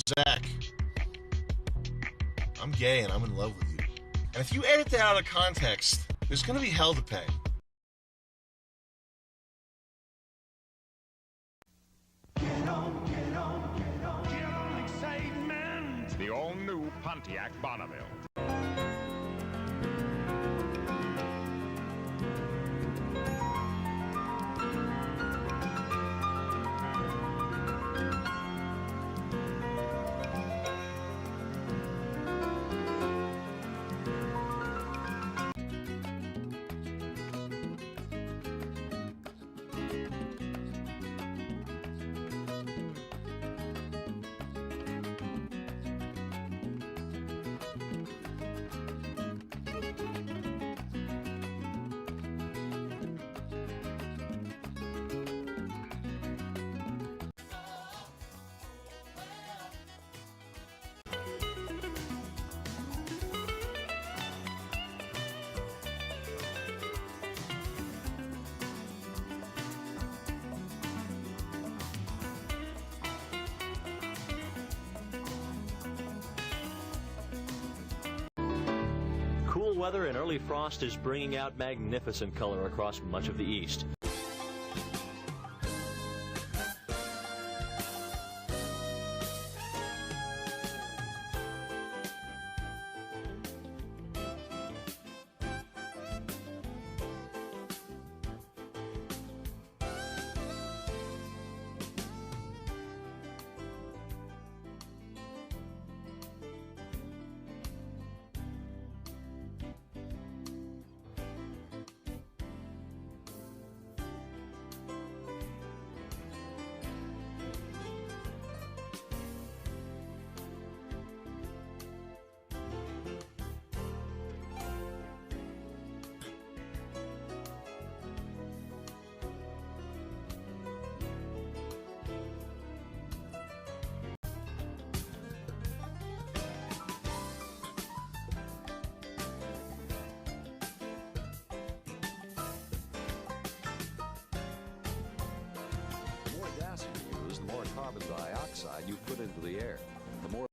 Zach, I'm gay and I'm in love with you. And if you edit that out of context, there's gonna be hell to pay. Excitement! The all-new Pontiac Bonneville. Cool weather and early frost is bringing out magnificent color across much of the east. The more carbon dioxide you put into the air, the more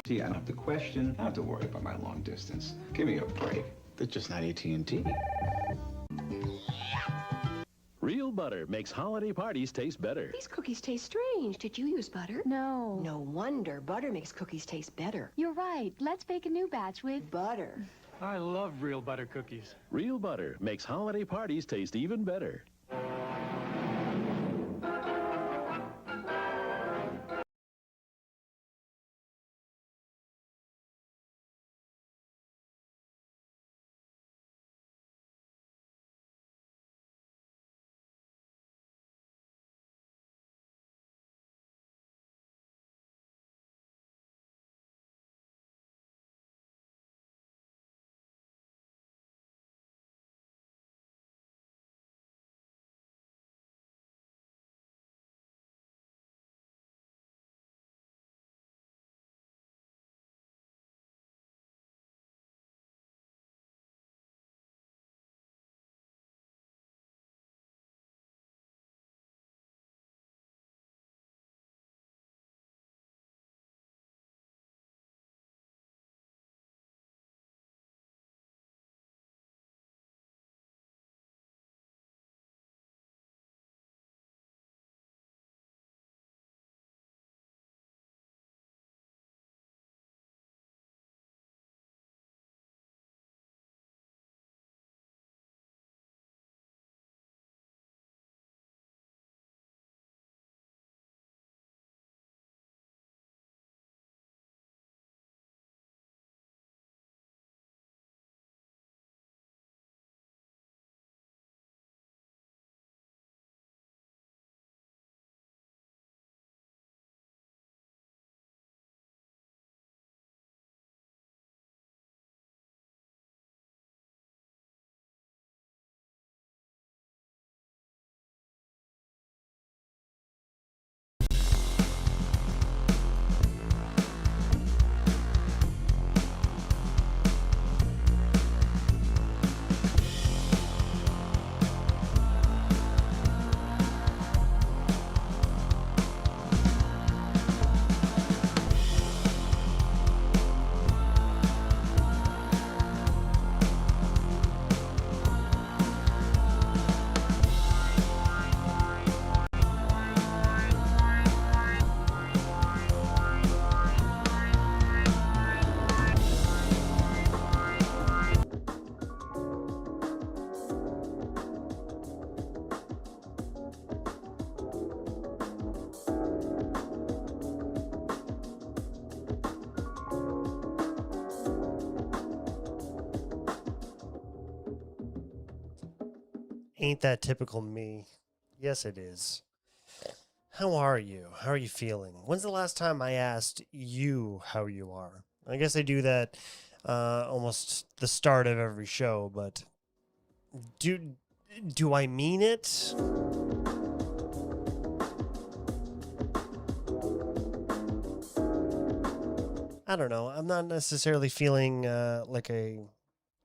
See, I don't have to question. I don't have to worry about my long distance. Give me a break. They're just not AT&T. Real butter makes holiday parties taste better. These cookies taste strange. Did you use butter? No. No wonder. Butter makes cookies taste better. You're right. Let's bake a new batch with Butter. I love real butter cookies. Real butter makes holiday parties taste even better. Ain't that typical me? Yes, it is. How are you? How are you feeling? When's the last time I asked you how you are? I guess I do that almost the start of every show, but do I mean it? I don't know. I'm not necessarily feeling like a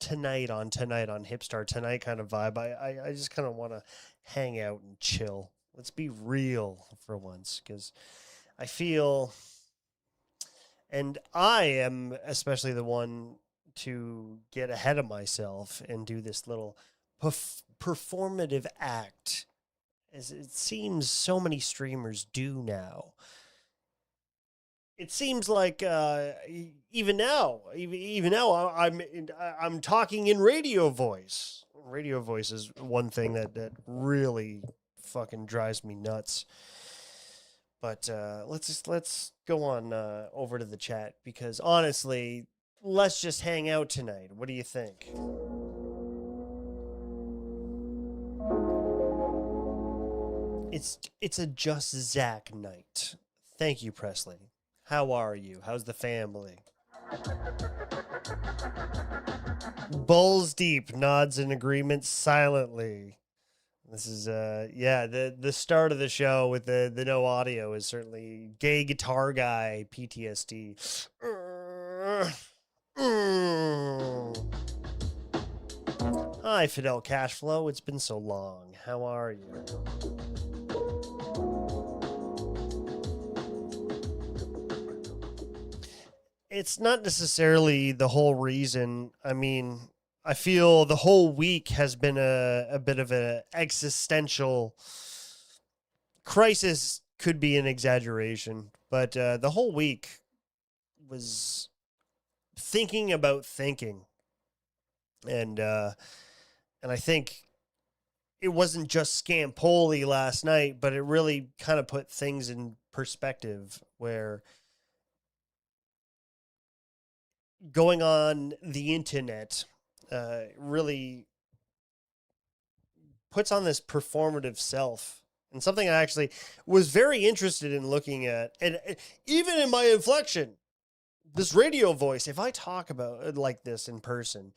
tonight on Hipstar Tonight kind of vibe. I just kind of want to hang out and chill. Let's be real for once, because I feel, and I am especially the one to get ahead of myself and do this little performative act, as it seems so many streamers do now. It seems like even now, I'm talking in radio voice. Radio voice is one thing that really fucking drives me nuts. But let's go on over to the chat, because honestly, let's just hang out tonight. What do you think? It's a Just Zach night. Thank you, Presley. How are you? How's the family? Bulls Deep nods in agreement silently. This is the start of the show with the no audio is certainly gay guitar guy PTSD. Hi, Fidel Cashflow. It's been so long. How are you? It's not necessarily the whole reason. I mean, I feel the whole week has been a bit of an existential crisis, could be an exaggeration, but the whole week was thinking about thinking. And I think it wasn't just Scampoli last night, but it really kind of put things in perspective where going on the internet really puts on this performative self, and something I actually was very interested in looking at. And even in my inflection, this radio voice, if I talk about it like this in person,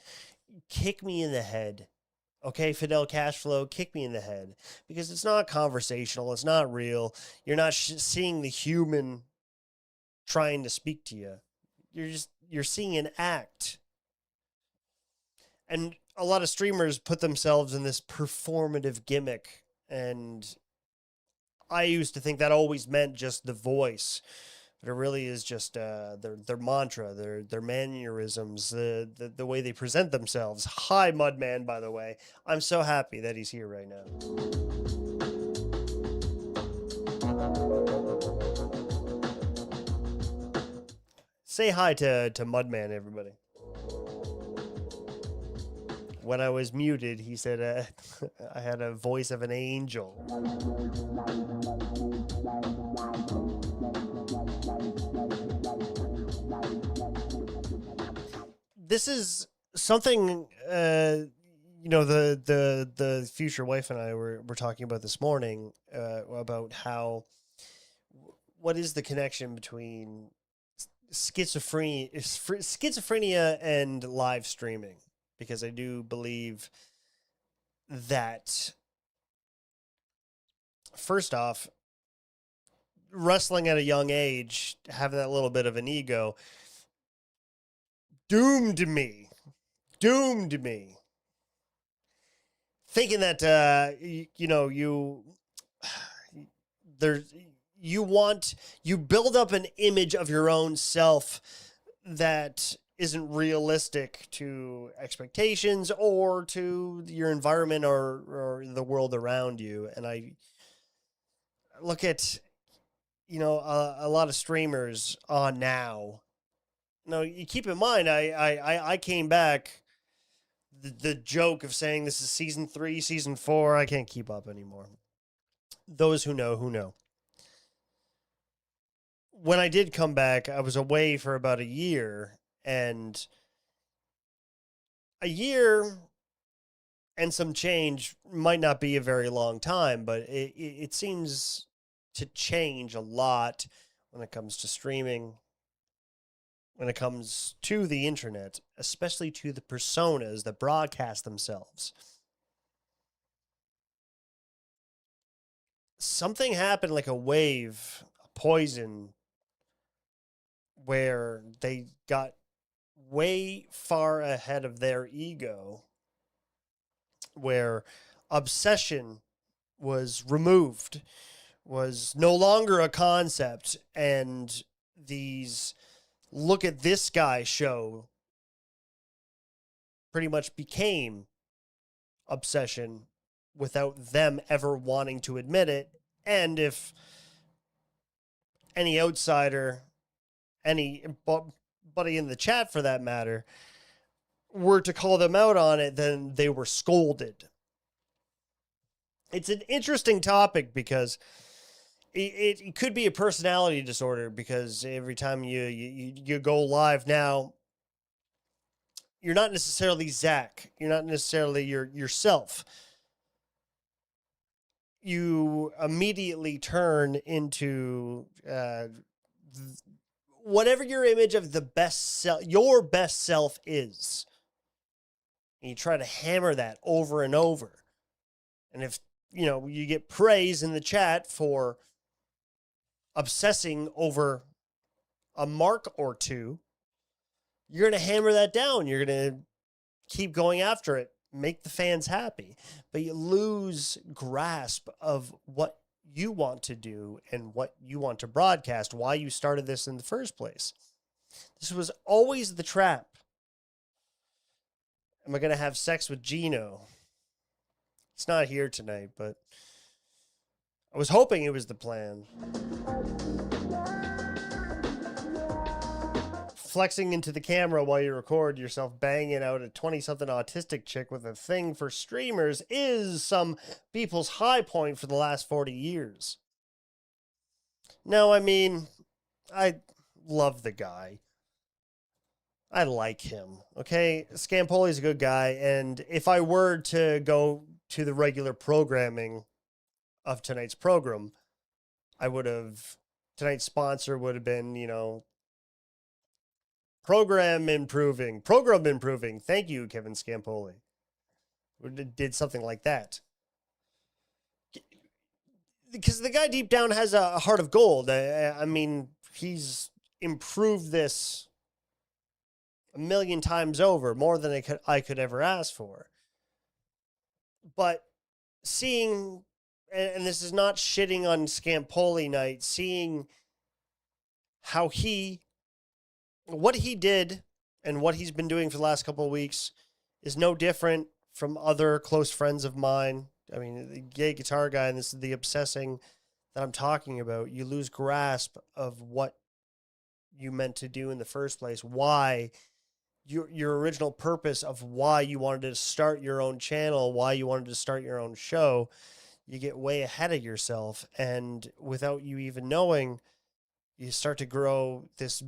kick me in the head. Okay, Fidel Cashflow, kick me in the head, because it's not conversational. It's not real. You're not seeing the human trying to speak to you. You're seeing an act. And a lot of streamers put themselves in this performative gimmick. And I used to think that always meant just the voice. But it really is just their mantra, their mannerisms, the way they present themselves. Hi, Mudman, by the way. I'm so happy that he's here right now. Say hi to Mudman, everybody. When I was muted, he said I had a voice of an angel. This is something, the future wife and I were talking about this morning, about what is the connection between schizophrenia and live streaming, because I do believe that, first off, wrestling at a young age, having that little bit of an ego, doomed me. Thinking that, you build up an image of your own self that isn't realistic to expectations or to your environment or the world around you. And I look at, a lot of streamers on now. No, you keep in mind, I came back, the joke of saying this is season 3, season 4, I can't keep up anymore. Those who know. When I did come back, I was away for about a year, and a year and some change might not be a very long time, but it seems to change a lot when it comes to streaming, when it comes to the internet, especially to the personas that broadcast themselves. Something happened, like a wave, a poison, where they got way far ahead of their ego, where obsession was removed, was no longer a concept, and these look at this guy show pretty much became obsession without them ever wanting to admit it. And if any outsider, anybody in the chat for that matter, were to call them out on it, then they were scolded. It's an interesting topic because it could be a personality disorder, because every time you go live now, you're not necessarily Zach. You're not necessarily yourself. You immediately turn into whatever your image of your best self is. And you try to hammer that over and over. And if, you get praise in the chat for obsessing over a mark or two, you're going to hammer that down. You're going to keep going after it, make the fans happy. But you lose grasp of what you want to do and what you want to broadcast, why you started this in the first place. This was always the trap. Am I going to have sex with Gino? It's not here tonight, but I was hoping it was the plan. Flexing into the camera while you record yourself banging out a 20-something autistic chick with a thing for streamers is some people's high point for the last 40 years. No, I mean, I love the guy. I like him, okay? Scampoli's a good guy, and if I were to go to the regular programming of tonight's program, tonight's sponsor would have been, Program improving. Thank you, Kevin Scampoli. Did something like that. Because the guy deep down has a heart of gold. I mean, he's improved this a million times over, more than I could ever ask for. But seeing, and this is not shitting on Scampoli night, seeing how what he did and what he's been doing for the last couple of weeks is no different from other close friends of mine. I mean, the gay guitar guy, and this is the obsessing that I'm talking about. You lose grasp of what you meant to do in the first place, why your original purpose of why you wanted to start your own channel, why you wanted to start your own show. You get way ahead of yourself, and without you even knowing, you start to grow this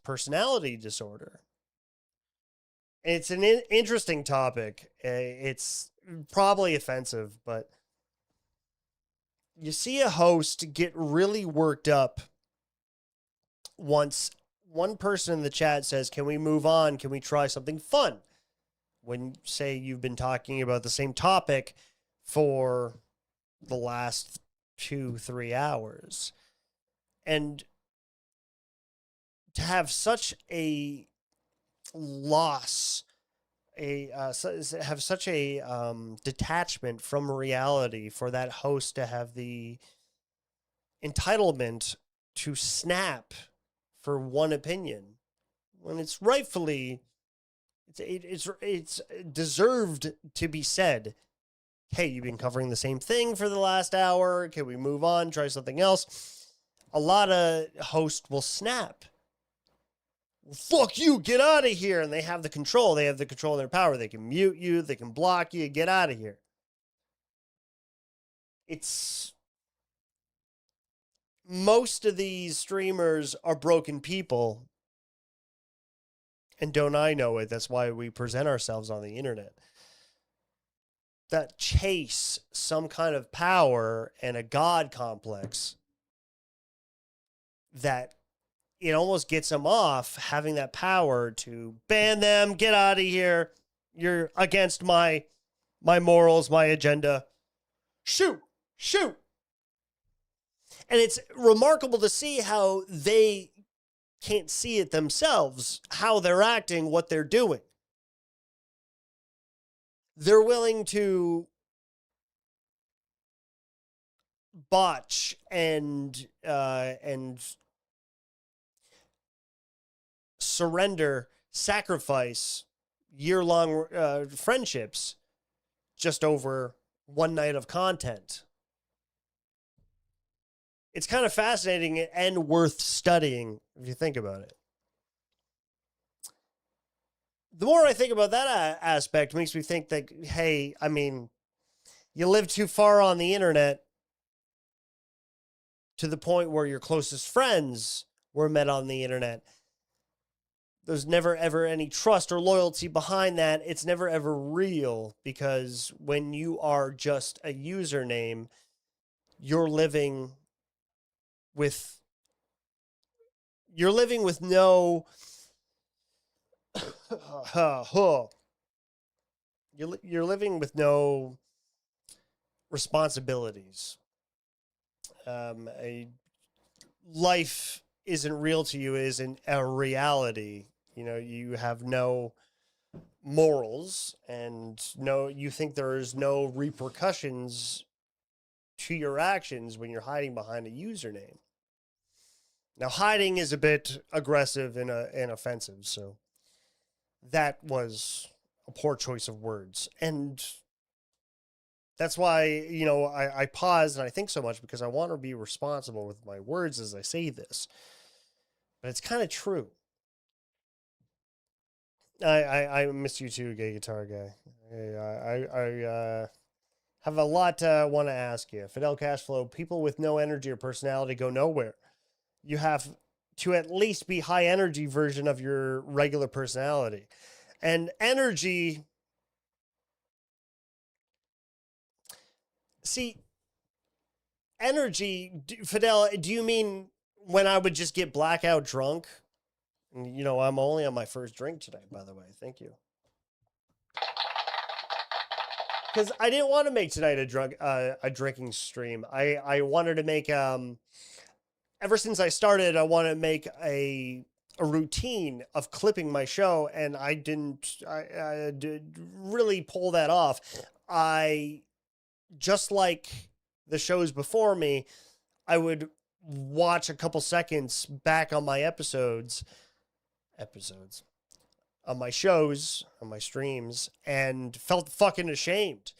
personality disorder. It's an interesting topic. It's probably offensive, but you see a host get really worked up once one person in the chat says, "Can we move on? Can we try something fun?" When, say, you've been talking about the same topic for the last 2-3 hours. And to have such a loss, have such a detachment from reality for that host to have the entitlement to snap for one opinion when it's rightfully, it's deserved to be said. Hey, you've been covering the same thing for the last hour. Can we move on? Try something else. A lot of hosts will snap. Fuck you, get out of here. And they have the control. They have the control of their power. They can mute you. They can block you. Get out of here. Most of these streamers are broken people. And don't I know it? That's why we present ourselves on the internet. That chase some kind of power and a God complex that it almost gets them off having that power to ban them, get out of here. You're against my morals, my agenda. Shoot. And it's remarkable to see how they can't see it themselves, how they're acting, what they're doing. They're willing to botch and surrender, sacrifice year-long friendships just over one night of content. It's kind of fascinating and worth studying if you think about it. The more I think about that aspect, it makes me think that, hey, I mean, you live too far on the internet to the point where your closest friends were met on the internet. There's never, ever any trust or loyalty behind that. It's never, ever real, because when you are just a username, you're living with no you're living with no responsibilities. A life isn't real to you, isn't a reality. You know, you have no morals, and you think there is no repercussions to your actions when you're hiding behind a username. Now, hiding is a bit aggressive and offensive, so that was a poor choice of words. And that's why, you know, I pause and I think so much because I want to be responsible with my words as I say this. But it's kind of true. I miss you too, gay guitar guy. I have a lot I want to ask you. Fidel Cashflow, people with no energy or personality go nowhere. You have to at least be high energy version of your regular personality. And energy, see, energy, Fidel, do you mean when I would just get blackout drunk? And, you know, I'm only on my first drink today, by the way. Thank you. Because I didn't want to make tonight a drinking stream. I wanted to make ever since I started, I want to make a routine of clipping my show, and I didn't really pull that off. I, just like the shows before me, I would watch a couple seconds back on my episodes on my shows, on my streams, and felt fucking ashamed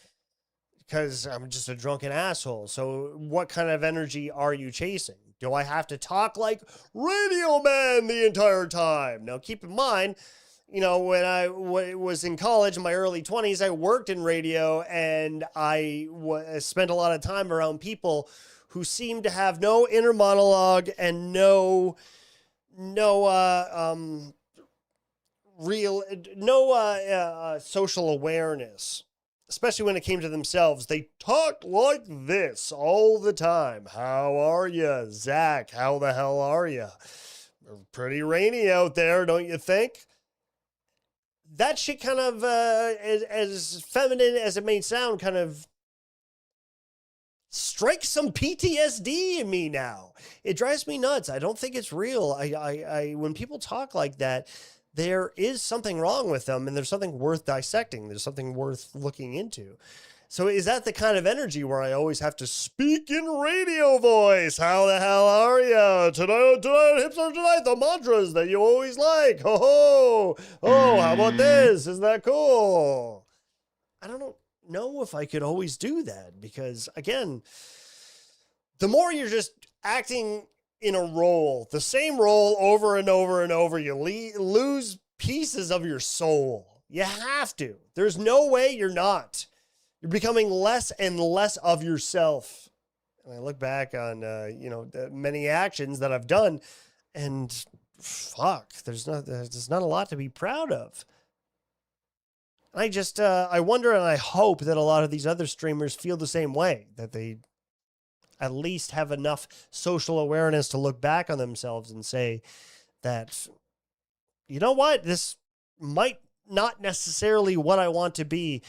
because I'm just a drunken asshole. So what kind of energy are you chasing? Do I have to talk like Radio Man the entire time? Now, keep in mind, you know, when I was in college in my early 20s, I worked in radio, and I spent a lot of time around people who seemed to have no inner monologue and no social awareness, especially when it came to themselves. They talked like this all the time. How are you, Zach? How the hell are you? Pretty rainy out there, don't you think? That shit kind of, as feminine as it may sound, kind of strikes some PTSD in me now. It drives me nuts. I don't think it's real. I when people talk like that, there is something wrong with them, and there's something worth dissecting. There's something worth looking into. So is that the kind of energy where I always have to speak in radio voice? How the hell are you? Tonight, Hipster Tonight, the mantras that you always like. Oh, how about this? Isn't that cool? I don't know if I could always do that because, again, the more you're just acting in a role, the same role over and over and over, you lose pieces of your soul. You have to. There's no way you're not. You're becoming less and less of yourself. And I look back on, the many actions that I've done, and fuck, there's not a lot to be proud of. I just, I wonder and I hope that a lot of these other streamers feel the same way, that they at least have enough social awareness to look back on themselves and say that, you know what, this might not necessarily what I want to be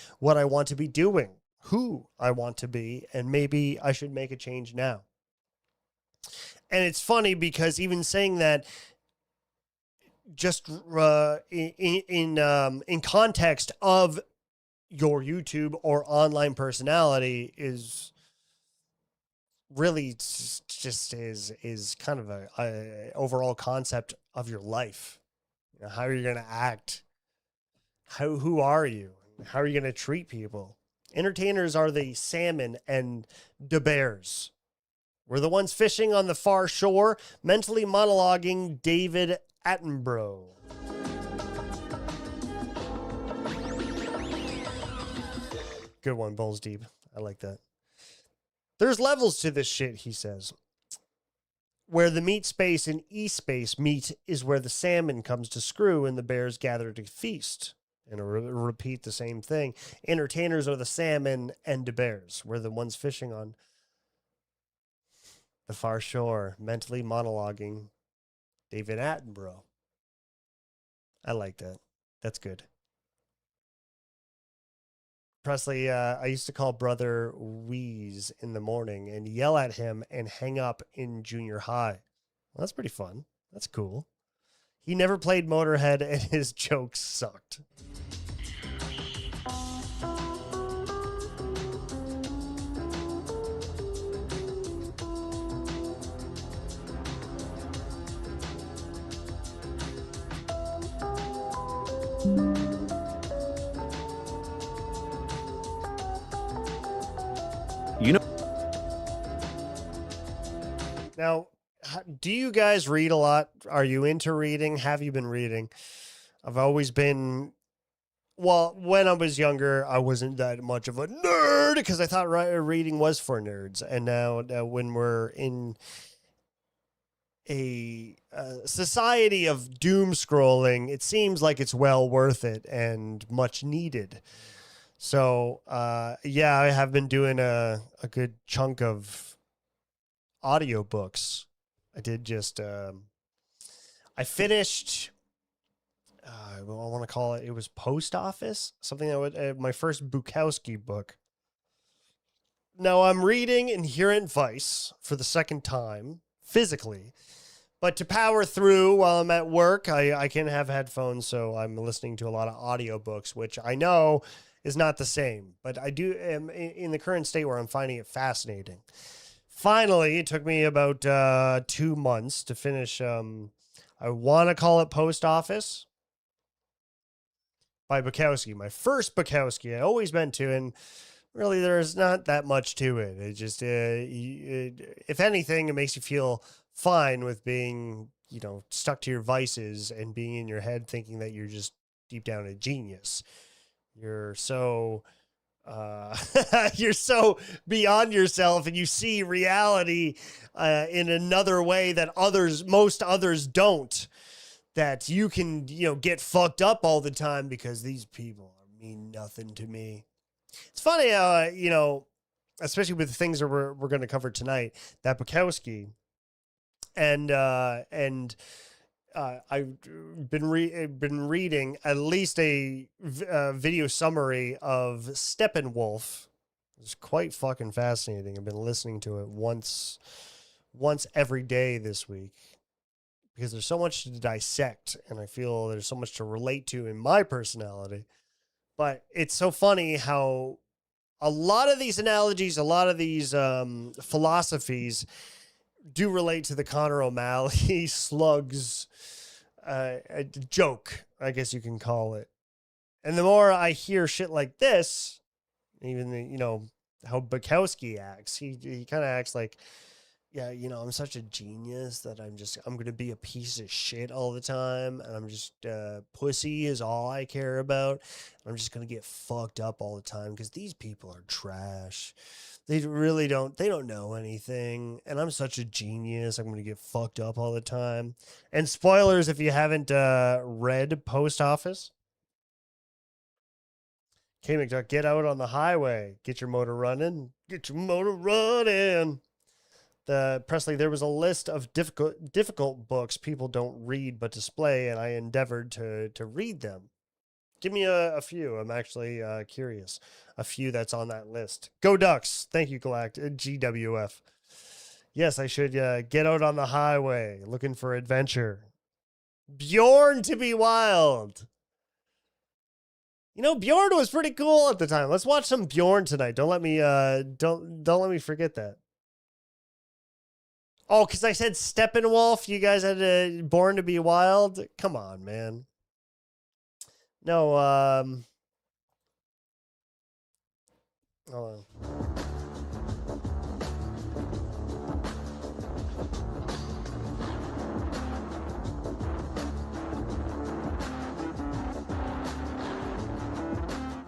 doing, who I want to be, and maybe I should make a change now. And it's funny because even saying that, just in context of your YouTube or online personality is really just is kind of a overall concept of your life. You know, how are you going to act? Who are you? How are you going to treat people? Entertainers are the salmon and the bears. We're the ones fishing on the far shore, mentally monologuing David Attenborough. Good one, Balls Deep. I like that. There's levels to this shit, he says. Where the meat space and e-space meet is where the salmon comes to screw and the bears gather to feast. And repeat the same thing. Entertainers are the salmon and the bears. We're the ones fishing on the far shore, mentally monologuing David Attenborough. I like that. That's good. Presley, I used to call brother Wheeze in the morning and yell at him and hang up in junior high. Well, that's pretty fun. That's cool. He never played Motorhead and his jokes sucked. You know, Now, do you guys read a lot? Are you into reading? Have you been reading? I've always been. Well, when I was younger, I wasn't that much of a nerd because I thought reading was for nerds. And now, when we're in a society of doom scrolling, it seems like it's well worth it and much needed. So, yeah, I have been doing a good chunk of audiobooks. I did just, I finished, I want to call it, it was Post Office, something that would, my first Bukowski book. Now I'm reading Inherent Vice for the second time, physically, but to power through while I'm at work, I can't have headphones, so I'm listening to a lot of audiobooks, which I know is not the same, but I do am in the current state where I'm finding it fascinating. Finally, it took me about 2 months to finish. I want to call it Post Office by Bukowski. My first Bukowski. I always meant to, and really, there's not that much to it. It just, if anything, it makes you feel fine with being, stuck to your vices and being in your head thinking that you're just deep down a genius. You're so you're so beyond yourself, and you see reality in another way that most others don't. That you can, get fucked up all the time because these people mean nothing to me. It's funny how, especially with the things that we're going to cover tonight, that Bukowski and I've been reading at least a video summary of Steppenwolf. It's quite fucking fascinating. I've been listening to it once every day this week because there's so much to dissect, and I feel there's so much to relate to in my personality. But it's so funny how a lot of these analogies, a lot of these philosophies do relate to the Conor O'Malley slugs a joke, I guess you can call it. And the more I hear shit like this, even how Bukowski acts, he kind of acts like, yeah, I'm such a genius that I'm going to be a piece of shit all the time. And I'm just, pussy is all I care about. I'm just going to get fucked up all the time because these people are trash. They really they don't know anything. And I'm such a genius. I'm going to get fucked up all the time. And spoilers, if you haven't read Post Office. K McDuck, get out on the highway. Get your motor running. Get your motor running. Presley, there was a list of difficult books people don't read but display, and I endeavored to read them. Give me a few. I'm actually curious. A few that's on that list. Go Ducks. Thank you, GWF. Yes, I should get out on the highway looking for adventure. Bjorn to be wild. Bjorn was pretty cool at the time. Let's watch some Bjorn tonight. Don't let me don't let me forget that. Oh, because I said Steppenwolf. You guys had Born to be Wild. Come on, man. No, hold on.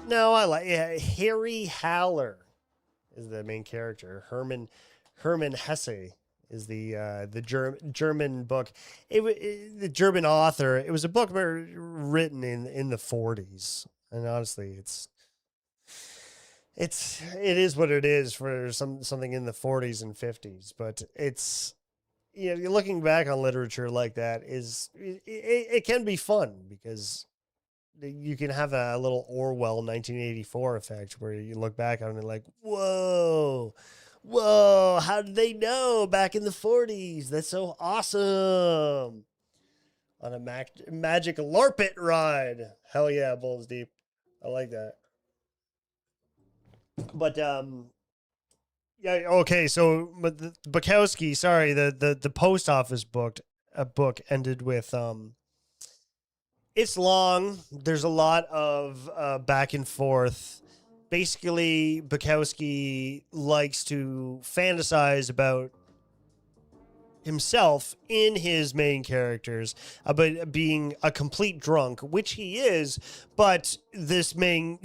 No, I like Harry Haller is the main character. Herman Hesse is the German book. The German author. It was a book written in the 40s, and honestly, it is what it is for something in the 40s and 50s. But it's looking back on literature like that it can be fun because you can have a little Orwell 1984 effect where you look back on it like, whoa, how did they know back in the 40s? That's so awesome. On a magic LARPit ride. Hell yeah, Bulls Deep. I like that. But, yeah, okay, so but the Bukowski, sorry, the Post Office book ended with, It's long. There's a lot of back and forth. Basically, Bukowski likes to fantasize about himself in his main characters about being a complete drunk, which he is, but this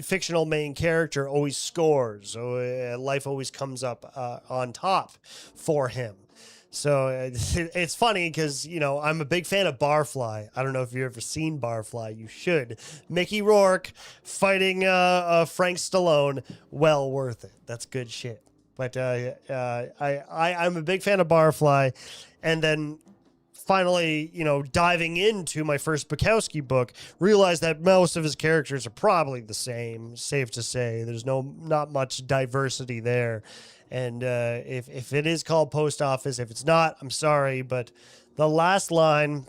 fictional main character always scores. So life always comes up on top for him. So it's funny because, I'm a big fan of Barfly. I don't know if you've ever seen Barfly. You should. Mickey Rourke fighting Frank Stallone. Well worth it. That's good shit. But I'm a big fan of Barfly. And then finally, diving into my first Bukowski book, realized that most of his characters are probably the same, safe to say. There's not much diversity there. And if it is called Post Office, if it's not, I'm sorry. But the last line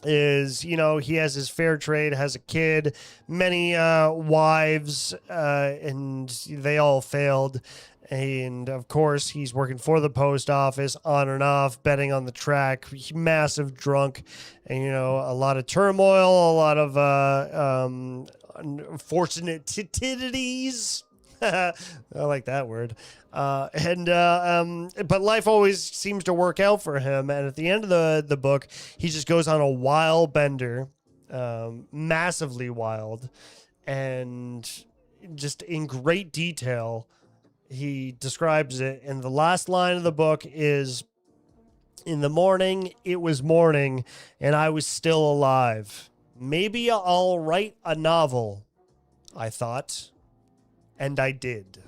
is, he has his fair trade, has a kid, many wives, and they all failed. And of course, he's working for the post office on and off, betting on the track, massive drunk, and, a lot of turmoil, a lot of unfortunate titties. I like that word. But life always seems to work out for him. And at the end of the book, he just goes on a wild bender, massively wild, and just in great detail. He describes it, and the last line of the book is, "In the morning, it was morning, and I was still alive. Maybe I'll write a novel," I thought, and I did.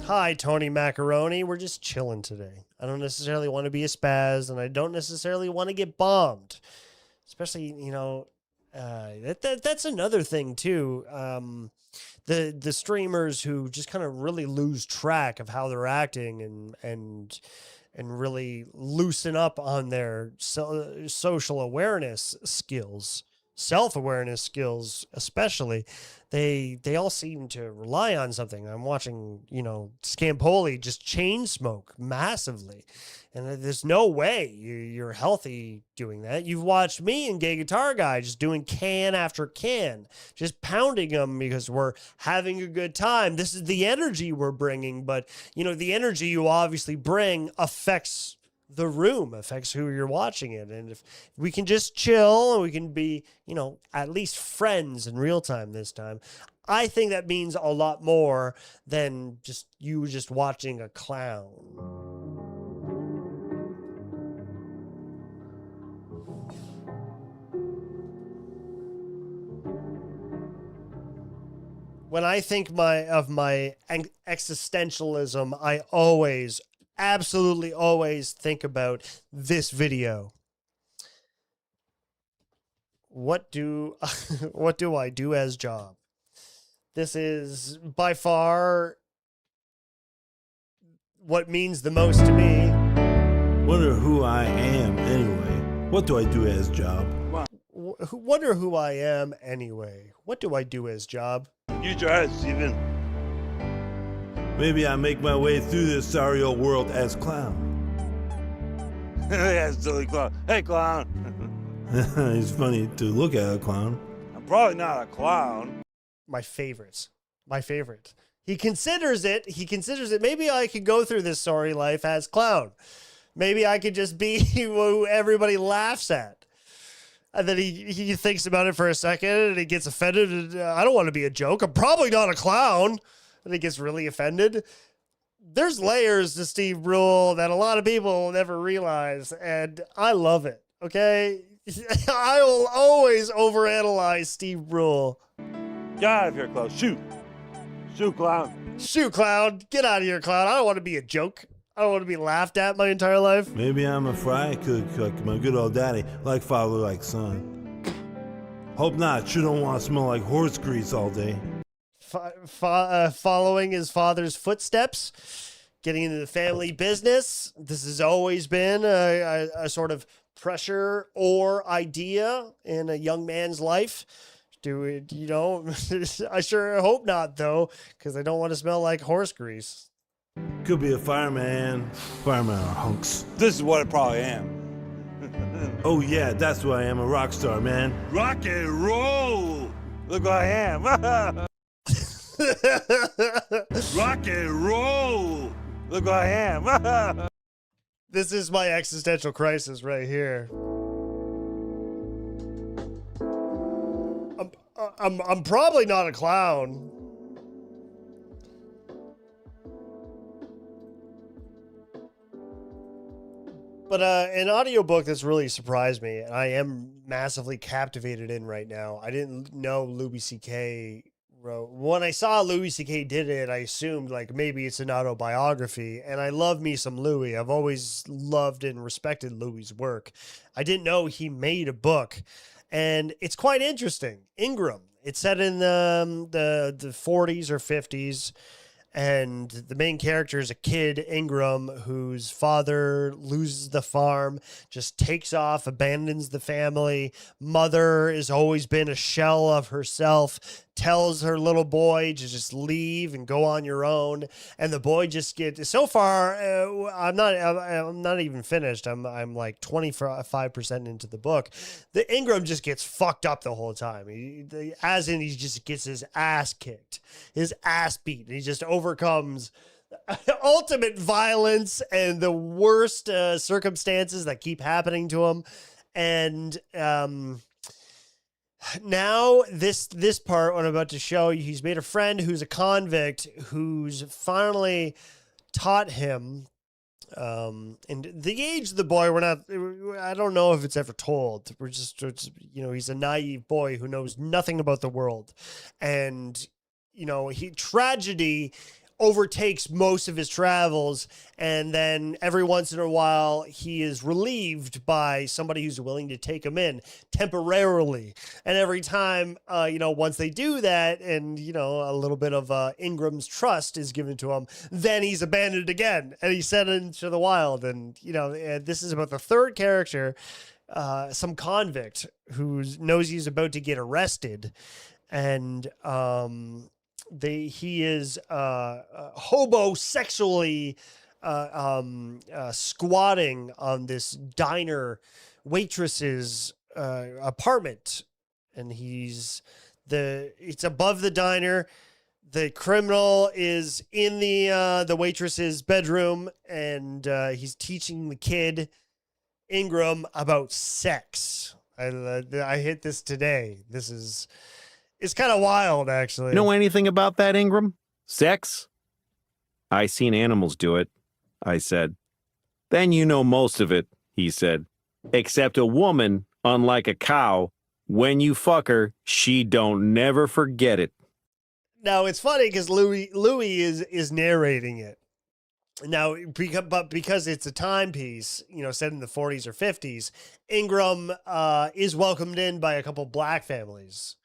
Hi, Tony Macaroni. We're just chilling today. I don't necessarily want to be a spaz, and I don't necessarily want to get bombed. Especially, that's another thing too. The streamers who just kind of really lose track of how they're acting and really loosen up on their social awareness skills, self-awareness skills, especially. They all seem to rely on something. I'm watching, Scampoli just chain smoke massively. And there's no way you're healthy doing that. You've watched me and Gay Guitar Guy just doing can after can, just pounding them because we're having a good time. This is the energy we're bringing. But, the energy you obviously bring affects the room, affects who you're watching it. And if we can just chill and we can be, at least friends in real time this time, I think that means a lot more than just watching a clown. When I think of my existentialism, I absolutely always think about this video. What do I do as job? This is by far what means the most to me. Wonder who I am anyway. What do I do as job? Wonder who I am anyway. What do I do as job? Use your head, Steven. Maybe I make my way through this sorry old world as clown. Yeah, silly clown. Hey, clown. It's funny to look at a clown. I'm probably not a clown. My favorite. He considers it. Maybe I could go through this sorry life as clown. Maybe I could just be who everybody laughs at. And then he thinks about it for a second and he gets offended. And, I don't want to be a joke. I'm probably not a clown. And he gets really offended. There's layers to Steve Brule that a lot of people will never realize. And I love it. Okay? I will always overanalyze Steve Brule. Get out of here, clown. Shoot. Shoot, clown. Shoot, clown. Get out of here, clown. I don't want to be a joke. I don't want to be laughed at my entire life. Maybe I'm a fry cook like my good old daddy, like father, like son. Hope not. Sure don't want to smell like horse grease all day. Following his father's footsteps, getting into the family business. This has always been a sort of pressure or idea in a young man's life. I sure hope not, though, because I don't want to smell like horse grease. Could be a fireman. Firemen are hunks. This is what I probably am. Oh yeah, that's what I am, a rock star, man. Rock and roll! Look what I am. Rock and roll! Look what I am. This is my existential crisis right here. I'm probably not a clown. But an audiobook that's really surprised me, and I am massively captivated in right now. I didn't know Louis C.K. wrote. When I saw Louis C.K. did it, I assumed like maybe it's an autobiography. And I love me some Louis. I've always loved and respected Louis's work. I didn't know he made a book, and it's quite interesting. Ingram. It's set in the 40s or 50s. And the main character is a kid, Ingram, whose father loses the farm, just takes off, abandons the family. Mother has always been a shell of herself, tells her little boy to just leave and go on your own. And the boy just gets, so far, I'm not even finished. I'm like 25% into the book. The Ingram just gets fucked up the whole time. He just gets his ass kicked, his ass beat. And he just overcomes ultimate violence and the worst circumstances that keep happening to him. And now this part, what I'm about to show you, he's made a friend who's a convict who's finally taught him. And the age of the boy, I don't know if it's ever told. He's a naive boy who knows nothing about the world. And, tragedy overtakes most of his travels, and then every once in a while he is relieved by somebody who's willing to take him in temporarily. And every time, once they do that, and a little bit of Ingram's trust is given to him, then he's abandoned again and he's sent into the wild. And this is about the third character, some convict who knows he's about to get arrested, and he is hobosexually squatting on this diner waitress's apartment, and it's above the diner. The criminal is in the waitress's bedroom, and he's teaching the kid Ingram about sex. I hit this today. It's kind of wild, actually. You know anything about that, Ingram? Sex? I seen animals do it, I said. Then you know most of it, he said. Except a woman, unlike a cow, when you fuck her, she don't never forget it. Now, it's funny because Louis is narrating it. Now, because it's a timepiece, set in the 40s or 50s, Ingram is welcomed in by a couple black families.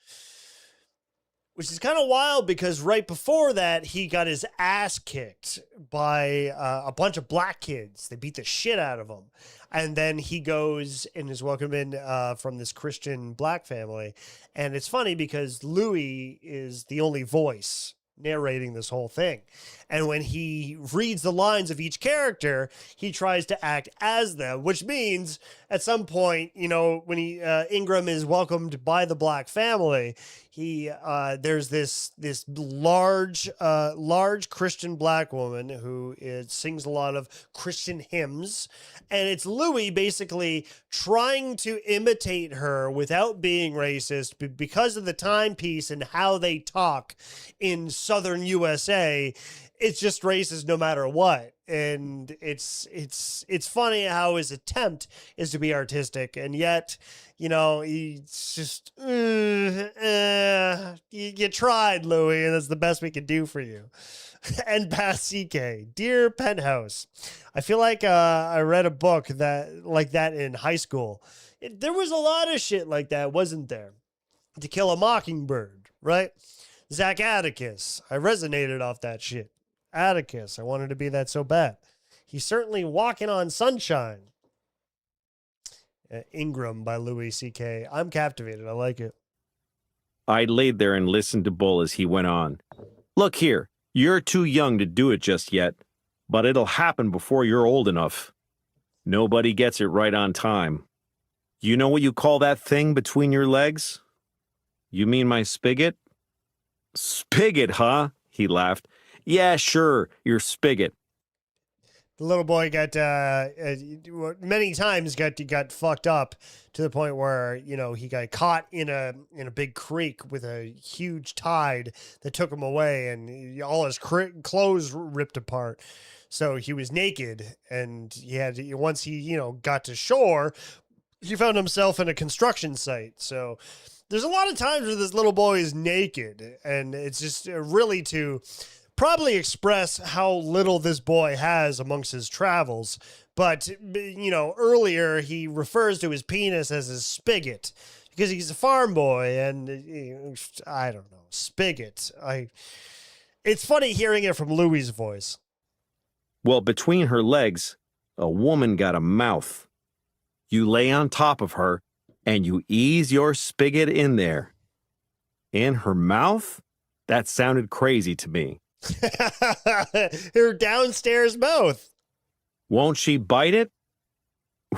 Which is kind of wild because right before that, he got his ass kicked by a bunch of black kids. They beat the shit out of him. And then he goes and is welcomed in from this Christian black family. And it's funny because Louis is the only voice narrating this whole thing. And when he reads the lines of each character, he tries to act as them, which means at some point, when Ingram is welcomed by the black family, there's this large Christian black woman who sings a lot of Christian hymns, and it's Louis basically trying to imitate her without being racist because of the timepiece and how they talk in Southern USA. It's just racist no matter what. And it's funny how his attempt is to be artistic, and yet, he's just, you tried, Louis, and that's the best we can do for you. And past CK, Dear Penthouse, I feel like I read a book like that in high school. There was a lot of shit like that, wasn't there? To Kill a Mockingbird, right? Zach Atticus, I resonated off that shit. Atticus, I wanted to be that so bad. He's certainly walking on sunshine. Ingram by Louis C.K. I'm captivated. I like it. I laid there and listened to Bull as he went on. Look here, you're too young to do it just yet. but it'll happen before you're old enough. Nobody gets it right on time. You know what you call that thing between your legs? You mean my spigot? Spigot, huh? He laughed. Yeah, sure, your spigot. The little boy got many times got fucked up to the point where, you know, he got caught in a big creek with a huge tide that took him away, and all his clothes ripped apart. So he was naked, and once he, you know, got to shore, he found himself in a construction site. So there's a lot of times where this little boy is naked, and it's just really to probably express how little this boy has amongst his travels. But, you know, earlier he refers to his penis as his spigot because he's a farm boy, and I don't know, spigot. It's funny hearing it from Louie's voice. Well, between her legs, a woman got a mouth. You lay on top of her, and you ease your spigot in there. In her mouth? That sounded crazy to me. Her downstairs mouth. Won't she bite it?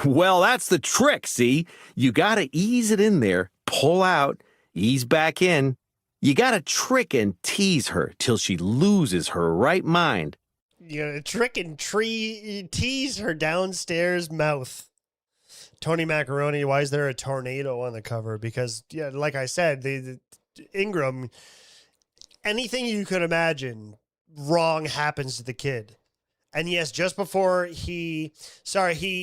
Well, that's the trick, see? You gotta ease it in there, pull out, ease back in. You gotta trick and tease her till she loses her right mind. You gotta trick and tease her downstairs mouth. Tony Macaroni, why is there a tornado on the cover? Because, yeah, like I said, the Ingram, anything you could imagine wrong happens to the kid. And yes, just before he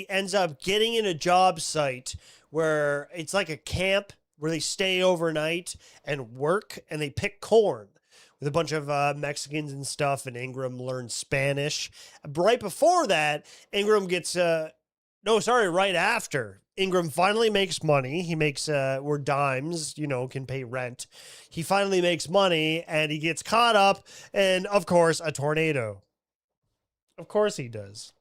ends up getting in a job site where it's like a camp where they stay overnight and work, and they pick corn with a bunch of Mexicans and stuff, and Ingram learns Spanish. Right before that, Ingram gets... right after. Ingram finally makes money. He makes, where dimes, you know, can pay rent. He finally makes money, and he gets caught up in, of course, a tornado. Of course he does.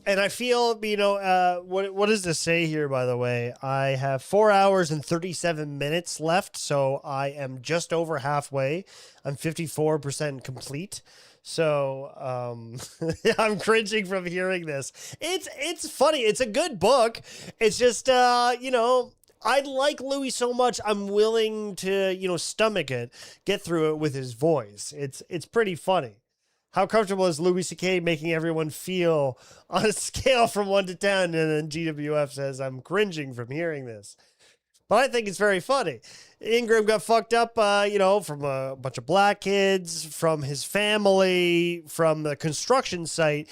And I feel, you know, what does this say here, by the way? I have 4 hours and 37 minutes left, so I am just over halfway. I'm 54% complete. So I'm cringing from hearing this. It's funny. It's a good book. It's just, you know, I like Louis so much, I'm willing to, you know, stomach it, get through it with his voice. It's pretty funny. How comfortable is Louis C.K. making everyone feel on a scale from 1 to 10? And then GWF says, I'm cringing from hearing this. But I think it's very funny. Ingram got fucked up, you know, from a bunch of black kids, from his family, from the construction site,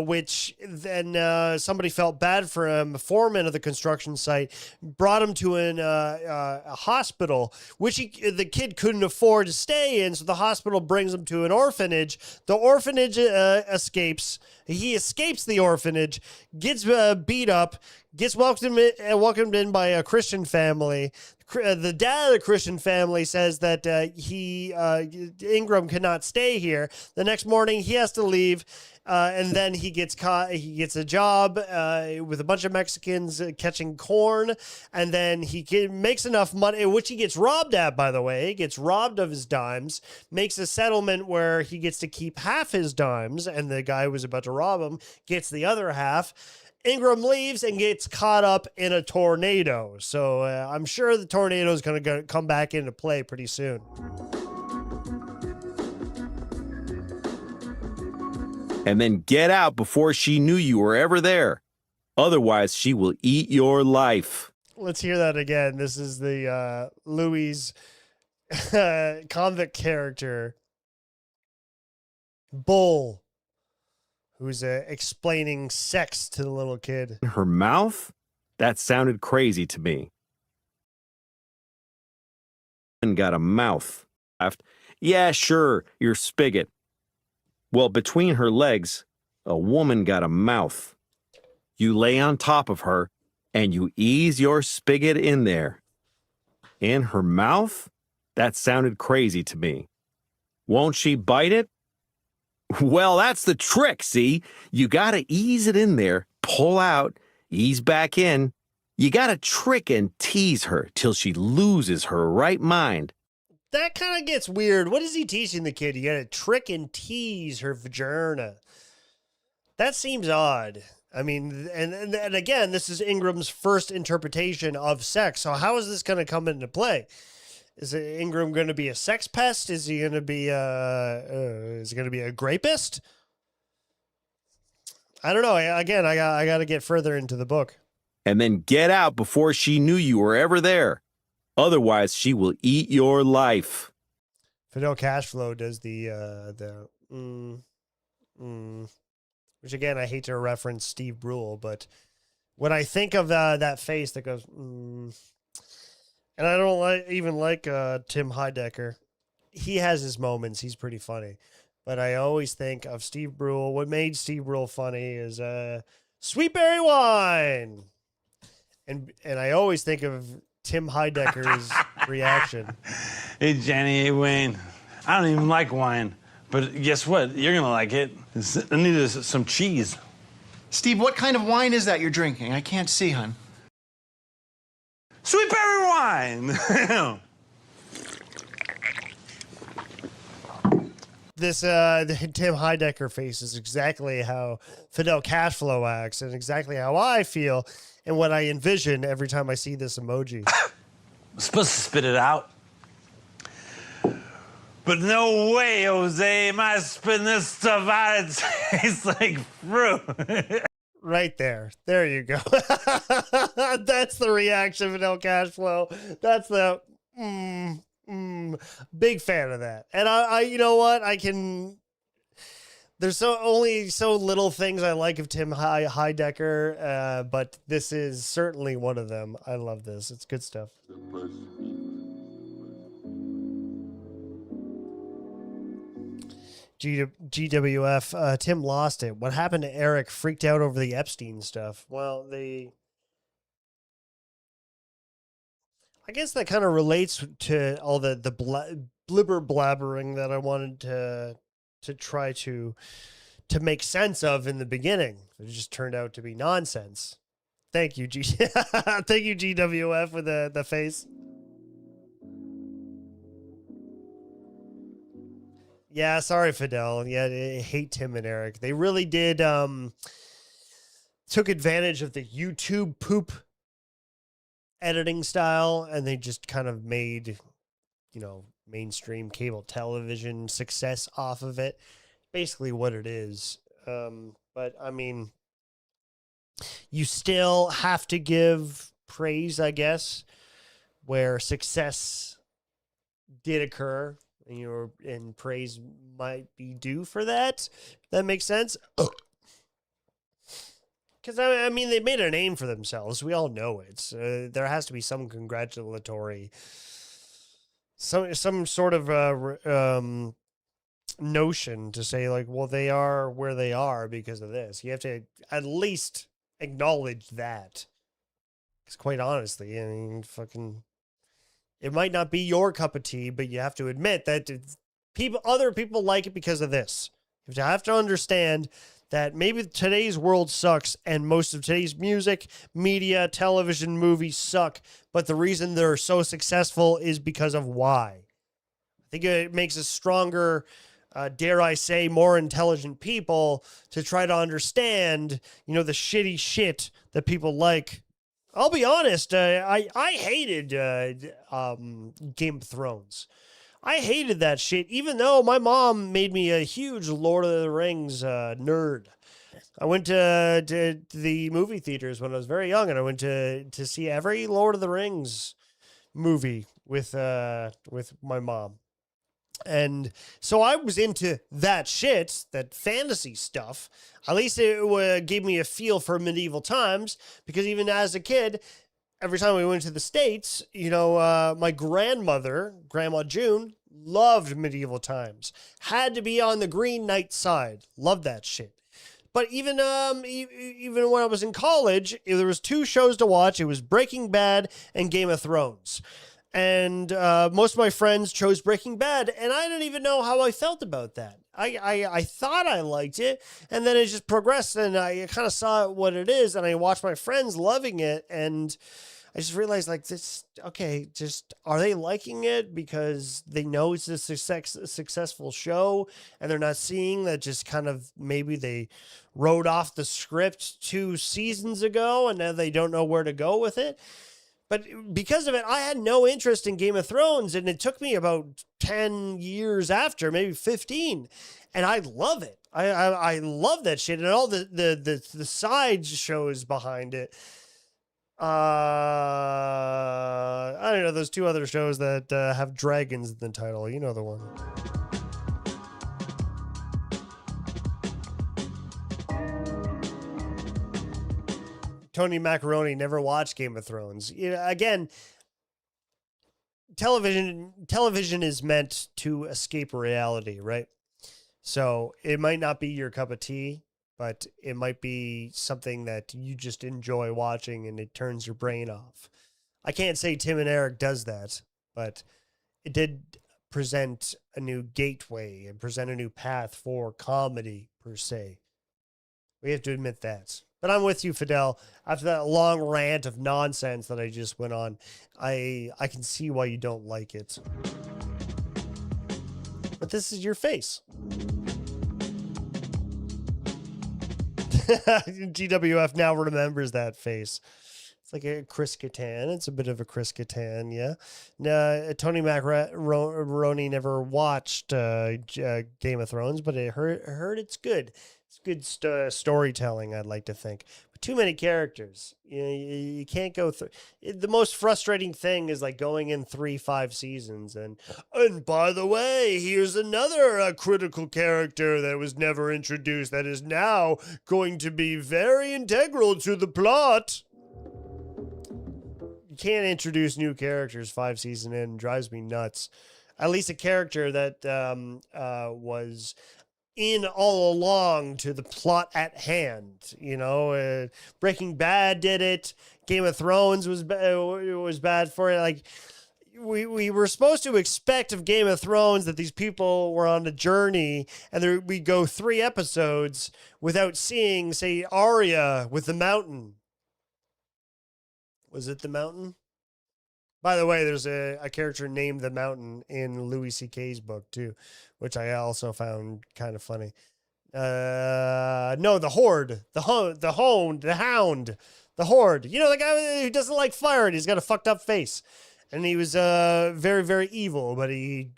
which then somebody felt bad for him. The foreman of the construction site brought him to a hospital, which the kid couldn't afford to stay in. So the hospital brings him to an orphanage. The orphanage escapes. He escapes the orphanage, gets beat up, gets welcomed in by a Christian family. The dad of the Christian family says that Ingram cannot stay here. The next morning, he has to leave, and then he gets caught. He gets a job with a bunch of Mexicans catching corn, and then he makes enough money, which he gets robbed at, by the way. He gets robbed of his dimes, makes a settlement where he gets to keep half his dimes, and the guy who was about to rob him gets the other half. Ingram leaves and gets caught up in a tornado. So I'm sure the tornado is going to come back into play pretty soon. And then get out before she knew you were ever there. Otherwise, she will eat your life. Let's hear that again. This is the Louis convict character, Bull, who's explaining sex to the little kid. Her mouth? That sounded crazy to me. And got a mouth. Yeah, sure, your spigot. Well, between her legs, a woman got a mouth. You lay on top of her, and you ease your spigot in there. In her mouth? That sounded crazy to me. Won't she bite it? Well, that's the trick, see? You gotta ease it in there, pull out, ease back in. You gotta trick and tease her till she loses her right mind. That kind of gets weird. What is he teaching the kid? You gotta trick and tease her vagina. That seems odd. I mean, and again, this is Ingram's first interpretation of sex. So how is this going to come into play? Is Ingram going to be a sex pest? Is he going to be is he going to be a grapist? I don't know. I got to get further into the book. And then get out before she knew you were ever there. Otherwise, she will eat your life. Fidel Cashflow does which again, I hate to reference Steve Brule, but when I think of that face that goes, and I don't even like Tim Heidecker. He has his moments. He's pretty funny. But I always think of Steve Brule. What made Steve Brule funny is Sweet Berry Wine. And I always think of Tim Heidecker's reaction. Hey, Jenny, hey, Wayne. I don't even like wine. But guess what? You're going to like it. I need some cheese. Steve, what kind of wine is that you're drinking? I can't see, hon. Sweet berry wine! This the Tim Heidecker face is exactly how Fidel Cashflow acts and exactly how I feel and what I envision every time I see this emoji. I'm supposed to spit it out. But no way, Jose. Am I spitting this stuff out? It tastes like fruit. Right there. There you go. That's the reaction, Fidel Cashflow. That's the big fan of that. And I you know what? There's only so little things I like of Tim Heidecker, but this is certainly one of them. I love this. It's good stuff. GWF, Tim lost it. What happened to Eric? Freaked out over the Epstein stuff. Well, I guess that kind of relates to all the blibber blabbering that I wanted to try to make sense of in the beginning. It just turned out to be nonsense. Thank you, thank you, GWF, for the face. Yeah, sorry, Fidel. Yeah, I hate Tim and Eric. They really did took advantage of the YouTube poop editing style, and they just kind of made, mainstream cable television success off of it. Basically what it is. But, I mean, you still have to give praise, I guess, where success did occur. And praise might be due for that. That makes sense. Because, I mean, they made a name for themselves. We all know it. There has to be some congratulatory, some sort of notion to say, like, well, they are where they are because of this. You have to at least acknowledge that. Because quite honestly, I mean, it might not be your cup of tea, but you have to admit that other people like it because of this. You have to understand that maybe today's world sucks and most of today's music, media, television, movies suck, but the reason they're so successful is because of why. I think it makes us stronger, dare I say, more intelligent people to try to understand, the shitty shit that people like. I'll be honest, I hated Game of Thrones. I hated that shit, even though my mom made me a huge Lord of the Rings nerd. I went to the movie theaters when I was very young, and I went to see every Lord of the Rings movie with my mom. And so I was into that shit, that fantasy stuff. At least it gave me a feel for medieval times, because even as a kid, every time we went to the States, my grandmother, Grandma June, loved medieval times. Had to be on the Green Knight side. Loved that shit. But even when I was in college, there was 2 shows to watch. It was Breaking Bad and Game of Thrones. And most of my friends chose Breaking Bad, and I didn't even know how I felt about that. I thought I liked it, and then it just progressed, and I kind of saw what it is, and I watched my friends loving it, and I just realized, like, this, okay, just, are they liking it because they know it's a successful show, and they're not seeing that just kind of maybe they wrote off the script 2 seasons ago, and now they don't know where to go with it? But because of it, I had no interest in Game of Thrones, and it took me about 10 years after, maybe 15, and I love it. I love that shit and all the side shows behind it. I don't know, those 2 other shows that have dragons in the title. You know the one. Tony Macaroni never watched Game of Thrones. You know, again, television is meant to escape reality, right? So it might not be your cup of tea, but it might be something that you just enjoy watching and it turns your brain off. I can't say Tim and Eric does that, but it did present a new gateway and present a new path for comedy, per se. We have to admit that. But I'm with you, Fidel. After that long rant of nonsense that I just went on, I can see why you don't like it. But this is your face. GWF now remembers that face. It's like a Chris Kattan. It's a bit of a Chris Kattan, yeah. Tony Macaroni never watched Game of Thrones, but I heard it's good. It's good storytelling, I'd like to think. But too many characters. You can't go through. The most frustrating thing is like going in 3-5 seasons. And by the way, here's another critical character that was never introduced that is now going to be very integral to the plot. You can't introduce new characters 5 seasons in. It drives me nuts. At least a character that was in all along to the plot at hand. You know, Breaking Bad did it. Game of Thrones was bad for it. Like, we were supposed to expect of Game of Thrones that these people were on a journey, and we go 3 episodes without seeing, say, Arya with the mountain. Was it the Mountain? By the way, there's a character named the Mountain in Louis C.K.'s book too, which I also found kind of funny. No, the Horde, the Hound, the Horde. You know, the guy who doesn't like fire and he's got a fucked up face, and he was very, very evil, but he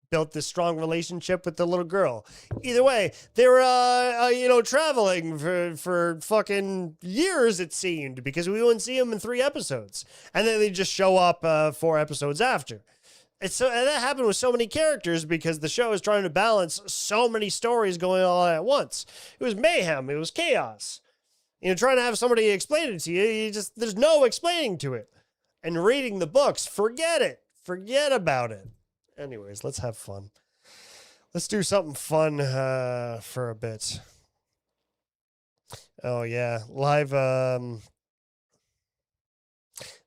built this strong relationship with the little girl. Either way, they were, traveling for fucking years, it seemed, because we wouldn't see them in 3 episodes. And then they just show up 4 episodes after. And that happened with so mmany characters because the show is trying to balance so many stories going on at once. It was mayhem. It was chaos. Trying to have somebody explain it to you, there's no explaining to it. And reading the books, forget it. Forget about it. Anyways, let's have fun. Let's do something fun for a bit. Oh, yeah. Live.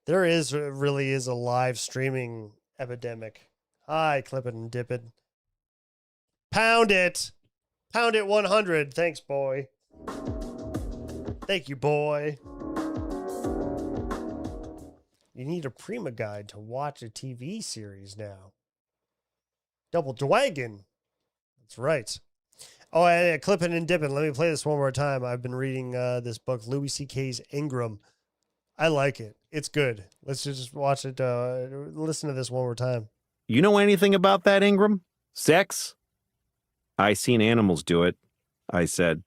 There really is a live streaming epidemic. Hi, Clip It and Dip It. Pound it. Pound it 100. Thanks, boy. Thank you, boy. You need a Prima guide to watch a TV series now. Double Dwagon. That's right. Oh, yeah, Clipping and Dipping. Let me play this one more time. I've been reading this book, Louis C.K.'s Ingram. I like it. It's good. Let's just watch it. Listen to this one more time. You know anything about that, Ingram? Sex? I seen animals do it, I said.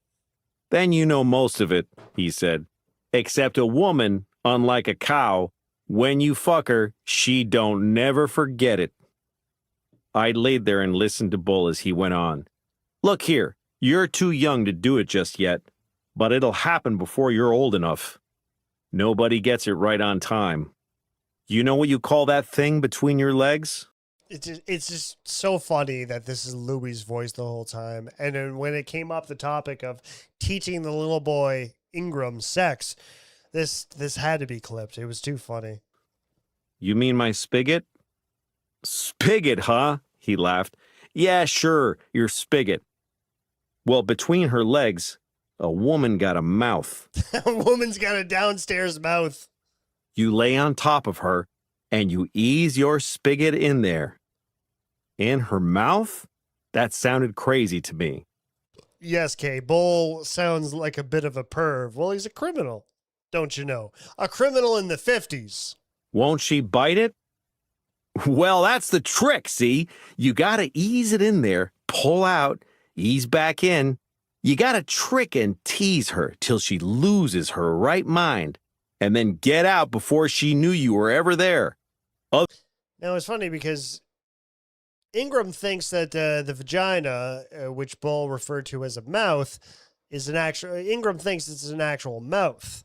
Then you know most of it, he said. Except a woman, unlike a cow, when you fuck her, she don't never forget it. I laid there and listened to Bull as he went on. Look here, you're too young to do it just yet, but it'll happen before you're old enough. Nobody gets it right on time. You know what you call that thing between your legs? It's just so funny that this is Louis' voice the whole time. And then when it came up the topic of teaching the little boy Ingram sex, this had to be clipped. It was too funny. You mean my spigot? Spigot, huh? He laughed. Yeah, sure, your spigot. Well, between her legs, a woman got a mouth. A woman's got a downstairs mouth. You lay on top of her, and you ease your spigot in there. In her mouth? That sounded crazy to me. Yes, Kay. Bull sounds like a bit of a perv. Well, he's a criminal, don't you know? A criminal in the 50s. Won't she bite it? Well, that's the trick, see? You gotta ease it in there, pull out, ease back in. You gotta trick and tease her till she loses her right mind, and then get out before she knew you were ever there. Now, it's funny because Ingram thinks that the vagina, which Bull referred to as a mouth, is an actual... Ingram thinks it's an actual mouth.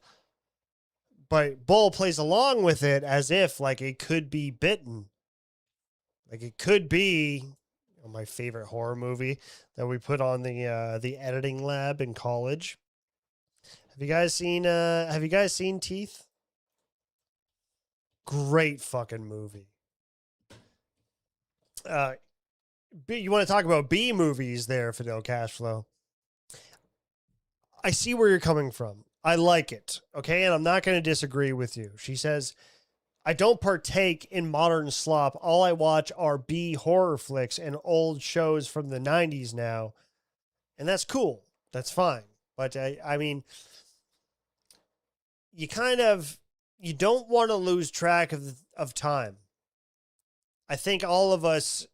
But Bull plays along with it as if, like, it could be bitten. Like, it could be my favorite horror movie that we put on the editing lab in college. Have you guys seen Teeth? Great fucking movie. You want to talk about B movies there, Fidel Cashflow? I see where you're coming from. I like it, okay? And I'm not going to disagree with you. She says, I don't partake in modern slop. All I watch are B horror flicks and old shows from the 90s now. And that's cool. That's fine. But I mean, you don't want to lose track of time. I think all of us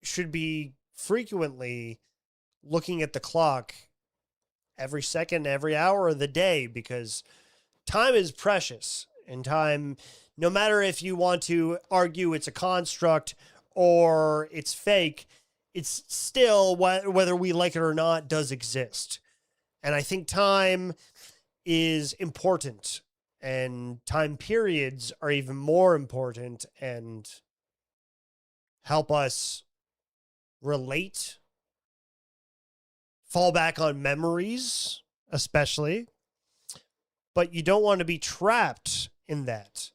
should be frequently looking at the clock every second, every hour of the day, because time is precious. And time, no matter if you want to argue it's a construct or it's fake, it's still, whether we like it or not, does exist. And I think time is important, and time periods are even more important and help us relate, fall back on memories, especially. But you don't want to be trapped in that.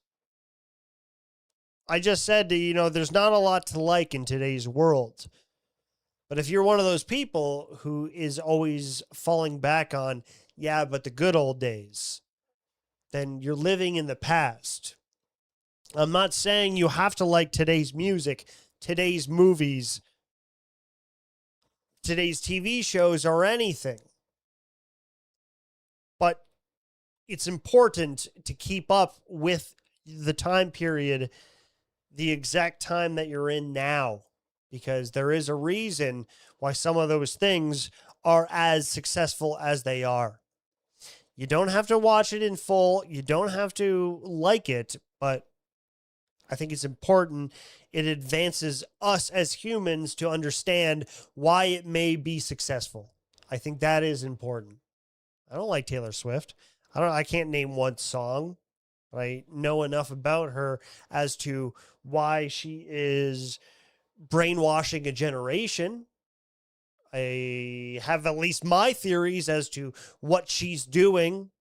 I just said, there's not a lot to like in today's world. But if you're one of those people who is always falling back on, yeah, but the good old days, then you're living in the past. I'm not saying you have to like today's music, today's movies, today's TV shows, or anything. But it's important to keep up with the time period, the exact time that you're in now, because there is a reason why some of those things are as successful as they are. You don't have to watch it in full. You don't have to like it, but I think it's important. It advances us as humans to understand why it may be successful. I think that is important. I don't like Taylor Swift. I can't name one song, but I know enough about her as to why she is brainwashing a generation. I have at least my theories as to what she's doing,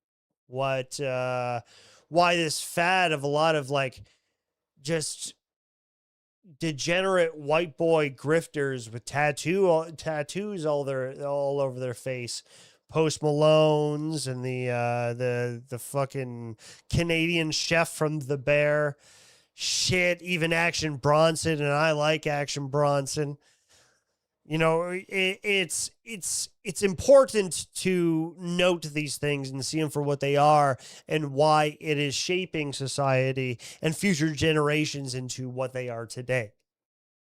why this fad of a lot of just degenerate white boy grifters with tattoos all over their face. Post Malone's and the fucking Canadian chef from The Bear. Shit, even Action Bronson, and I like Action Bronson. It's important to note these things and see them for what they are and why it is shaping society and future generations into what they are today.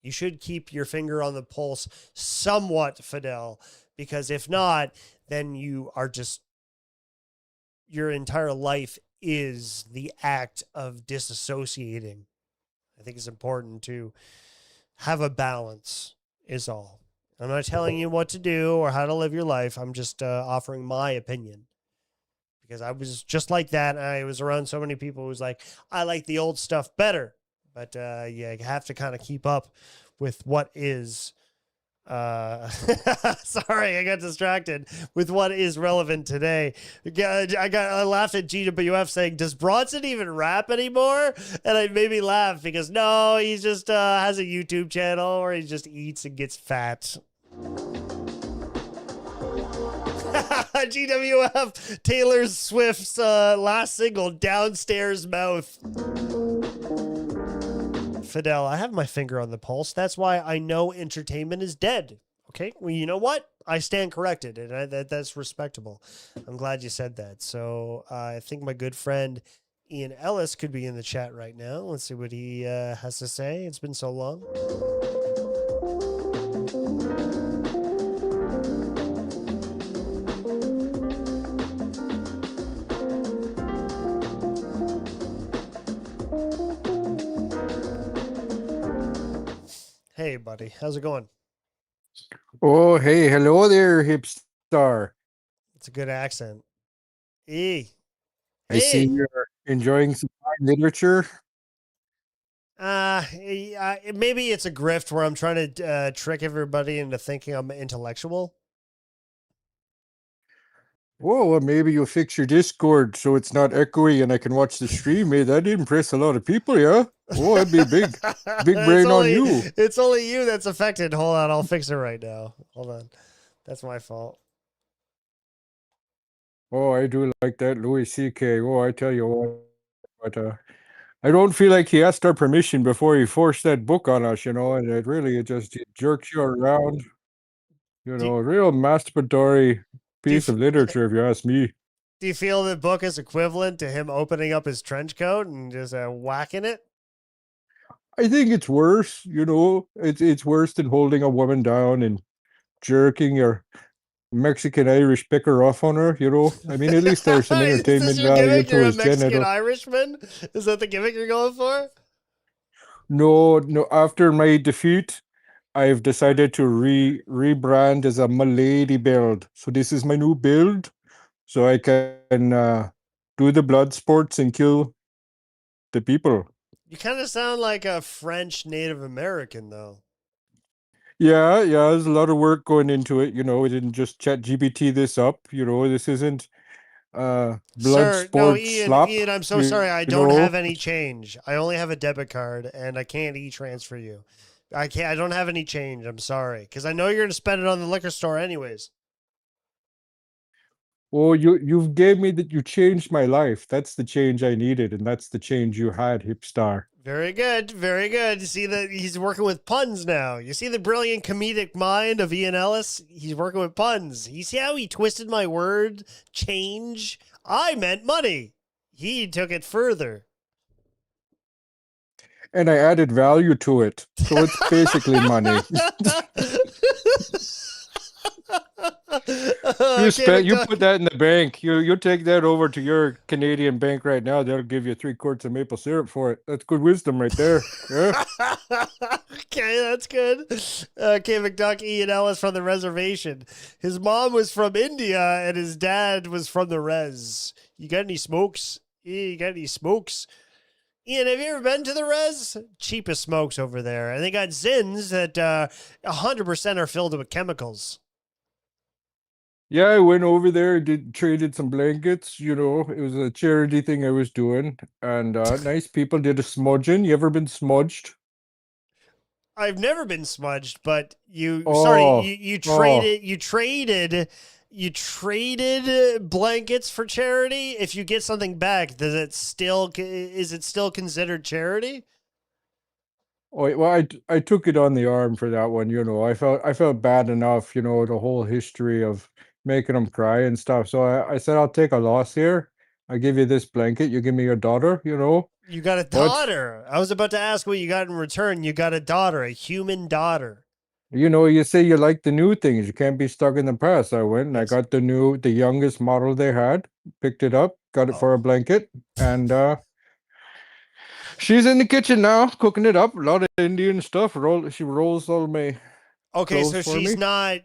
You should keep your finger on the pulse somewhat, Fidel, because if not, then your entire life is the act of disassociating. I think it's important to have a balance, is all. I'm not telling you what to do or how to live your life. I'm just offering my opinion. Because I was just like that. I was around so many people who was like, I like the old stuff better. But you have to kind of keep up with what is Sorry, I got distracted with what is relevant today. I laughed at GWF saying, "Does Bronson even rap anymore?" And it made me laugh because no, he just has a YouTube channel where he just eats and gets fat. GWF Taylor Swift's last single, "Downstairs Mouth." Fidel, I have my finger on the pulse. That's why I know entertainment is dead. Okay, well, you know what? I stand corrected, and that's respectable. I'm glad you said that. So I think my good friend Ian Ellis could be in the chat right now. Let's see what he has to say. It's been so long. Hey, buddy. How's it going? Oh, hey, hello there, hipstar. It's a good accent. E. I see you're enjoying some fine literature. Maybe it's a grift where I'm trying to trick everybody into thinking I'm intellectual. Whoa, well, maybe you'll fix your Discord so it's not echoey and I can watch the stream. Hey, that'd impress a lot of people, yeah? Oh, that'd be big brain on you. It's only you that's affected. Hold on, I'll fix it right now. Hold on. That's my fault. Oh, I do like that Louis C.K. Oh, I tell you what, but I don't feel like he asked our permission before he forced that book on us, and it just jerks you around. A real masturbatory piece of literature, if you ask me. Do you feel the book is equivalent to him opening up his trench coat and just whacking it? I think it's worse, it's worse than holding a woman down and jerking your Mexican-Irish picker off on her, I mean, at least there's some entertainment value to his genital. Mexican Irishman? Is that the gimmick you're going for? No, after my defeat, I've decided to rebrand as a Milady build. So this is my new build. So I can do the blood sports and kill the people. You kind of sound like a French Native American, though. Yeah, there's a lot of work going into it. We didn't just chat GPT this up. This isn't blood Sir, sports no, Ian, slop. Ian, I'm so sorry. I don't have any change. I only have a debit card, and I can't e-transfer you. I don't have any change. I'm sorry, because I know you're going to spend it on the liquor store anyways. Well, you've gave me that. You changed my life. That's the change I needed, and that's the change you had, hipstar. Very good, very good. You see that he's working with puns now. You see the brilliant comedic mind of Ian Ellis? He's working with puns. You see how he twisted my word, change? I meant money. He took it further. And I added value to it. So it's basically money. You put that in the bank. You take that over to your Canadian bank right now. They'll give you 3 quarts of maple syrup for it. That's good wisdom right there. Yeah. Okay, that's good. Okay, McDuck, Ian Ellis from the reservation. His mom was from India and his dad was from the res. You got any smokes? Yeah, you got any smokes? Ian, have you ever been to the res? Cheapest smokes over there. And they got Zins that 100% are filled with chemicals. Yeah, I went over there, traded some blankets. It was a charity thing I was doing. And nice people did a smudging. You ever been smudged? I've never been smudged, but you traded blankets for charity. If you get something back, is it still considered charity? Oh, well, I took it on the arm for that one. I felt bad enough. The whole history of making them cry and stuff. So I said, I'll take a loss here. I give you this blanket. You give me your daughter. You got a daughter. I was about to ask what you got in return. You got a daughter, a human daughter. You say you like the new things. You can't be stuck in the past. I went and I got the youngest model they had, picked it up, got it for a blanket, and she's in the kitchen now, cooking it up. A lot of Indian stuff. She rolls all my Okay, so clothes for she's me. not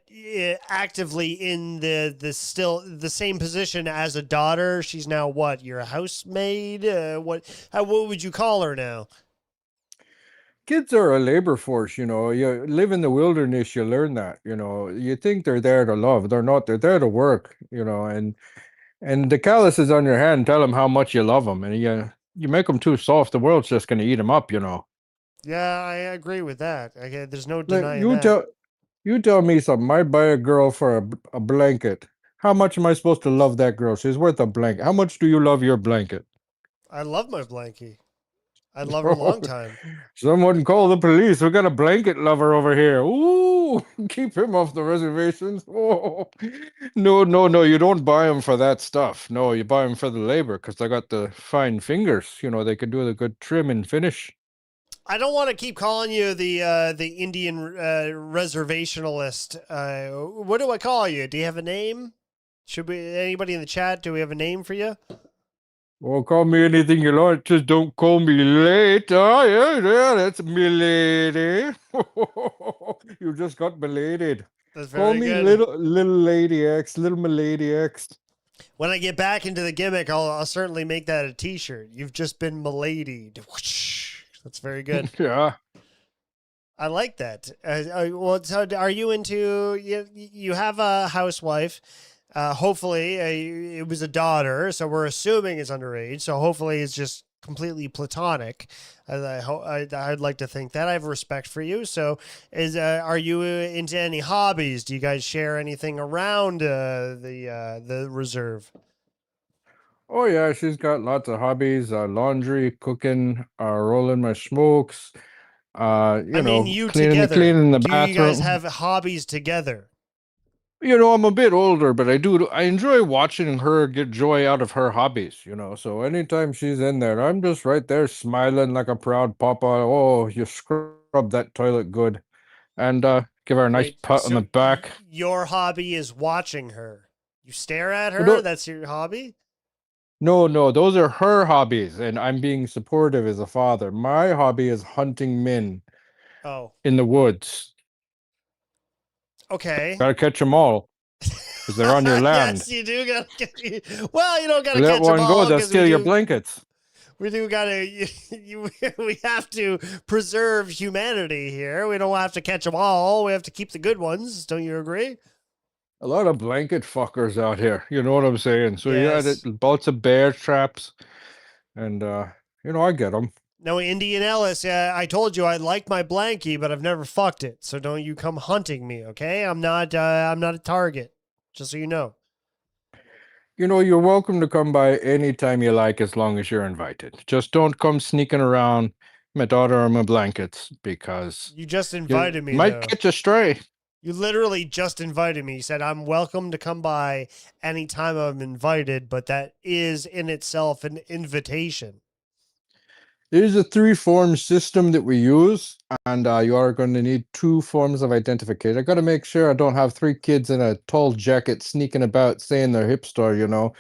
actively in the same position as a daughter. She's now what? You're a housemaid? What would you call her now? kids are a labor force, you know. You live in the wilderness, you learn that, you know. You think they're there to love. They're not. They're there to work, you know. And the callus is on your hand. Tell them how much you love them, and you make them too soft, the world's just going to eat them up, you know. Yeah, I agree with that. Okay, there's no Like, denying that. you tell me something. I buy a girl for a blanket. How much am I supposed to love that girl? She's worth a blanket. How much do you love your blanket? I love my blankie. I love her long time. Someone call the police. We got a blanket lover over here. Ooh, keep him off the reservations. Oh. No, no, no. You don't buy them for that stuff. No, you buy them for the labor because they got the fine fingers. You know, they can do the good trim and finish. I don't want to keep calling you the Indian reservationalist. What do I call you? Do you have a name? Should we? Anybody in the chat? Do we have a name for you? Well, call me anything you like. Just don't call me late. Oh, yeah, that's me lady. You just got belated. That's Call very me good. little lady X, little milady X. When I get back into the gimmick, I'll certainly make that a T-shirt. You've just been miladied. That's very good. Yeah. I like that. Well, so are you into you have a housewife? Hopefully, it was a daughter, so we're assuming it's underage. So hopefully, it's just completely platonic. I'd like to think that I have respect for you. So, are you into any hobbies? Do you guys share anything around the reserve? Oh yeah, she's got lots of hobbies: laundry, cooking, rolling my smokes. You I mean, know, you together. cleaning the Do you guys bathroom. have hobbies together? You know, I'm a bit older, but I enjoy watching her get joy out of her hobbies, you know. So anytime she's in there, I'm just right there smiling like a proud papa. Oh, you scrub that toilet good. And give her a nice Wait, pat on so the back. your hobby is watching her? You stare at Well, her? That's your hobby? no, no, those are her hobbies, and I'm being supportive as a father. My hobby is hunting men Oh, in the woods. okay. Gotta catch them all, because they're on your land. Yes, you do gotta get. Well, you don't gotta You let catch them one go, all they'll because we steal your do. blankets. We do gotta. We have to preserve humanity here. We don't have to catch them all. We have to keep the good ones. Don't you agree? A lot of blanket fuckers out here. You know what I'm saying? So you had Yes. lots of bear traps, and you know I get them. No, Indian Ellis. I told you I like my blankie, but I've never fucked it. So don't you come hunting me, okay? I'm not. I'm not a target. Just so you know. You know, you're welcome to come by anytime you like, as long as you're invited. Just don't come sneaking around my daughter or my blankets, because You just you invited me, might though. catch a stray. You literally just invited me. You said, I'm welcome to come by anytime I'm invited, but that is in itself an invitation. There's a three-form system that we use, and you are going to need two forms of identification. I got to make sure I don't have three kids in a tall jacket sneaking about saying they're hipster, you know.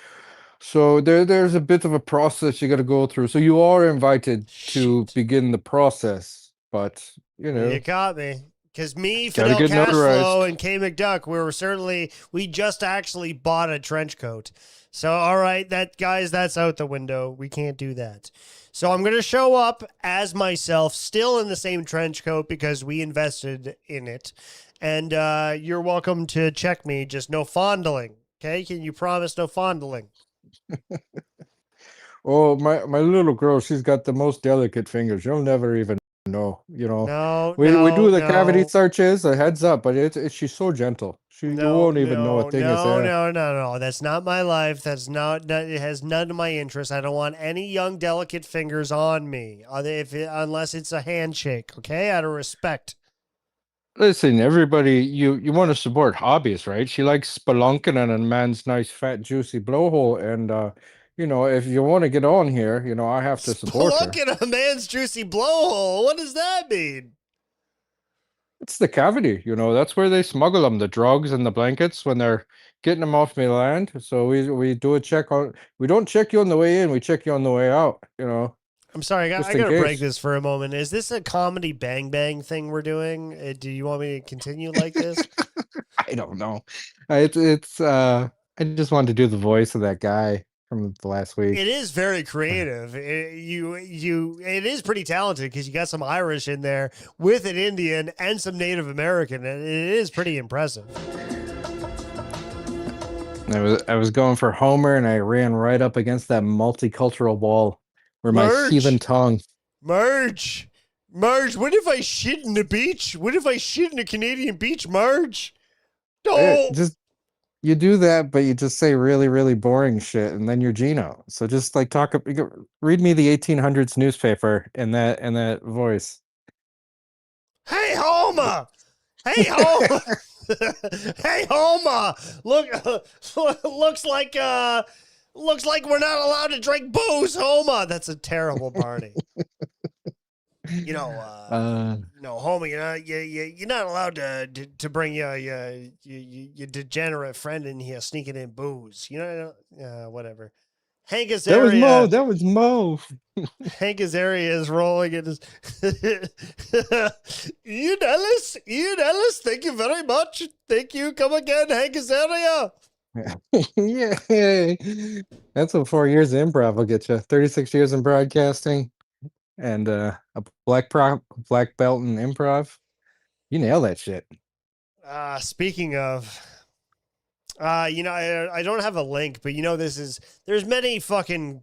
So there's a bit of a process you got to go through. So you are invited to begin the process, but you You know, caught me. Because me, got to Fidel get Cashflow, notarized. and K McDuck, we just actually bought a trench coat. So, all right, that's out the window. We can't do that. So I'm going to show up as myself, still in the same trench coat because we invested in it. And you're welcome to check me, just no fondling. Okay? Can you promise no fondling? Oh, my little girl, she's got the most delicate fingers. You'll never even know, you know. No, We do the cavity no. searches, a heads up, but she's so gentle. You No, won't even know a no, thing is no, there. no, no, no. That's not my life. It has none of my interest. I don't want any young, delicate fingers on me, unless it's a handshake. Okay, out of respect. Listen, everybody, you want to support hobbies, right? She likes spelunking on a man's nice, fat, juicy blowhole, and you know, if you want to get on here, you know, I have to support her. Spelunking a man's juicy blowhole. What does that mean? It's the cavity, you know. That's where they smuggle them, the drugs and the blankets when they're getting them off my land. So we do a check on. We don't check you on the way in. We check you on the way out. You know, I'm sorry, just I in gotta break case. this for a moment. Is this a comedy bang bang thing we're doing? Do you want me to continue like this? I don't know. It's I just wanted to do the voice of that guy. from the last week. It is very creative. It is pretty talented because you got some Irish in there with an Indian and some Native American, and it is pretty impressive. I was going for Homer, and I ran right up against that multicultural wall where my heathen tongue. Marge, what if I shit in the beach? What if I shit in a Canadian beach, Marge? No. Just you do that, but you just say really, really boring shit, and then you're Gino. So just like read me the 1800s newspaper in that voice. Hey, Homer! Hey, Homer! Hey, Homer! Look, looks like we're not allowed to drink booze, Homer. That's a terrible Barney. No, Homer, you're not allowed to bring your degenerate friend in here sneaking in booze. Whatever. Hank Azaria. That was Mo. Hank Azaria is rolling in his Ian Ellis, thank you very much. Thank you. Come again, Hank Azaria. Yeah. That's what 4 years of improv will get you. 36 years in broadcasting and a black belt in improv. You nail that shit. Speaking of I don't have a link, but there's many fucking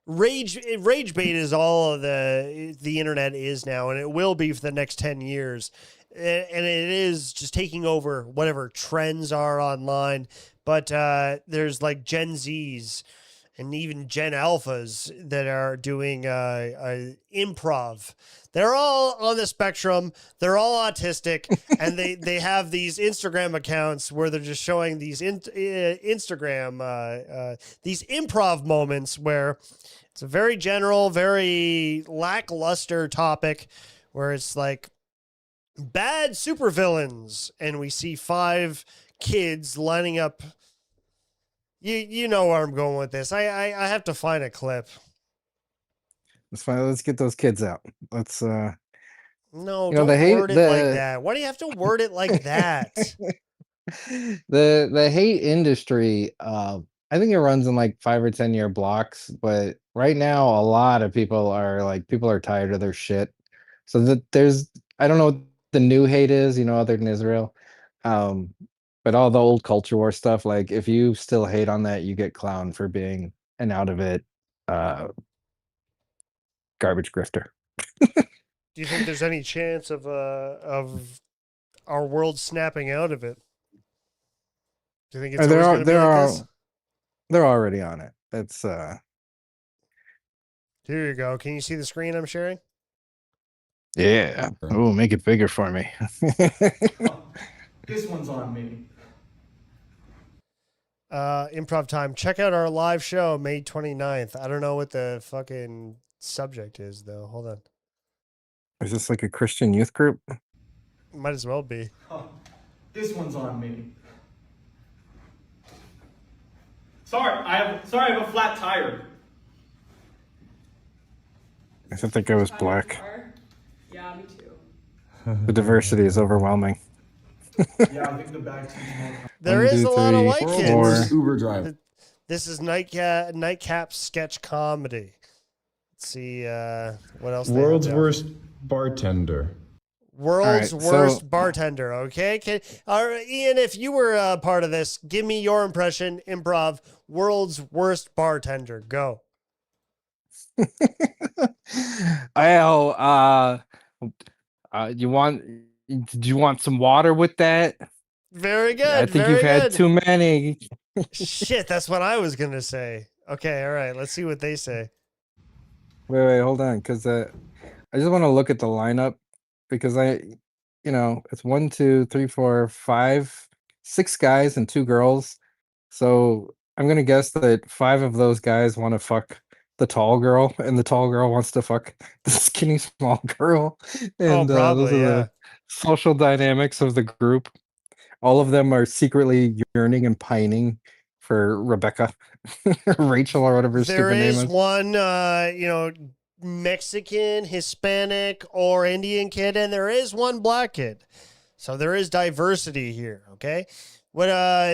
rage bait is all of the internet is now, and it will be for the next 10 years. And it is just taking over whatever trends are online. But there's like Gen Zs and even Gen Alphas that are doing improv. They're all on the spectrum. They're all autistic, and they have these Instagram accounts where they're just showing these these improv moments where it's a very general, very lackluster topic where it's like bad supervillains, and we see 5 kids lining up. You know where I'm going with this. I have to find a clip. That's fine. Let's get those kids out. Let's No, don't word it like that. Why do you have to word it like that? The hate industry, I think it runs in like 5 or 10 year blocks, but right now a lot of people are tired of their shit. So I don't know what the new hate is, other than Israel. But all the old culture war stuff, like if you still hate on that, you get clowned for being an out of it garbage grifter. Do you think there's any chance of our world snapping out of it? Do you think it's always going to be like this? They're already on it. It's Here you go. Can you see the screen I'm sharing? Yeah. Oh, make it bigger for me. This one's on me. Improv time. Check out our live show May 29th. I don't know what the fucking subject is though. Hold on. Is this like a Christian youth group? Might as well be. This one's on me. Sorry, I have a flat tire. I think I was black. Yeah, me too. The diversity is overwhelming. Yeah, I think the back team's more. There is a lot of white kids. Uber driver. This is Nightcap sketch comedy. Let's see what else. World's worst bartender. World's worst bartender. Okay, Ian, if you were a part of this, give me your impression. Improv. World's worst bartender. Go. Do you want some water with that? Very good. I think you've had too many. Shit, that's what I was gonna say. Okay, all right. Let's see what they say. Wait, hold on, because I just want to look at the lineup because it's 1, 2, 3, 4, 5, 6 guys and 2 girls. So I'm gonna guess that 5 of those guys want to fuck the tall girl, and the tall girl wants to fuck the skinny small girl. And probably, those are the social dynamics of the group. All of them are secretly yearning and pining for Rebecca, Rachel, or whatever her stupid name is. There is one, Mexican, Hispanic, or Indian kid, and there is one black kid. So there is diversity here, okay? What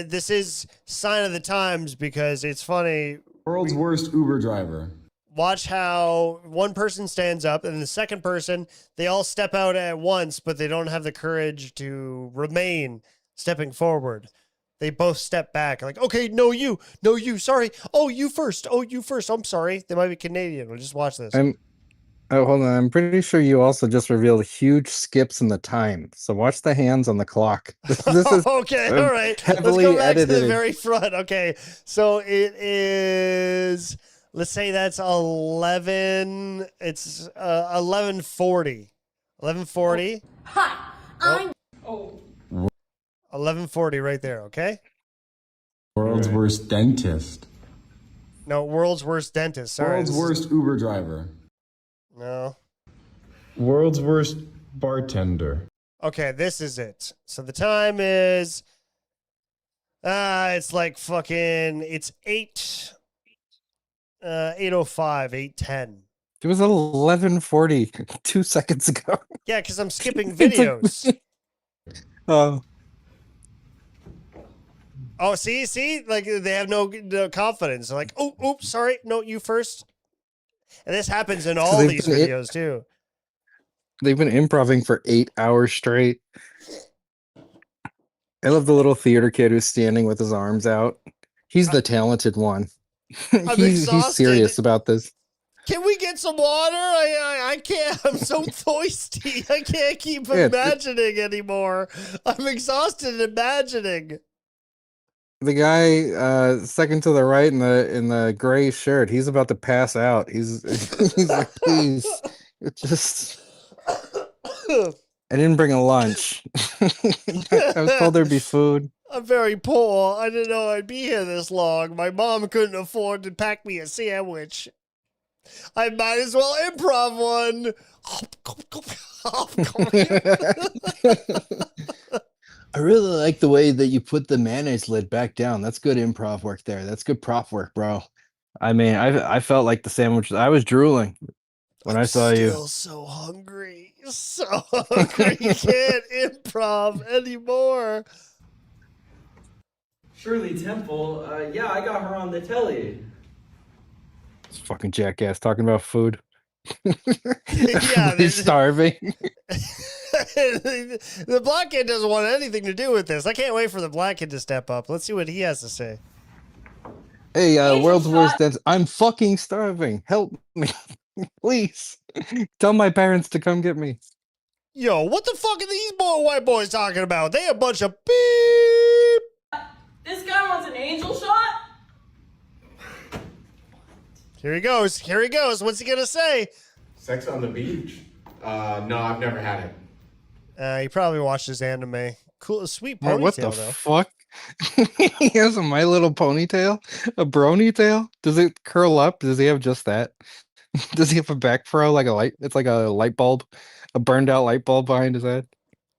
this is sign of the times because it's funny. World's worst Uber driver. Watch how one person stands up and the second person, they all step out at once, but they don't have the courage to remain stepping forward. They both step back like, okay, no, you, sorry. Oh, you first. I'm sorry. They might be Canadian. We'll just watch this. Oh, hold on. I'm pretty sure you also just revealed huge skips in the time. So watch the hands on the clock. This is okay. All right. heavily Let's go back edited. to the very front. Okay. So it is, let's say that's 11. It's 11:40. 11:40. Hi, I'm. Oh. 11:40 right there. Okay. World's worst dentist. No, world's worst dentist. Sorry. World's worst Uber driver. No. World's worst bartender. Okay, this is it. So the time is it's like fucking it's 8:05, 8:10. It was 11:40 2 seconds ago. Yeah, because I'm skipping videos. Oh. Oh, see, like they have no confidence. They're like, oh, oops, sorry, no, you first. And this happens in all these videos too. They've been improvising for 8 hours straight. I love the little theater kid who's standing with his arms out. He's the talented one. He's serious about this. Can we get some water? I can't. I'm so thirsty. I can't keep imagining anymore. I'm exhausted imagining. The guy second to the right in the gray shirt, he's about to pass out. He's like, please, just. I didn't bring a lunch. I was told there'd be food. I'm very poor. I didn't know I'd be here this long. My mom couldn't afford to pack me a sandwich. I might as well improv one. I really like the way that you put the mayonnaise lid back down. That's good improv work there. That's good prop work, bro. I mean, I felt like the sandwich. I was drooling when I saw you. Still so hungry. So hungry. You can't improv anymore. Shirley Temple. Yeah, I got her on the telly. This fucking jackass talking about food. Yeah, he's starving. The black kid doesn't want anything to do with this. I can't wait for the black kid to step up. Let's see what he has to say. Hey, world's worst dance. I'm fucking starving. Help me, please. Tell my parents to come get me. Yo, what the fuck are these white boys talking about? They a bunch of beep. This guy wants an angel shot? Here he goes. What's he gonna say? Sex on the beach? No, I've never had it. He probably watched his anime. Cool, sweet ponytail, What the though. fuck? He has a My Little Ponytail? A brony tail? Does it curl up? Does he have just that? Does he have a back fro like a light? It's like a light bulb, a burned out light bulb behind his head.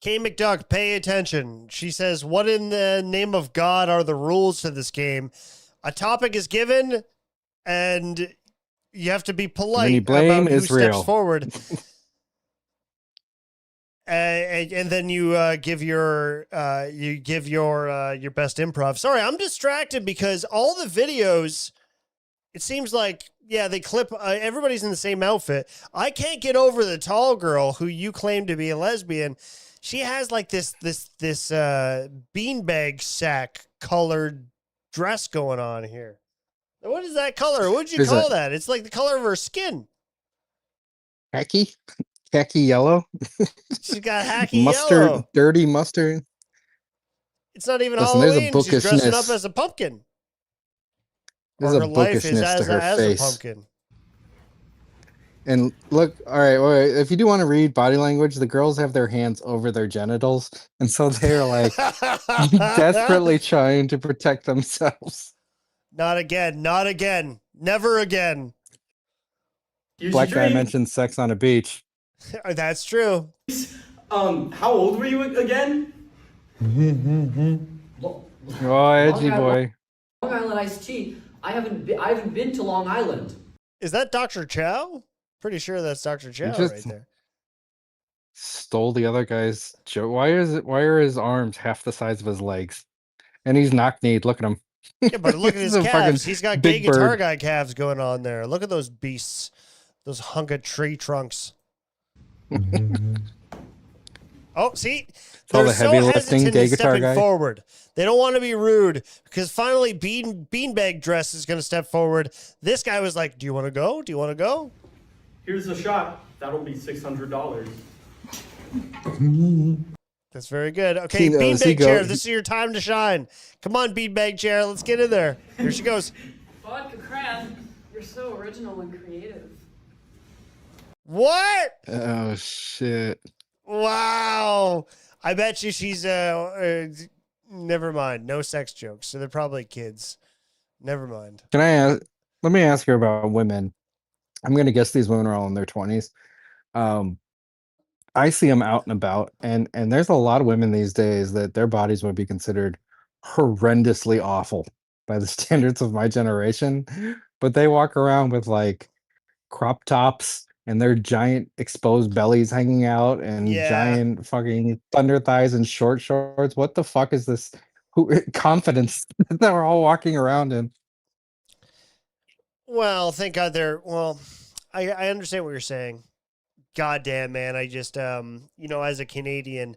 K McDuck, pay attention. She says, what in the name of God are the rules to this game? A topic is given, and you have to be polite about who steps forward. And then you give your best improv. Sorry, I'm distracted because all the videos, it seems like, yeah, they clip, everybody's in the same outfit. I can't get over the tall girl who you claim to be a lesbian. She has like this beanbag sack colored dress going on here. What is that color? What would you call that? It's like the color of her skin. Khaki yellow. She's got hacky mustard, yellow. dirty mustard. It's not even Listen, there's a Halloween. She's dressing bookishness. up as a pumpkin. There's Or a her life is bookishness to her as face. a pumpkin. And look, all right, if you do want to read body language, the girls have their hands over their genitals, and so they're like desperately trying to protect themselves. Not again. Not again. Never again. Black guy mentioned sex on a beach. That's true. How old were you again? Oh, edgy boy. Long Island iced tea. I haven't been to Long Island. Is that Dr. Chow? Pretty sure that's Dr. Chow just- right there. Stole the other guy's joke. Why are his arms half the size of his legs? And he's knock-kneed. Look at him. Yeah, but look at his He's a fucking calves. He's got gay big guitar bird. guy calves going on there. Look at those beasts. Those hunk of tree trunks. Oh, see? all They're the so heavy lifting hesitant gay in guitar stepping guy. forward. They don't want to be rude because finally Beanbag Dress is going to step forward. This guy was like, do you want to go? Do you want to go? Here's a shot. That'll be $600. That's very good. Okay, Beanbag Chair, this is your time to shine. Come on, Beanbag Chair, let's get in there. Here she goes. Vodka Cran, you're so original and creative. What? Oh, shit. Wow. I bet you she's, never mind. No sex jokes. So they're probably kids. Never mind. Can I ask? Let me ask you about women. I'm going to guess these women are all in their 20s. I see them out and about, and there's a lot of women these days that their bodies would be considered horrendously awful by the standards of my generation, but they walk around with like crop tops and their giant exposed bellies hanging out and giant fucking thunder thighs and short shorts. What the fuck is this confidence that we're all walking around in? Well, thank God I understand what you're saying. God damn, man. I just, as a Canadian,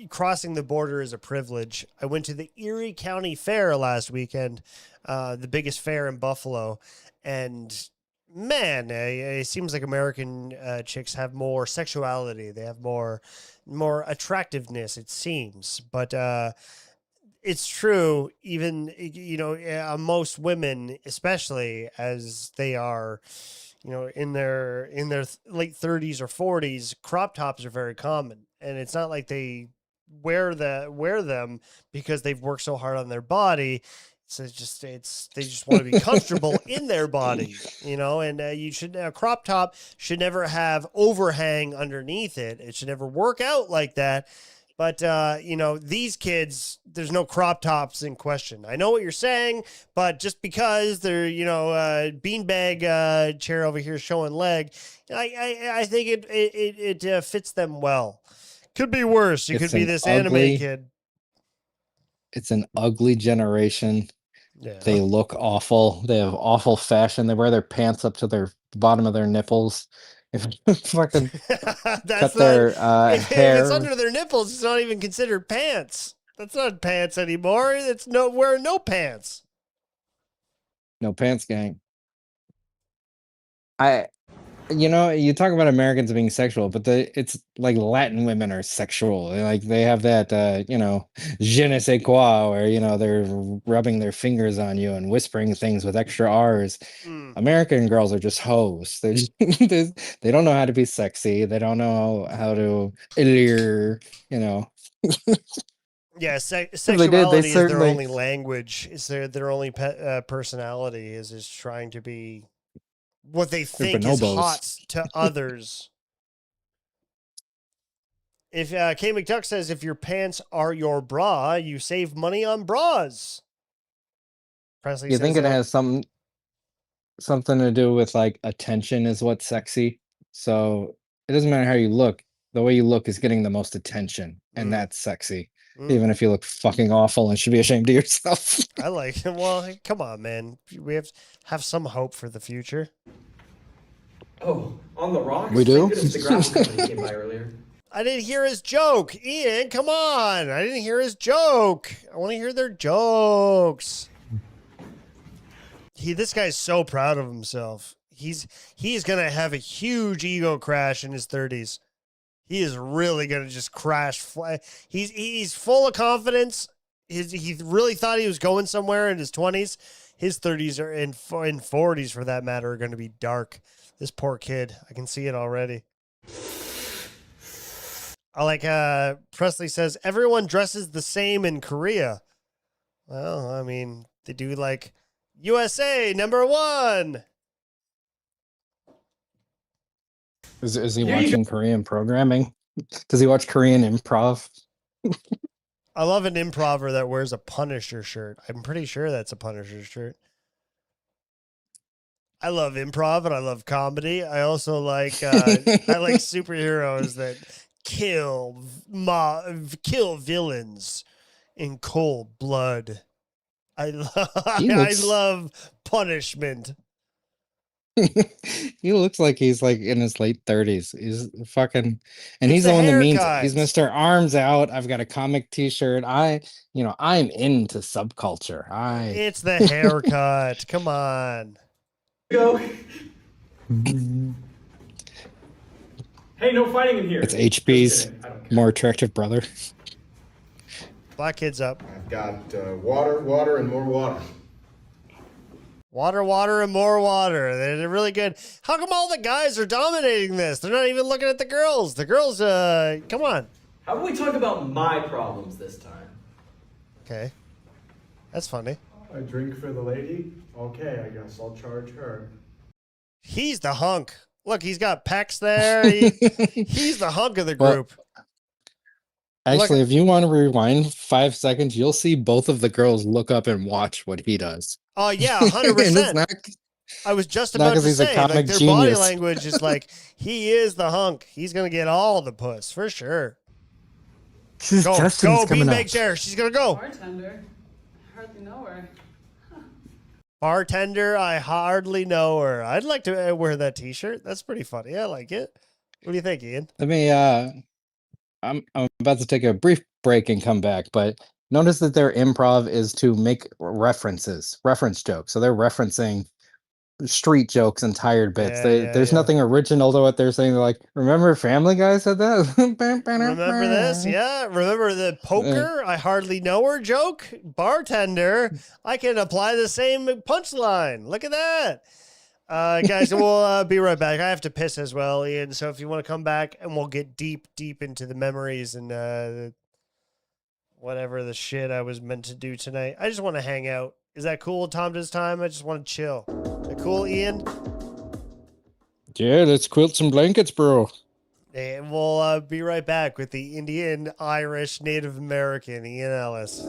crossing the border is a privilege. I went to the Erie County Fair last weekend, the biggest fair in Buffalo. And man, it seems like American chicks have more sexuality. They have more attractiveness, it seems. But it's true, even, most women, especially as they are, in their late 30s or 40s, crop tops are very common. And it's not like they wear them because they've worked so hard on their body. So they just want to be comfortable in their body, and a crop top should never have overhang underneath it. It should never work out like that. But, these kids, there's no crop tops in question. I know what you're saying, but just because they're, beanbag chair over here showing leg, I think it fits them well. Could be worse. You could be this anime kid. It's an ugly generation. Yeah. They look awful. They have awful fashion. They wear their pants up to their bottom of their nipples. Fucking cut their if hair. it's under their nipples, it's not even considered pants. That's not pants anymore. It's wearing no pants. No pants gang. You talk about Americans being sexual, but it's like Latin women are sexual. They have that, je ne sais quoi, where, they're rubbing their fingers on you and whispering things with extra R's. American girls are just hoes. They don't know how to be sexy. They don't know how to allure, Yeah, They sexuality is their certainly- only language. It's their only personality is trying to be what they think is bonobos. hot to others. If K McDuck says if your pants are your bra, you save money on bras. Presley You says think it that. has something to do with like attention is what's sexy? So it doesn't matter how you look. The way you look is getting the most attention, and that's sexy. Even if you look fucking awful and should be ashamed of yourself. I like it. Well, come on, man. We have some hope for the future. Oh, on the rocks? We do? Thank goodness the gravel company came by earlier. I didn't hear his joke. Ian, come on. I didn't hear his joke. I want to hear their jokes. This guy's so proud of himself. He's going to have a huge ego crash in his 30s. He is really going to just crash. He's full of confidence. He really thought he was going somewhere in his 20s. His 30s are in 40s, for that matter, are going to be dark. This poor kid. I can see it already. I like Presley says, everyone dresses the same in Korea. Well, I mean, they do like USA #1. Is he watching Korean programming? Does he watch Korean improv? I love an improver that wears a Punisher shirt. I'm pretty sure that's a Punisher shirt. I love improv and I love comedy. I also like I like superheroes that kill villains, in cold blood. I He I looks love punishment. he looks like he's like in his late 30s. He's fucking and It's he's the the one that means it. He's haircut. Mr. Arms Out. I've got a comic t-shirt. I'm into subculture. It's the haircut. Come on. Go. Hey, no fighting in here. It's Just HP's kidding. I don't more attractive brother. Black kid's up. I've got water, and more water. Water, water, and more water. They're really good. How come all the guys are dominating this? They're not even looking at the girls. The girls, come on. How about we talk about my problems this time? Okay. That's funny. A drink for the lady? Okay, I guess I'll charge her. He's the hunk. Look, he's got pecs there. He's the hunk of the Well, group. Actually, if you want to rewind 5 seconds, you'll see both of the girls look up and watch what he does. Oh, yeah, And 100%. it's not I was just not about 'cause to he's a say, like, comic their body genius. language is like, he is the hunk. He's going to get all the puss, for sure. Go, Justin's coming beanbag up. chair. She's going to go. Bartender. I hardly know her. Bartender, I hardly know her. I'd like to wear that t-shirt. That's pretty funny. I like it. What do you think, Ian? Let me I'm about to take a brief break and come back, but notice that their improv is to make reference jokes. So they're referencing street jokes and tired bits. There's nothing original to what they're saying. They're like, remember Family Guy said that? Remember this? Yeah. Remember the poker? I hardly know her joke? Bartender, I can apply the same punchline. Look at that. Guys, we'll be right back. I have to piss as well, Ian. So if you want to come back and we'll get deep into the memories and whatever the shit I was meant to do tonight. I just want to hang out. Is that cool? Tom does time. I just want to chill. Is that cool, Ian? Yeah, let's quilt some blankets, bro. And we'll be right back with the Indian, Irish, Native American, Ian Ellis.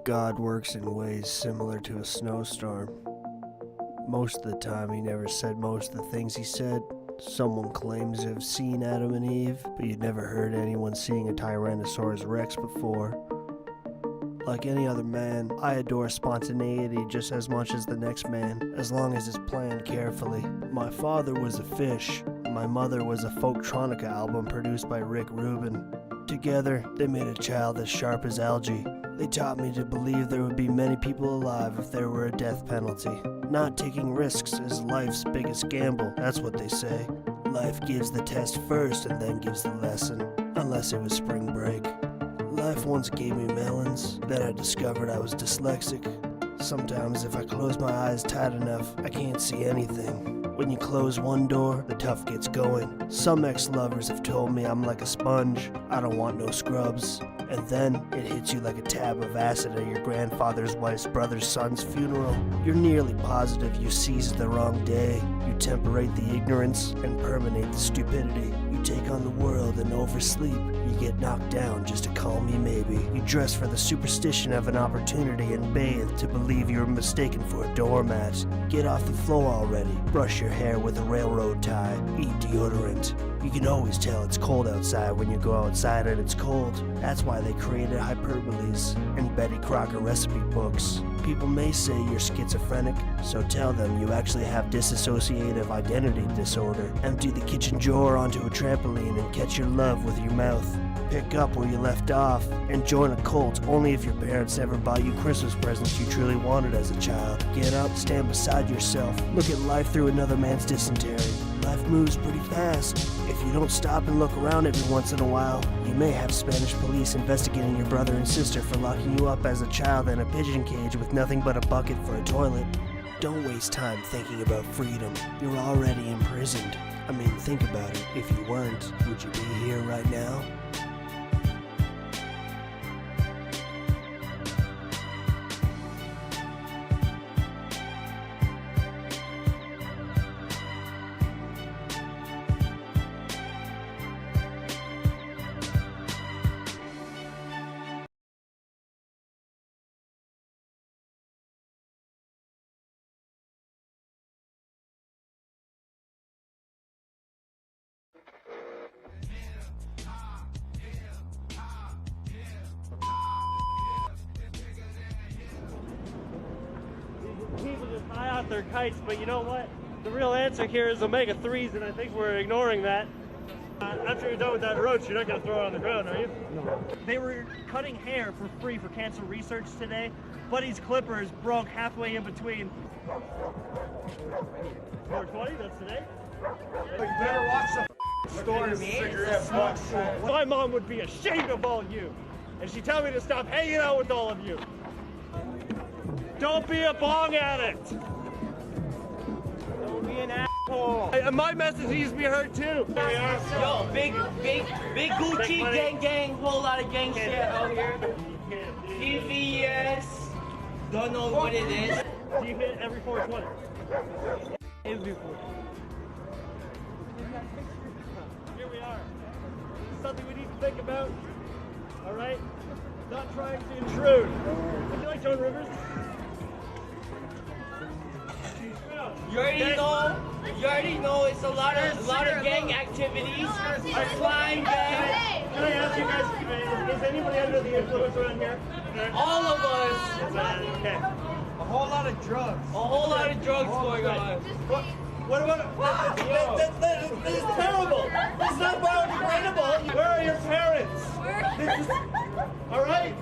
God works in ways similar to a snowstorm. Most of the time, he never said most of the things he said. Someone claims to have seen Adam and Eve, but you'd never heard anyone seeing a Tyrannosaurus Rex before. Like any other man, I adore spontaneity just as much as the next man, as long as it's planned carefully. My father was a fish, and my mother was a folktronica album produced by Rick Rubin. Together, they made a child as sharp as algae. They taught me to believe there would be many people alive if there were a death penalty. Not taking risks is life's biggest gamble, that's what they say. Life gives the test first and then gives the lesson, unless it was spring break. Life once gave me melons, then I discovered I was dyslexic. Sometimes if I close my eyes tight enough, I can't see anything. When you close one door, the tough gets going. Some ex-lovers have told me I'm like a sponge, I don't want no scrubs. And then it hits you like a tab of acid at your grandfather's wife's brother's son's funeral. You're nearly positive you seized the wrong day. You temperate the ignorance and permanate the stupidity. You take on the world and oversleep. You get knocked down just to call me maybe. You dress for the superstition of an opportunity and bathe to believe you're mistaken for a doormat. Get off the floor already. Brush your hair with a railroad tie. Eat deodorant. You can always tell it's cold outside when you go outside and it's cold. That's why they created hyperboles and Betty Crocker recipe books. People may say you're schizophrenic, so tell them you actually have dissociative identity disorder. Empty the kitchen drawer onto a trampoline and catch your love with your mouth. Pick up where you left off and join a cult only if your parents ever bought you Christmas presents you truly wanted as a child. Get up, stand beside yourself, look at life through another man's dysentery. Life moves pretty fast. If you don't stop and look around every once in a while, you may have Spanish police investigating your brother and sister for locking you up as a child in a pigeon cage with nothing but a bucket for a toilet. Don't waste time thinking about freedom. You're already imprisoned. I mean, think about it. If you weren't, would you be here right now? People just fly out their kites, but you know what? The real answer here is omega-3s, and I think we're ignoring that. After you're done with that roach, you're not going to throw it on the ground, are you? No. They were cutting hair for free for cancer research today. Buddy's clippers broke halfway in between. 420, that's today? You better watch the store cigarette butts. My mom would be ashamed of all you, and she'd tell me to stop hanging out with all of you. Don't be a bong addict. Don't be an asshole. My message needs to be heard too. Yo, big Gucci gang, whole lot of gang shit out here. TVS, don't know what it is. Do you hit every 420? Every 420. Here we are. This is something we need to think about. All right? Not trying to intrude. Do you like Joan Rivers? You already know it's a lot of gang activities. A crime gang. Can I ask you guys, is anybody under the influence around here? All of us. Okay. A whole lot of drugs. A whole lot of drugs going on. What about this is terrible. This is not biodegradable. Where are your parents? All right?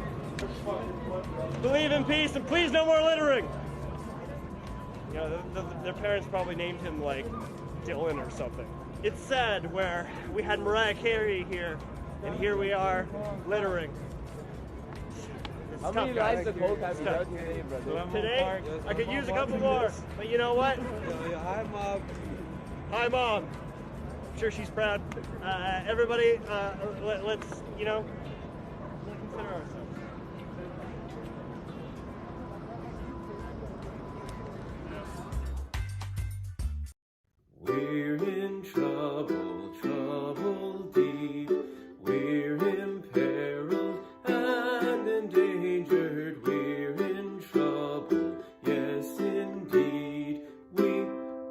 Believe in peace and please no more littering. You know, their parents probably named him like Dylan or something. It's sad where we had Mariah Carey here, and here we are littering. It's How tough, many guys. lives of coke have you done today, brother? Today, I could use a couple more, but you know what? Hi, Mom. Hi, Mom. I'm sure she's proud. Everybody, let's, you know, consider ourselves. We're in trouble, trouble deep. We're imperiled and endangered. We're in trouble, yes indeed. We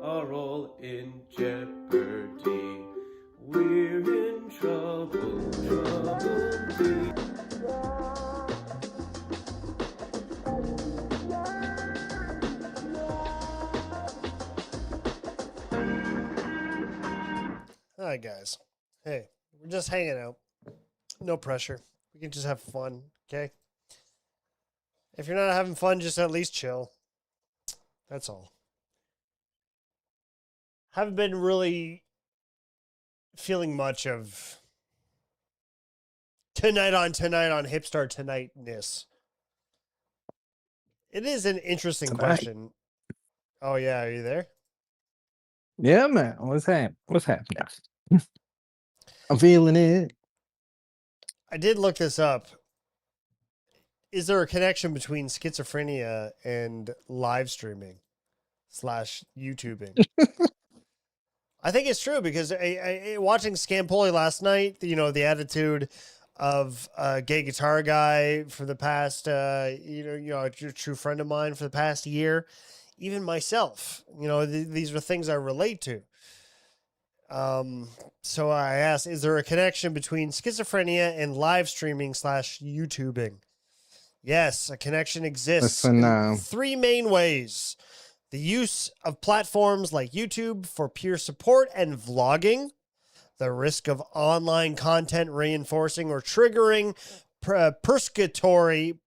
are all in jeopardy. We're in trouble, trouble deep. Hi guys. Hey, we're just hanging out. No pressure. We can just have fun, okay? If you're not having fun, just at least chill. That's all. haven't been really feeling much of tonight on Hipstar Tonightness. It is an interesting question. Oh yeah, are you there? Yeah, man. What's happening? What's happening? I'm feeling it. I did look this up. Is there a connection between schizophrenia and live streaming / YouTubing? I think it's true because watching Scampoli last night, the attitude of a gay guitar guy for the past, a true friend of mine for the past year, even myself, these are things I relate to. So I asked, is there a connection between schizophrenia and live streaming / YouTubing? Yes, a connection exists in 3 main ways. The use of platforms like YouTube for peer support and vlogging, the risk of online content reinforcing or triggering persecutory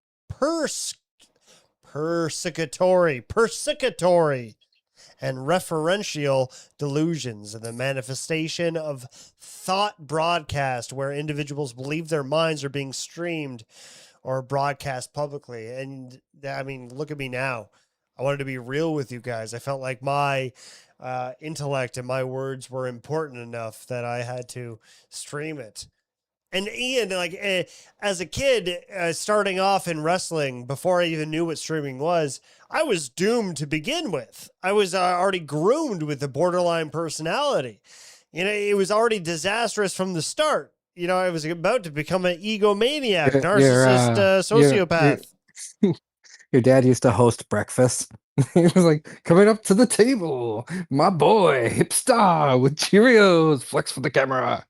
and referential delusions, and the manifestation of thought broadcast where individuals believe their minds are being streamed or broadcast publicly. And I mean, look at me now. I wanted to be real with you guys. I felt like my intellect and my words were important enough that I had to stream it. And Ian, like as a kid, starting off in wrestling, before I even knew what streaming was, I was doomed to begin with. I was already groomed with a borderline personality. It was already disastrous from the start. I was about to become an egomaniac, narcissist, sociopath. Your dad used to host breakfast. He was like, coming up to the table, my boy, Hipstar with Cheerios, flex for the camera.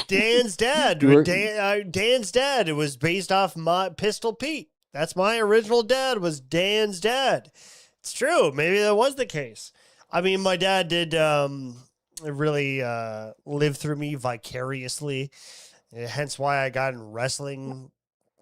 Dan's dad. Dan's dad. It was based off my Pistol Pete. That's my original dad, was Dan's dad. It's true. Maybe that was the case. I mean, my dad did really live through me vicariously. Hence why I got in wrestling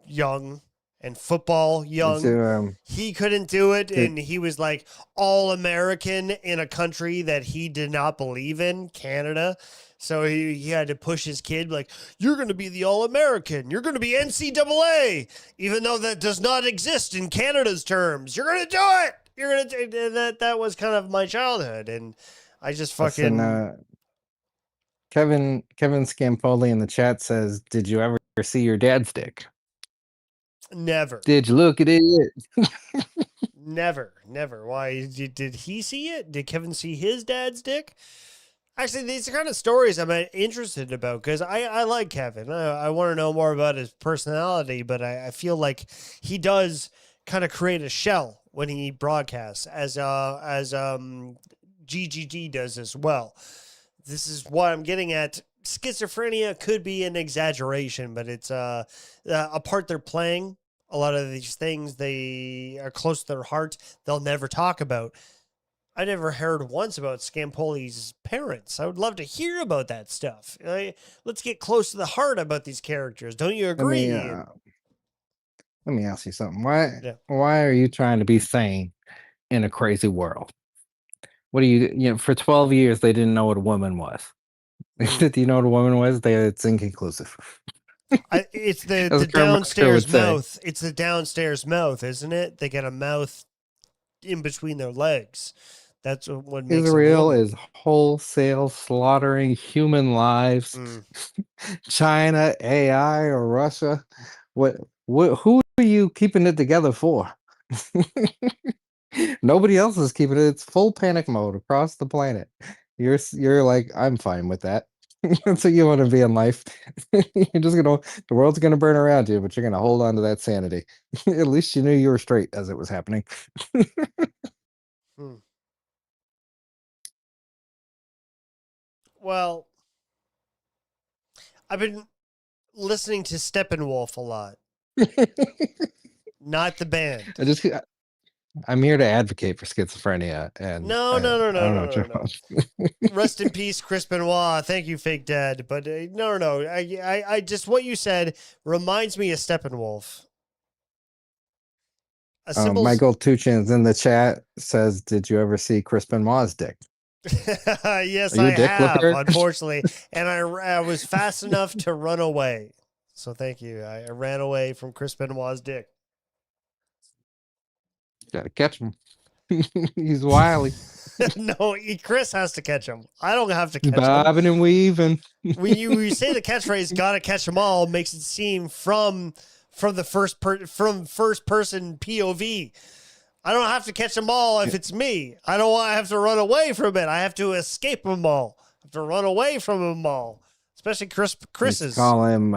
young and football young. He couldn't do it, and he was like all-American in a country that he did not believe in, Canada. So he had to push his kid, like, you're going to be the all-American. You're going to be NCAA, even though that does not exist in Canada's terms. You're going to do it. You're going to do it. That was kind of my childhood, and I just fucking... Kevin Scampoli in the chat says, did you ever see your dad's dick? Never. Did you look at it? Never. Why? Did he see it? Did Kevin see his dad's dick? Actually, these are kind of stories I'm interested about because I like Kevin. I want to know more about his personality, but I feel like he does kind of create a shell when he broadcasts, as GGG does as well. This is what I'm getting at. Schizophrenia could be an exaggeration, but it's a part they're playing. A lot of these things, they are close to their heart. They'll never talk about. I never heard once about Scampoli's parents. I would love to hear about that stuff. Let's get close to the heart about these characters. Don't you agree? Let me ask you something. Why are you trying to be sane in a crazy world? What do you for 12 years, they didn't know what a woman was. Do you know what a woman was? It's inconclusive. It's the downstairs mouth. It's the downstairs mouth, isn't it? They got a mouth in between their legs. That's what makes Israel is wholesale slaughtering human lives. China, AI, or Russia. Who are you keeping it together for? Nobody else is keeping it. It's full panic mode across the planet. You're like, I'm fine with that. That's what you want to be in life. You're just the world's gonna burn around you, but you're gonna hold on to that sanity. At least you knew you were straight as it was happening. Well, I've been listening to Steppenwolf a lot. Not the band. I'm here to advocate for schizophrenia. And no. Rest in peace, Chris Benoit. Thank you, fake dad. But no. I just what you said reminds me of Steppenwolf. Michael Tuchin's in the chat says, "Did you ever see Chris Benoit's dick?" Yes, Are you I a dick have, looker? unfortunately. And I was fast enough to run away. So thank you. I ran away from Chris Benoit's dick. Gotta catch him. He's wily. No, Chris has to catch him. I don't have to catch him. Bobbing and weaving. When you say the catchphrase "gotta catch them all," makes it seem from the first person POV. I don't have to catch them all if it's me. I don't want to have to run away from it. I have to escape them all. I have to run away from them all, especially Chris's. Let's call him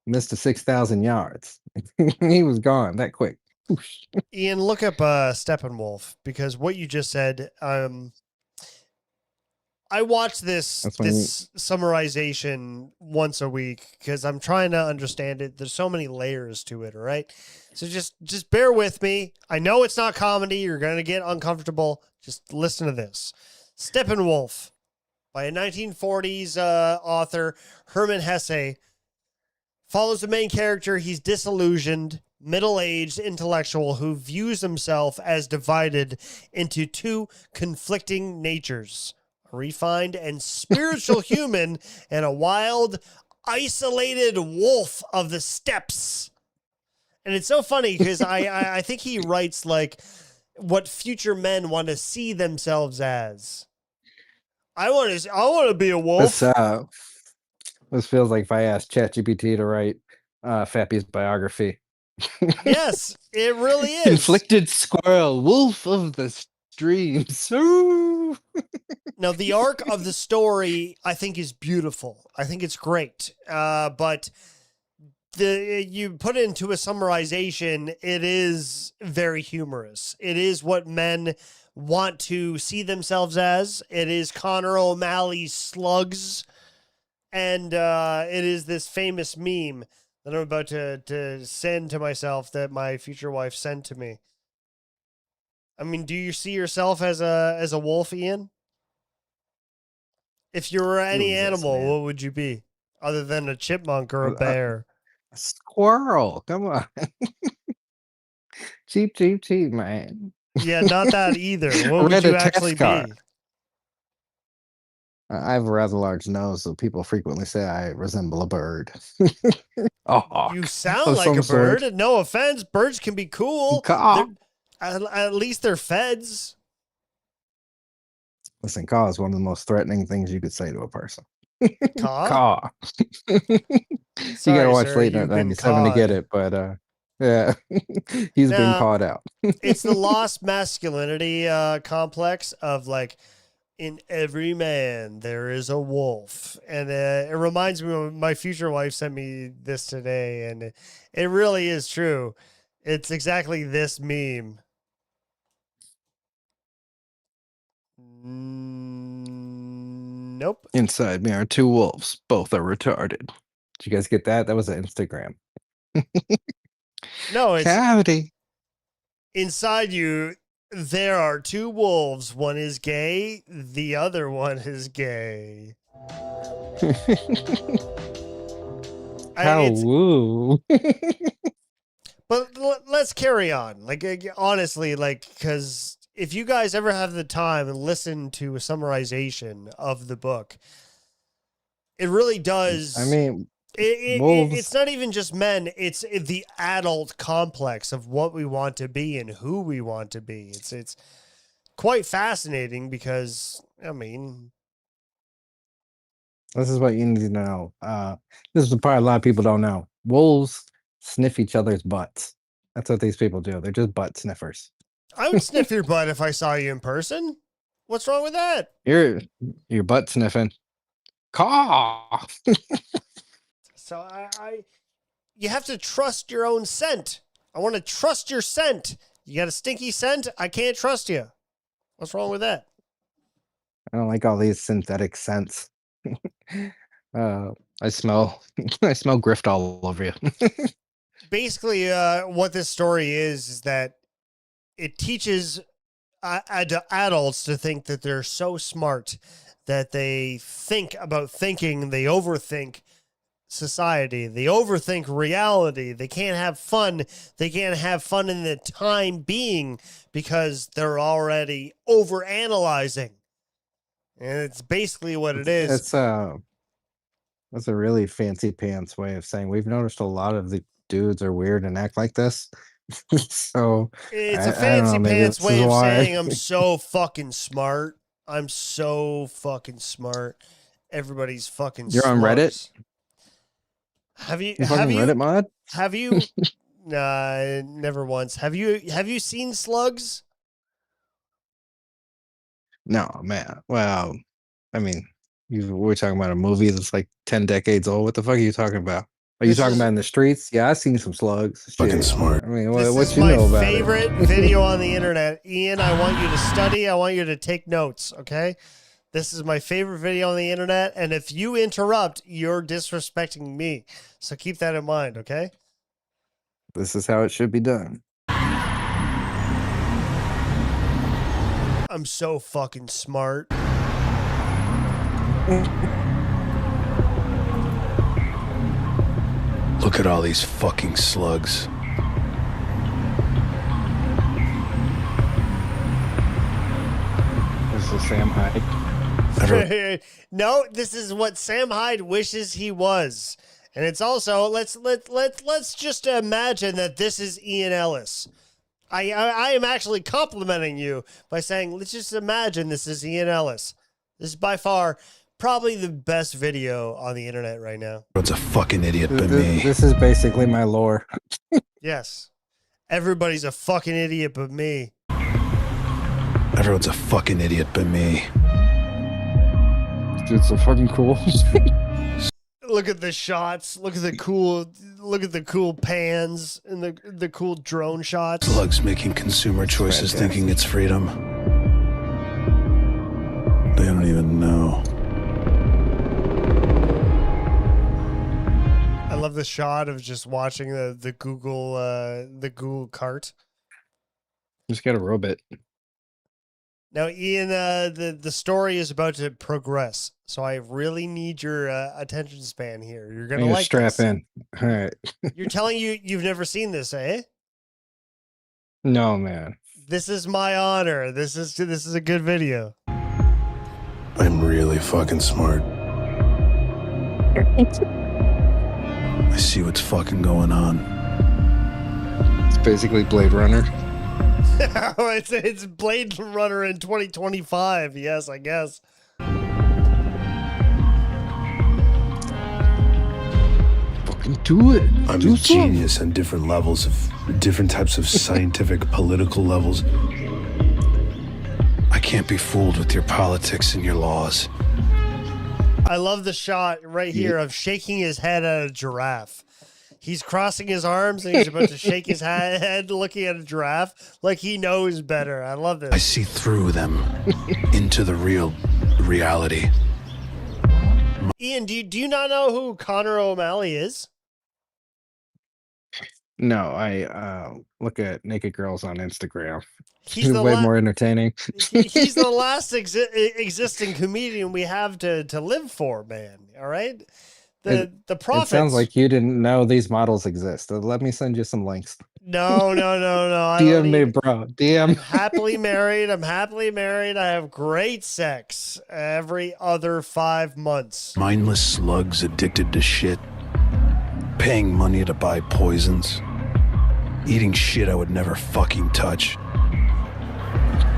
Mr. 6,000 yards. He was gone that quick. Ian, look up Steppenwolf, because what you just said. I watch this summarization once a week because I'm trying to understand it. There's so many layers to it, all right? So just bear with me. I know it's not comedy. You're going to get uncomfortable. Just listen to this. Steppenwolf by a 1940s author, Hermann Hesse, follows the main character. He's disillusioned, middle-aged intellectual who views himself as divided into two conflicting natures. Refined and spiritual human and a wild, isolated wolf of the steppes. And it's so funny because I think he writes like what future men want to see themselves as. I want to be a wolf. This feels like if I asked ChatGPT to write Fappy's biography. Yes, it really is. Conflicted squirrel, wolf of the streams. Now, the arc of the story, I think, is beautiful. I think it's great. But you put it into a summarization, it is very humorous. It is what men want to see themselves as. It is Connor O'Malley's slugs. And it is this famous meme that I'm about to send to myself that my future wife sent to me. I mean, do you see yourself as a wolf, Ian? If you were any animal, what would you be? Other than a chipmunk or a bear? A squirrel. Come on. Cheap, man. Yeah, not that either. What would you actually be? I have a rather large nose, so people frequently say I resemble a bird. A hawk. You sound like a bird. No offense. Birds can be cool. At least they're feds. Listen, caw is one of the most threatening things you could say to a person. Caw? Caw. You gotta watch Late Night 97 to get it, but yeah, he's been caught out. It's the lost masculinity complex of like, in every man there is a wolf. And it reminds me of my future wife sent me this today, and it really is true. It's exactly this meme. Nope. Inside me are two wolves. Both are retarded. Did you guys get that? That was an Instagram. No, it's Cavity. Inside you, there are two wolves. One is gay. The other one is gay. How woo. But let's carry on. Like, honestly, like, because if you guys ever have the time and listen to a summarization of the book, it really does. I mean, it's not even just men. It's the adult complex of what we want to be and who we want to be. It's quite fascinating because, I mean, this is what you need to know. This is the part a lot of people don't know. Wolves sniff each other's butts. That's what these people do. They're just butt sniffers. I would sniff your butt if I saw you in person. What's wrong with that? You're butt sniffing. Caw. So you have to trust your own scent. I want to trust your scent. You got a stinky scent? I can't trust you. What's wrong with that? I don't like all these synthetic scents. I smell grift all over you. Basically, what this story is that it teaches adults to think that they're so smart that they think about thinking, they overthink society, they overthink reality. They can't have fun. They can't have fun in the time being because they're already overanalyzing. And it's basically what it is. It's that's a really fancy pants way of saying we've noticed a lot of the dudes are weird and act like this. So It's I a don't know, fancy maybe pants this is way of why. saying I'm so fucking smart. I'm so fucking smart. Everybody's fucking You're on slugs. Reddit? Have you You fucking Reddit mod? have you nah, never once. Have you seen slugs? No, man. Well, I mean, we're talking about a movie that's like 10 decades old. What the fuck are you talking about? Are you This talking is- about in the streets? Yeah, I've seen some slugs. Fucking Shit. smart. I mean, This what is you my know about favorite it? video on the internet. Ian, I want you to study. I want you to take notes, okay? This is my favorite video on the internet, and if you interrupt, you're disrespecting me. So keep that in mind, okay? This is how it should be done. I'm so fucking smart. Look at all these fucking slugs. This is Sam Hyde. No, this is what Sam Hyde wishes he was. And it's also let's just imagine that this is Ian Ellis. I am actually complimenting you by saying let's just imagine this is Ian Ellis. This is by far probably the best video on the internet right now. It's a fucking idiot but me. This is basically my lore. Yes. Everybody's a fucking idiot but me. Everyone's a fucking idiot but me. Dude, so fucking cool. Look at the shots. Look at the cool pans and the cool drone shots. Slugs making consumer choices thinking it's freedom. They don't even know. I love the shot of just watching the Google cart. Just got a robot. Now, Ian, the story is about to progress, so I really need your attention span here. You're gonna like strap this. in. All right. You're telling you've never seen this, eh? No, man. This is my honor. This is a good video. I'm really fucking smart. I see what's fucking going on. It's basically Blade Runner. It's Blade Runner in 2025. Yes, I guess. Fucking do it. I'm Do a something. genius on different levels of different types of scientific, political levels. I can't be fooled with your politics and your laws. I love the shot right here of shaking his head at a giraffe. He's crossing his arms and he's about to shake his head looking at a giraffe like he knows better. I love this. I see through them into the real reality. Ian, do you not know who Connor O'Malley is? No, I look at naked girls on Instagram. He's the way more entertaining. He's the last existing comedian we have to live for, man. All right? The It profits. sounds like you didn't know these models exist. Let me send you some links. No. I DM don't me, even- bro. DM. I'm happily married. I have great sex every other 5 months. Mindless slugs addicted to shit. Paying money to buy poisons. Eating shit I would never fucking touch.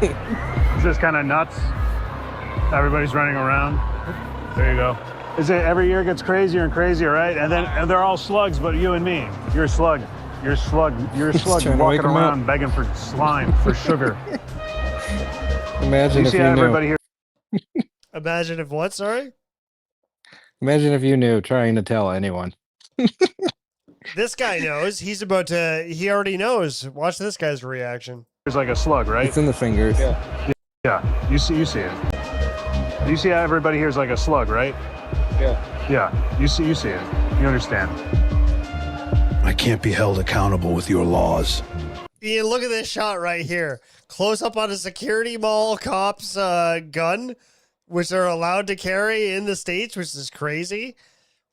It's just kind of nuts. Everybody's running around. There you go. Is it every year it gets crazier and crazier, right? And they're all slugs, but you and me. You're a slug. You're a slug. You're a slug trying to wake walking 'em up. around begging for slime, for sugar. Imagine You if see you how knew. everybody here. Imagine if what? Sorry? Imagine if you knew trying to tell anyone. This guy knows. He already knows. Watch this guy's reaction. There's like a slug, right? It's in the fingers. Yeah. You see it. You see how everybody here is like a slug, right? Yeah. You see it. You understand. I can't be held accountable with your laws. Ian, look at this shot right here. Close up on a security mall cop's gun, which they're allowed to carry in the States, which is crazy.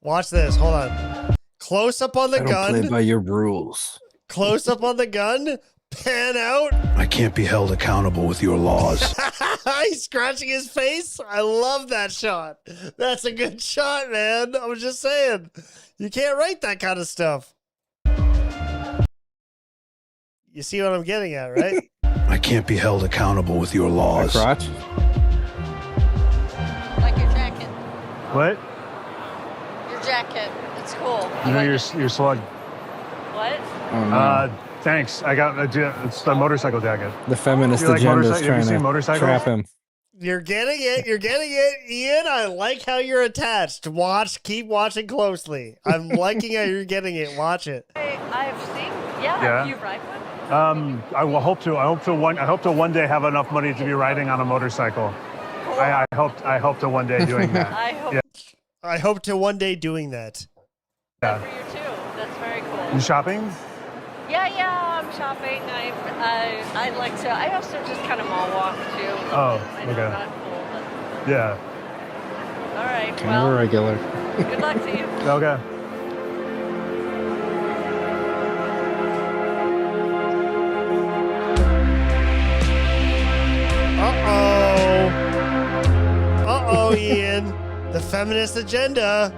Watch this. Hold on. Close up on the I don't play gun. by your rules. Close up on the gun. Pan out. I can't be held accountable with your laws. He's scratching his face. I love that shot. That's a good shot, man. I was just saying. You can't write that kind of stuff. You see what I'm getting at, right? I can't be held accountable with your laws. Crotch? Like your jacket. What? Your jacket. It's cool. You know your slug. What? Oh, no. Thanks. I got it's the motorcycle jacket. The feminist You like agenda is motorcycle- have you trying seen to motorcycles? trap him. You're getting it. You're getting it, Ian. I like how you're attached. Keep watching closely. I'm liking how you're getting it. Watch it. I've seen. Yeah. Yeah. You ride one? I will hope to. I hope to one day have enough money to be riding on a motorcycle. Cool. I hope to one day doing that. I hope to one day doing that. Yeah. For you too. That's very cool. You shopping? Yeah, I'm shopping. I like to. I also just kind of mall walk too. Oh, I know okay. not cool, but Yeah. all right. Kind Well, of a regular. good luck to you. Okay. Uh-oh, Ian. The feminist agenda.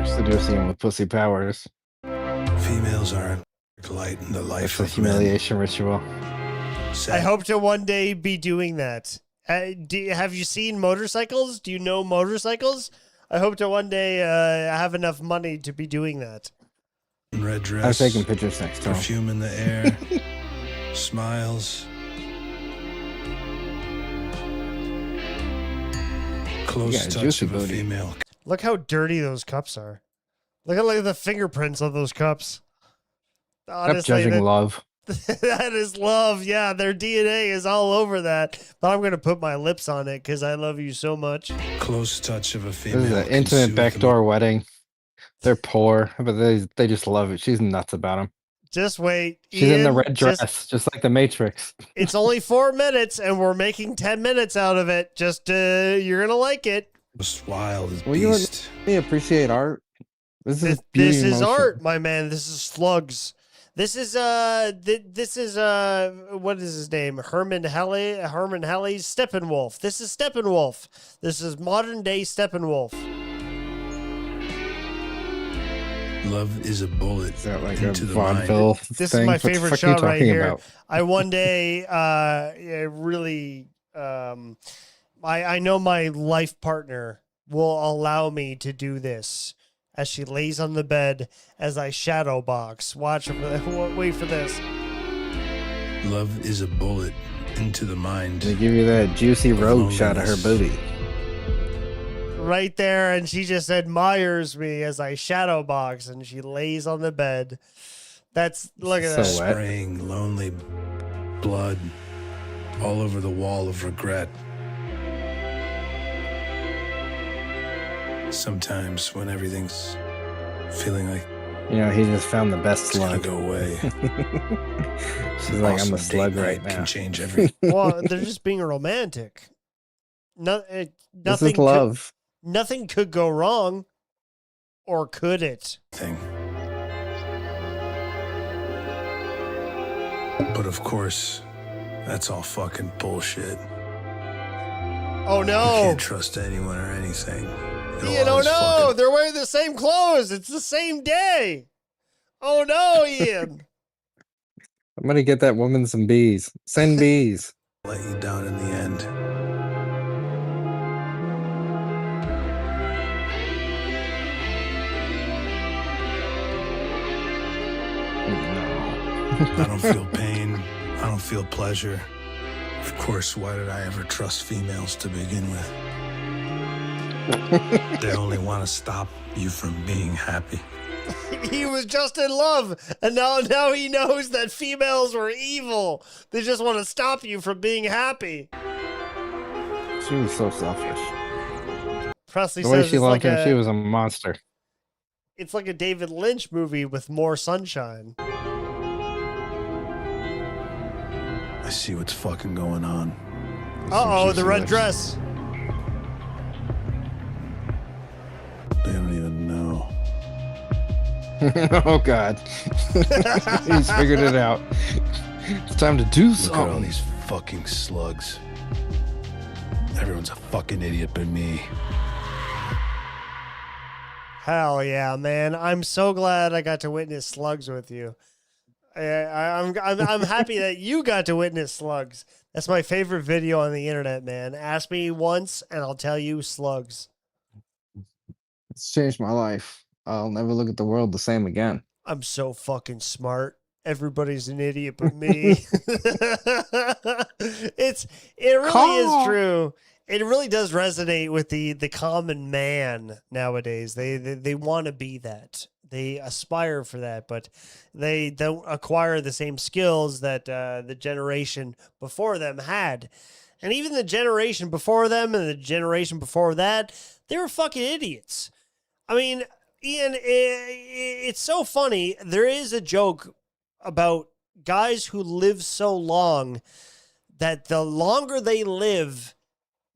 Seducing him with pussy powers. Females aren't light in the life That's a of men. humiliation ritual. I hope to one day be doing that. Have you seen motorcycles? Do you know motorcycles? I hope to one day have enough money to be doing that. Red dress. I was taking pictures next to him. Perfume in the air. Smiles. Close You got a touch juicy of a booty. female. Look how dirty those cups are. Look at the fingerprints of those cups. Stop Honestly, judging love. that is love. Yeah, their DNA is all over that. But I'm going to put my lips on it because I love you so much. Close touch of a female. This is an can intimate soothe backdoor wedding. They're poor, but they just love it. She's nuts about him. Just wait. She's in the Ian, red dress, just like the Matrix. It's only 4 minutes and we're making 10 minutes out of it. Just, you're going to like it. Most wild as Well, you beast. let me appreciate art. This is beauty This in is motion. art, my man. This is slugs. This is what is his name? Herman Helley's Steppenwolf. This is Steppenwolf. This is modern day Steppenwolf. Love is a bullet Is that like into a the mind. vaudeville This thing? is my What the favorite fuck are you shot right talking here. about? I one day really I know my life partner will allow me to do this as she lays on the bed as I shadow box. Watch wait for this. Love is a bullet into the mind. They give you that juicy rogue shot of her loneliness. booty. Right there, and she just admires me as I shadow box and she lays on the bed. Look at that. So wet. Spraying lonely blood all over the wall of regret. Sometimes when everything's feeling like You know, he just found the best it's gonna slug. go away. She's like, I'm Awesome a slug date right night now. can change everything. Well, they're just being romantic. This Nothing is love. Nothing could go wrong, or could it? But of course, that's all fucking bullshit. Oh You no! can't trust anyone or anything. It'll Ian, oh always no! fucking They're wearing the same clothes. It's the same day. Oh no, Ian! I'm gonna get that woman some bees. Send bees. let you down in the end. I don't feel pain. I don't feel pleasure. Of course, why did I ever trust females to begin with? They only want to stop you from being happy. He was just in love, and now he knows that females were evil. They just want to stop you from being happy. She was so selfish. Presley The way says she it's loved like him, she was a monster. It's like a David Lynch movie with more sunshine. I see what's fucking going on. Uh-oh, the red lips. dress. They don't even know. Oh God, he's figured it out. It's time to do Look at all something. these fucking slugs. Everyone's a fucking idiot but me. Hell yeah, man! I'm so glad I got to witness slugs with you. I'm happy that you got to witness slugs. That's my favorite video on the internet, man. Ask me once, and I'll tell you slugs. It's changed my life. I'll never look at the world the same again. I'm so fucking smart. Everybody's an idiot but me. It really is true. It really does resonate with the common man nowadays. They want to be that. They aspire for that, but they don't acquire the same skills that the generation before them had. And even the generation before them and the generation before that, they were fucking idiots. I mean, Ian, it's so funny. There is a joke about guys who live so long that the longer they live,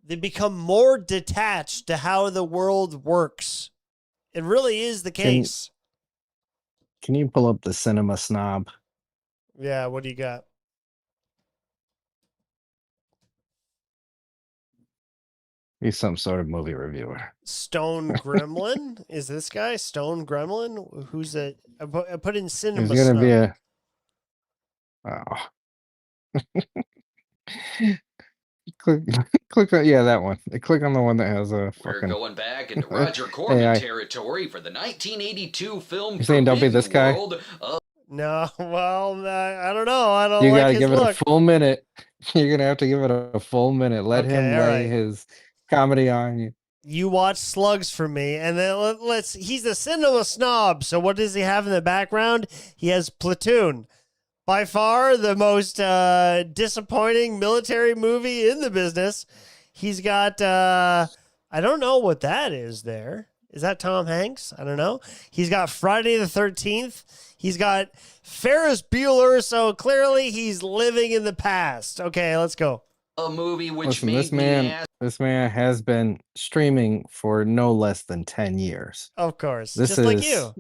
they become more detached to how the world works. It really is the case. Can you pull up the Cinema Snob? Yeah, what do you got? He's some sort of movie reviewer. Stone Gremlin? Is this guy Stone Gremlin? Who's a? I put in Cinema He's gonna Snob. be a. Oh. click on that one. Click on the one that has a fucking. We're going back into Roger Corman territory for the 1982 film You're saying don't be Forbidden this guy? World of No, well, I don't know. I don't You like gotta his give it look. a full minute. You're gonna have to give it a full minute. Let Okay, him all lay right. his comedy on you. You watch Slugs for me, and then he's a cinema snob, so what does he have in the background? He has Platoon. By far the most disappointing military movie in the business. He's got, I don't know what that is there. Is that Tom Hanks? I don't know. He's got Friday the 13th. He's got Ferris Bueller, so clearly he's living in the past. Okay, let's go. a movie which Listen, made this me man, ask. this man has been streaming for no less than 10 years. Of course, This just is like you.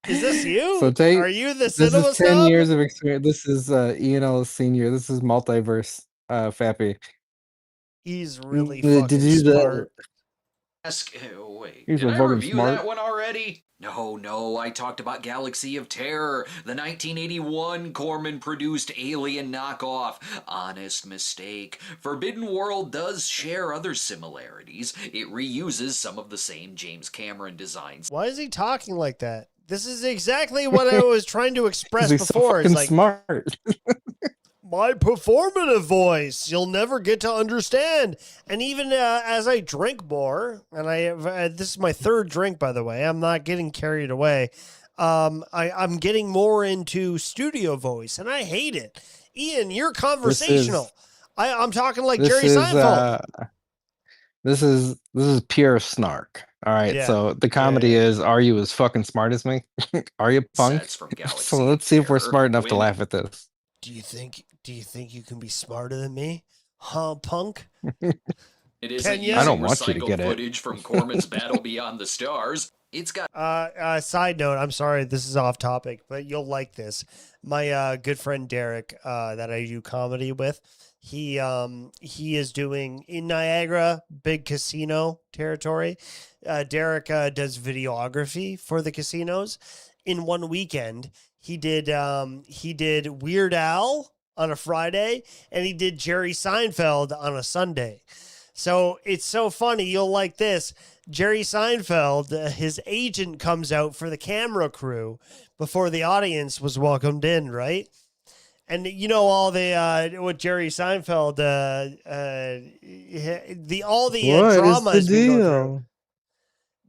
Is this you? so take. Are you the This cinema is 10 snob? years of experience. This is Ian Ellis Senior. This is multiverse. Fappy. He's really Did fucking you smart. Wait, He's did so I fucking review smart. that one already? No, I talked about Galaxy of Terror, the 1981 Corman-produced alien knockoff. Honest mistake. Forbidden World does share other similarities. It reuses some of the same James Cameron designs. Why is he talking like that? This is exactly what I was trying to express He's so before. It's fucking like smart. my performative voice, you'll never get to understand. And even as I drink more, and this is my third drink, by the way. I'm not getting carried away. I'm getting more into studio voice, and I hate it. Ian, you're conversational. I'm talking like Jerry Seinfeld. This is pure snark. All right. Yeah. So the comedy is, are you as fucking smart as me? Are you punk? Sets from Galaxy So let's see if we're Terror, smart enough to when- laugh at this. Do you think you can be smarter than me? Huh, punk? It is Can ya? I using don't want you to recycled get it. footage from Corman's Battle Beyond the Stars. It's got Side note, I'm sorry, this is off topic, but you'll like this. My good friend Derek, that I do comedy with, he is doing in Niagara, big casino territory. Derek does videography for the casinos. In one weekend, he did Weird Al on a Friday, and he did Jerry Seinfeld on a Sunday. So it's so funny. You'll like this. Jerry Seinfeld, his agent comes out for the camera crew before the audience was welcomed in, right? And you know all the what Jerry Seinfeld all the What is drama the has been going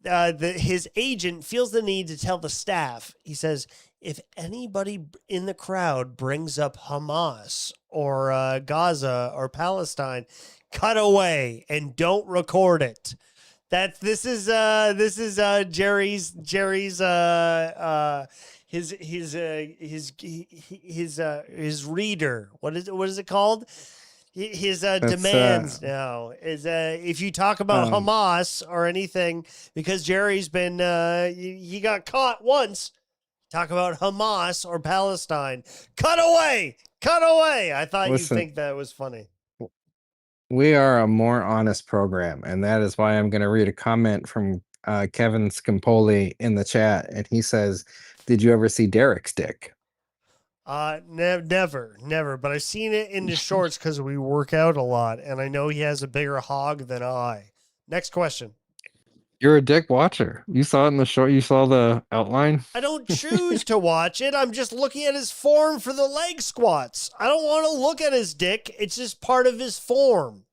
through. deal? His agent feels the need to tell the staff. He says, if anybody in the crowd brings up Hamas or Gaza or Palestine, cut away and don't record it. This is Jerry's his reader. What is it called? His That's, demands now is if you talk about Hamas or anything, because Jerry's been he got caught once. Talk about Hamas or Palestine. Cut away! Cut away! I thought you'd listen, think that was funny. we are a more honest program, and that is why I'm going to read a comment from Kevin Scampoli in the chat, and he says, "Did you ever see Derek's dick?" Never. But I've seen it in the shorts because we work out a lot, and I know he has a bigger hog than I. Next question. You're a dick watcher. You saw it in the short. You saw the outline. I don't choose to watch it. I'm just looking at his form for the leg squats. I don't want to look at his dick. It's just part of his form.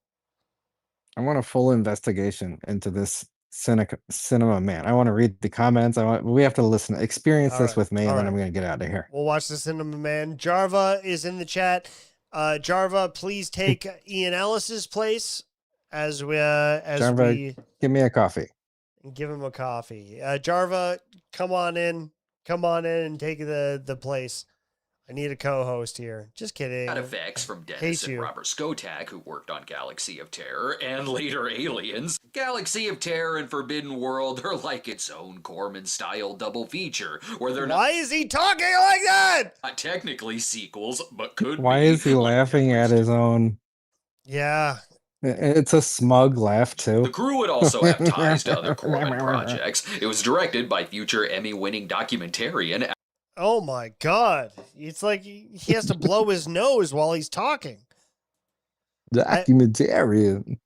I want a full investigation into this cinema man. I want to read the comments. We have to experience All this right, with me, all and then right. I'm going to get out of here. We'll watch the Cinema Man. Jarva is in the chat. Jarva, please take Ian Ellis's place as Jarva, we give me a coffee. give him a coffee. Jarva, come on in and take the place. I need a co-host here. Just kidding. Got effects from Dennis Hate and you. Robert Skotak, who worked on Galaxy of Terror and later Aliens. Galaxy of Terror and Forbidden World are like its own Corman-style double feature, where they're Why is he talking like that? not technically sequels, but could Why be. is he laughing at his own? Yeah. It's a smug laugh, too. The crew would also have ties to other Corman projects. It was directed by future Emmy-winning documentarian. Oh my God. It's like he has to blow his nose while he's talking. Documentarian.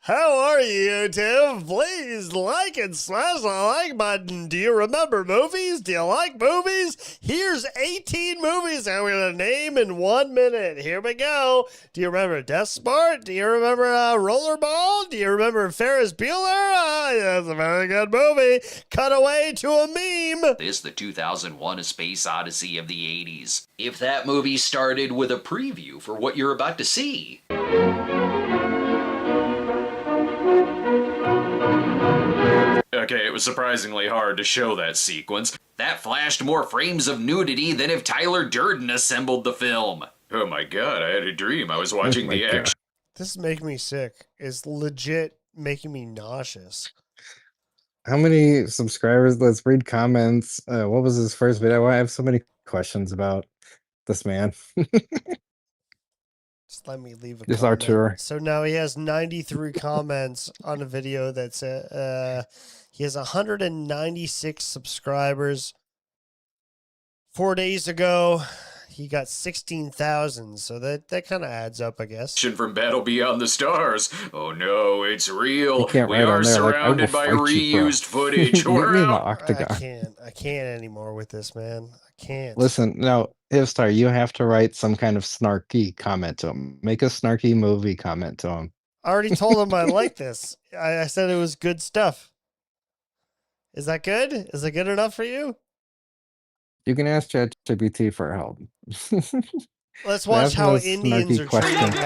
How are you, YouTube? Please like and smash the like button. Do you remember movies? Do you like movies? Here's 18 movies I'm going to name in 1 minute. Here we go. Do you remember Death Sport? Do you remember Rollerball? Do you remember Ferris Bueller? That's a very good movie. Cut away to a meme. This the 2001 A Space Odyssey of the 80s. If that movie started with a preview for what you're about to see. Okay, it was surprisingly hard to show that sequence. That flashed more frames of nudity than if Tyler Durden assembled the film. Oh my God, I had a dream. I was watching the action. This is making me sick. It's legit making me nauseous. How many subscribers? Let's read comments. What was his first video? I have so many questions about this man. Just let me leave a This comment. Artur. So now he has 93 comments on a video that's he has 196 subscribers. 4 days ago, he got 16,000. So that kind of adds up, I guess. From Battle Beyond the Stars. Oh no, it's real. You can't We write are on there, like, I will surrounded by fight you, bro. reused footage. Get me in the I octagon. can't anymore with this, man. I can't. Listen, now, Hivstar, you have to write some kind of snarky comment to him. Make a snarky movie comment to him. I already told him I like this. I said it was good stuff. Is that good? Is it good enough for you? You can ask ChatGPT for help. Let's watch Ask him how a Indians snarky are question. treating.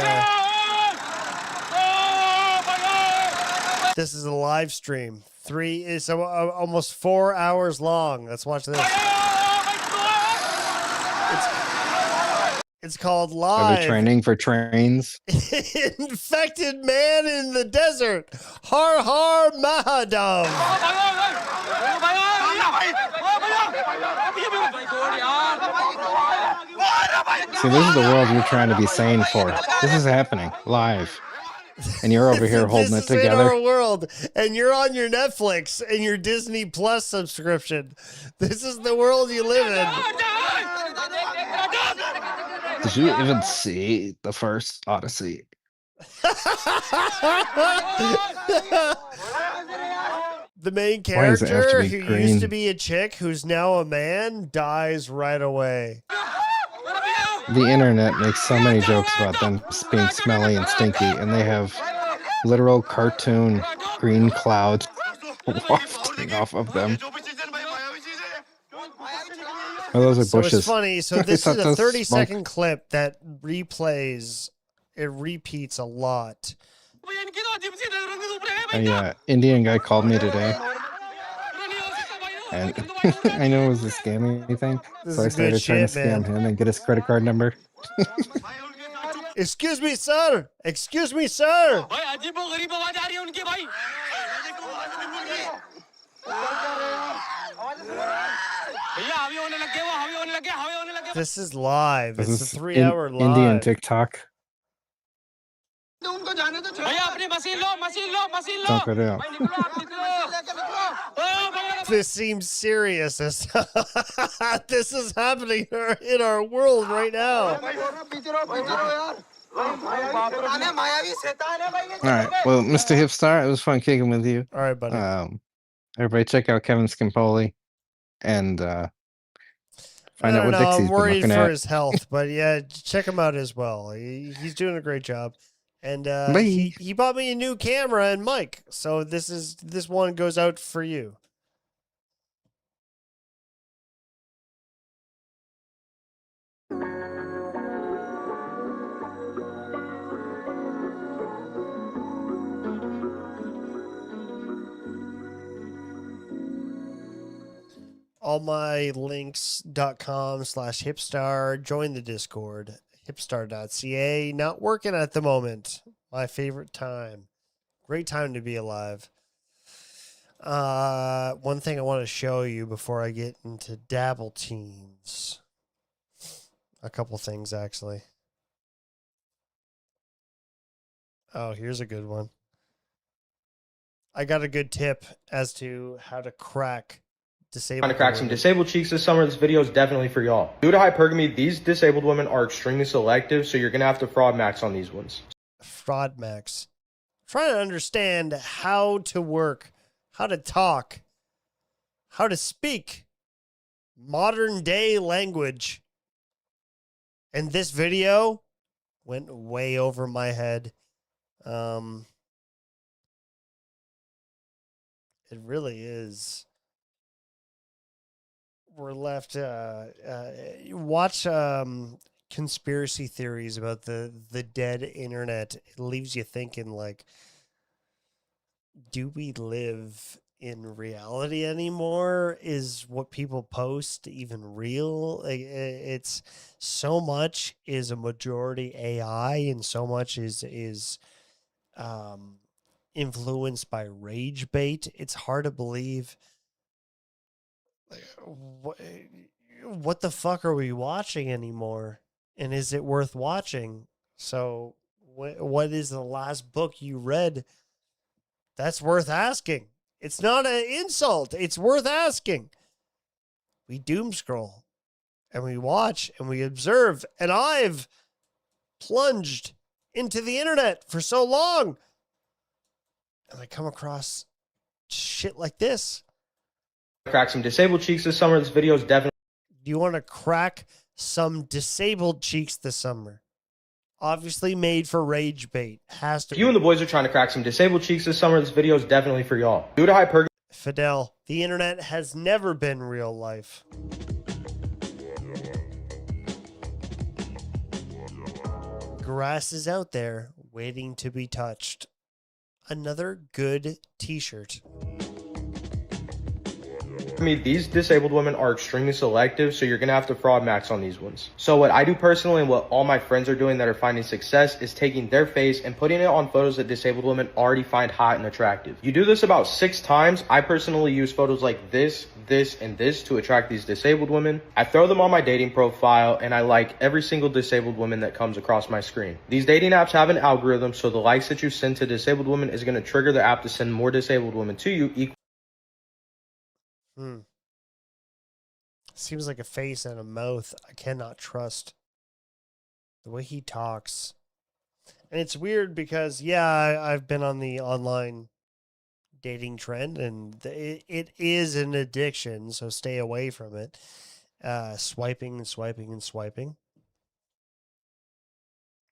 This is a live stream. It's almost 4 hours long. Let's watch this. It's called Are they Live. training for trains? Infected man in the desert. Har har Mahadav. See, this is the world you're trying to be sane for. This is happening live. And you're over here holding it This is in together. our world, and you're on your Netflix and your Disney Plus subscription. This is the world you live in. Did you even see the first Odyssey? The main Why does it have to character, be who green? used to be a chick, who's now a man, dies right away. The internet makes so many jokes about them being smelly and stinky, and they have literal cartoon green clouds wafting off of them. Oh, those are So bushes. it's funny. So I this thought is a that's 30-second clip that replays. It repeats a lot. A Indian guy called me today, and I know it was a scamming thing, This so I is good started trying to shit, scam man. him and get his credit card number. Excuse me, sir. Excuse me, sir. This is live. This It's a is 3-hour live. Indian TikTok. Don't go down. This seems serious. This is happening in our world right now. All right. Well, Mr. Hipstar, it was fun kicking with you. All right, buddy. Everybody check out Kevin Skimpoli and I find out don't what know. Dixie's I'm been worried looking for at. his health, but yeah, check him out as well. He's doing a great job, and Bye. he bought me a new camera and mic, so this one goes out for you. allmylinks.com/hipstar. Join the Discord. Hipstar.ca. Not working at the moment. My favorite time. Great time to be alive. One thing I want to show you before I get into Dabble Teens. A couple things, actually. Oh, here's a good one. I got a good tip as to how to crack disabled Trying to crack some women. disabled cheeks this summer. This video is definitely for y'all. Due to hypergamy, these disabled women are extremely selective, so you're gonna have to fraud max on these ones. Fraud max. Trying to understand how to work, how to talk, how to speak modern day language. And this video went way over my head. It really is. We're left watch conspiracy theories about the dead internet. It leaves you thinking, like, do we live in reality anymore? Is what people post even real? Like, it's so much is a majority AI, and so much is influenced by rage bait. It's hard to believe. What the fuck are we watching anymore? And is it worth watching? So what is the last book you read? That's worth asking. It's not an insult. It's worth asking. We doom scroll and we watch and we observe. And I've plunged into the internet for so long. And I come across shit like this. Crack some disabled cheeks this summer. This video is definitely. Do you want to crack some disabled cheeks this summer? Obviously made for rage bait. Has to If you and the boys are trying to crack some disabled cheeks this summer, this video is definitely for y'all. Due to hypergamy. Fidel, the internet has never been real life. Grass is out there waiting to be touched. Another good t-shirt. These disabled women are extremely selective, so you're gonna have to fraud max on these ones. So what I do personally and what all my friends are doing that are finding success is taking their face and putting it on photos that disabled women already find hot and attractive. You do this about 6 times. I personally use photos like this, and this to attract these disabled women. I throw them on my dating profile and I like every single disabled woman that comes across my screen. These dating apps have an algorithm, so the likes that you send to disabled women is gonna trigger the app to send more disabled women to you. Seems like a face and a mouth I cannot trust. The way he talks. And it's weird because, yeah, I've been on the online dating trend, and it is an addiction, so stay away from it. Swiping and swiping and swiping.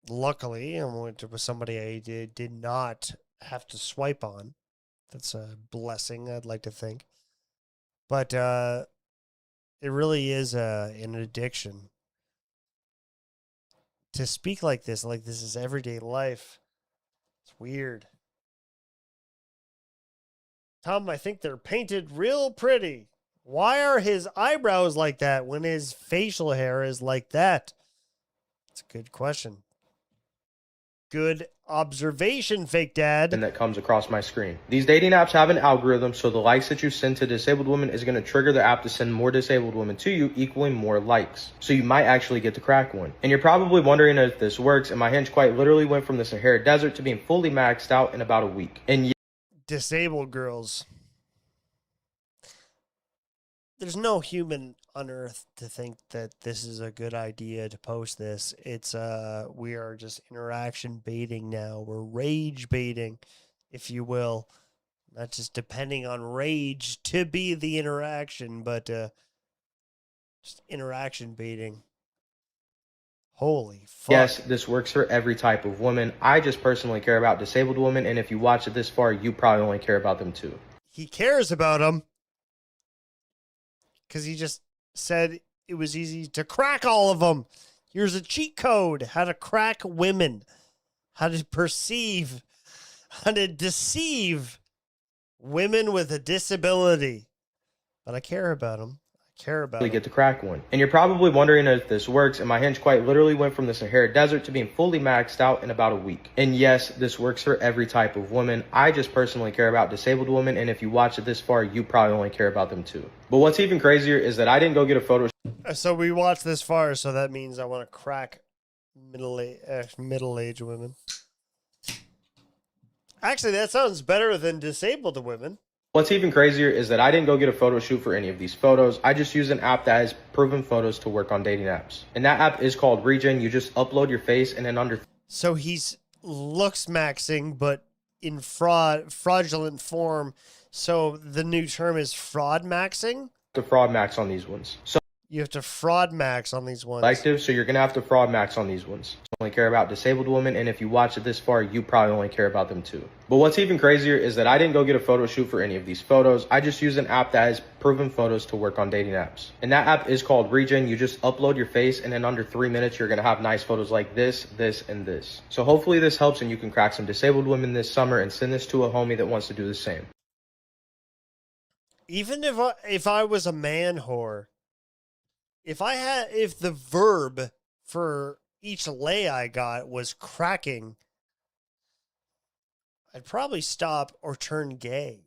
Luckily, I went with somebody I did not have to swipe on. That's a blessing, I'd like to think. But it really is an addiction. To speak like this is everyday life. It's weird. Tom, I think they're painted real pretty. Why are his eyebrows like that when his facial hair is like that? It's a good question. Good observation, fake dad. That comes across my screen. These dating apps have an algorithm, so the likes that you send to disabled women is going to trigger the app to send more disabled women to you, equaling more likes. So you might actually get to crack one. And you're probably wondering if this works, and my hinge quite literally went from the Sahara Desert to being fully maxed out in about a week. And disabled girls. There's no human on earth to think that this is a good idea to post this. It's we are just interaction baiting now. We're rage baiting, if you will. Not just depending on rage to be the interaction, but just interaction baiting. Holy fuck. yes, this works for every type of woman. I just personally care about disabled women, and if you watch it this far, you probably only care about them too. He cares about them. Because he just said it was easy to crack all of them. Here's a cheat code. How to crack women. How to perceive. How to deceive women with a disability. But I care about them. I care about them. Get to crack one. And you're probably wondering if this works, and my hinge quite literally went from the Sahara Desert to being fully maxed out in about a week. And yes, this works for every type of woman. I just personally care about disabled women, and if you watch it this far, you probably only care about them too. But what's even crazier is that I didn't go get a photo. So we watched this far, so that means I want to crack middle-aged women. Actually, that sounds better than disabled women. What's even crazier is that I didn't go get a photo shoot for any of these photos. I just use an app that has proven photos to work on dating apps. And that app is called Regen. You just upload your face and then under... So he's looks maxing, but in fraudulent form. So the new term is fraud maxing? To fraud max on these ones. So you have to fraud max on these ones. Selective, so you're going to have to fraud max on these ones. I only care about disabled women, and if you watch it this far, you probably only care about them too. But what's even crazier is that I didn't go get a photo shoot for any of these photos. I just use an app that has proven photos to work on dating apps. And that app is called Regen. You just upload your face, and in under 3 minutes, you're going to have nice photos like this, this, and this. So hopefully this helps, and you can crack some disabled women this summer and send this to a homie that wants to do the same. Even if I was a man whore, if the verb for each lay I got was cracking, I'd probably stop or turn gay.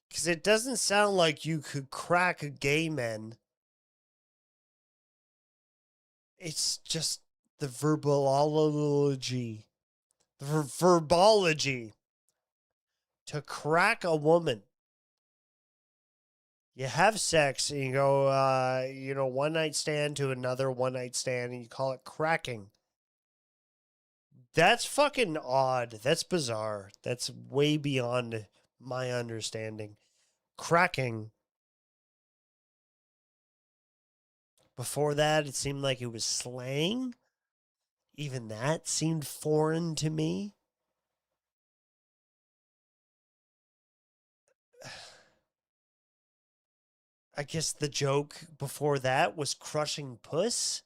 Because it doesn't sound like you could crack gay men. It's just the verbology. The verbology. To crack a woman. You have sex and you go, one night stand to another one night stand and you call it cracking. That's fucking odd. That's bizarre. That's way beyond my understanding. Cracking. Before that, it seemed like it was slang. Even that seemed foreign to me. I guess the joke before that was crushing puss,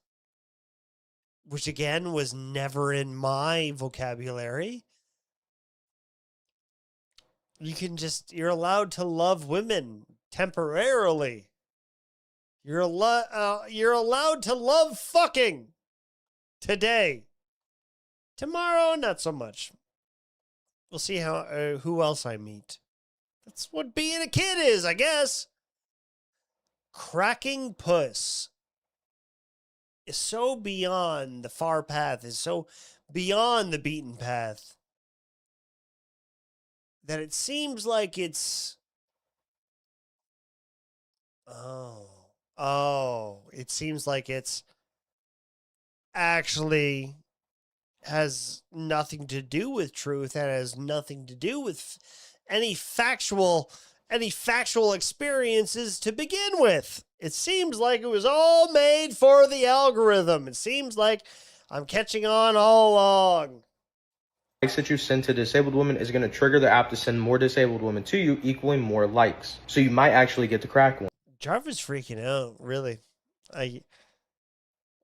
which again was never in my vocabulary. You're allowed to love women temporarily. You're allowed to love fucking today. Tomorrow, not so much. We'll see who else I meet. That's what being a kid is, I guess. Cracking puss is so beyond the far path, is so beyond the beaten path, that it seems like it's... it seems like it's actually has nothing to do with truth and has nothing to do with any factual experiences to begin with. It seems like it was all made for the algorithm. It seems like I'm catching on all along. Likes that you send to disabled women is going to trigger the app to send more disabled women to you, equaling more likes. So you might actually get to crack one. Jarvis freaking out, really. I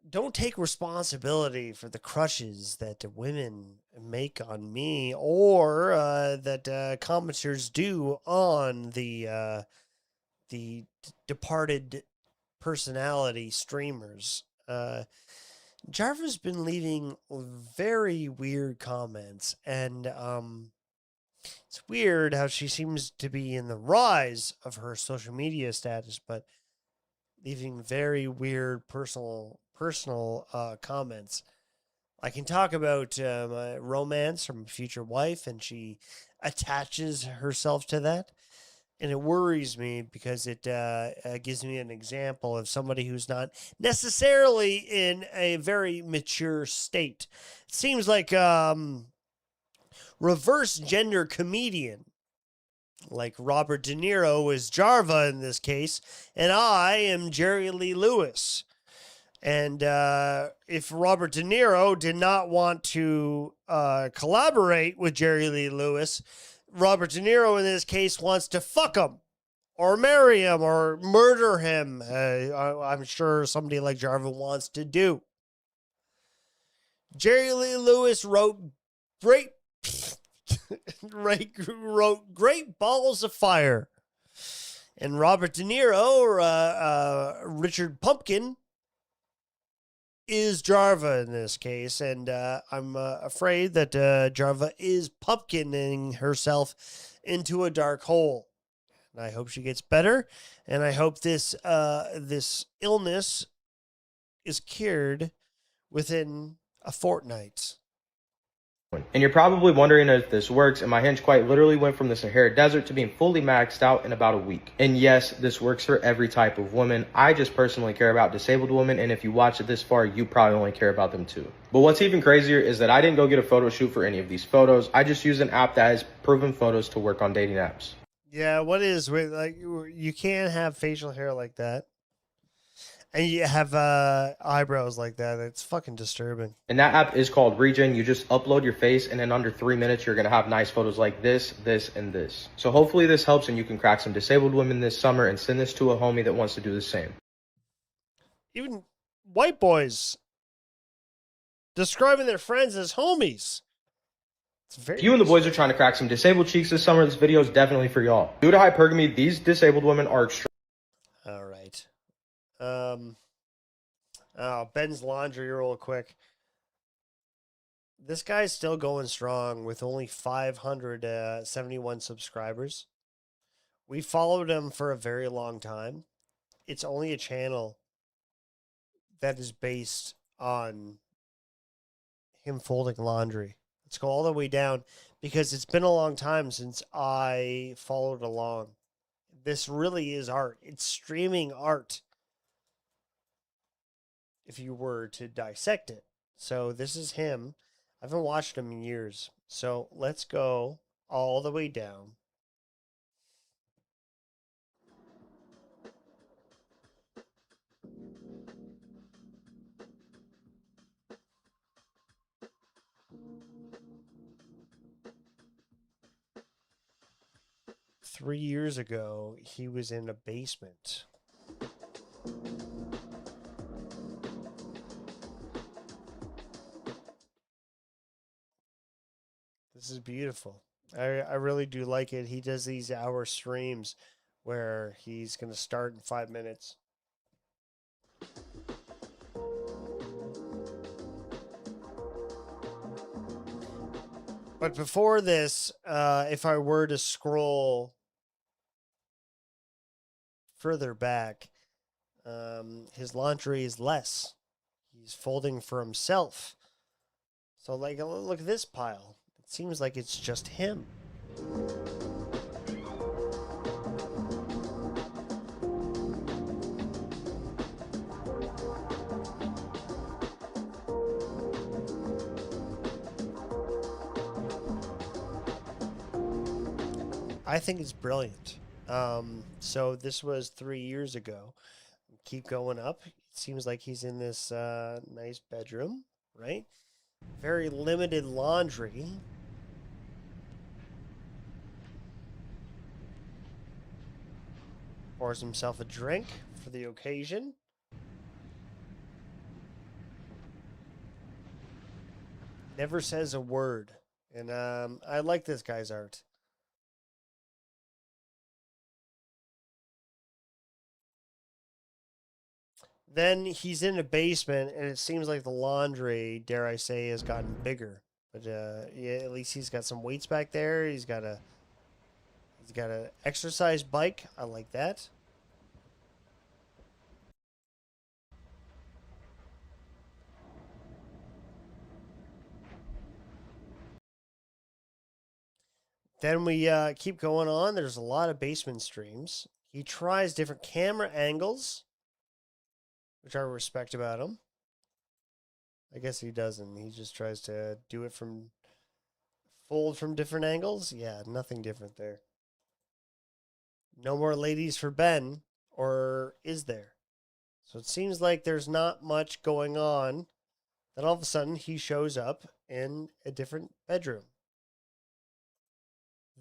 don't take responsibility for the crushes that women make on me or that commenters do on the departed personality streamers. Jarva's been leaving very weird comments, and it's weird how she seems to be in the rise of her social media status, but leaving very weird personal comments. I can talk about my romance from a future wife, and she attaches herself to that. And it worries me because it gives me an example of somebody who's not necessarily in a very mature state. It seems like reverse gender comedian, like Robert De Niro is Jarva in this case, and I am Jerry Lee Lewis. And if Robert De Niro did not want to collaborate with Jerry Lee Lewis, Robert De Niro in this case wants to fuck him or marry him or murder him. I'm sure somebody like Jarva wants to do. Jerry Lee Lewis wrote great great balls of fire. And Robert De Niro, Richard Pumpkin, is Jarva in this case, and I'm afraid that Jarva is pumpkining herself into a dark hole. And I hope she gets better, and I hope this this illness is cured within a fortnight. And you're probably wondering if this works, and my hinge quite literally went from the Sahara Desert to being fully maxed out in about a week. And yes, this works for every type of woman. I just personally care about disabled women, and if you watch it this far, you probably only care about them too. But what's even crazier is that I didn't go get a photo shoot for any of these photos. I just used an app that has proven photos to work on dating apps. Yeah, what is with like you can't have facial hair like that, and you have eyebrows like that. It's fucking disturbing. And that app is called Regen. You just upload your face, and in under 3 minutes, you're going to have nice photos like this, this, and this. So hopefully this helps, and you can crack some disabled women this summer and send this to a homie that wants to do the same. Even white boys describing their friends as homies. If you and the boys are trying to crack some disabled cheeks this summer, this video is definitely for y'all. Due to hypergamy, these disabled women are extreme. All right. Ben's laundry real quick. This guy's still going strong with only 571 subscribers. We followed him for a very long time. It's only a channel that is based on him folding laundry. Let's go all the way down because it's been a long time since I followed along. This really is art. It's streaming art if you were to dissect it. So this is him. I haven't watched him in years. So let's go all the way down. Three years ago, he was in a basement. This is beautiful. I really do like it. He does these hour streams where he's going to start in 5 minutes. But before this, if I were to scroll further back, his laundry is less. He's folding for himself. So, like, look at this pile. It seems like it's just him. I think it's brilliant. So this was 3 years ago. Keep going up. It seems like he's in this nice bedroom, right? Very limited laundry. Pours himself a drink for the occasion. Never says a word. And I like this guy's art. Then he's in a basement, and it seems like the laundry, dare I say, has gotten bigger. But yeah, at least he's got some weights back there. He's got a exercise bike. I like that. Then we keep going on. There's a lot of basement streams. He tries different camera angles, which I respect about him. I guess he doesn't. He just tries to do it from fold from different angles. Yeah, nothing different there. No more ladies for Ben, or is there? So it seems like there's not much going on. Then all of a sudden he shows up in a different bedroom.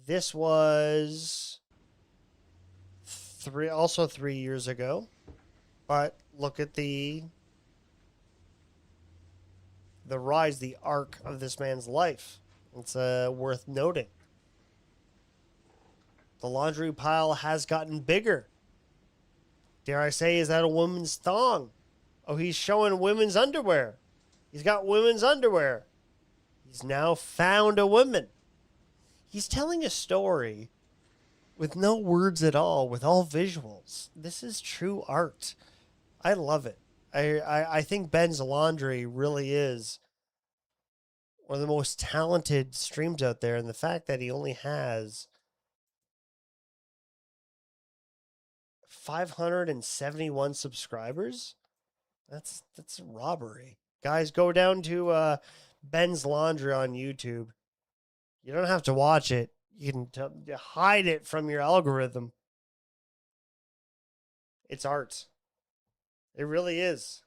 This was also 3 years ago. But look at the rise, the arc of this man's life. It's worth noting. The laundry pile has gotten bigger. Dare I say, is that a woman's thong? Oh, he's showing women's underwear. He's got women's underwear. He's now found a woman. He's telling a story with no words at all, with all visuals. This is true art. I love it. I think Ben's Laundry really is one of the most talented streams out there, and the fact that he only has 571 subscribers, that's a robbery. Guys, go down to Ben's Laundry on YouTube. You don't have to watch it. You can hide it from your algorithm. It's art. It really is.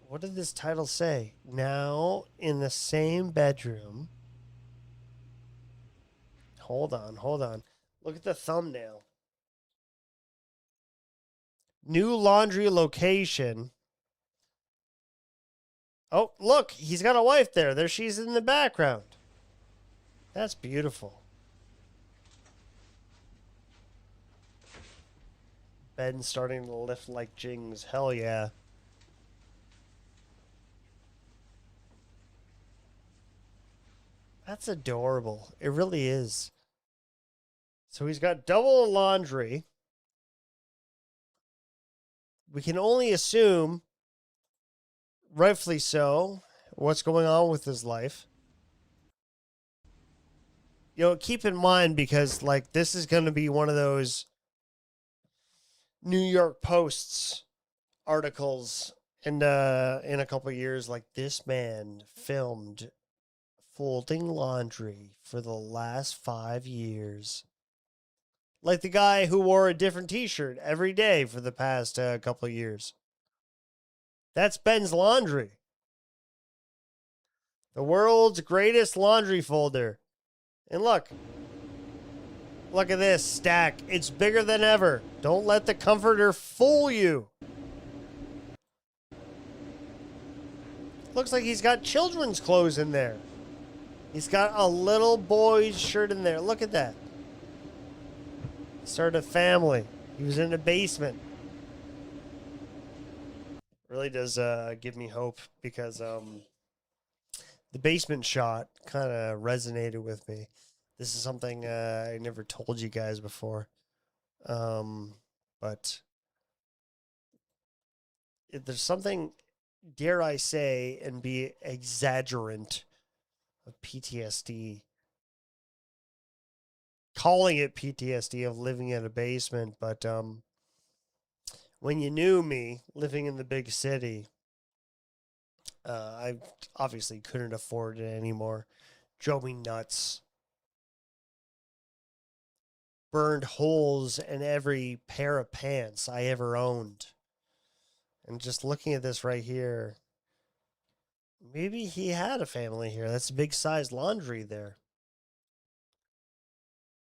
What did this title say? Now in the same bedroom. Hold on. Look at the thumbnail. New laundry location. Oh, look, he's got a wife there. There she's in the background. That's beautiful. Ben starting to lift like jings. Hell yeah. That's adorable. It really is. So he's got double laundry. We can only assume, rightfully so, what's going on with his life. You know, keep in mind, because like this is going to be one of those New York Post's articles in a couple of years, like this man filmed folding laundry for the last 5 years. Like the guy who wore a different t-shirt every day for the past couple of years. That's Ben's Laundry. The world's greatest laundry folder. And look at this stack. It's bigger than ever. Don't let the comforter fool you. Looks like he's got children's clothes in there. He's got a little boy's shirt in there. Look at that. He started a family. He was in a basement. Really does give me hope, because the basement shot kind of resonated with me. This is something I never told you guys before. But if there's something, dare I say, and be exaggerant of PTSD, calling it PTSD of living in a basement, but when you knew me living in the big city, I obviously couldn't afford it anymore. Drove me nuts. Burned holes in every pair of pants I ever owned. And just looking at this right here, maybe he had a family here. That's a big size laundry there.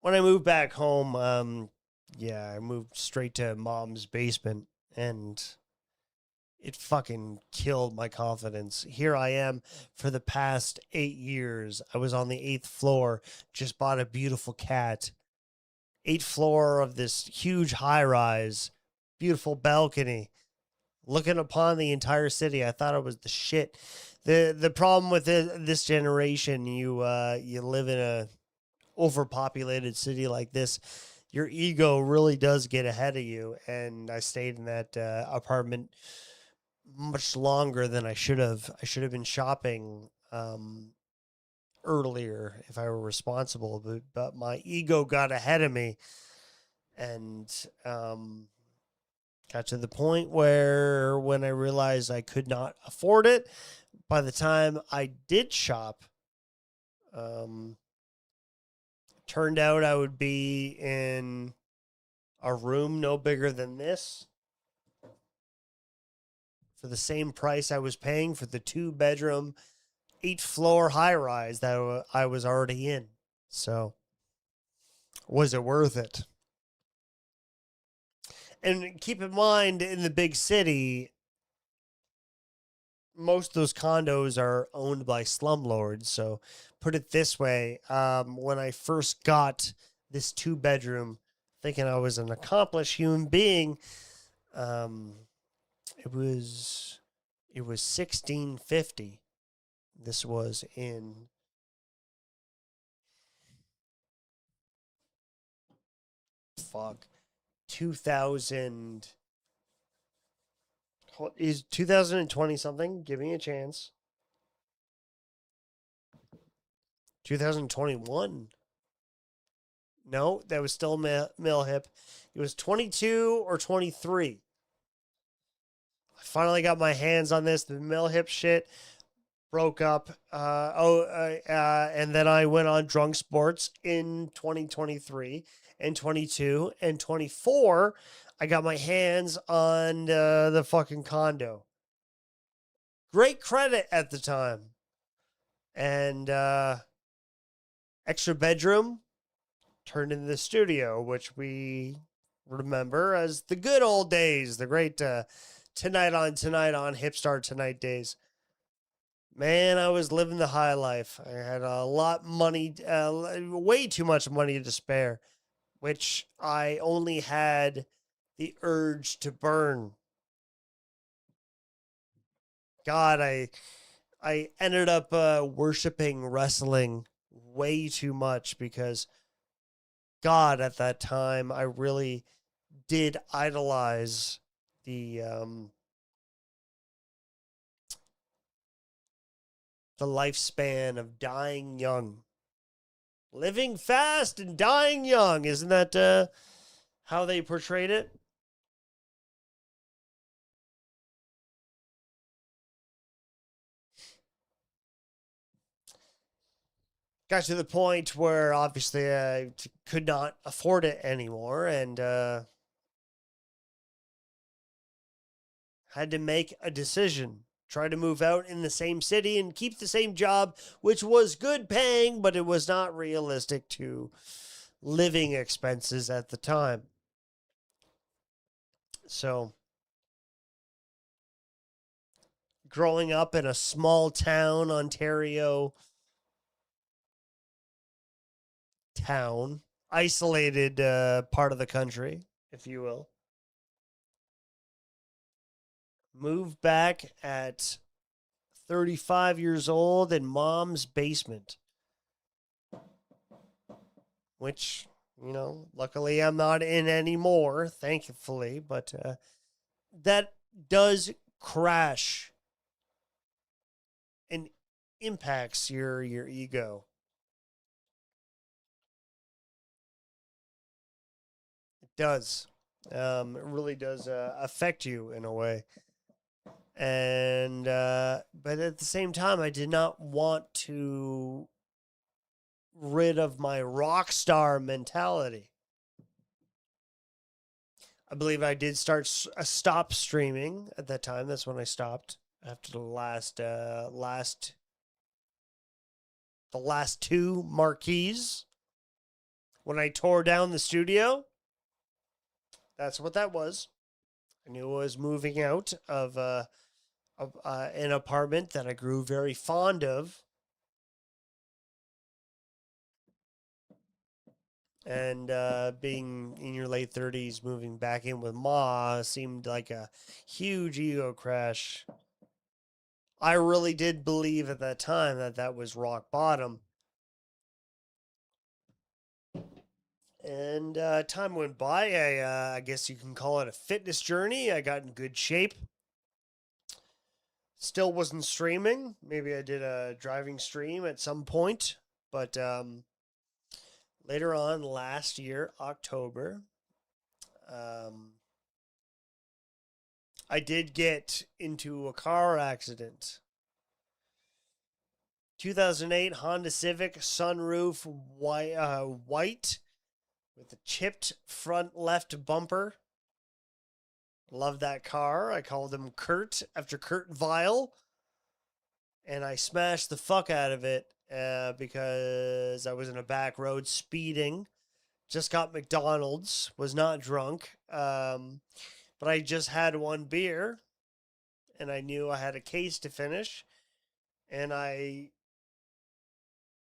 When I moved back home, I moved straight to mom's basement, and it fucking killed my confidence. Here I am for the past 8 years. I was on the 8th floor, just bought a beautiful cat, 8th floor of this huge high rise, beautiful balcony, looking upon the entire city. I thought it was the shit. The problem with this generation, you live in a overpopulated city like this, your ego really does get ahead of you. And I stayed in that apartment much longer than I should have. I should have been shopping earlier if I were responsible, but my ego got ahead of me, and got to the point where when I realized I could not afford it, by the time I did shop, turned out I would be in a room no bigger than this for the same price I was paying for the 2-bedroom, 8th floor high rise that I was already in. So, was it worth it? And keep in mind, in the big city, most of those condos are owned by slumlords. So, put it this way: when I first got this 2-bedroom, thinking I was an accomplished human being, it was $16.50. This was in fuck 2000. Is 2020 something? Give me a chance. 2021. No, that was still mill hip. It was 22 or 23. I finally got my hands on this. The mill hip shit broke up. And then I went on Drunk Sports in 2023 and 22 and 24. I got my hands on the fucking condo. Great credit at the time. And extra bedroom turned into the studio, which we remember as the good old days, the great tonight on Hipstar Tonight days. Man, I was living the high life. I had a lot money, way too much money to spare, which I only had the urge to burn. God, I ended up worshiping wrestling way too much because, God, at that time, I really did idolize the lifespan of dying young. Living fast and dying young. Isn't that how they portrayed it? Got to the point where obviously I could not afford it anymore, and had to make a decision. Try to move out in the same city and keep the same job, which was good paying, but it was not realistic to living expenses at the time. So, growing up in a small town, Ontario town, isolated part of the country, if you will, moved back at 35 years old in mom's basement, which, luckily I'm not in anymore, thankfully, but that does crash and impacts your ego. It does. It really does affect you in a way. And but at the same time, I did not want to rid of my rock star mentality. I believe I did stop streaming at that time. That's when I stopped after the last two marquees. When I tore down the studio, that's what that was. I knew I was moving out of an apartment that I grew very fond of. And being in your late 30s, moving back in with Ma seemed like a huge ego crash. I really did believe at that time that that was rock bottom. And time went by. I guess you can call it a fitness journey. I got in good shape. Still wasn't streaming. Maybe I did a driving stream at some point. But later on last year, October, I did get into a car accident. 2008 Honda Civic, sunroof, white with a chipped front left bumper. Love that car. I called him Kurt after Kurt Vile. And I smashed the fuck out of it because I was in a back road speeding. Just got McDonald's, was not drunk. But I just had one beer and I knew I had a case to finish. And I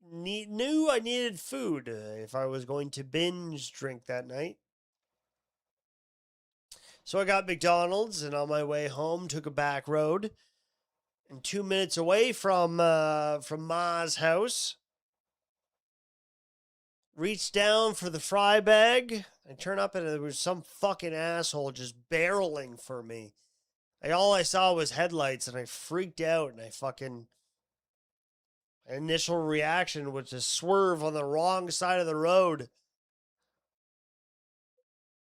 knew I needed food if I was going to binge drink that night. So I got McDonald's and on my way home took a back road. And 2 minutes away from Ma's house, reached down for the fry bag. I turn up and there was some fucking asshole just barreling for me. All I saw was headlights and I freaked out and my initial reaction was to swerve on the wrong side of the road.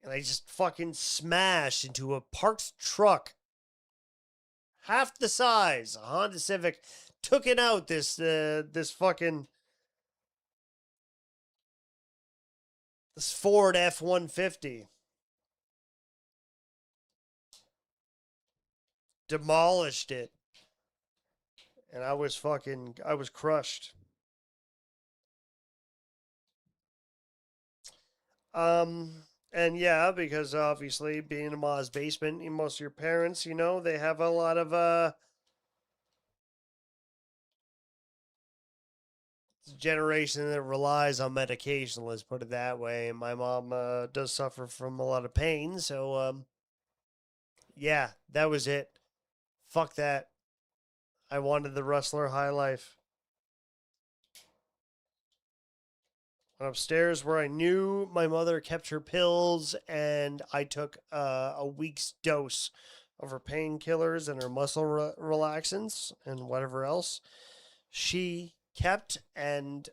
And I just fucking smashed into a parked truck. Half the size, a Honda Civic, took it out. This Ford F-150. Demolished it. And I was crushed. And yeah, because obviously being in Ma's basement, most of your parents, they have a lot of generation that relies on medication, let's put it that way. And my mom does suffer from a lot of pain, so yeah, that was it. Fuck that. I wanted the Rustler high life. Went upstairs where I knew my mother kept her pills, and I took a week's dose of her painkillers and her muscle relaxants and whatever else she kept. And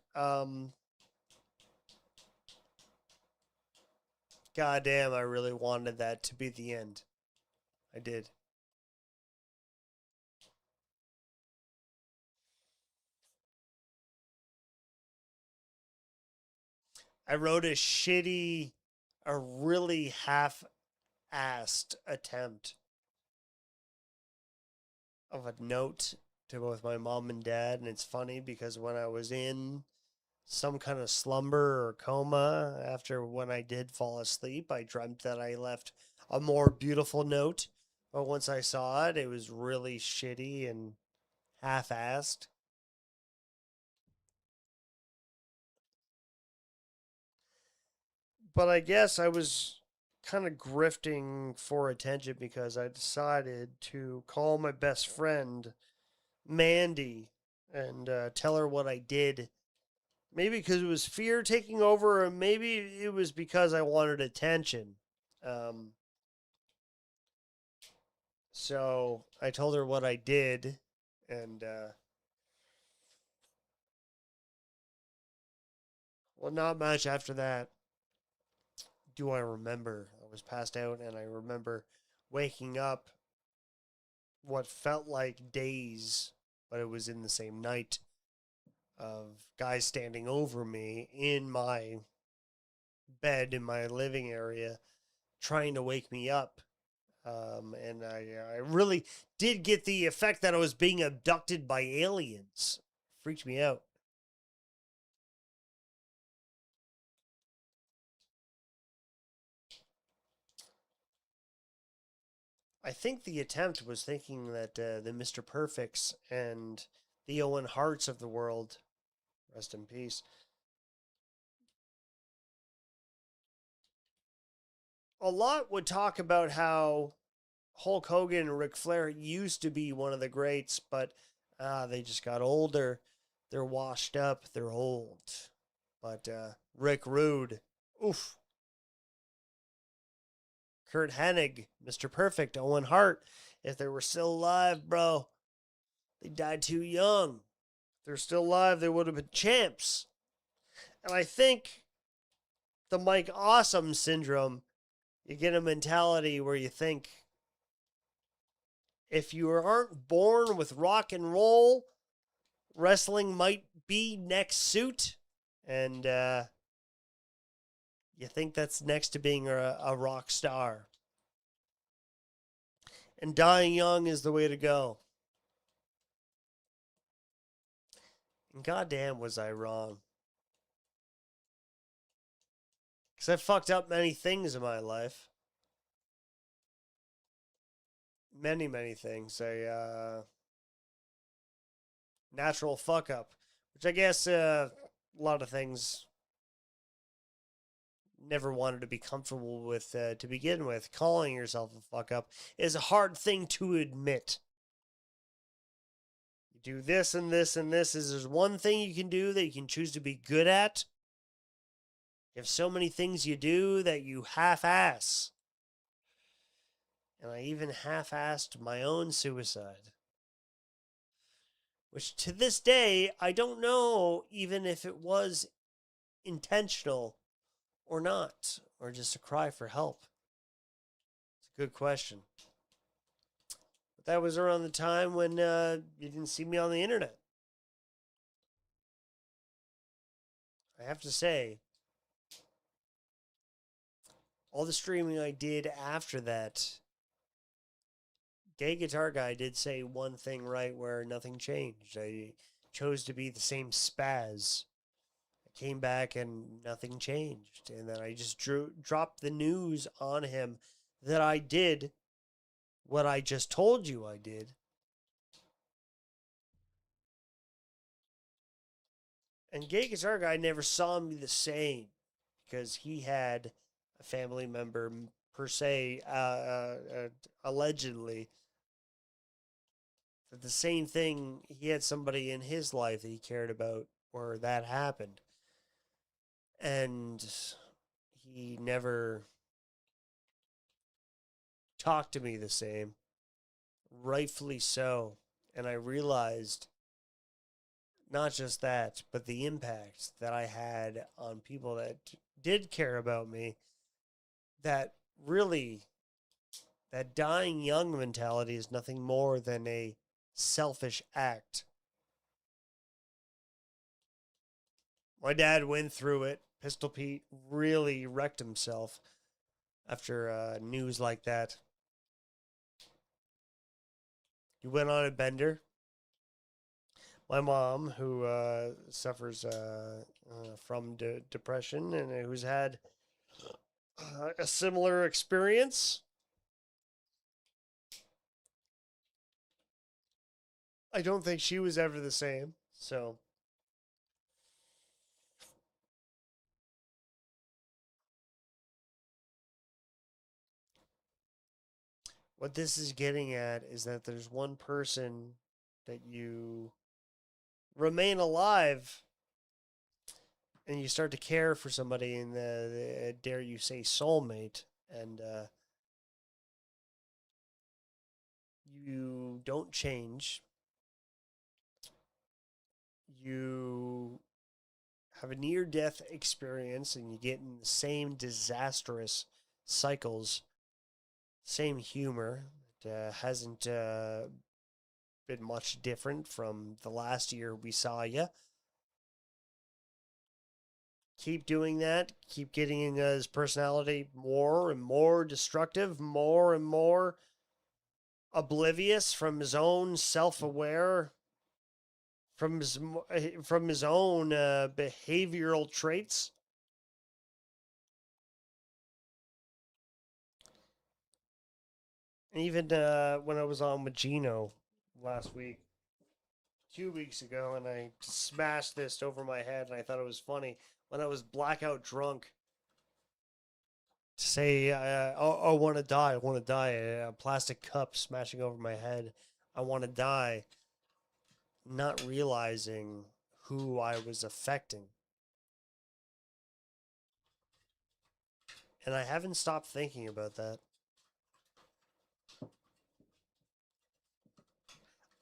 goddamn, I really wanted that to be the end. I did. I wrote a really half-assed attempt of a note to both my mom and dad. And it's funny because when I was in some kind of slumber or coma after when I did fall asleep, I dreamt that I left a more beautiful note. But once I saw it, it was really shitty and half-assed. But I guess I was kind of grifting for attention because I decided to call my best friend, Mandy, and tell her what I did. Maybe because it was fear taking over, or maybe it was because I wanted attention. Um, so I told her what I did, and well, not much after that do I remember. I was passed out, and I remember waking up what felt like days, but it was in the same night, of guys standing over me in my bed in my living area trying to wake me up. And I really did get the effect that I was being abducted by aliens. Freaked me out. I think the attempt was thinking that the Mr. Perfects and the Owen Harts of the world, rest in peace, a lot would talk about how Hulk Hogan and Ric Flair used to be one of the greats, but they just got older. They're washed up. They're old. But Rick Rude, oof. Kurt Hennig, Mr. Perfect, Owen Hart, if they were still alive, bro, they died too young. If they're still alive, they would have been champs. And I think the Mike Awesome syndrome, you get a mentality where you think if you aren't born with rock and roll, wrestling might be next suit. And you think that's next to being a rock star. And dying young is the way to go. And goddamn was I wrong. Because I fucked up many things in my life. Many, many things. A natural fuck up. Which I guess a lot of things never wanted to be comfortable with to begin with. Calling yourself a fuck up is a hard thing to admit. You do this and this and this. Is there's one thing you can do that you can choose to be good at? You have so many things you do that you half-ass. And I even half-assed my own suicide. Which to this day, I don't know even if it was intentional or not, or just a cry for help. It's a good question. But that was around the time when you didn't see me on the internet. I have to say, all the streaming I did after that, Gay Guitar Guy did say one thing right where nothing changed. I chose to be the same spaz. I came back and nothing changed. And then I just dropped the news on him that I did what I just told you I did. And Gay Guitar Guy never saw me the same because he had a family member, per se, allegedly, that the same thing, he had somebody in his life that he cared about where that happened. And he never talked to me the same. Rightfully so. And I realized not just that, but the impact that I had on people that did care about me, that really, that dying young mentality is nothing more than a selfish act. My dad went through it. Pistol Pete really wrecked himself after news like that. He went on a bender. My mom, who suffers from depression and who's had a similar experience, I don't think she was ever the same. So what this is getting at is that there's one person that you remain alive and you start to care for somebody in the dare you say soulmate, and you don't change. You have a near-death experience and you get in the same disastrous cycles, same humor. It hasn't been much different from the last year we saw you. Keep doing that. Keep getting his personality more and more destructive, more and more oblivious from his own self-aware, from his own behavioral traits. And even when I was on with Gino last week, 2 weeks ago, and I smashed this over my head, and I thought it was funny when I was blackout drunk. To say, I want to die, I want to die, a plastic cup smashing over my head, I want to die, not realizing who I was affecting. And I haven't stopped thinking about that.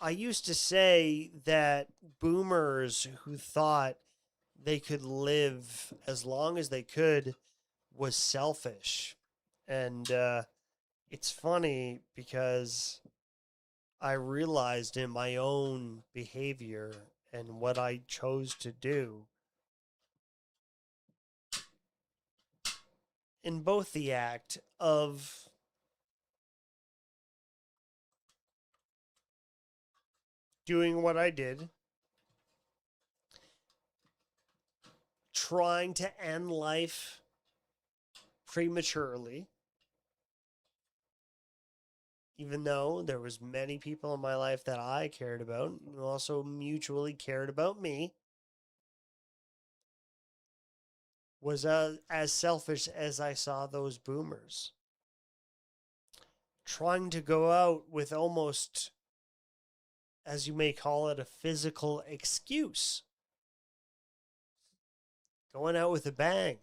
I used to say that boomers who thought they could live as long as they could was selfish. And it's funny because I realized in my own behavior and what I chose to do in both the act of doing what I did, trying to end life prematurely, even though there was many people in my life that I cared about and also mutually cared about me, was as selfish as I saw those boomers. Trying to go out with almost, as you may call it, a physical excuse. Going out with a bang.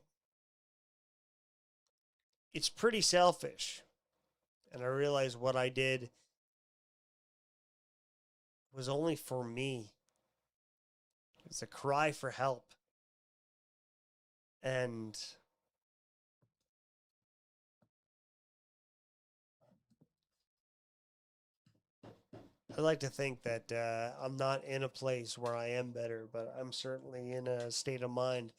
It's pretty selfish. And I realized what I did was only for me. It's a cry for help. And I like to think that I'm not in a place where I am better, but I'm certainly in a state of mind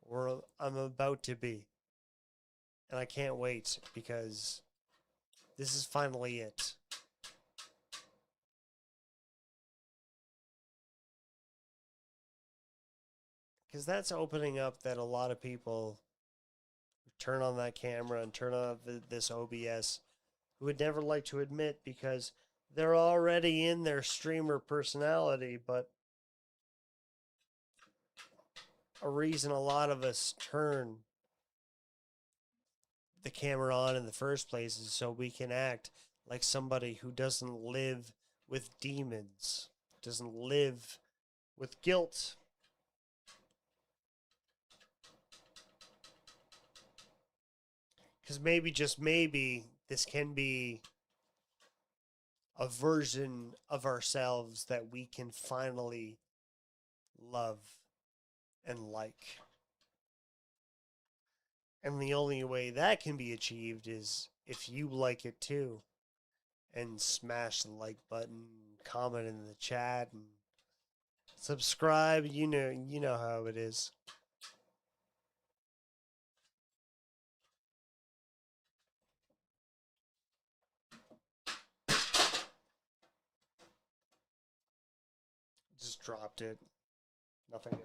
where I'm about to be. And I can't wait because this is finally it. Because that's opening up that a lot of people turn on that camera and turn on this OBS who would never like to admit because they're already in their streamer personality, but a reason a lot of us turn the camera on in the first place is so we can act like somebody who doesn't live with demons, doesn't live with guilt. Because maybe, just maybe, this can be a version of ourselves that we can finally love and like. And the only way that can be achieved is if you like it too. And smash the like button, comment in the chat, and subscribe. You know how it is. Just dropped it. Nothing else.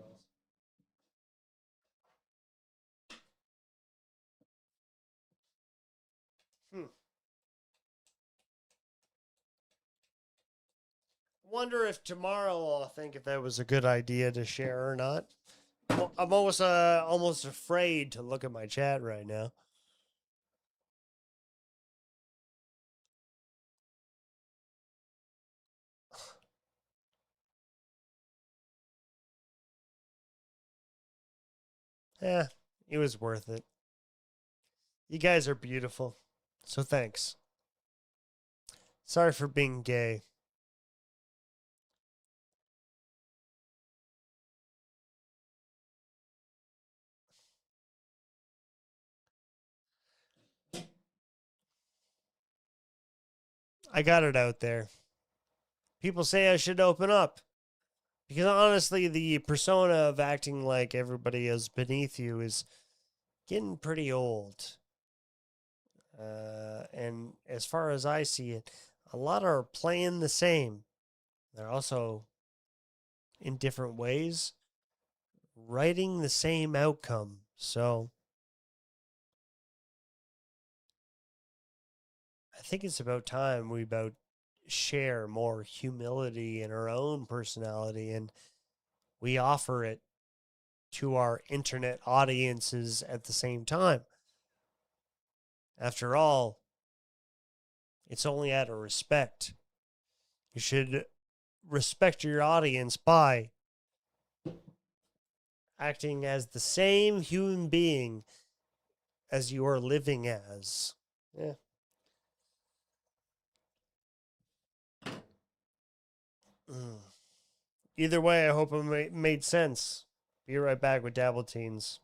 Wonder if tomorrow I'll think if that was a good idea to share or not. Well, I'm almost afraid to look at my chat right now. Yeah, it was worth it. You guys are beautiful, so thanks. Sorry for being gay. I got it out there. People say I should open up. Because honestly, the persona of acting like everybody is beneath you is getting pretty old. And as far as I see it, a lot are playing the same. They're also, in different ways, writing the same outcome. So I think it's about time we share more humility in our own personality, and we offer it to our internet audiences at the same time. After all, it's only out of respect. You should respect your audience by acting as the same human being as you are living as. Yeah. Either way, I hope it made sense. Be right back with Dabble Teens.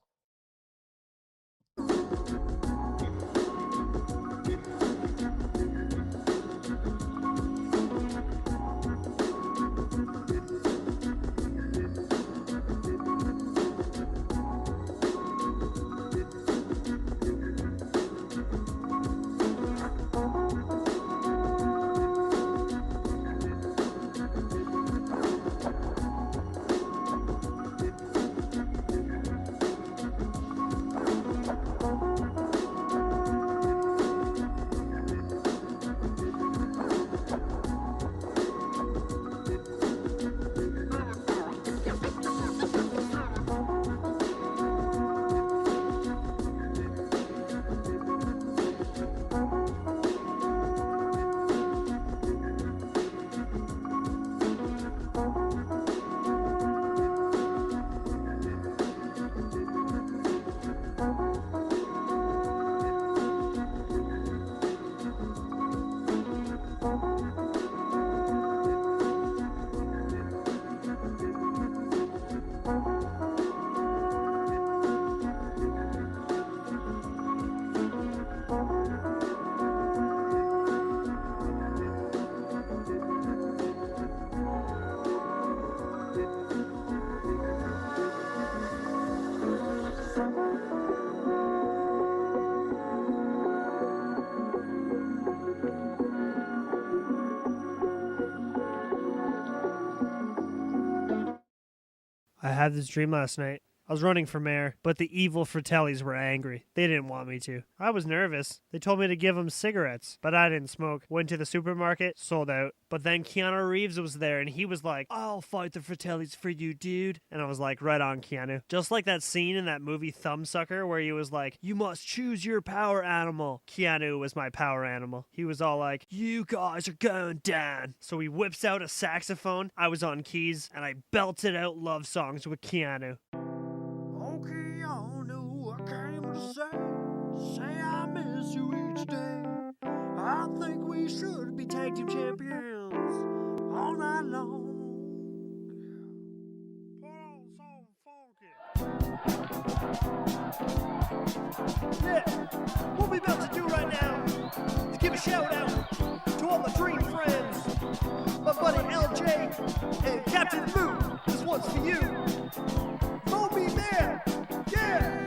I had this dream last night. I was running for mayor, but the evil Fratellis were angry. They didn't want me to. I was nervous. They told me to give them cigarettes, but I didn't smoke. Went to the supermarket, sold out. But then Keanu Reeves was there, and he was like, I'll fight the Fratellis for you, dude. And I was like, right on, Keanu. Just like that scene in that movie Thumbsucker where he was like, you must choose your power animal. Keanu was my power animal. He was all like, you guys are going down. So he whips out a saxophone. I was on keys, and I belted out love songs with Keanu. Say I miss you each day. I think we should be tag team champions all night long. Yeah, what we about to do right now is give a shout out to all my dream friends. My buddy LJ and Captain Lou. This one's for you. Mow me there. Yeah.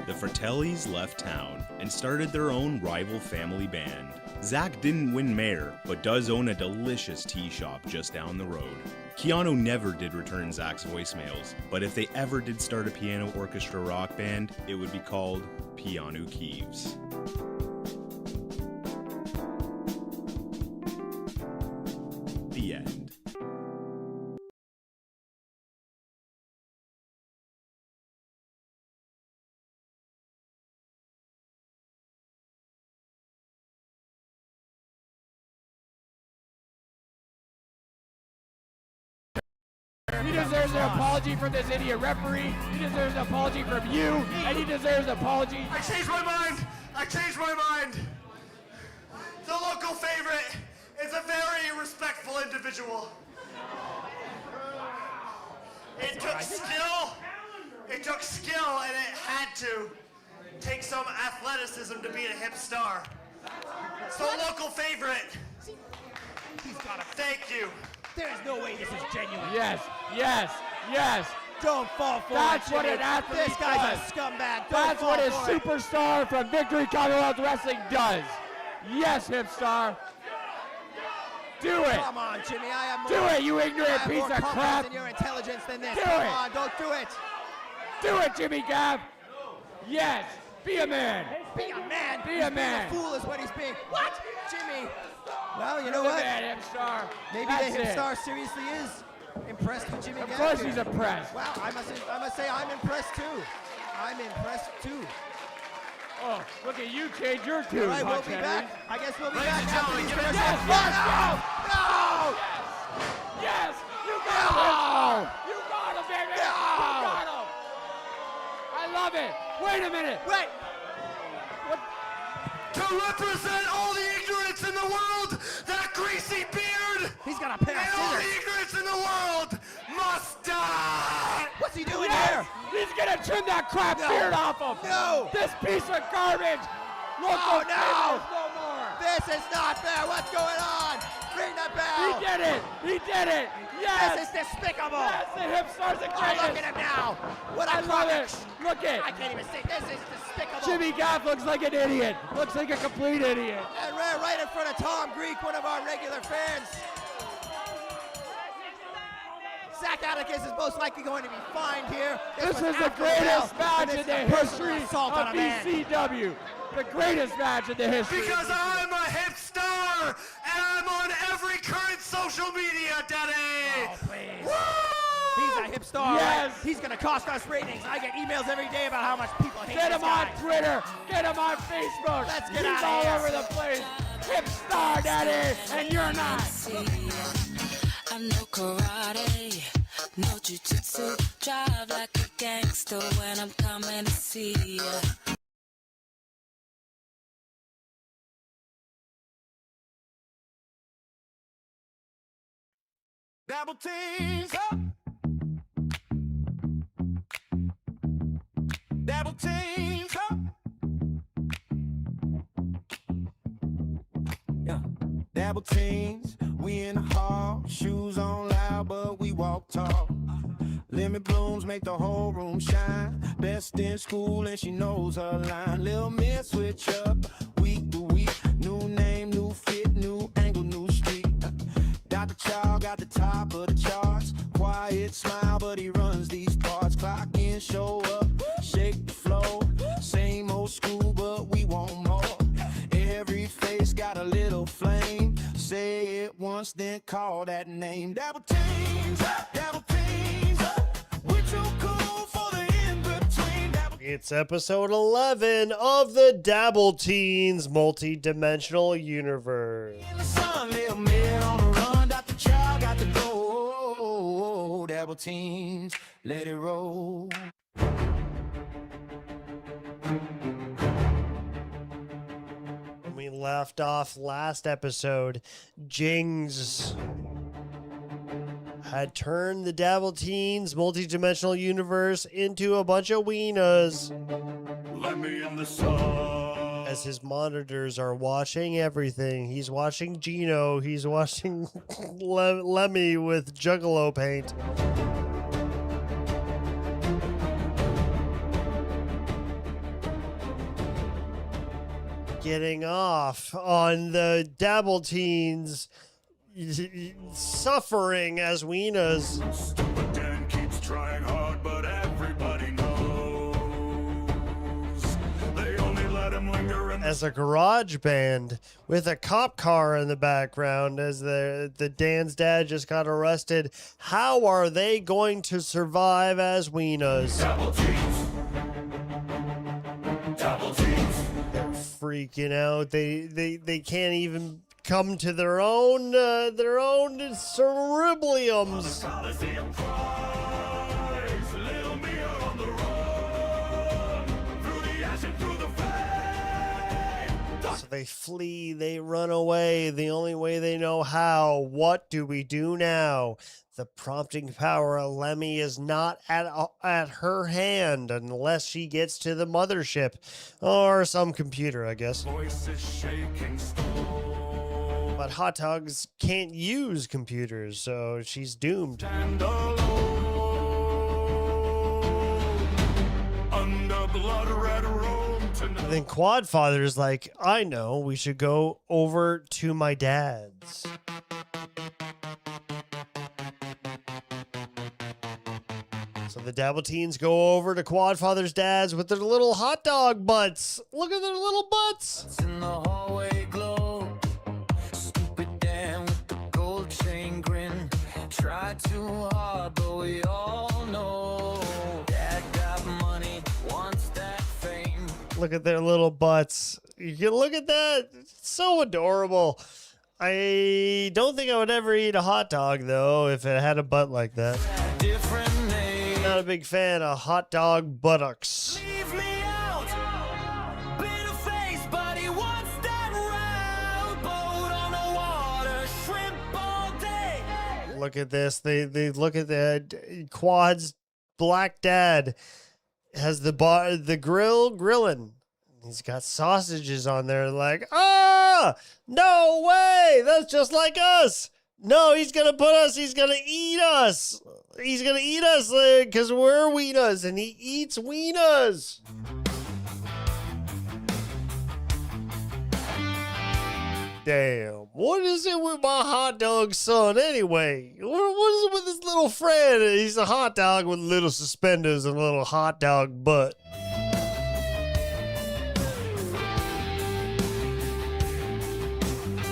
The Fratellis left town and started their own rival family band. Zach didn't win mayor, but does own a delicious tea shop just down the road. Keanu never did return Zach's voicemails, but if they ever did start a piano orchestra rock band, it would be called Keanu Keeves. The end. He deserves an apology from this idiot referee. He deserves an apology from you, and he deserves an apology. I changed my mind. I changed my mind. The local favorite is a very respectful individual. It took skill. It took skill, and it had to take some athleticism to be a hip star. So local favorite. Thank you. There's no way this is genuine. Yes, yes, yes. Don't fall for That's it. what an athlete This guy's does. a scumbag. Don't That's fall what a for it. superstar from Victory Commonwealth Wrestling does. Yes, hipstar. Do it. Come on, Jimmy. I have more. Do it, you ignorant I have piece more of confidence crap. in your intelligence than this. Do Come it. on, don't do it. Do it, Jimmy Gav. Yes, be a man. Be a man. Be a man. Being a fool is what he's being. What? Jimmy. Well, you know You're the what? man, Hipstar. Maybe That's the it. Hipstar seriously is impressed with Jimmy Of Gaff course here. he's impressed. Wow, I must say I'm impressed too. I'm impressed too. Oh, look at you change your tune, All right, we'll Hutch be Henry. back. I guess we'll be Ladies back and after gentlemen, these give it commercials. yes, No! Yes! You got him! You got him, baby! No! You got him! I love it! Wait a minute! Wait! To represent all the ignorance in the world, that greasy beard! He's got a pair of and all the scissors. ignorance in the world must die! What's he doing Yes! here? He's gonna trim that crap beard off him! No! This piece of garbage! Oh, no! No more! This is not fair. What's going on? Ring the He bell. did it! He did it! Yes! This is despicable. Yes, the Hipstar's the Oh, greatest! look at him now. What a I love comic. it! Look it! I can't even say. This is despicable. Jimmy Gaff looks like an idiot! Looks like a complete idiot! And right in front of Tom Greek, one of our regular fans. Zach Atticus is most likely going to be fined here. This was is the after greatest bell, match and in this the is a personal history assault of on a man. BCW. The greatest match in the history. Because I'm a hip star, and I'm on every current social media, Daddy! Oh, please. He's a hip star. Yes. Right? He's going to cost us ratings. I get emails every day about how much people hate Get this him guy. on Twitter. Get him on Facebook. Let's get He's out of all here. over the place. Hip star, Daddy, and you're not. I'm no karate, no jujitsu. Drive like a gangster when I'm coming to see ya. Double teams! Double teams! Yeah. Dabble teens, we in the hall, shoes on loud, but we walk tall. Lemon blooms make the whole room shine. Best in school and she knows her line. Lil' miss switch up week to week. New name, new fit, new angle, new street. Dr. Chow got the top of the charts. Quiet smile, but he runs these parts. Clock in, show up, shake the floor. Same old school, but we want more. Every face got a little flame. Say it once, then call that name. Dabble teams, dabble teams. We're too cool for the in-between. It's episode 11 of the Dabble Teens Multi-Dimensional Universe. Sun, little man on the run. Dr. Chow got the go. Dabble teams, let it roll. When we left off last episode, Jings had turned the Dabble Teens Multi-Dimensional Universe into a bunch of weenas. Let me in the sun. As his monitors are watching everything. He's watching Gino. He's watching Lemmy with Juggalo paint. Getting off on the Dabble Teens suffering as weenas. Stupid Dan keeps trying hard, but everybody knows they only let him linger in As a garage band with a cop car in the background as the Dan's dad just got arrested. How are they going to survive as weenas? Double teams. Double teams. They're freaking out. They can't even come to their own cerebriums. Coliseum cries, little Mia on the run, through the ash and through the flame. So they flee, they run away, the only way they know how. What do we do now? The prompting power of Lemmy is not at her hand unless she gets to the mothership or some computer, I guess. Voices shaking stone. But Hot Dogs can't use computers, so she's doomed. Stand alone under blood red room tonight. And then Quadfather's like, I know, we should go over to my dad's. So the Dabble Teens go over to Quadfather's dad's with their little hot dog butts. Look at their little butts. In the hallway glow, stupid Dan with the gold chain grin. Try too hard, but we all know Dad got money, wants that fame. Look at their little butts. You can look at that. It's so adorable. I don't think I would ever eat a hot dog, though, if it had a butt like that. Not a big fan of hot dog buttocks. Leave me out, bitter face, but he wants that round boat on the water, shrimp all day. Look at this. They look at the Quad's black dad has the grill grilling. He's got sausages on there like, no way. That's just like us. No, he's going to eat us. He's going to eat us because we're wieners and he eats wieners. Damn, what is it with my hot dog son anyway? What is it with this little friend? He's a hot dog with little suspenders and a little hot dog butt.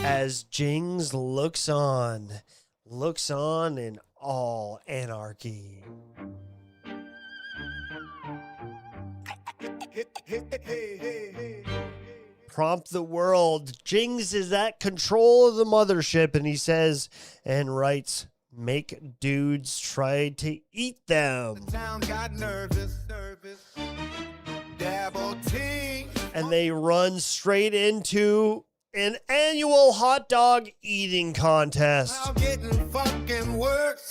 As Jings looks on in all anarchy. Prompt the world. Jings is at control of the mothership, and he says and writes, make dudes try to eat them. The town got nervous. Dabble tea. And they run straight into an annual hot dog eating contest. Now getting fucking worse.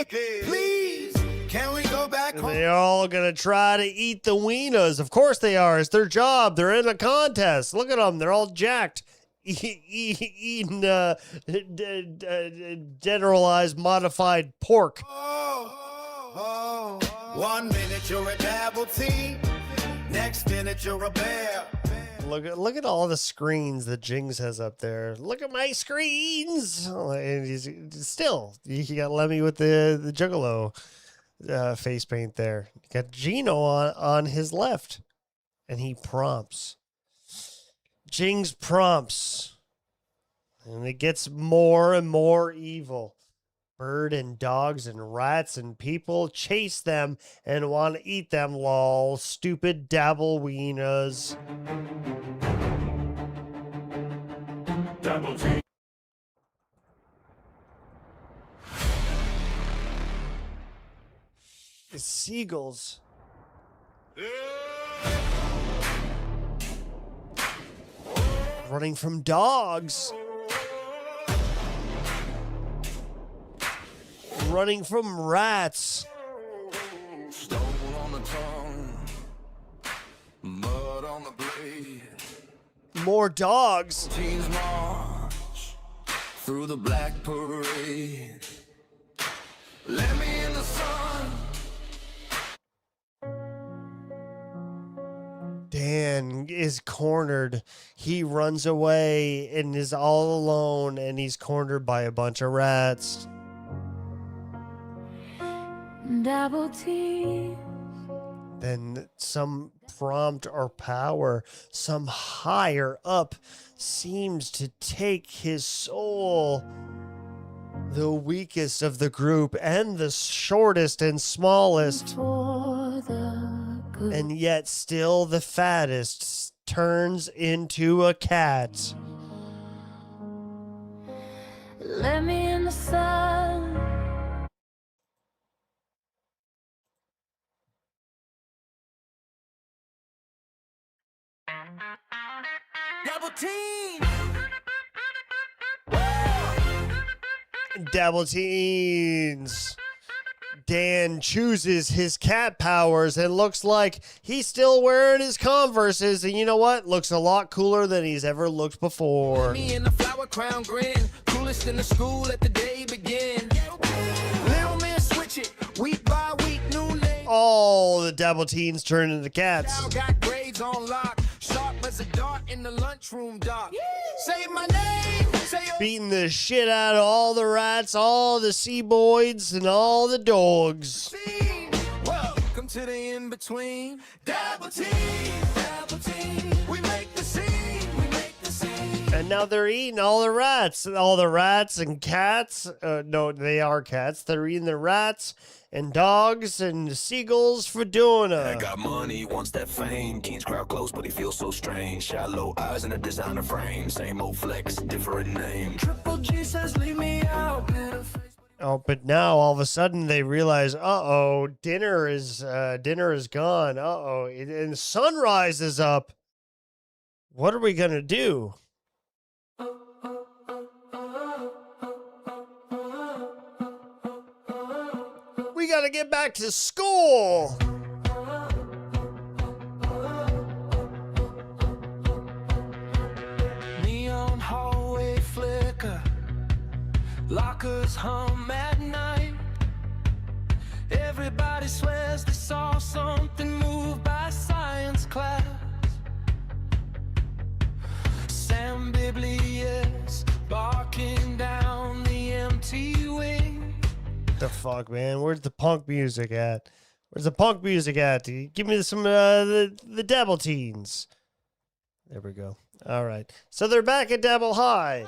Please, can we go back home? They're all gonna try to eat the wieners. Of course they are. It's their job. They're in a contest. Look at them. They're all jacked. Eating generalized modified pork. 1 minute you're a dabble tea. Next minute you're a bear. Look at all the screens that Jings has up there. Look at my screens. And he's still, you got Lemmy with the Juggalo face paint there. You got Gino on his left. And he prompts. Jings prompts. And it gets more and more evil. Bird and dogs and rats and people chase them and want to eat them, lol. Stupid dabble wieners. Dabble tea. It's seagulls. Running from dogs. Running from rats. Stone on the tongue, mud on the blade. More dogs. Teens march through the black parade. Let me in the sun. Dan is cornered. He runs away and is all alone, and he's cornered by a bunch of rats. Double T. Then some prompt or power, some higher up, seems to take his soul. The weakest of the group and the shortest and smallest, and yet still the fattest, turns into a cat. Let me in the sun. Double team. Dabble Teens. Dan chooses his cat powers and looks like he's still wearing his Converses, and you know what? Looks a lot cooler than he's ever looked before. Me in the flower crown grin, coolest in the school at the day begin. Little man switch it, week by week, new name. All the Dabble Teens turn into cats. Now got grades on lock, sharp as a dart in the lunchroom dock. Say my name, say your Beating the shit out of all the rats, all the seaboids, and all the dogs. name. to the in-between. Dabble team, we make the scene, we make the scene. And now they're eating all the rats and cats. No, they are cats. They're eating the rats and dogs and seagulls for doing I got money, wants that fame. Keen's crowd close, but he feels so strange. Shallow eyes and a designer frame. Same old flex, different name. Triple G says leave me out. Oh, but now all of a sudden they realize, dinner is gone. And sunrise is up. What are we gonna do? We gotta get back to school. Neon hallway flicker, lockers hum at night. Everybody swears they saw something move by science class. Sam Biblius barking down the empty wing. The fuck, man? Where's the punk music at? Where's the punk music at? Give me some the Dabble Teens. There we go. All right. So they're back at Dabble High.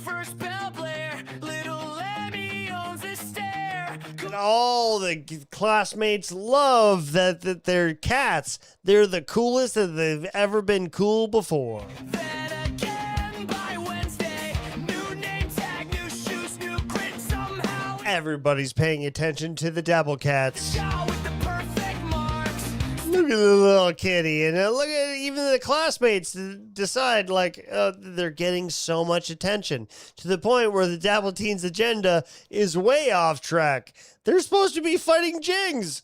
First bell blare, little Lemmy owns a stare. And all the classmates love that they're cats. They're the coolest that they've ever been cool before. Then again by Wednesday, new name tag, new shoes, new grit somehow. Everybody's paying attention to the Dabble Cats. With the perfect marks. Look at the little kitty. And look at even the classmates decide, they're getting so much attention to the point where the Dabble Teens agenda is way off track. They're supposed to be fighting Jings,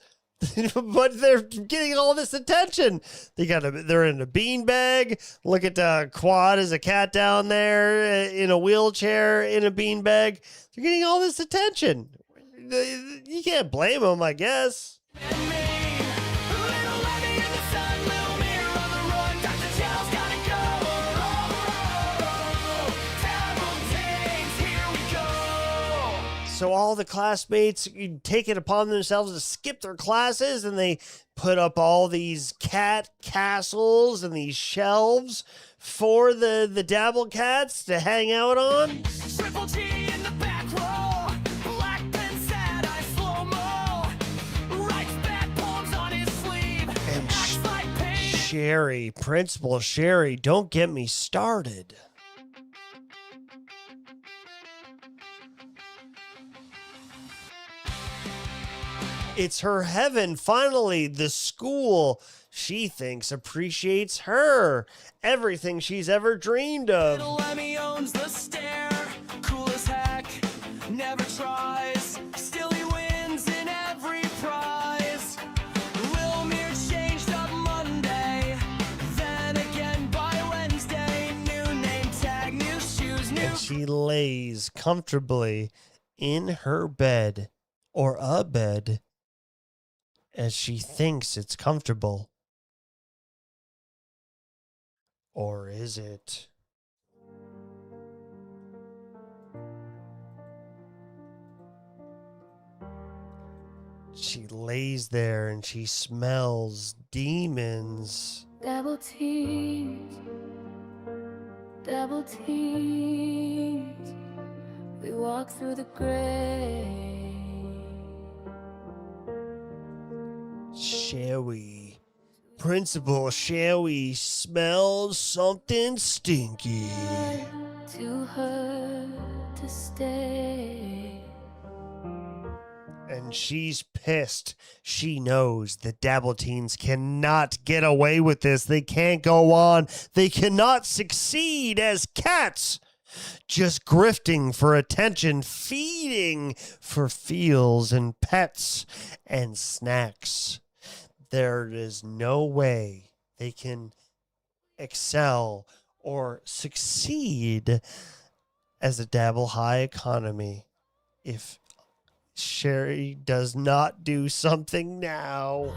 but they're getting all this attention. They're in a beanbag. Look at Quad as a cat down there in a wheelchair in a beanbag. They're getting all this attention. You can't blame them, I guess. So all the classmates take it upon themselves to skip their classes, and they put up all these cat castles and these shelves for the Dabble Cats to hang out on. Triple G in the back row, black pen sad eye slow-mo, writes bad poems on his sleeve, acts like pain. Sherry, Principal Sherry, don't get me started. It's her heaven, finally, the school she thinks appreciates her. Everything she's ever dreamed of. Little Lemmy owns the stare, cool as heck, never tries, still he wins in every prize. Lil Mir changed up Monday, then again by Wednesday, new name tag, new shoes, new... And she lays comfortably in her bed, or a bed, as she thinks it's comfortable. Or is it? She lays there and she smells demons. Double teams, double teams. We walk through the gray. Shall we? Principal, shall we smell something stinky? To her to stay. And she's pissed. She knows the Dabble Teens cannot get away with this. They can't go on. They cannot succeed as cats. Just grifting for attention, feeding for feels and pets and snacks. There is no way they can excel or succeed as a Dabble High economy if Sherry does not do something now.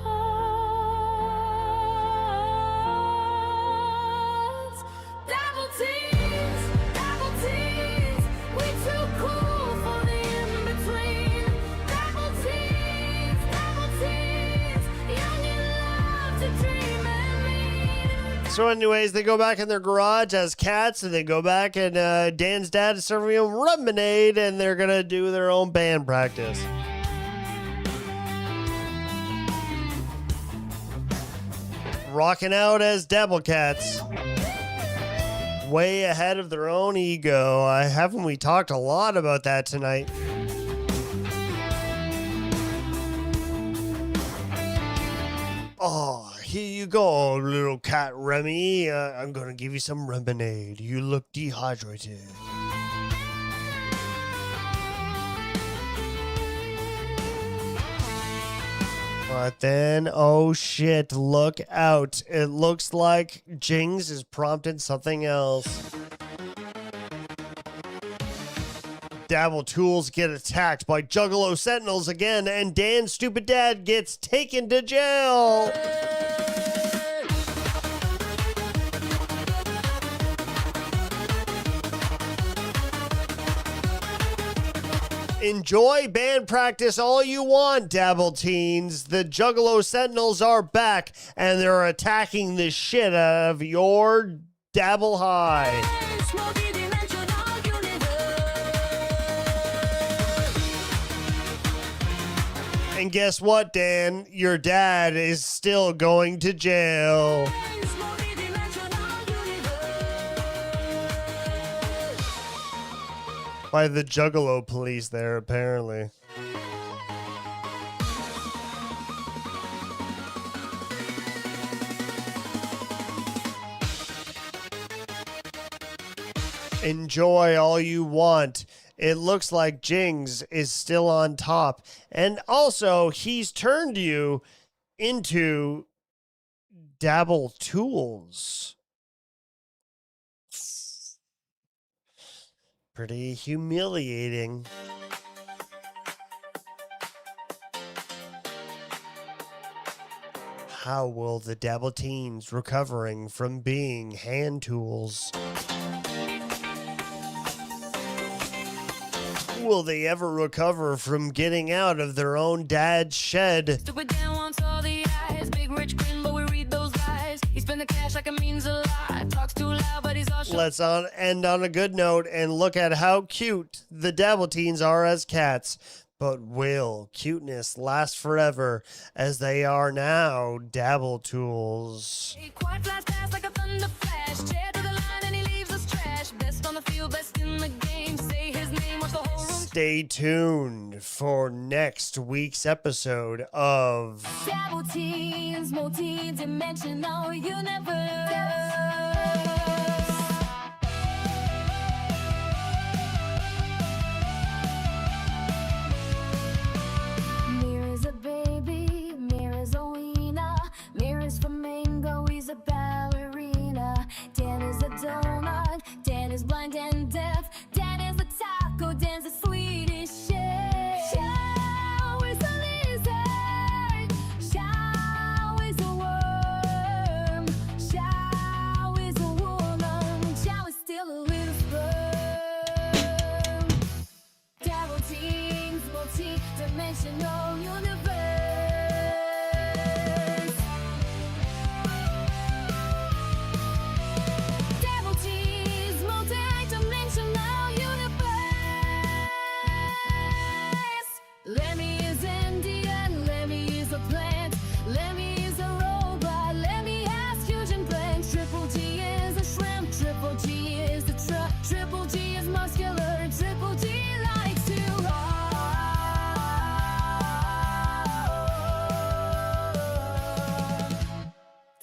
Double teams, we too cool for the in-between. Double teams, So anyways, they go back in their garage as cats, and they go back, and Dan's dad is serving them lemonade, and they're going to do their own band practice. Rocking out as Dabble Cats. Way ahead of their own ego. Haven't we talked a lot about that tonight? Oh, here you go, little cat Remy. I'm gonna give you some lemonade. You look dehydrated. But then, oh shit, look out. It looks like Jings has prompted something else. Dabble Tools get attacked by Juggalo Sentinels again, and Dan's stupid dad gets taken to jail. Enjoy band practice all you want, Dabble Teens. The Juggalo Sentinels are back, and they're attacking the shit out of your Dabble High. And guess what, Dan? Your dad is still going to jail. By the Juggalo police there, apparently. Enjoy all you want. It looks like Jings is still on top. And also, he's turned you into Dabble Tools. Pretty humiliating. How will the Dabble Teens recovering from being hand tools? Will they ever recover from getting out of their own dad's shed? Stupid Dan wants all the eyes. Big rich grin, but we read those lies. He spend the cash like it means a lot. Talks too loud, but he's all shook. Let's end on a good note and look at how cute the Dabble Teens are as cats. But will cuteness last forever as they are now Dabble Tools? Quite flies past like a thunder flash. Chair to the line and he leaves us trash. Best on the field, best in the game. Say his name, watch the whole room. Stay tuned for next week's episode of Dabble Teens, multi-dimensional universe. Mirror's a baby, Mirror's a wiener. Mirror's flamingo, he's a ballerina. Dan is a donut, Dan is blind and deaf. Dan is a taco, Dan's a Swedish chef. Shao is a lizard, Shao is a worm, Shao is a woman, Shao is still a little sperm. Dabble Teens, multi-dimensional universe. Dabble Teens, multi-dimensional universe. Lemmy is Indian, Lemmy is a plant, Lemmy is a robot, Lemmy has huge implants. Triple G is a shrimp, Triple G is the truck, Triple G is muscular, and Triple G likes to rock.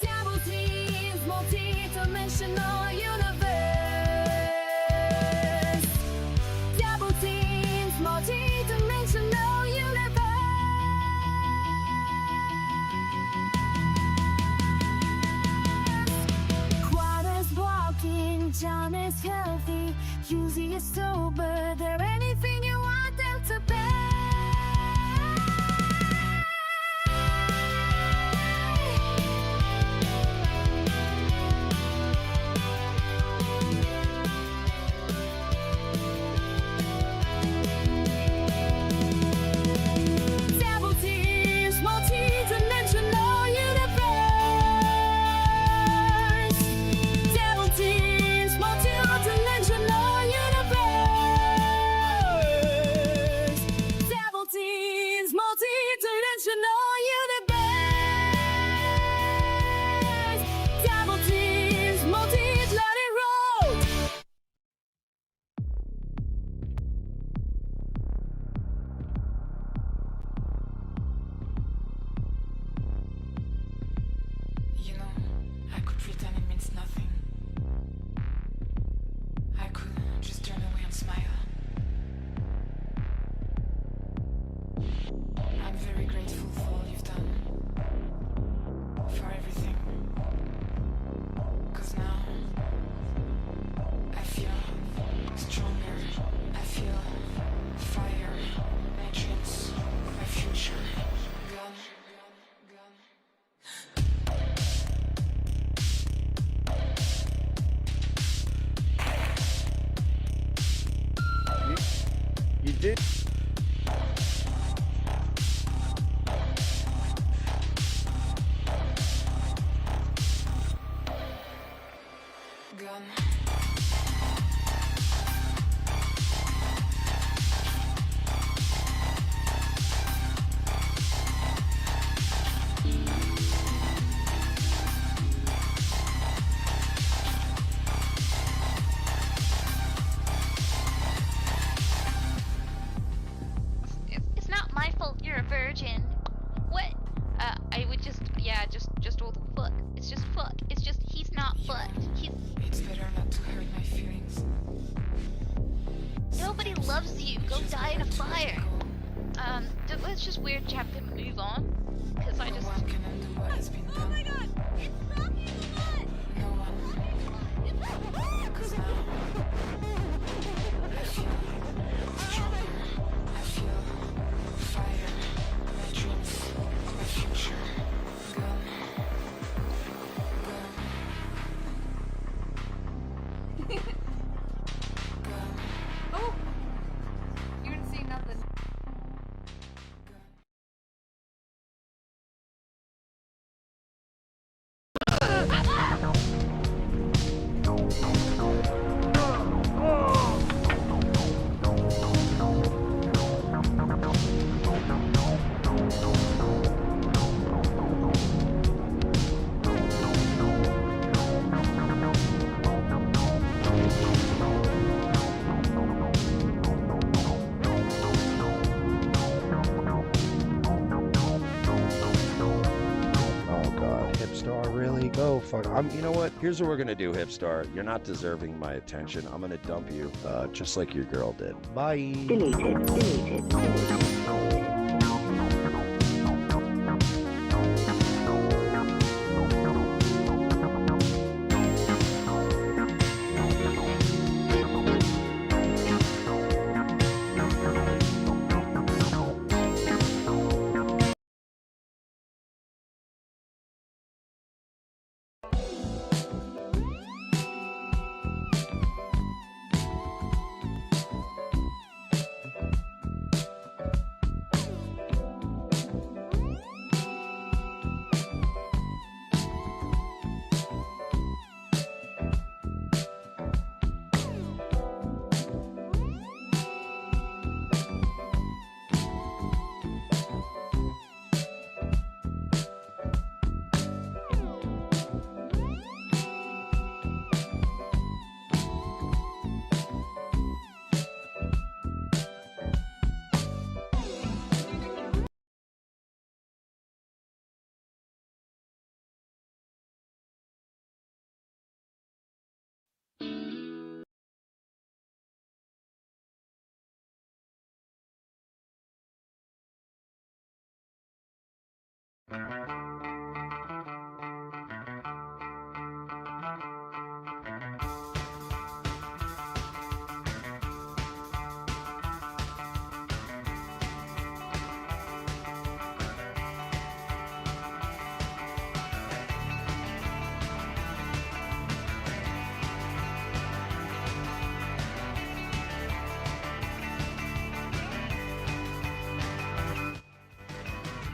Dabble Teens, multi-dimensional universe. Dabble Teens, multi-dimensional universe. Quad is walking, John is healthy, Husey is sober. They're anything you want them to be. Dabble Teens, multi-dimensional universe. I could pretend it means nothing. I could just turn away and smile. I'm very grateful for all you've done. For everything. 'Cause now I feel stronger. I feel fire. My dreams, my future. Gone. You did? Gone. It's not my fault you're a virgin. What? I would just, yeah, just all the fuck. It's just fuck. It's just, he's not fuck. It's better not to hurt my feelings. Nobody loves you. Go die in a fire. Let's just weird chap and move on. Cause I just. No one can undo what has been done. Oh my god! It's rocking the butt! No one. 'Cause now I feel stronger. I feel fire. My dreams, my future. Gone. Gone. Oh! You didn't see nothing. Oh god, Hipstar, really? Go fuck. You know what? Here's what we're gonna do, Hipstar. You're not deserving my attention. I'm gonna dump you, just like your girl did. Bye. Deleted.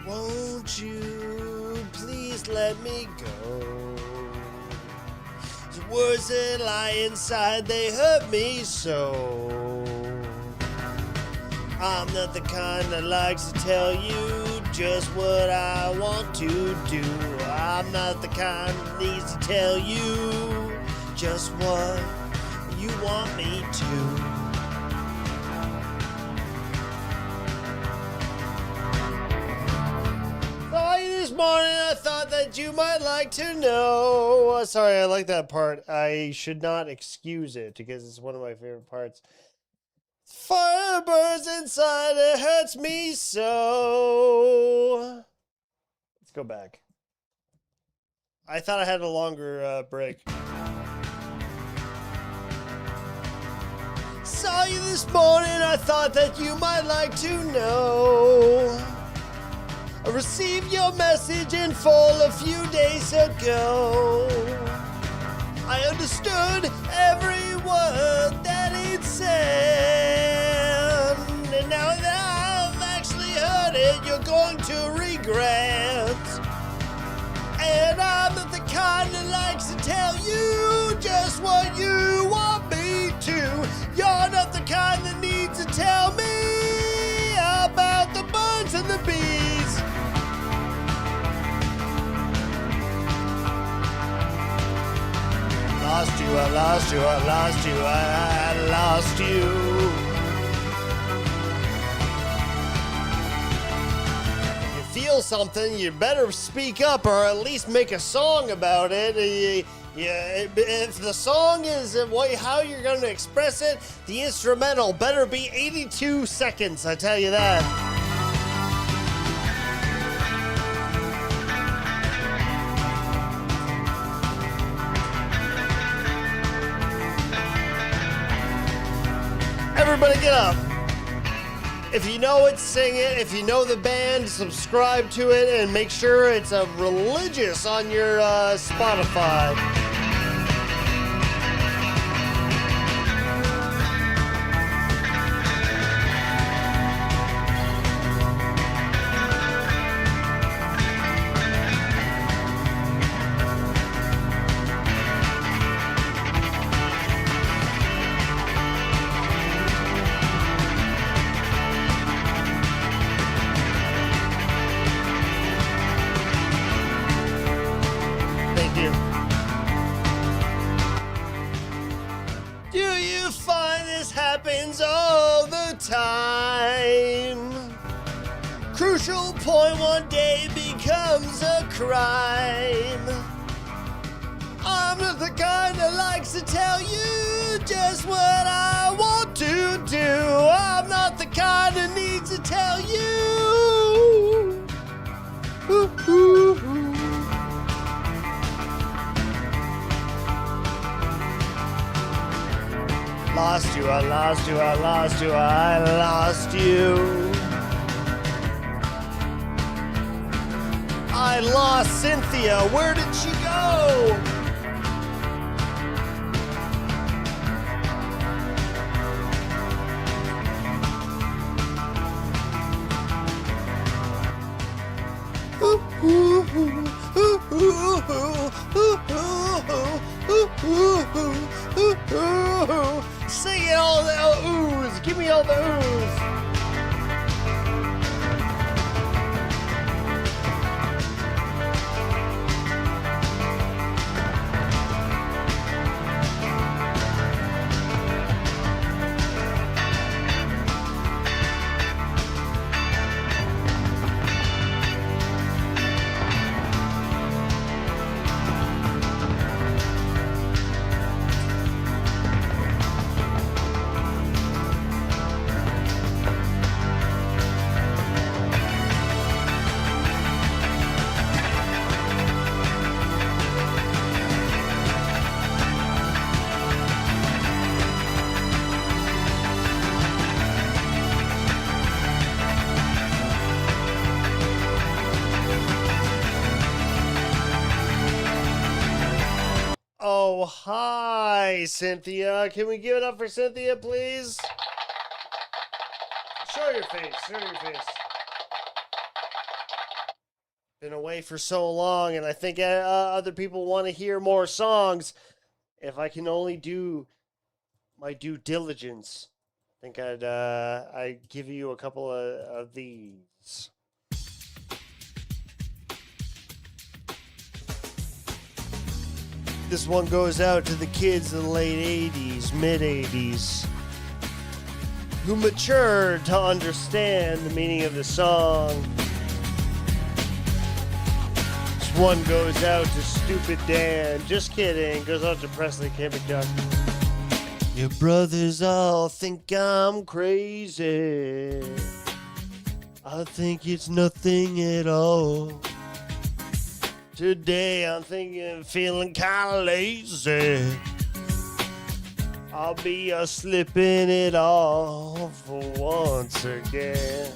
Won't you please let me go? The words that lie inside, they hurt me so. I'm not the kind that likes to tell you just what I want to do. I'm not the kind that needs to tell you just what you want me to. This morning I thought that you might like to know. Sorry, I like that part. I should not excuse it because it's one of my favorite parts. Fire burns inside, it hurts me so. Let's go back. I thought I had a longer break. Saw you this morning, I thought that you might like to know. I received your message in full a few days ago. I understood every word that it said. And now that I've actually heard it, you're going to regret. And I'm not the kind that likes to tell you just what you want me to. You're not the kind that needs to tell me about the birds and the bees. Lost you, I lost you, I lost you, I lost you. Feel something, you better speak up or at least make a song about it. If the song is how you're going to express it, the instrumental better be 82 seconds, I tell you that. Everybody get up. If you know it, sing it. If you know the band, subscribe to it and make sure it's religious on your Spotify. Happens all the time. Crucial point one day becomes a crime. I'm not the kind that likes to tell you just what I want to do. I'm not the kind that needs to tell you. Ooh, ooh, ooh. Lost you, I lost you, I lost you, I lost you. I lost Cynthia. Where did she go? Ooh, ooh, ooh, ooh, ooh, ooh, ooh, ooh, ooh. Sing it all the oohs. Give me all the oohs. Oh, hi, Cynthia. Can we give it up for Cynthia, please? Show your face. Show your face. Been away for so long, and I think other people want to hear more songs. If I can only do my due diligence, I think I'd give you a couple of these. This one goes out to the kids in the late 80s, mid 80s, who matured to understand the meaning of the song. Just one goes out to Stupid Dan. Just kidding. Goes out to Presley K. McDuck. Your brothers all think I'm crazy. I think it's nothing at all. Today I'm feeling kinda lazy. I'll be slipping it off once again.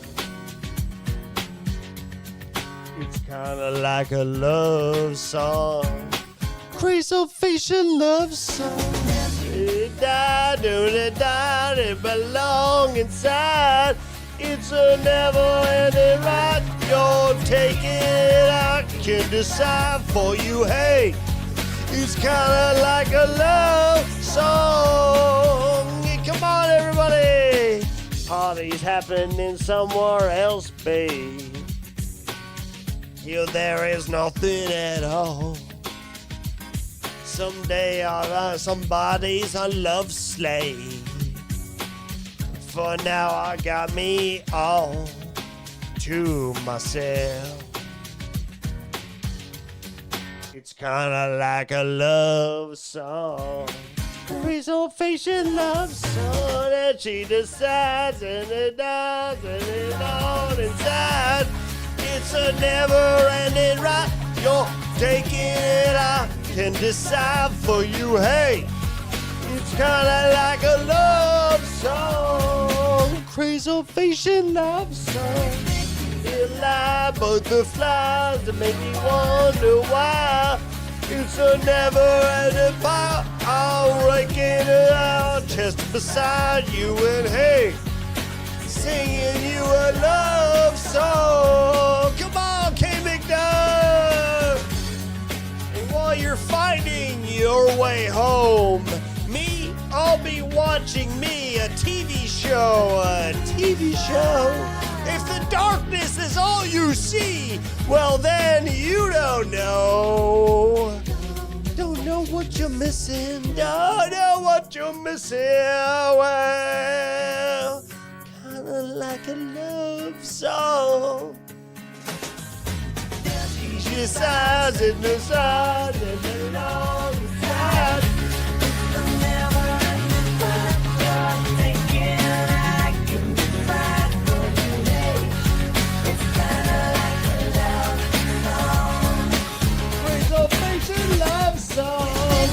It's kinda like a love song. Crazy facial love song. It belong inside. It's a never-ending ride. You're taking it, I can decide for you. Hey, it's kinda like a love song. Yeah, come on, everybody. Party's happening somewhere else, babe. Here there is nothing at all. Someday somebody's a love slave. For now I got me all to myself. It's kinda like a love song. Reservation love song. And she decides and it does and it on inside. It's a never-ending ride. You're taking it, I can decide for you. Hey, it's kinda like a love song. Crazy love song. You lie, but the flies that make me wonder why. It's a never-ending pile. I'll rake it out just beside you, and hey, singing you a love song. Come on, K. McDuck. And while you're finding your way home, me, I'll be watching me a TV show. If the darkness is all you see, well then you don't know. Don't know what you're missing. Don't know what you're missing. Well, kinda like a love song. She decides and decides and then all decides. Love song.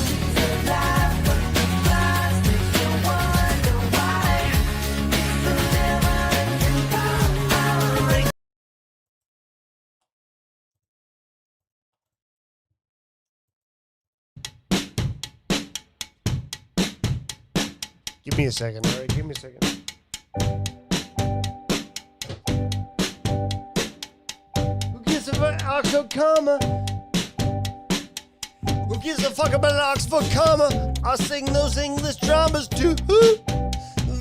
Give me a second, all right? Give me a second. Who gives a fuck, comma? Who gives a fuck about an Oxford comma? I sing those English dramas too.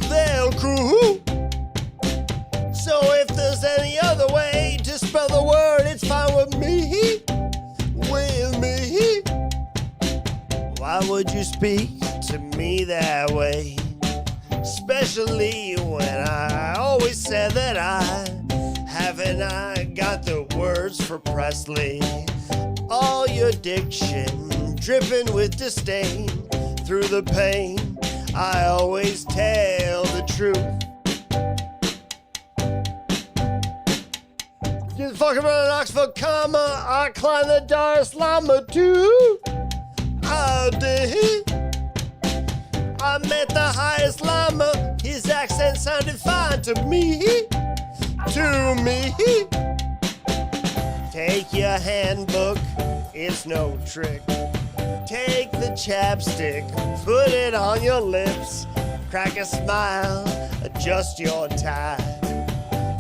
They'll crew. So if there's any other way to spell the word, it's fine with me. With me. Why would you speak to me that way? Especially when I always said that I got the words for Presley. All your diction dripping with disdain. Through the pain, I always tell the truth. Give a fuck about an Oxford comma. I climb the Dar es Salaam too. I did. I met the highest llama. His accent sounded fine to me. To me. Take your handbook, it's no trick. Take the chapstick, put it on your lips. Crack a smile, adjust your tie.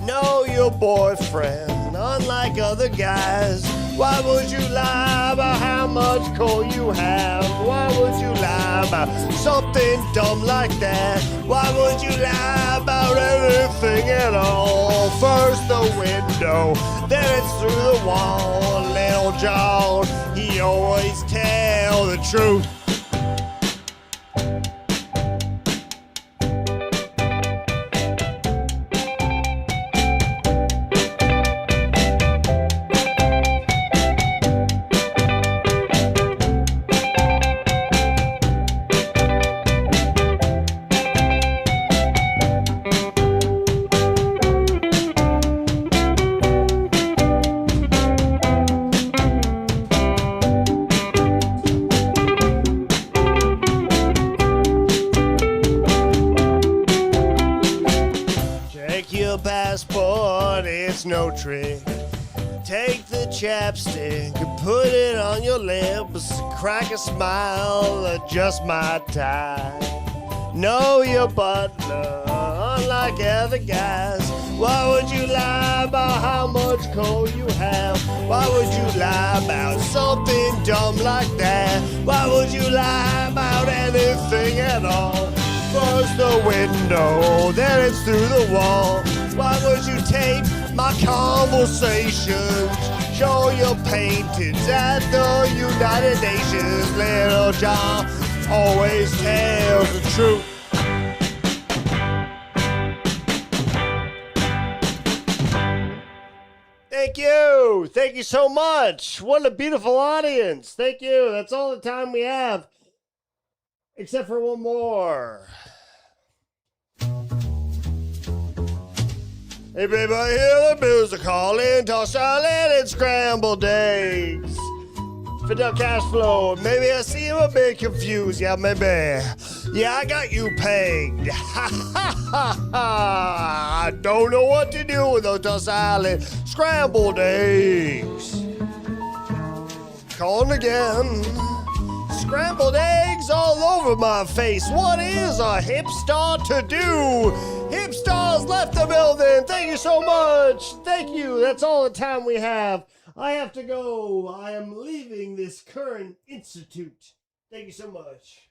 Know your boyfriend, unlike other guys. Why would you lie about how much coal you have? Why would you lie about something dumb like that? Why would you lie about anything at all? First the window, then it's through the wall. Little John, he always tell the truth. your passport, it's no trick. Take the chapstick and put it on your lips. Crack a smile, adjust my tie. Know your butler, unlike other guys. Why would you lie about how much coal you have? Why would you lie about something dumb like that? Why would you lie about anything at all? First the window, then it's through the wall. Why would you tape my conversations? Show your paintings at the United Nations. Little John always tells the truth. Thank you. Thank you so much. What a beautiful audience. Thank you. That's all the time we have. Except for one more. Hey, baby, I hear the music calling, toss salad and scrambled eggs. Fidel cash flow. Maybe I seem a bit confused. Yeah, maybe. Yeah, I got you pegged. Ha ha ha ha. I don't know what to do with those tossed salad scrambled eggs. Calling again. Scrambled eggs all over my face. What is a hipster to do? Hipsters left the building. Thank you so much. Thank you. That's all the time we have. I have to go. I am leaving this current institute. Thank you so much.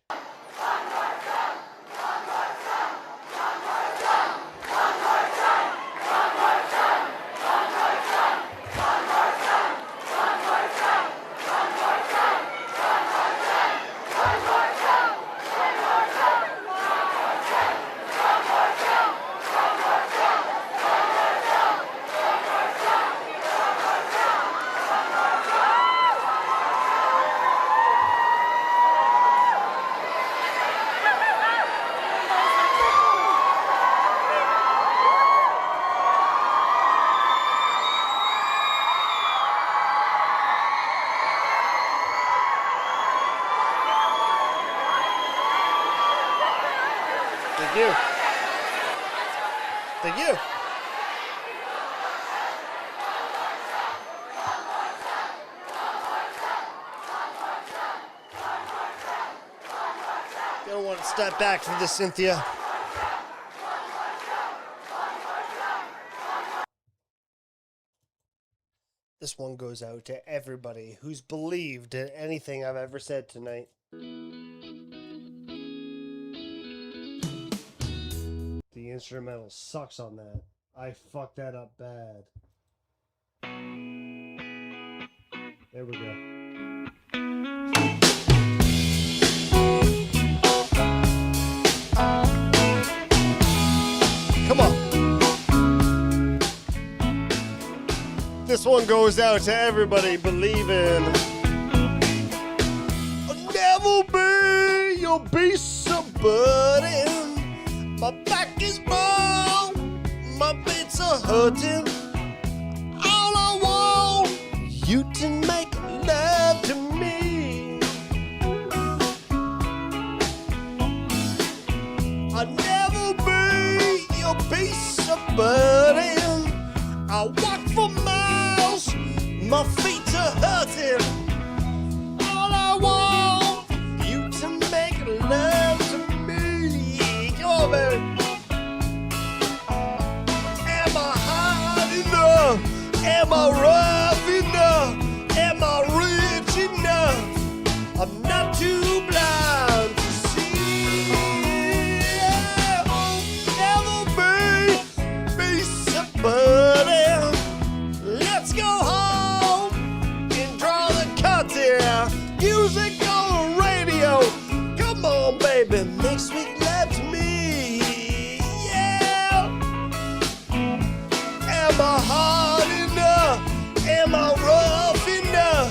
Thank you. Thank you. Don't want to step back from this, Cynthia. This one goes out to everybody who's believed in anything I've ever said tonight. The instrumental sucks on that. I fucked that up bad. There we go. Come on. This one goes out to everybody believing. I'll never be your beast of burden. My back is brown, my bits are hurting. All I want you to make love to me. I'll never be your piece of burden. I walk for miles, my feet are hurting. All I want you to make love to me. Come on, baby. Am I hard enough? Am I rough enough? Am I rich enough? I'm not too blind to see. Never be some burden. Let's go home and draw the curtain. Music on the radio. Come on, baby, make sweet love to me. Yeah. Am I hard enough? Am I rough enough?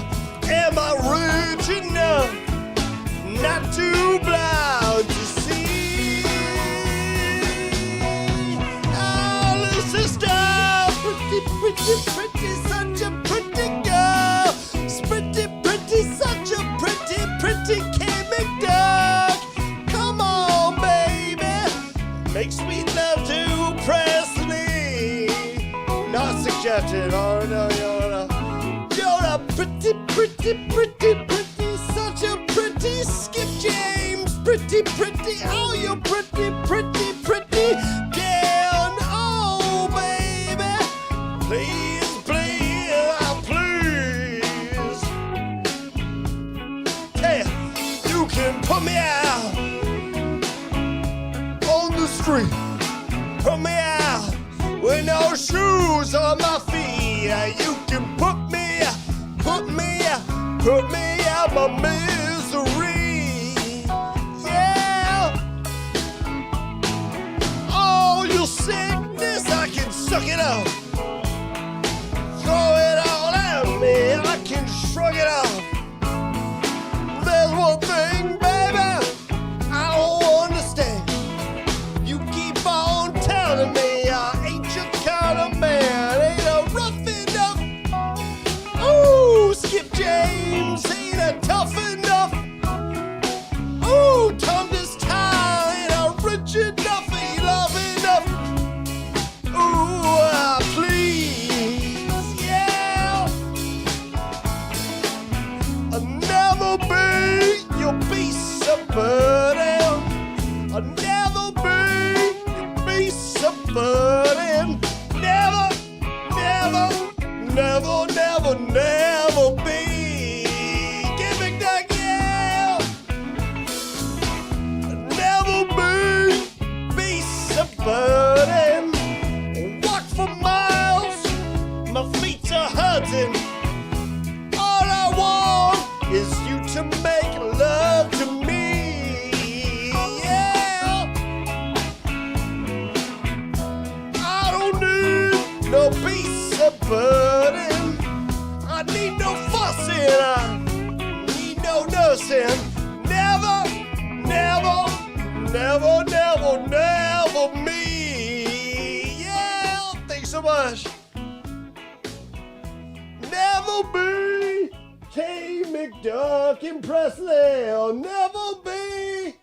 Am I rich enough? Not too blind to see. Oh, little sister, pretty, such a pretty girl. Pretty, such a pretty K McDuck. Come on, baby, make sweet love to Presley. suggestion. Oh no, you're a pretty, such a pretty Skip James. Pretty, oh, you're pretty girl. Oh, baby, please, hey, you can put me out on the street. Put me out with no shoes on my feet. You can put me out my misery. Yeah. All your sickness, I can suck it up. Throw it all at me, I can shrug it off. There's one thing, baby, I don't understand. You keep on telling me I ain't your kind of man. Ain't a rough enough. Ooh, Skip James, ain't a tough enough. Ooh, Tom this time, ain't a rich enough, ain't love enough. Ooh, please, yeah. I'll never be your beast of burden. I'll never be your beast of burden. Never be. Give me that, yeah. I'll never be beast of burden. Walk for miles, my feet are hurting. All I want is you to make love to me. Yeah. I don't need no beast of burden. I need no fussing. I need no nursing. Never me. Yeah. Thanks so much. Never be K. McDuck and Presley. I'll never be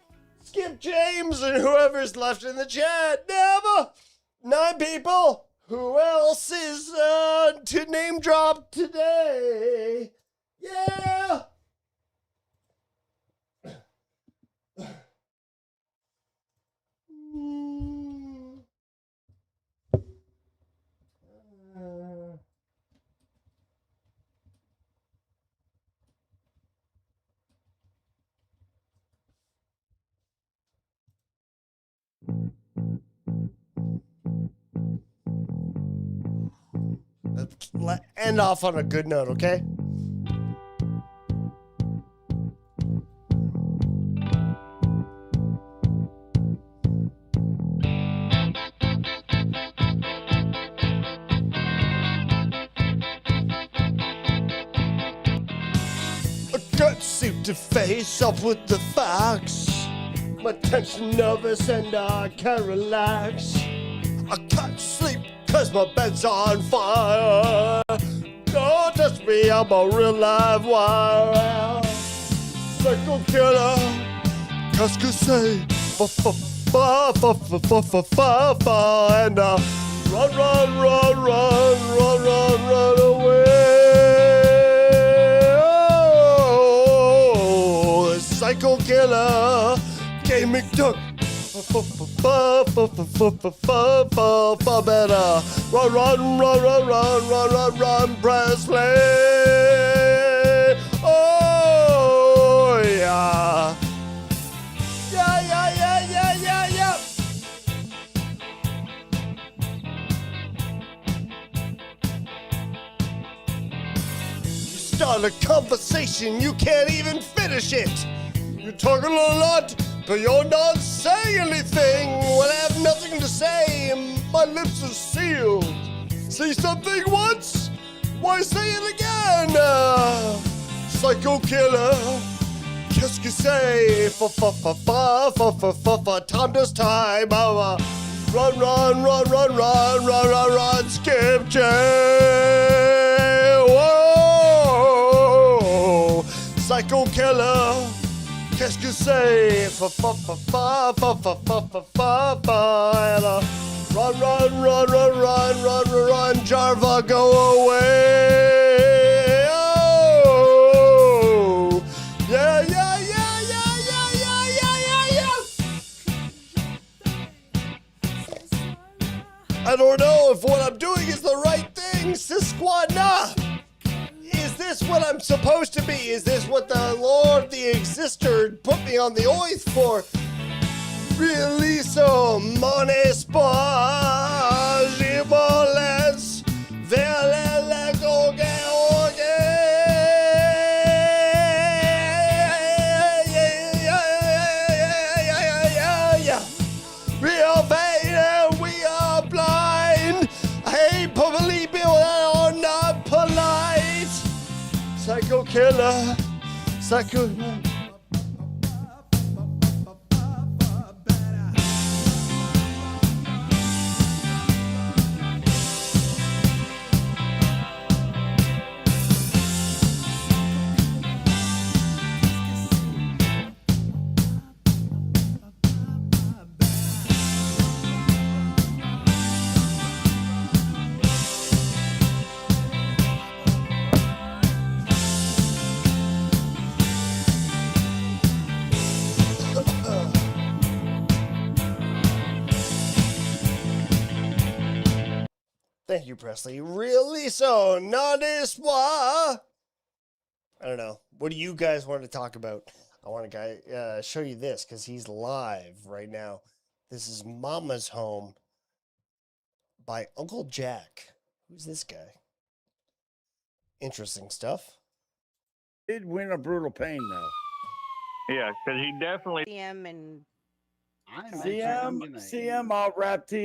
Skip James and whoever's left in the chat. Never. 9 people. Who else is to name drop today? Yeah. Let's end off on a good note, okay? I can't seem to face off with the facts. My tension nervous and I can't relax. I can't sleep cause my bed's on fire. Don't touch me, I'm a real live wire. Psycho killer, qu'est-ce que c'est? And run away. Oh, the psycho killer, K. McDuck. Better run, Presley. Oh yeah. Yeah. You start a conversation, you can't even finish it. You're talking a lot, but you're not saying anything. Well, I have nothing to say, my lips are sealed. Say something once, why say it again? Psycho killer, qu'est-ce que c'est? Time does time. Run, Skip Jay. Whoa, psycho killer. Qu'est-ce que c'est? Run, run, run, run, run, run, run, run, Jarva, go away. Oh, yeah, yeah, yeah, yeah, yeah, yeah, yeah, yeah, yeah. I don't know if what I'm doing is the right thing, Sisquadna. Is this what I'm supposed to be? Is this what the Lord, the Exister, put me on the earth for? Really so, mon espoir, jiboles, vers le we are faded, we are blind. I hate publicly people that are not polite. Psycho killer, psycho. Thank you, Presley. Really so, n'en-est moi. I don't know. What do you guys want to talk about? I want to show you this because he's live right now. This is Mama's Home by Uncle Jack. Who's this guy? Interesting stuff. Did win a brutal pain though. Yeah, because he definitely. CM and CM, I'll rap to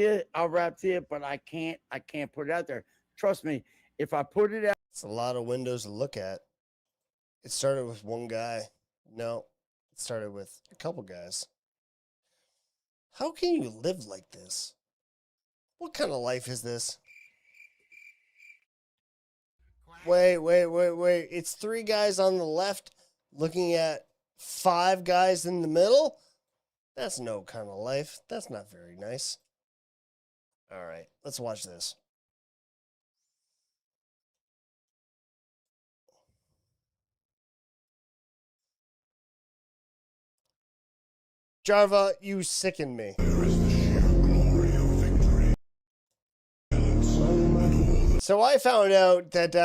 you, but I can't put it out there. Trust me, if I put it out, it's a lot of windows to look at. It started with one guy. No, it started with a couple guys. How can you live like this? What kind of life is this? Wait. It's 3 guys on the left looking at 5 guys in the middle? That's no kind of life. That's not very nice. All right, let's watch this. Jarva, you sicken me. So I found out that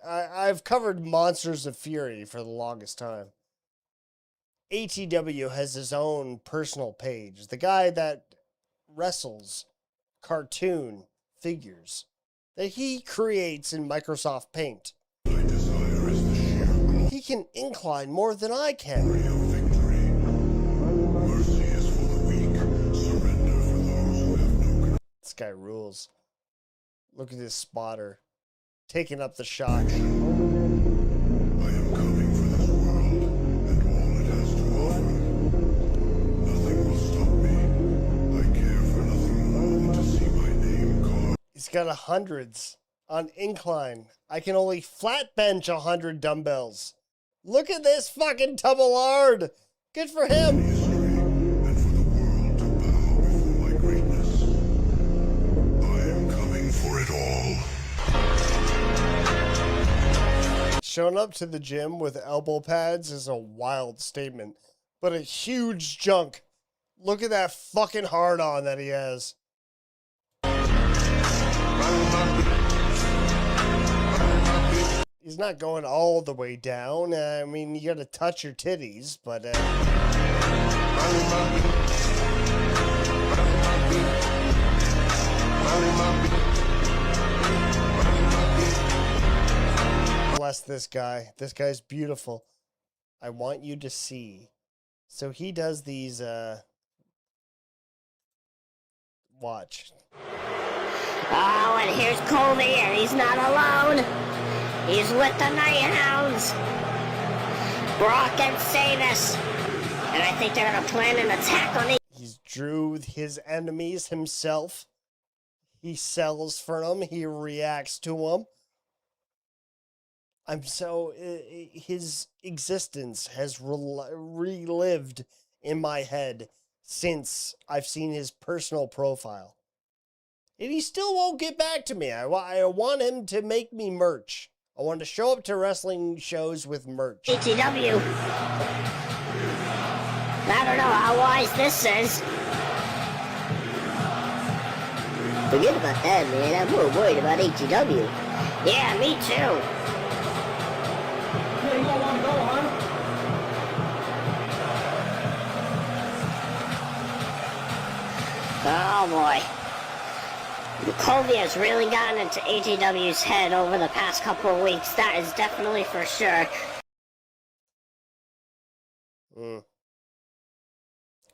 I've covered Monsters of Fury for the longest time. ATW has his own personal page. The guy that wrestles cartoon figures that he creates in Microsoft Paint. He can incline more than I can. This guy rules. Look at this spotter taking up the shot. He's got 100s on incline. I can only flat bench 100 dumbbells. Look at this fucking tumblard. Good for him. Showing up to the gym with elbow pads is a wild statement, but a huge junk. Look at that fucking hard-on that he has. He's not going all the way down. I mean, you gotta touch your titties, but... Bless this guy. This guy's beautiful. I want you to see. So he does these, watch. Oh, and here's Colby, and he's not alone. He's with the Nighthounds. Brock and Sadus. And I think they're going to plan an attack on the... He's drew his enemies himself. He sells for them. He reacts to them. His existence has relived in my head since I've seen his personal profile. And he still won't get back to me. I want him to make me merch. I want to show up to wrestling shows with merch. ATW. I don't know how wise this is. Forget about that, man. I'm more worried about ATW. Yeah, me too. Yeah, you don't want to go, huh? Oh boy. Kobe has really gotten into ATW's head over the past couple of weeks. That is definitely for sure.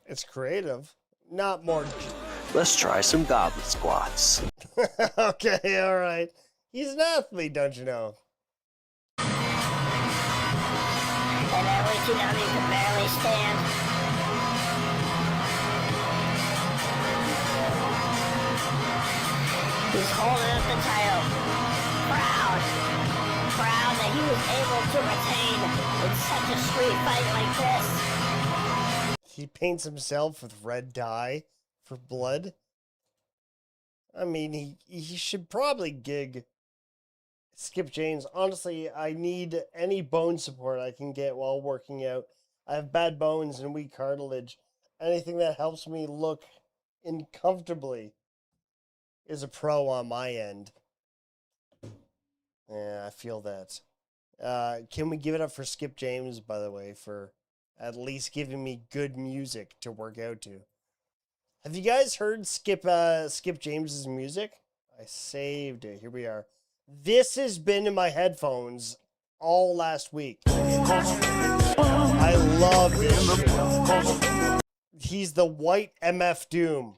It's creative. Not more. Let's try some goblet squats. Okay, alright. He's an athlete, don't you know? And ATW can barely stand. He's holding up the title. Proud that he was able to retain in such a street fight like this. He paints himself with red dye for blood. I mean, he should probably gig Skip James. Honestly, I need any bone support I can get while working out. I have bad bones and weak cartilage. Anything that helps me look in comfortably is a pro on my end. Yeah, I feel that. Can we give it up for Skip James, by the way, for at least giving me good music to work out to? Have you guys heard Skip James's music? I saved it. Here we are. This has been in my headphones all last week. I love this shit. He's the White MF Doom.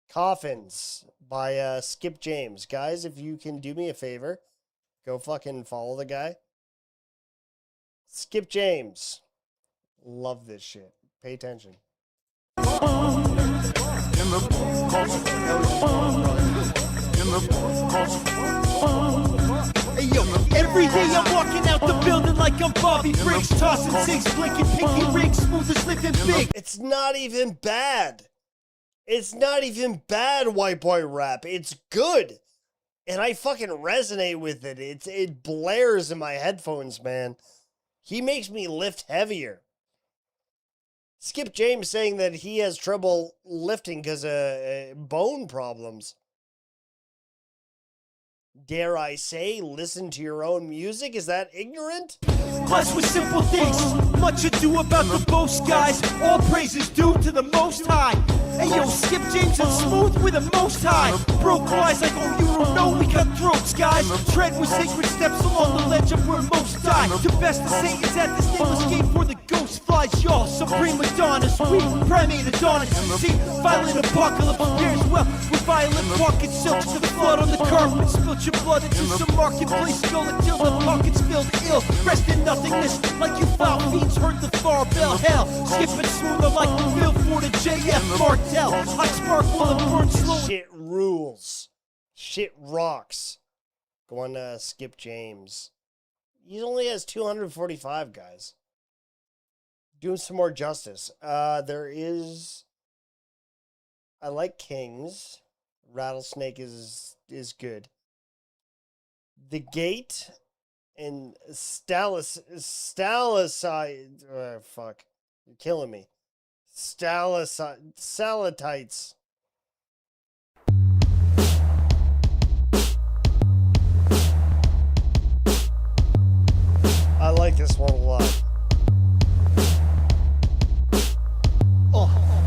Coffins by Skip James. Guys, if you can do me a favor, go fucking follow the guy. Skip James. Love this shit. Pay attention. Hey yo, every day I'm walking out the building like I'm Bobby Briggs, tossing six, blinking pinky rings, smooth as lifting big. It's not even bad. It's not even bad, white boy rap. It's good. And I fucking resonate with it. It blares in my headphones, man. He makes me lift heavier. Skip James saying that he has trouble lifting because of bone problems. Dare I say, listen to your own music? Is that ignorant? Blessed with simple things, much ado about the boast, guys. All praises due to the Most High. Hey yo, Skip James and Smooth with the Most High. Broke wise like, oh, you don't know, we cut throats, guys. Tread with sacred steps along the ledge of where most die. The best of Satan's at this nameless gate for the ghost flies, y'all. Supreme Madonna's weak, primate Adonis. See, violent apocalypse pairs well with violent pocket silks to the flood on the carpet. Spilt your blood into some marketplace skull until the pockets filled ill. Rest in nothingness like you foul fiends heard the far bell. Hell, Skip and Smooth are like Phil Ford and JF Martel. I spark while it burns slow. Shit rules. Shit rocks. Go on to Skip James. He only has 245, guys. Doing some more justice. There is... I like Kings. Rattlesnake is good. The Gate and Stalactite. Fuck. You're killing me. Stalactites. I like this one a lot.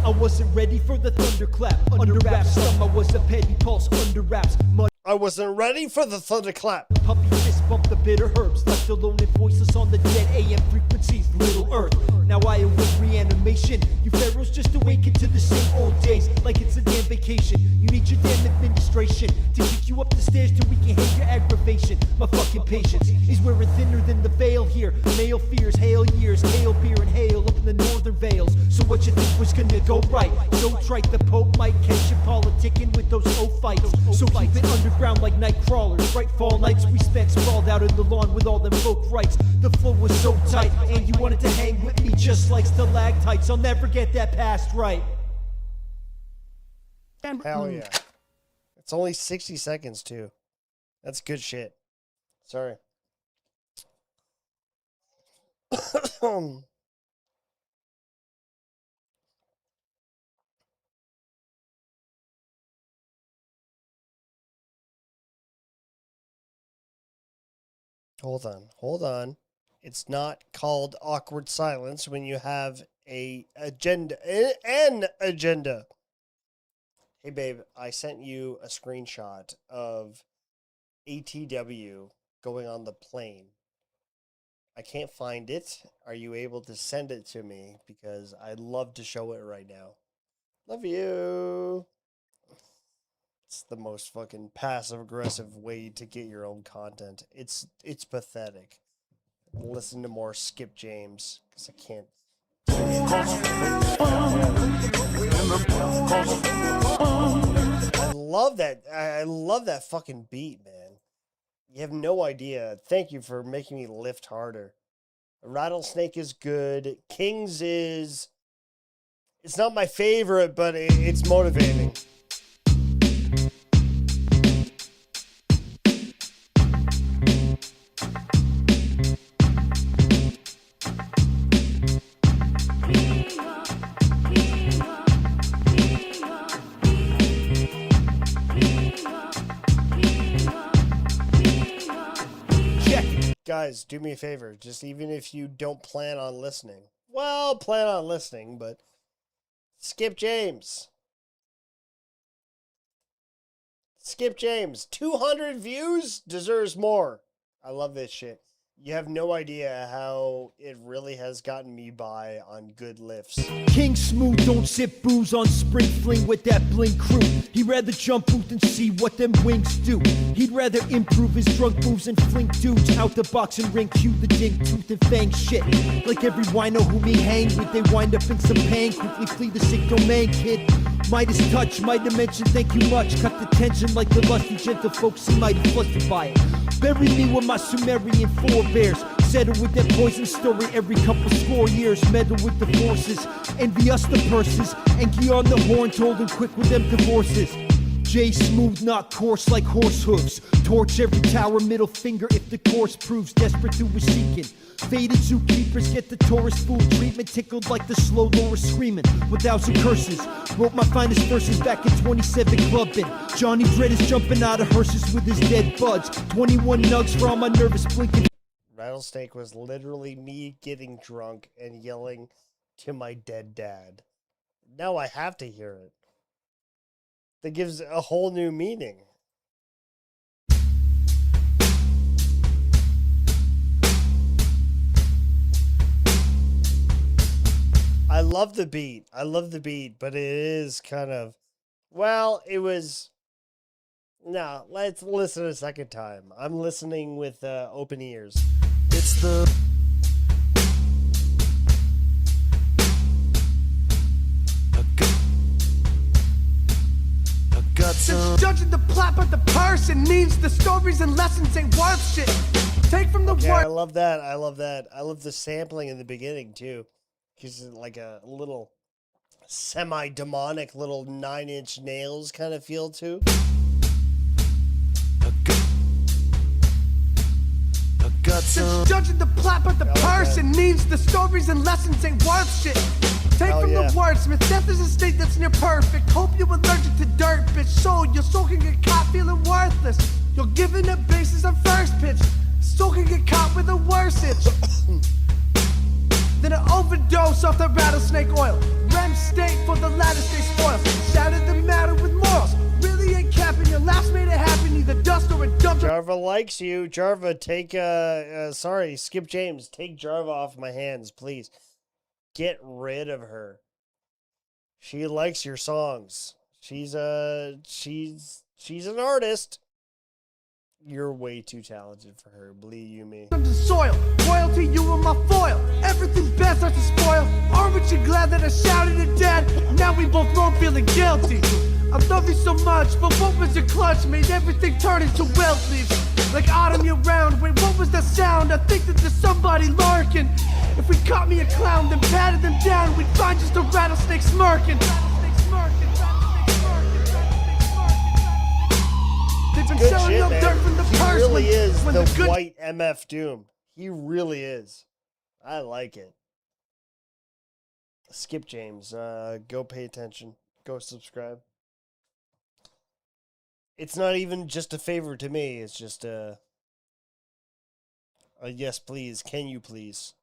I wasn't ready for the thunderclap. Under wraps, some I was a petty pulse. Under wraps, I wasn't ready for the thunderclap. Puppy fist bump the bitter herbs. Left alone and voiceless on the dead AM frequencies. Little Earth. Now I await reanimation. You pharaohs just awaken to the same old days. Like it's a damn vacation. You need your damn administration to kick you up the stairs till we can hit your aggravation. My fucking patience is wearing thinner than the veil here. Male fears, hail years, hail beer and hail up in the northern vales. So what you think was gonna go right? So trite the Pope might catch you politicking with those O fights. So keep it underground like night crawlers. Right fall nights we spent sprawled out in the lawn with all them folk rights. The flow was so tight and you wanted to hang with me just like stalactites. I'll never get that past right. Hell yeah. It's only 60 seconds, too. That's good shit. Sorry. Hold on. Hold on. It's not called awkward silence when you have an agenda. Hey, babe, I sent you a screenshot of ATW going on the plane. I can't find it. Are you able to send it to me? Because I'd love to show it right now. Love you. It's the most fucking passive-aggressive way to get your own content. It's pathetic. Listen to more Skip James, because I can't. I love that. I love that fucking beat, man. You have no idea. Thank you for making me lift harder. Rattlesnake is good. Kings is... It's not my favorite, but it's motivating. Guys, do me a favor. Just even if you don't plan on listening. Well, plan on listening, but Skip James. Skip James. 200 views deserves more. I love this shit. You have no idea how it really has gotten me by on good lifts. King Smooth don't sip booze on spring fling with that bling crew. He'd rather jump booth and see what them wings do. He'd rather improve his drunk moves and fling dudes out the boxing ring, cue the dink, tooth and fang shit. Like every wino who me hang with, they wind up in some pain. Quickly flee the sick domain, kid. Midas touch, my dimension, thank you much. Cut the tension like the lusty gentle folks, see mighty flustered by it. Bury me with my Sumerian forebears. Settle with that poison story every couple score years. Meddle with the forces, envy us the purses. And key on the horn, told him quick with them divorces. J Smooth, not coarse like horse hooves. Torch every tower, middle finger if the course proves desperate through his seeking. Faded zookeepers get the tourist food treatment, tickled like the slow lower screaming with 1,000 curses. Wrote my finest verses back in 27 clubbing. Johnny Dredd is jumping out of hearses with his dead buds. 21 nugs for all my nervous blinking. Rattlesnake was literally me getting drunk and yelling to my dead dad. Now I have to hear it. That gives a whole new meaning. I love the beat. But it is kind of, well, it was, no, let's listen a second time. I'm listening with open ears. It's the Since judging the plot but the person means the stories and lessons ain't worth shit. Take from the Yeah, word. I love that. I love the sampling in the beginning too. Gives it like a little semi-demonic little 9-inch nails kind of feel too. Since judging the plot but the person means the stories and lessons ain't worth shit. Take from the wordsmith, death is a state that's near perfect. Hope you're allergic to dirt, bitch. So you're soaking get caught feeling worthless. You're giving up bases on first pitch. So can get caught with a worse itch. Then an overdose off the rattlesnake oil. Rem state for the latter stay spoiled. Shattered the matter with morals. Really ain't capping, your laughs made it happen. Either dust or a dump. Jarva likes you. Jarva, take sorry, Skip James, take Jarva off my hands, please. Get rid of her. She likes your songs. She's an artist. You're way too talented for her, believe you me. Soil, royalty, you were my foil. Everything bad starts to spoil. Aren't you glad that I shouted at dad? Now we both wrong, feeling guilty. I love you so much, but what was your clutch? Made everything turn into wealth leaves. Like autumn year round. Wait, what was that sound? I think that there's somebody lurking. If we caught me a clown, then patted them down, we'd find just a rattlesnake smirking. is when the the good white MF Doom. He really is. I like it. Skip James, go pay attention. Go subscribe. It's not even just a favor to me. It's just a yes, please. Can you please?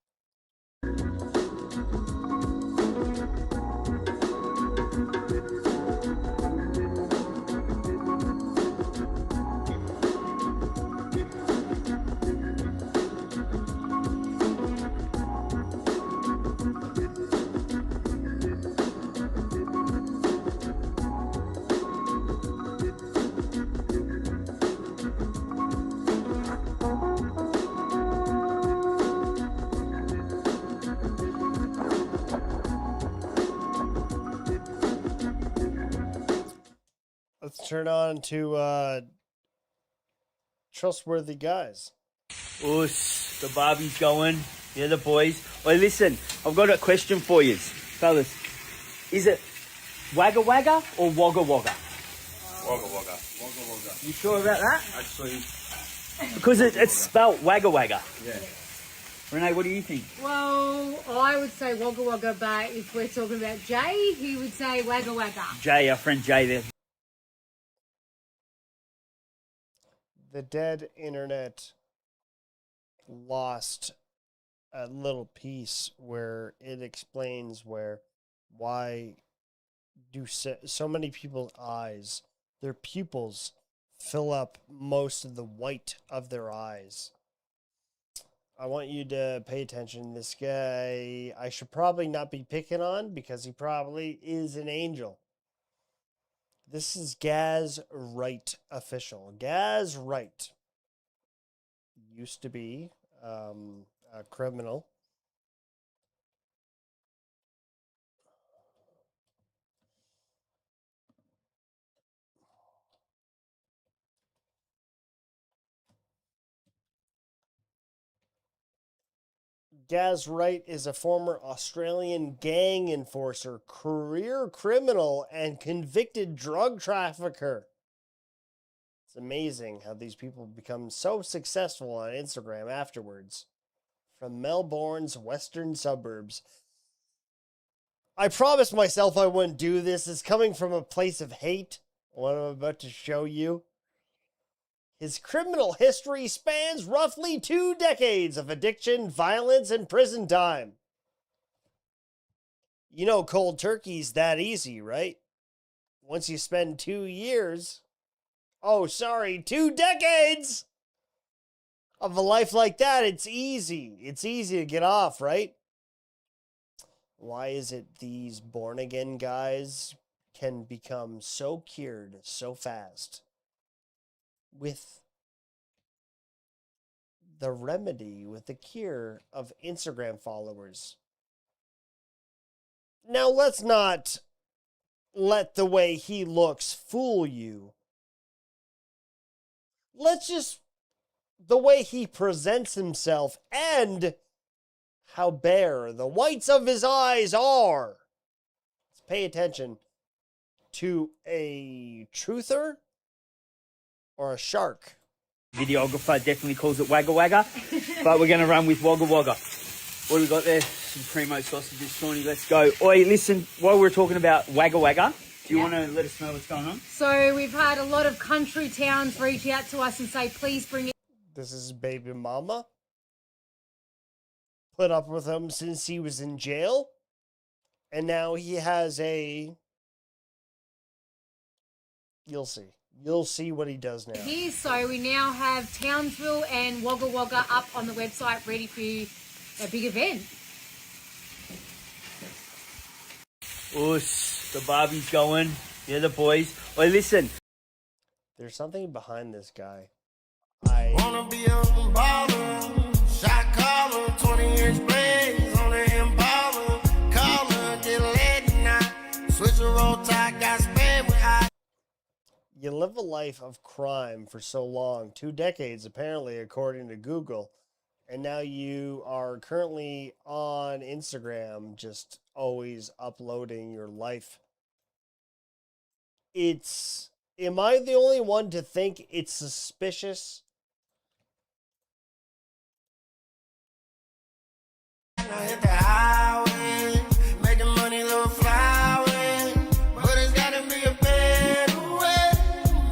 Let's turn on to trustworthy guys. Us, the Barbie's going. Yeah, the boys. Well, listen, I've got a question for you, fellas. Is it Wagga Wagga or Wagga Wagga? Wagga Wagga. Wagga Wagga. You sure about that? Actually, Because it's spelt Wagga Wagga. yeah. Renee, what do you think? Well, I would say Wagga Wagga, but if we're talking about Jay, he would say Wagga Wagga. Jay, our friend Jay there. The dead internet lost a little piece where it explains why do so many people's eyes, their pupils, fill up most of the white of their eyes. I want you to pay attention. This guy, I should probably not be picking on because he probably is an angel. This is Gaz Wright official. Gaz Wright used to be a criminal. Gaz Wright is a former Australian gang enforcer, career criminal, and convicted drug trafficker. It's amazing how these people become so successful on Instagram afterwards. From Melbourne's western suburbs. I promised myself I wouldn't do this. It's coming from a place of hate. What I'm about to show you. His criminal history spans roughly 2 decades of addiction, violence, and prison time. You know, cold turkey's that easy, right? Once you spend 2 years, 2 decades of a life like that, it's easy. It's easy to get off, right? Why is it these born again guys can become so cured so fast? With the remedy, with the cure of Instagram followers. Now, let's not let the way he looks fool you. Let's just, the way he presents himself and how bare the whites of his eyes are. Let's pay attention to a truther or a shark. Videographer definitely calls it Wagga Wagga, but we're going to run with Wagga Wagga. What do we got there? Some primo sausages, Shawnee, let's go. Oi, listen, while we're talking about Wagga Wagga, do you want to let us know what's going on? So we've had a lot of country towns reach out to us and say, please bring it. This is baby mama. Put up with him since he was in jail. And now he has a... You'll see. You'll see what he does now. Here, so we now have Townsville and Wagga Wagga up on the website ready for a big event. Us, the Barbie's going. Yeah, the boys. Well, listen. There's something behind this guy. Wanna be a baller, shot caller, 20-inch blades on the Impala, collar, get laid now, switch a roll tie, got sped with eye. You live a life of crime for so long, 2 decades apparently, according to Google, and now you are currently on Instagram, just always uploading your life. Am I the only one to think it's suspicious Now hit the highway, make the money look flyway. But it's gotta be a better way,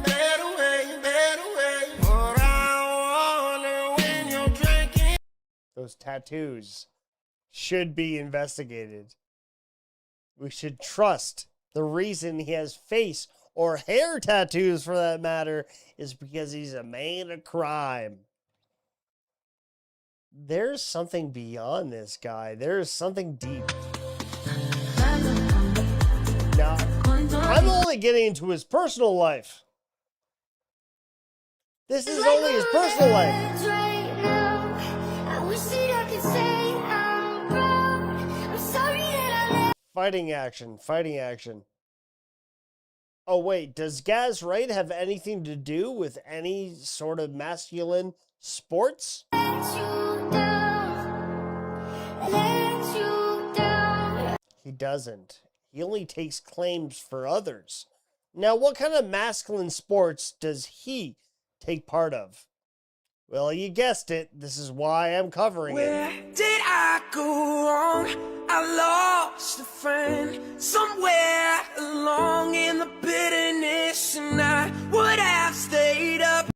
better way, better way. But I wonder when you're drinking. Those tattoos should be investigated. We should trust the reason he has face or hair tattoos, for that matter, is because he's a man of crime. There's something beyond this guy. There's something deep. Now, I'm only getting into his personal life. This is only his personal life. Fighting action, fighting action. Oh, wait, does Gaz Wright have anything to do with any sort of masculine sports? He doesn't. He only takes claims for others. Now, what kind of masculine sports does he take part of? Well, you guessed it. This is why I'm covering Where it. did I go wrong? I lost a friend somewhere along in the bitterness, and I would have stayed up.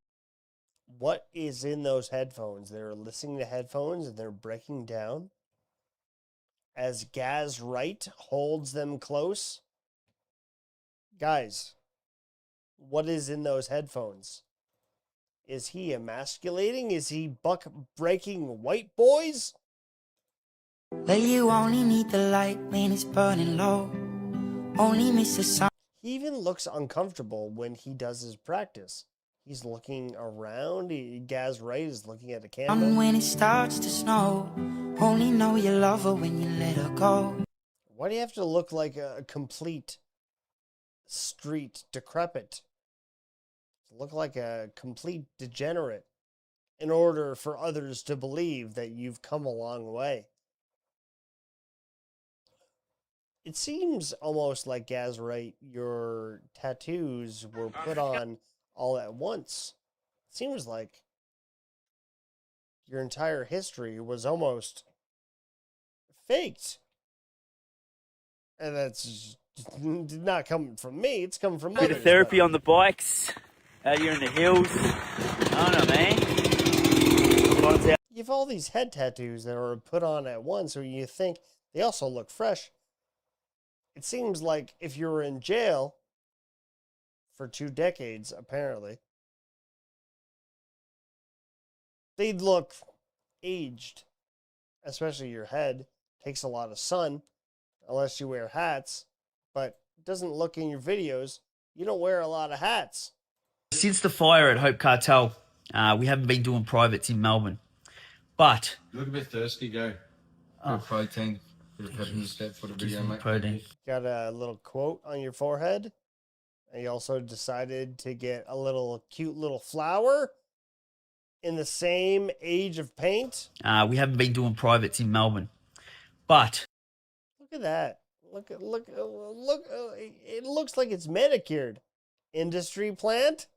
What is in those headphones? They're listening to headphones and they're breaking down as Gaz Wright holds them close. Guys, what is in those headphones? Is he emasculating? Is he buck breaking white boys? Well, you only need the light when it's burning low. Only miss the sun. He even looks uncomfortable when he does his practice. He's looking around. Gaz Wright is looking at the camera. When it starts to snow, only know you love her when you let her go. Why do you have to look like a complete street decrepit? Look like a complete degenerate in order for others to believe that you've come a long way. It seems almost like, Gaz Wright, your tattoos were put on all at once. It seems like your entire history was almost faked. And that's not coming from me, it's coming from Bit others. of therapy on the bikes, out here in the hills. I don't know, man. You have all these head tattoos that are put on at once, so you think they also look fresh. It seems like if you were in jail for 2 decades, apparently, they'd look aged, especially your head. Takes a lot of sun, unless you wear hats, but it doesn't look in your videos. You don't wear a lot of hats. Since the fire at Hope Cartel, we haven't been doing privates in Melbourne. But You look a bit thirsty, go. For protein. For the pepper step for the video, mate. Protein. Got a little quote on your forehead. And you also decided to get a little cute little flower in the same age of paint. We haven't been doing privates in Melbourne. But Look at that. Look, it looks like it's manicured. Industry plant?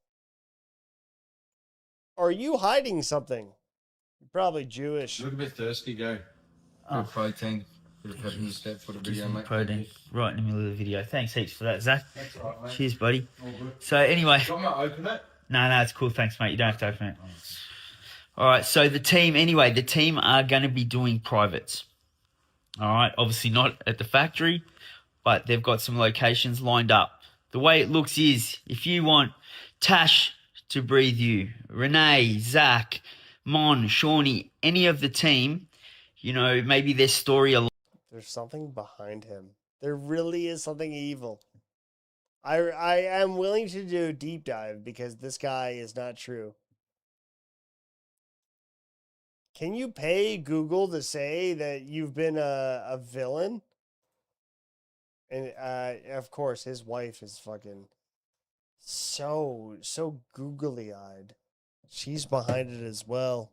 Are you hiding something? You're probably Jewish. You look a bit thirsty, go. For protein. For the pepper step for the video, mate. protein right in the middle of the video. Thanks heaps for that, Zach. That's all right, mate. Cheers, buddy. All good. So anyway. Do you want me to open it? No, it's cool. Thanks, mate. You don't have to open it. All right, so the team are going to be doing privates. All right, obviously not at the factory, but they've got some locations lined up. The way it looks is, if you want Tash to breathe you, Renee, Zach, Mon, Shawnee, any of the team, you know, maybe their story along. There's something behind him. There really is something evil. I am willing to do a deep dive because this guy is not true. Can you pay Google to say that you've been a villain? And of course, his wife is fucking so googly eyed. She's behind it as well.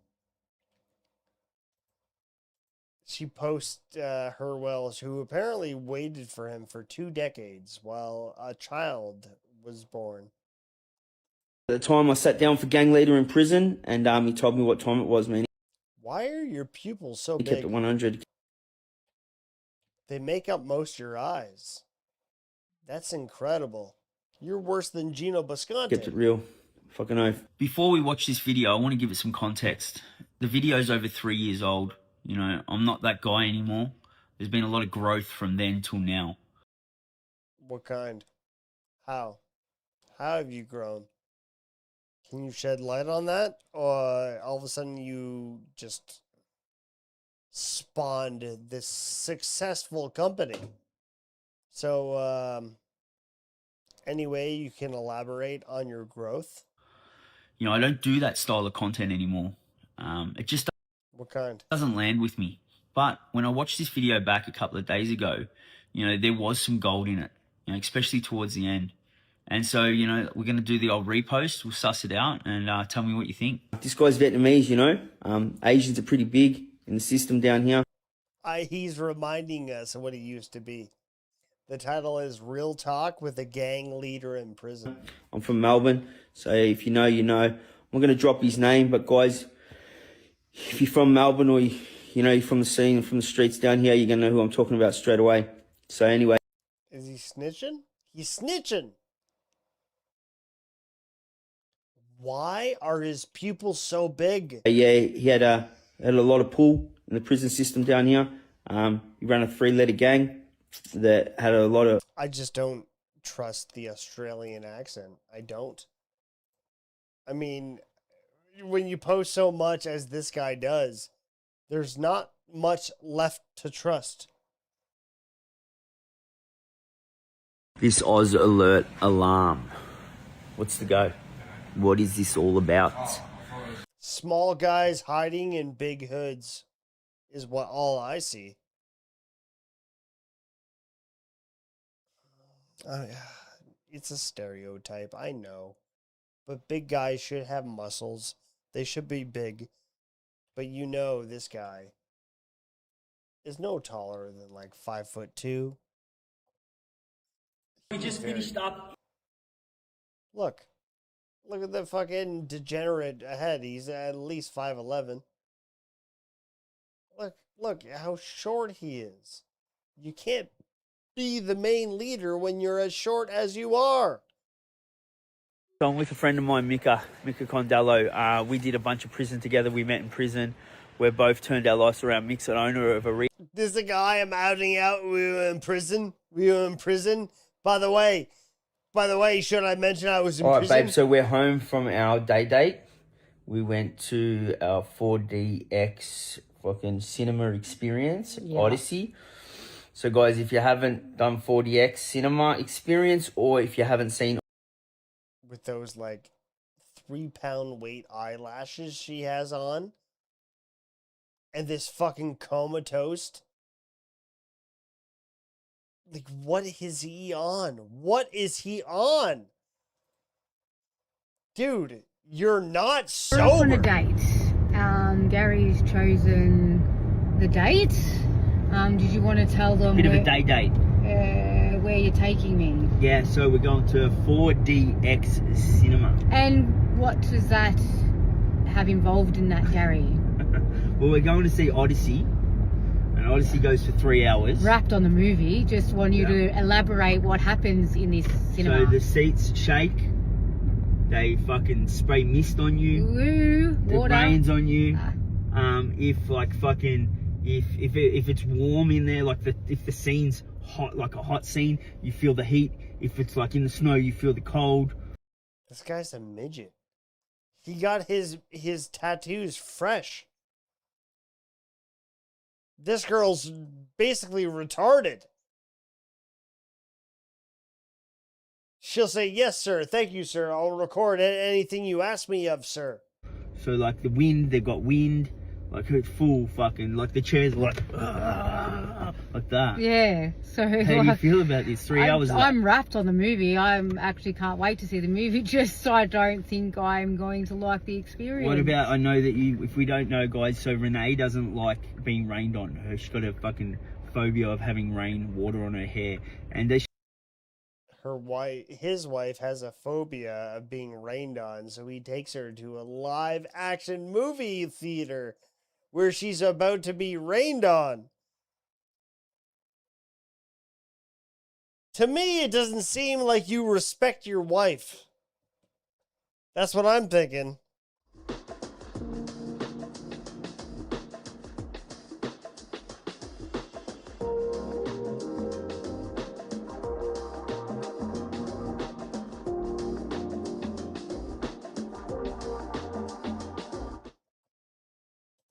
She posts her Wells, who apparently waited for him for 2 decades while a child was born. At the time I sat down for gang leader in prison, and he told me what time it was, man. Why are your pupils so He kept big? it 100. They make up most of your eyes. That's incredible. You're worse than Gino Bisconte. Gets it real. Fucking oath. Before we watch this video, I want to give it some context. The video's over 3 years old. You know, I'm not that guy anymore. There's been a lot of growth from then till now. What kind? How? How have you grown? Can you shed light on that? Or all of a sudden you just spawned this successful company? So, any way you can elaborate on your growth? You know, I don't do that style of content anymore. It just What kind? doesn't land with me. But when I watched this video back a couple of days ago, you know, there was some gold in it, you know, especially towards the end. And so, you know, we're going to do the old repost. We'll suss it out and tell me what you think. This guy's Vietnamese, you know. Asians are pretty big in the system down here. He's reminding us of what he used to be. The title is Real Talk with a Gang Leader in Prison. I'm from Melbourne, so if you know, you know. I'm not going to drop his name, but guys, if you're from Melbourne or, you know, you're from the scene, from the streets down here, you're going to know who I'm talking about straight away. So anyway. Is he snitching? He's snitching. Why are his pupils so big? Yeah, he had a lot of pull in the prison system down here. He ran a 3-letter gang that had a lot of... I just don't trust the Australian accent. I don't. I mean, when you post so much as this guy does, there's not much left to trust. This Oz alert alarm. What's the go? What is this all about? Small guys hiding in big hoods is what all I see. It's a stereotype, I know. But big guys should have muscles. They should be big. But you know this guy is no taller than like 5'2". We just finished up. Look at the fucking degenerate ahead. He's at least 5'11". Look how short he is. You can't be the main leader when you're as short as you are. So I'm with a friend of mine, Mika Condello. We did a bunch of prison together. We met in prison. We're both turned our lives around. Mick's an owner of a... This is the guy I'm outing out. We were in prison. By the way, should I mention I was in prison? All right, babe, so we're home from our day date. We went to our 4DX fucking cinema experience, Odyssey. So, guys, if you haven't done 4DX cinema experience, or if you haven't seen... With those, like, 3-pound weight eyelashes she has on, and this fucking comatose... Like, what is he on? What is he on? Dude, you're not sober. We're on a date. Gary's chosen the date. Did you want to tell them Bit of a day date. Where you're taking me? Yeah, so we're going to 4DX cinema. And what does that have involved in that, Gary? Well, we're going to see Odyssey. And Odyssey goes for 3 hours. Wrapped on the movie. Just want you to elaborate what happens in this cinema. So the seats shake. They fucking spray mist on you. Ooh, water. It rains on you. If like fucking if it's warm in there, like if the scene's hot, like a hot scene, you feel the heat. If it's like in the snow, you feel the cold. This guy's a midget. He got his tattoos fresh. This girl's basically retarded. She'll say, yes, sir. Thank you, sir. I'll record anything you ask me of, sir. So, like, the wind, they've got wind. Like, it's full fucking, like, the chairs like that. Yeah. So, how do you feel about this? 3 hours of that? I'm wrapped on the movie. I actually can't wait to see the movie, just so I don't think I'm going to like the experience. What about, I know that you, if we don't know, guys, so Renee doesn't like being rained on. She's got a fucking phobia of having rain water on her hair. And his wife has a phobia of being rained on, so he takes her to a live action movie theater where she's about to be rained on. To me, it doesn't seem like you respect your wife. That's what I'm thinking.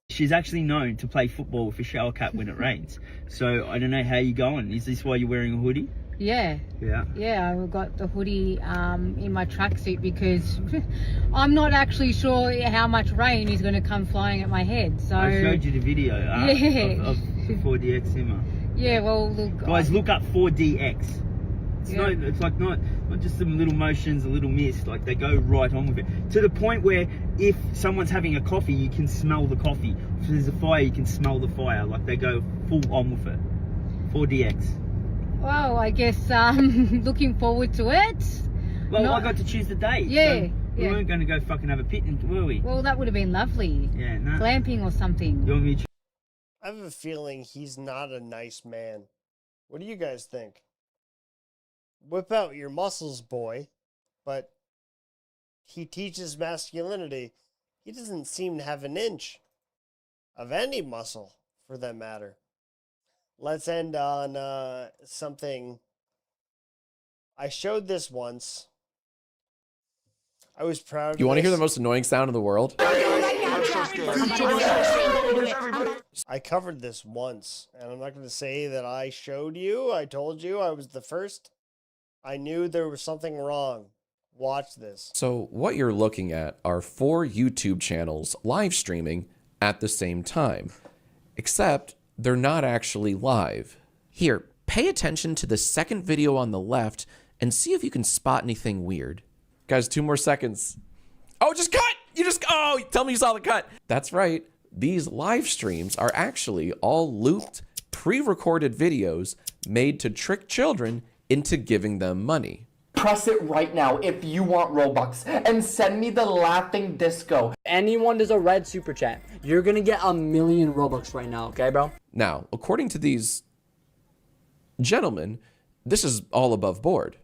She's actually known to play football with a shower cap when it rains. So I don't know how you're going. Is this why you're wearing a hoodie? Yeah. Yeah. Yeah, I've got the hoodie in my tracksuit because I'm not actually sure how much rain is going to come flying at my head. So I showed you the video yeah. of 4DX Simmer. Yeah, well, look. Guys, look up 4DX. It's Yeah. it's like not just some little motions, a little mist. Like they go right on with it to the point where if someone's having a coffee, you can smell the coffee. If there's a fire, you can smell the fire. Like they go full on with it. 4DX. Well, I guess looking forward to it. Well, I got to choose the date. Yeah. So we weren't going to go fucking have a picnic, were we? Well, that would have been lovely. Yeah, no. Glamping or something. You want me to I have a feeling he's not a nice man. What do you guys think? Whip out your muscles, boy. But he teaches masculinity. He doesn't seem to have an inch of any muscle, for that matter. Let's end on something. I showed this once. I was proud of You want to hear this. the most annoying sound in the world? I covered this once, and I'm not going to say that I showed you. I told you I was the first. I knew there was something wrong. Watch this. So what you're looking at are 4 YouTube channels live streaming at the same time, except they're not actually live. Here, pay attention to the second video on the left and see if you can spot anything weird. Guys, 2 more seconds. Oh, just cut! Oh, tell me you saw the cut. That's right. These live streams are actually all looped, pre-recorded videos made to trick children into giving them money. Press it right now if you want Robux and send me the laughing disco. Anyone does a red super chat, you're gonna get 1,000,000 Robux right now, okay, bro? Now, according to these gentlemen, this is all above board.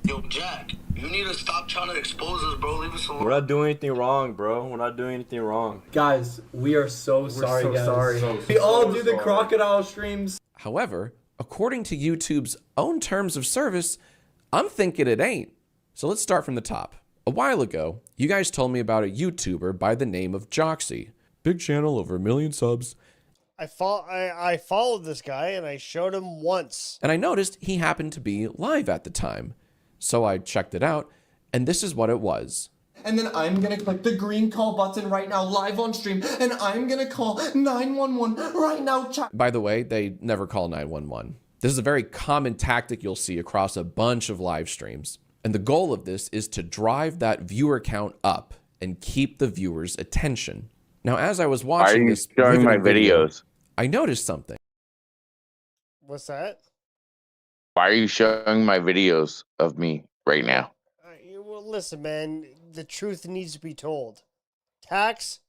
Yo, Jack, you need to stop trying to expose us, bro. Leave us alone. We're not doing anything wrong, bro. We're not doing anything wrong. Guys, we are so sorry, so guys. sorry. We all do the crocodile streams. However, according to YouTube's own terms of service, I'm thinking it ain't. So let's start from the top. A while ago, you guys told me about a YouTuber by the name of Joxy. Big channel, over 1 million subs. I followed this guy, and I showed him once. And I noticed he happened to be live at the time. So I checked it out, and this is what it was. And then I'm gonna click the green call button right now, live on stream, and I'm gonna call 911 right now, chat. By the way, they never call 911. This is a very common tactic you'll see across a bunch of live streams. And the goal of this is to drive that viewer count up and keep the viewers' attention. Now, as I was watching this showing my video, videos? I noticed something. What's that? Why are you showing my videos of me right now? Well, listen, man. The truth needs to be told. Tax,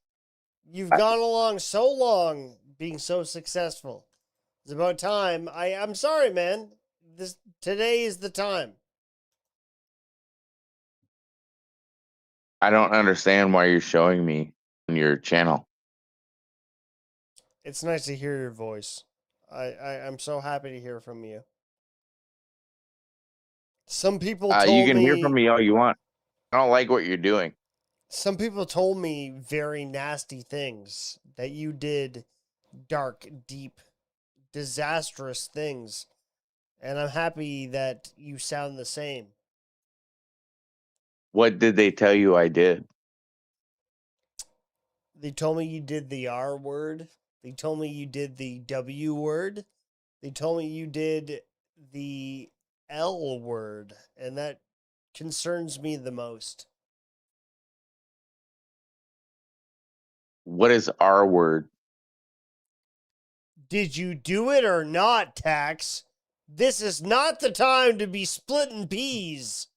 you've gone along so long being so successful. It's about time. I'm sorry, man. Today is the time. I don't understand why you're showing me on your channel. It's nice to hear your voice. I'm so happy to hear from you. Some people told you can me, hear from me all you want. I don't like what you're doing. Some people told me very nasty things, that you did dark, deep, disastrous things. And I'm happy that you sound the same. What did they tell you I did? They told me you did the R word. They told me you did the W word. They told me you did the L word. And that concerns me the most. What is our word? Did you do it or not, Tax? This is not the time to be splitting peas.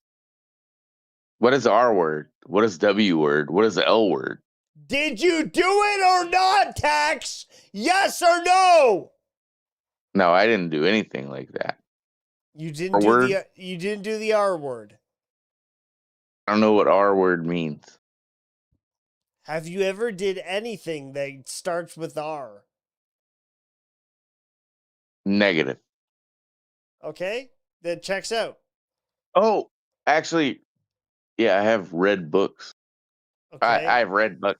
What is R word? What is W word? What is the L word? Did you do it or not, Tax? Yes or no? No, I didn't do anything like that. You didn't R do word? the R word. I don't know what R word means. Have you ever did anything that starts with R? Negative. Okay, that checks out. Oh, actually, yeah, I have read books. Okay, I've read books.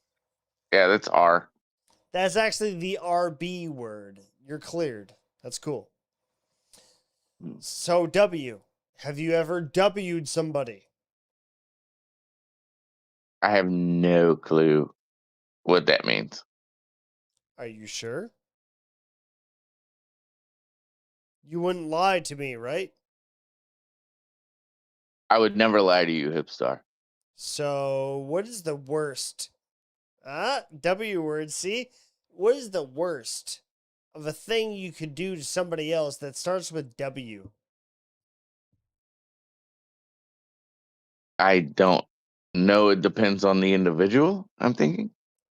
Yeah, that's R. that's actually the RB word. You're cleared. That's cool. So W. Have you ever W'd somebody? I have no clue what that means. Are you sure? You wouldn't lie to me, right? I would never lie to you, Hipstar. So, what is the worst? W word. See? What is the worst of a thing you could do to somebody else that starts with W? I don't know. It depends on the individual, I'm thinking.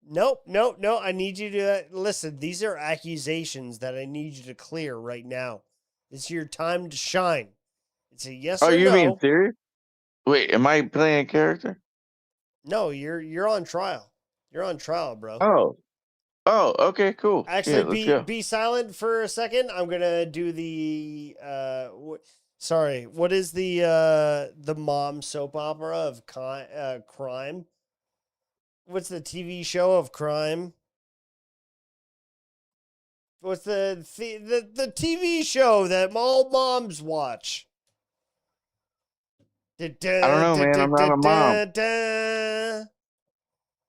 Nope, nope, no. I need you to listen. These are accusations that I need you to clear right now. It's your time to shine. It's a yes Oh, or you being no. serious? Wait, am I playing a character? No, you're on trial. You're on trial, bro. Oh. Oh, okay, cool. Yeah, Actually, let's be go. be silent for a second. I'm gonna do the sorry. What is the mom soap opera of crime? What's the TV show of crime? What's the TV show that all moms watch? I don't know, man. I'm not a mom.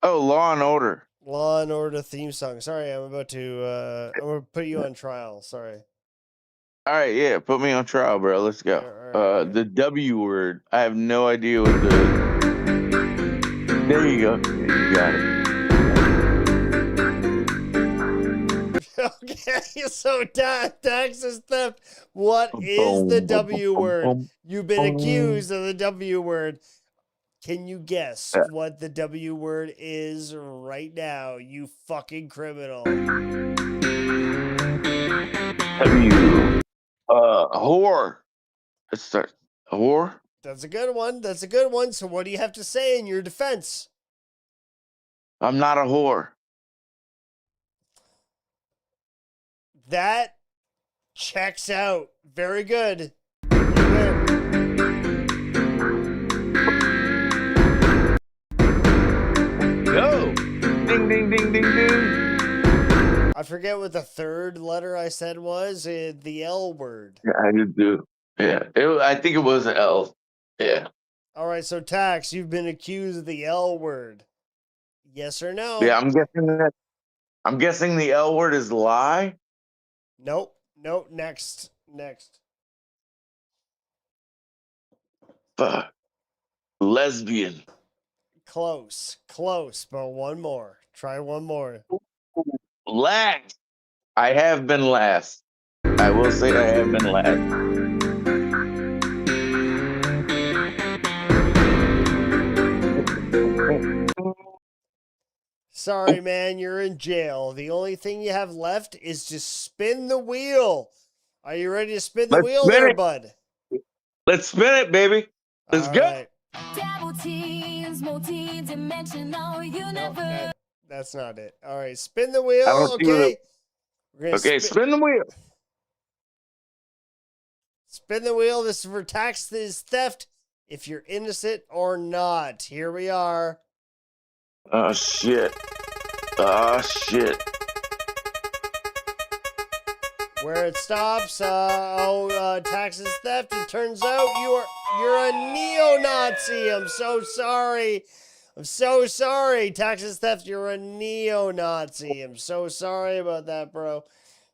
Oh, Law and Order. Law and Order theme song. Sorry, I'm about to I'm gonna put you on trial. Sorry. All right, yeah, put me on trial, bro. Let's go. The W word. I have no idea what the. There you go. Yeah, you got it. Okay, so taxes theft. What is the W word? You've been accused of the W word. Can you guess what the W word is right now, you fucking criminal? W. Whore. Let's start. Whore. That's a good one. That's a good one. So what do you have to say in your defense? I'm not a whore. That checks out. Very good. Go. Ding, ding, ding, ding, ding. I forget what the third letter I said was. The L word. Yeah, I did do. Yeah, I think it was an L. Yeah. All right, so Tax, you've been accused of the L word. Yes or no? Yeah, I'm guessing the L word is lie. Nope. Nope. Next. Fuck. Lesbian. Close, but one more. Try one more. Last. I have been last. I will say I have been last. Sorry, man, you're in jail. The only thing you have left is to spin the wheel. Are you ready to spin the Let's wheel spin there, it. bud? Let's spin it, baby. Let's All go. right. Double teams, multi-dimensional universe. That's not it. All right, spin the wheel. I don't see Okay. Okay, spin the wheel. Spin the wheel. This is for taxes theft. If you're innocent or not. Here we are. Oh shit. Oh shit. Where it stops, taxes theft. It turns out you're a neo-Nazi. I'm so sorry. I'm so sorry. Taxes theft, you're a neo-Nazi. I'm so sorry about that, bro.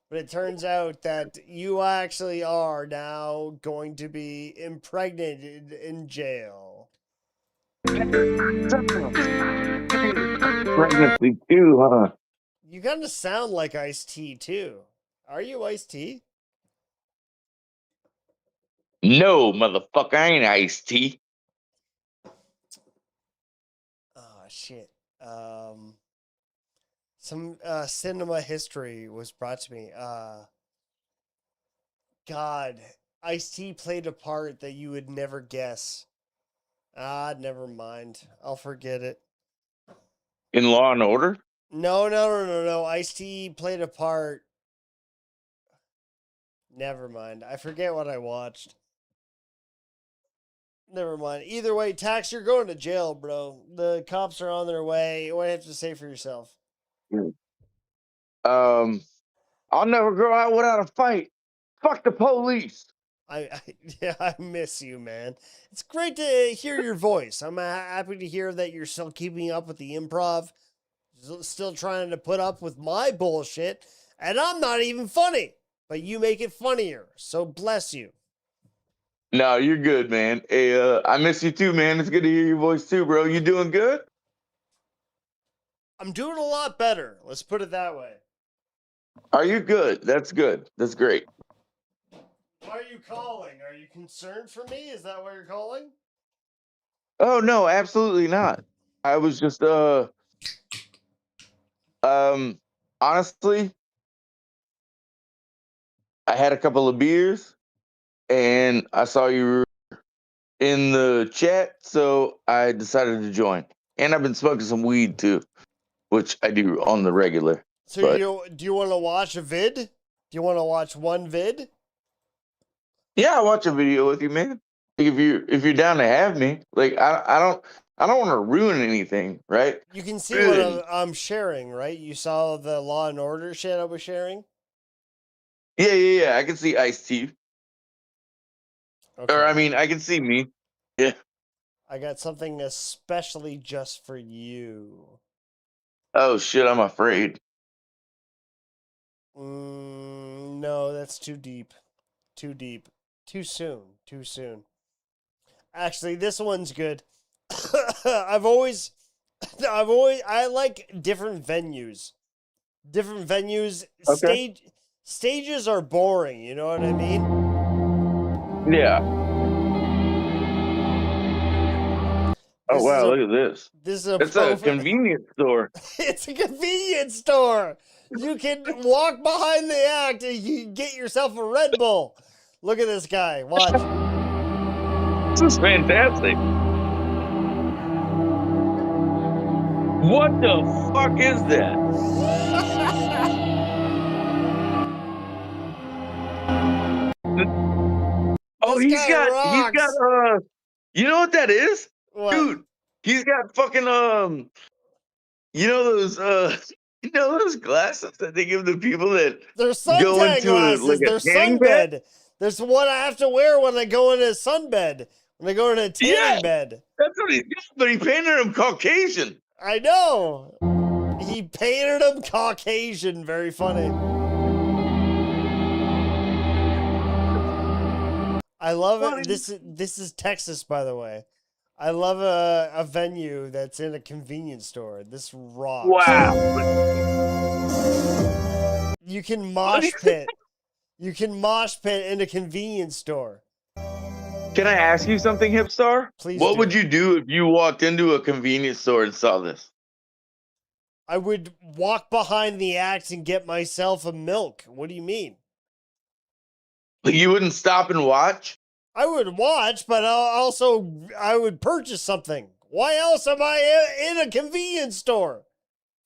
But it turns out that you actually are now going to be impregnated in jail. Pregnancy too, huh? You kind of sound like Ice-T too. Are you Ice-T? No, motherfucker, I ain't iced tea. Oh shit. Some cinema history was brought to me. God, Ice-T played a part that you would never guess. Ah, never mind. I'll forget it. In Law and Order? No. Ice-T played a part. Never mind. I forget what I watched. Never mind. Either way, Tax, you're going to jail, bro. The cops are on their way. What do you have to say for yourself? I'll never go out without a fight. Fuck the police. Yeah, I miss you, man. It's great to hear your voice. I'm happy to hear that you're still keeping up with the improv, still trying to put up with my bullshit, and I'm not even funny, but you make it funnier. So bless you. No, you're good, man. Hey, I miss you too, man. It's good to hear your voice too, bro. You doing good? I'm doing a lot better. Let's put it that way. Are you good? That's good. That's great. Why are you calling? Are you concerned for me? Is that why you're calling? Oh no, absolutely not. I was just honestly, I had a couple of beers and I saw you were in the chat, so I decided to join. And I've been smoking some weed too, which I do on the regular. So But do you want to watch a vid? Do you want to watch one vid? yeah, I'll watch a video with you, man. If you're down to have me, like I don't want to ruin anything, right? You can see what I'm sharing, right? You saw the Law and Order shit I was sharing? Yeah. I can see Ice-T. Okay. Or I mean, I can see me. Yeah. I got something especially just for you. Oh shit, I'm afraid. No, that's too deep. Too deep. Too soon. Too soon. Actually, this one's good. I like different venues. Different venues. Okay. Stages are boring, you know what I mean? Yeah. Oh wow, look at this. This is It's a convenience store. It's a convenience store. You can walk behind the act and you can get yourself a Red Bull. Look at this guy. Watch. This is fantastic. What the fuck is that? Oh, he's got you know what that is? What? Dude, he's got fucking you know those glasses that they give the people that They're go suntan into glasses. They're tanning bed? sunbed. There's one I have to wear when I go in a sunbed. When I go in a tanning bed. That's what he's got, but he painted him Caucasian. I know. He painted him Caucasian. Very funny. I love it. This is Texas, by the way. I love a venue that's in a convenience store. This rocks. Wow. You can mosh pit. You can mosh pit in a convenience store. Can I ask you something, Hipstar? Please What do. would you do if you walked into a convenience store and saw this? I would walk behind the act and get myself a milk. What do you mean? Like you wouldn't stop and watch? I would watch, but I would purchase something. Why else am I in a convenience store?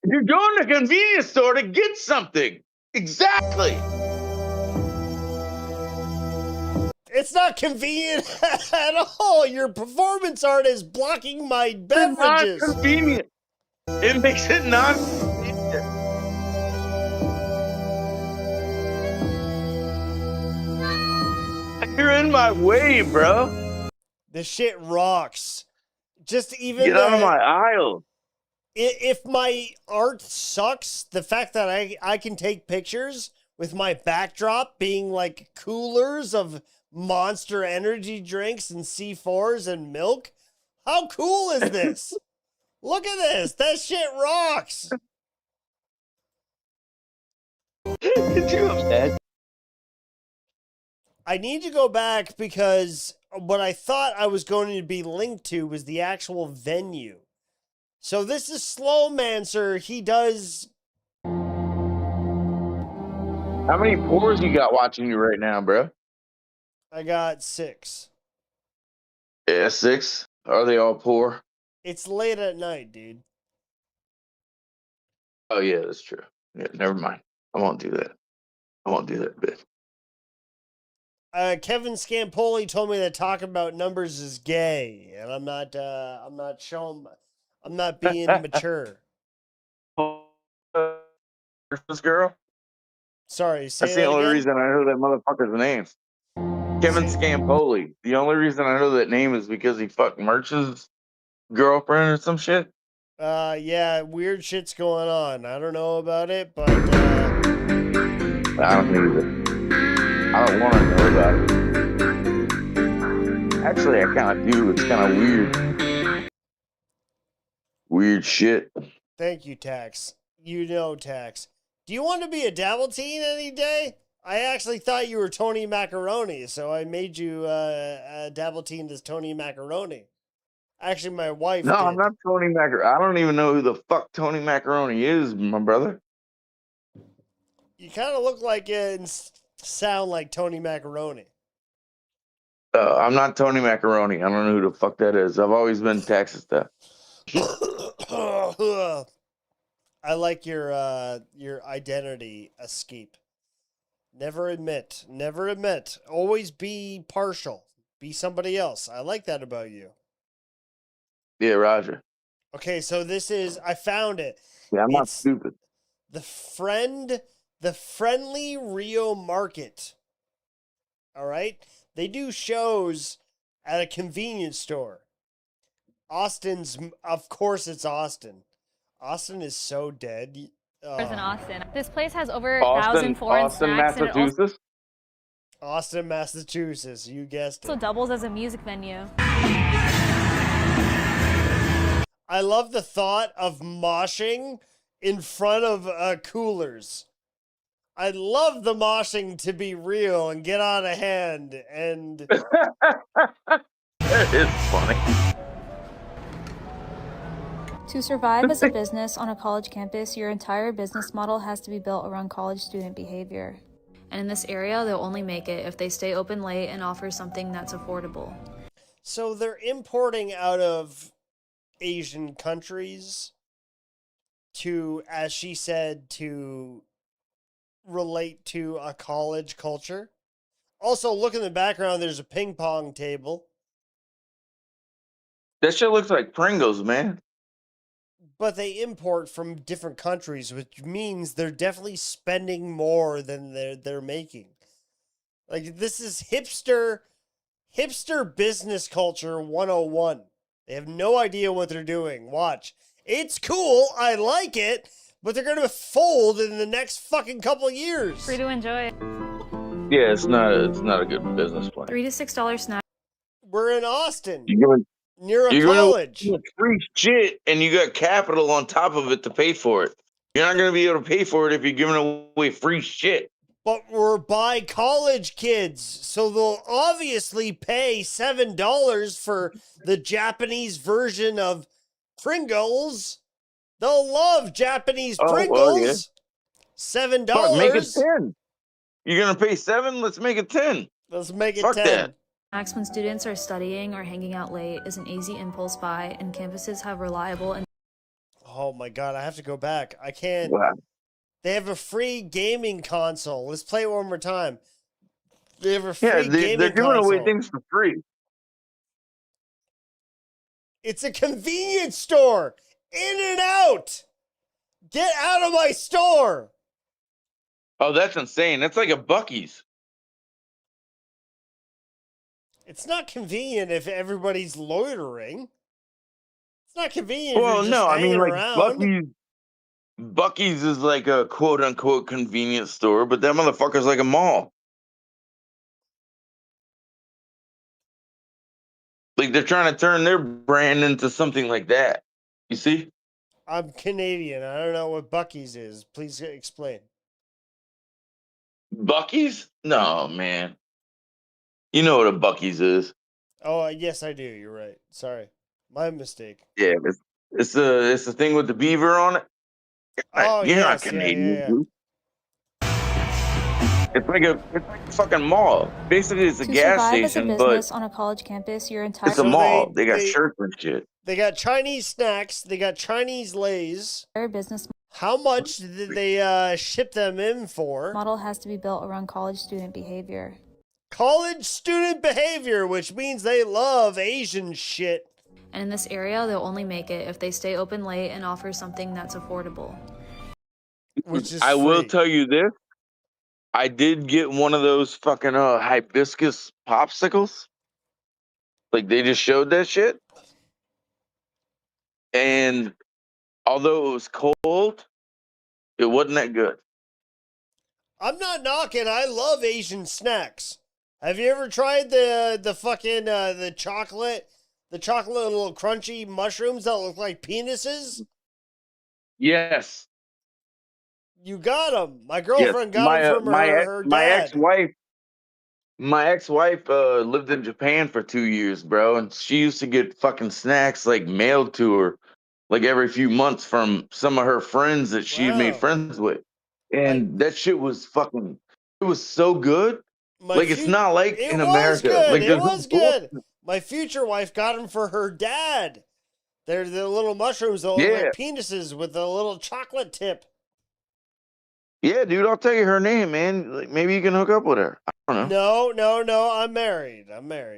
You're going to a convenience store to get something. Exactly. It's not convenient at all. Your performance art is blocking my beverages. It's not convenient. It makes it not convenient. You're in my way, bro. This shit rocks. Just even get out of my aisle. If my art sucks, the fact that I can take pictures with my backdrop being like coolers of Monster energy drinks and C4s and milk, how cool is this? Look at this. That shit rocks. Could you imagine? I need to go back because what I thought I was going to be linked to was the actual venue. So this is Slowmancer. He does. How many pores you got watching you right now, bro? I got 6. Yeah, 6. Are they all poor? It's late at night, dude. Oh yeah, that's true. Yeah, never mind. I won't do that. I won't do that bit. Kevin Scampoli told me that talking about numbers is gay, and I'm not showing. I'm not being mature. This girl. Sorry, say That's the that only again. reason I know that motherfucker's name. Kevin Scampoli. The only reason I know that name is because he fucked Merch's girlfriend or some shit. Yeah, weird shit's going on. I don't know about it, but I don't either. I don't want to know about it. Actually, I kind of do. It's kind of weird. Weird shit. thank you, Tax. You know, Tax. Do you want to be a dabble teen any day? I actually thought you were Tony Macaroni, so I made you dabble teen as Tony Macaroni. Actually, my wife No, did. I'm not Tony Macaroni. I don't even know who the fuck Tony Macaroni is, my brother. You kind of look like it and sound like Tony Macaroni. I'm not Tony Macaroni. I don't know who the fuck that is. I've always been Texas stuff. I like your identity escape. Never admit. Never admit. Always be partial. Be somebody else. I like that about you. Yeah, Roger. Okay, so this is I found it. Yeah, I'm not stupid. The Friendly Rio Market. All right? They do shows at a convenience store. Austin's, of course it's Austin. Austin is so dead. In Austin. This place has over Austin, 1,000 foreign Austin, snacks. Massachusetts. Austin, Massachusetts. You guessed And it it. also doubles as a music venue. I love the thought of moshing in front of coolers. I'd love the moshing to be real and get out of hand and It's funny. To survive as a business on a college campus, your entire business model has to be built around college student behavior. And in this area, they'll only make it if they stay open late and offer something that's affordable. So they're importing out of Asian countries to, as she said, to relate to a college culture. Also, look in the background, there's a ping pong table. That shit looks like Pringles, man. But they import from different countries, which means they're definitely spending more than they're making. Like, this is hipster business culture 101. They have no idea what they're doing. Watch. It's cool. I like it. But they're going to fold in the next fucking couple of years. Free to enjoy. Yeah, it's not a good business plan. $3 to $6 snack. We're in Austin. You're near a giving college. away free shit, and you got capital on top of it to pay for it. You're not going to be able to pay for it if you're giving away free shit. But we're by college kids, so they'll obviously pay $7 for the Japanese version of Pringles. They'll love Japanese Pringles. Well, yeah. $7. Fuck, make it 10. You're going to pay 7? Let's make it 10. Let's make it Fuck 10. that. Snacks when students are studying or hanging out late is an easy impulse buy, and campuses have reliable and Oh my god, I have to go back. I can't. Wow. They have a free gaming console. Let's play it one more time. They have a free Yeah, gaming they're giving console. away things for free. It's a convenience store. In and out. Get out of my store. Oh, that's insane. That's like a Buc-ee's. It's not convenient if everybody's loitering. It's not convenient Well, if you're just no, I mean, hanging like, around. Buc-ee's is like a quote-unquote convenience store, but that motherfucker's like a mall. Like, they're trying to turn their brand into something like that. You see? I'm Canadian. I don't know what Buc-ee's is. Please explain. Buc-ee's? No, man. You know what a Buc-ee's is. Oh, yes, I do. You're right. Sorry. My mistake. Yeah, it's the thing with the beaver on it. Oh, You're not yes, Canadian, yeah. dude. It's like a fucking mall. Basically, it's a To gas survive as a station, but business on a college campus, your entire it's a mall. They got shirts and shit. They got Chinese snacks. They got Chinese Lays. business How much did they ship them in for? model has to be built around college student behavior. College student behavior, which means they love Asian shit. And in this area, they'll only make it if they stay open late and offer something that's affordable. Which is I will free. tell you this. I did get one of those fucking hibiscus popsicles. Like they just showed that shit. And although it was cold, it wasn't that good. I'm not knocking. I love Asian snacks. Have you ever tried the fucking the chocolate little crunchy mushrooms that look like penises? Yes. You got them. My Yes. girlfriend got them from her dad. My ex-wife lived in Japan for 2 years, bro, and she used to get fucking snacks like mailed to her like every few months from some of her friends that she had made friends with. And that shit was fucking, it was so good. Like it's not like It in was America. good. Like It there's was good. My future wife got them for her dad. They're the little mushrooms that look Yeah. like penises with a little chocolate tip. Yeah, dude, I'll tell you her name, man. Like maybe you can hook up with her. I don't know. No. I'm married.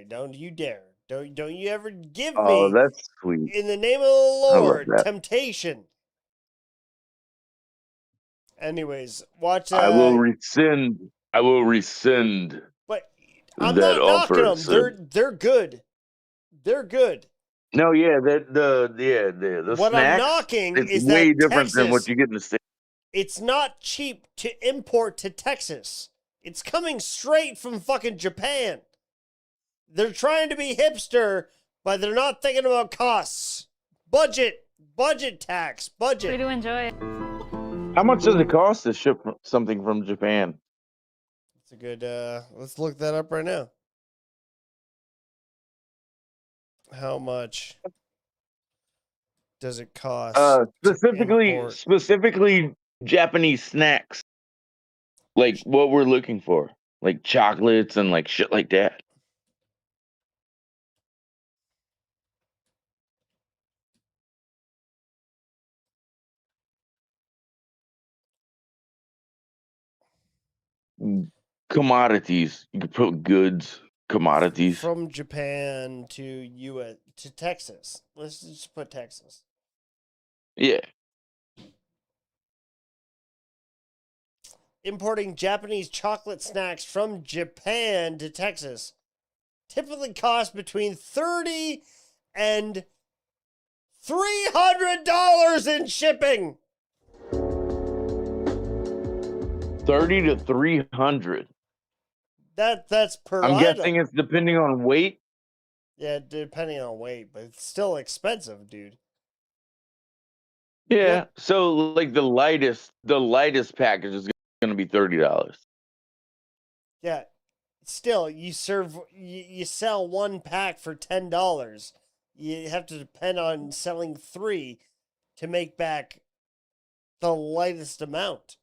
Don't you dare. Don't you ever give Oh, me, that's sweet. in the name of the I love Lord, that. temptation. Anyways, watch. I will rescind. But I'm that not knocking offer, them. sir. They're good. They're good. No, yeah, the What I'm snacks. knocking It's is way that different than what Texas, you get in the States. it's not cheap to import to Texas. It's coming straight from fucking Japan. They're trying to be hipster, but they're not thinking about costs. Budget tax, budget. Free to enjoy. How much does it cost to ship something from Japan? It's a good, let's look that up right now. How much does it cost? Specifically Japanese snacks. Like what we're looking for. Like chocolates and like shit like that. Commodities. You could put goods, commodities. From Japan to Texas. Let's just put Texas. Yeah. Importing Japanese chocolate snacks from Japan to Texas typically costs between $30 and $300 in shipping. 30 to 300. That's per I'm item. guessing it's depending on weight. Yeah, depending on weight, but it's still expensive, dude. Yeah. So like the lightest package is gonna be $30. Yeah. Still, you sell one pack for $10. You have to depend on selling 3 to make back the lightest amount.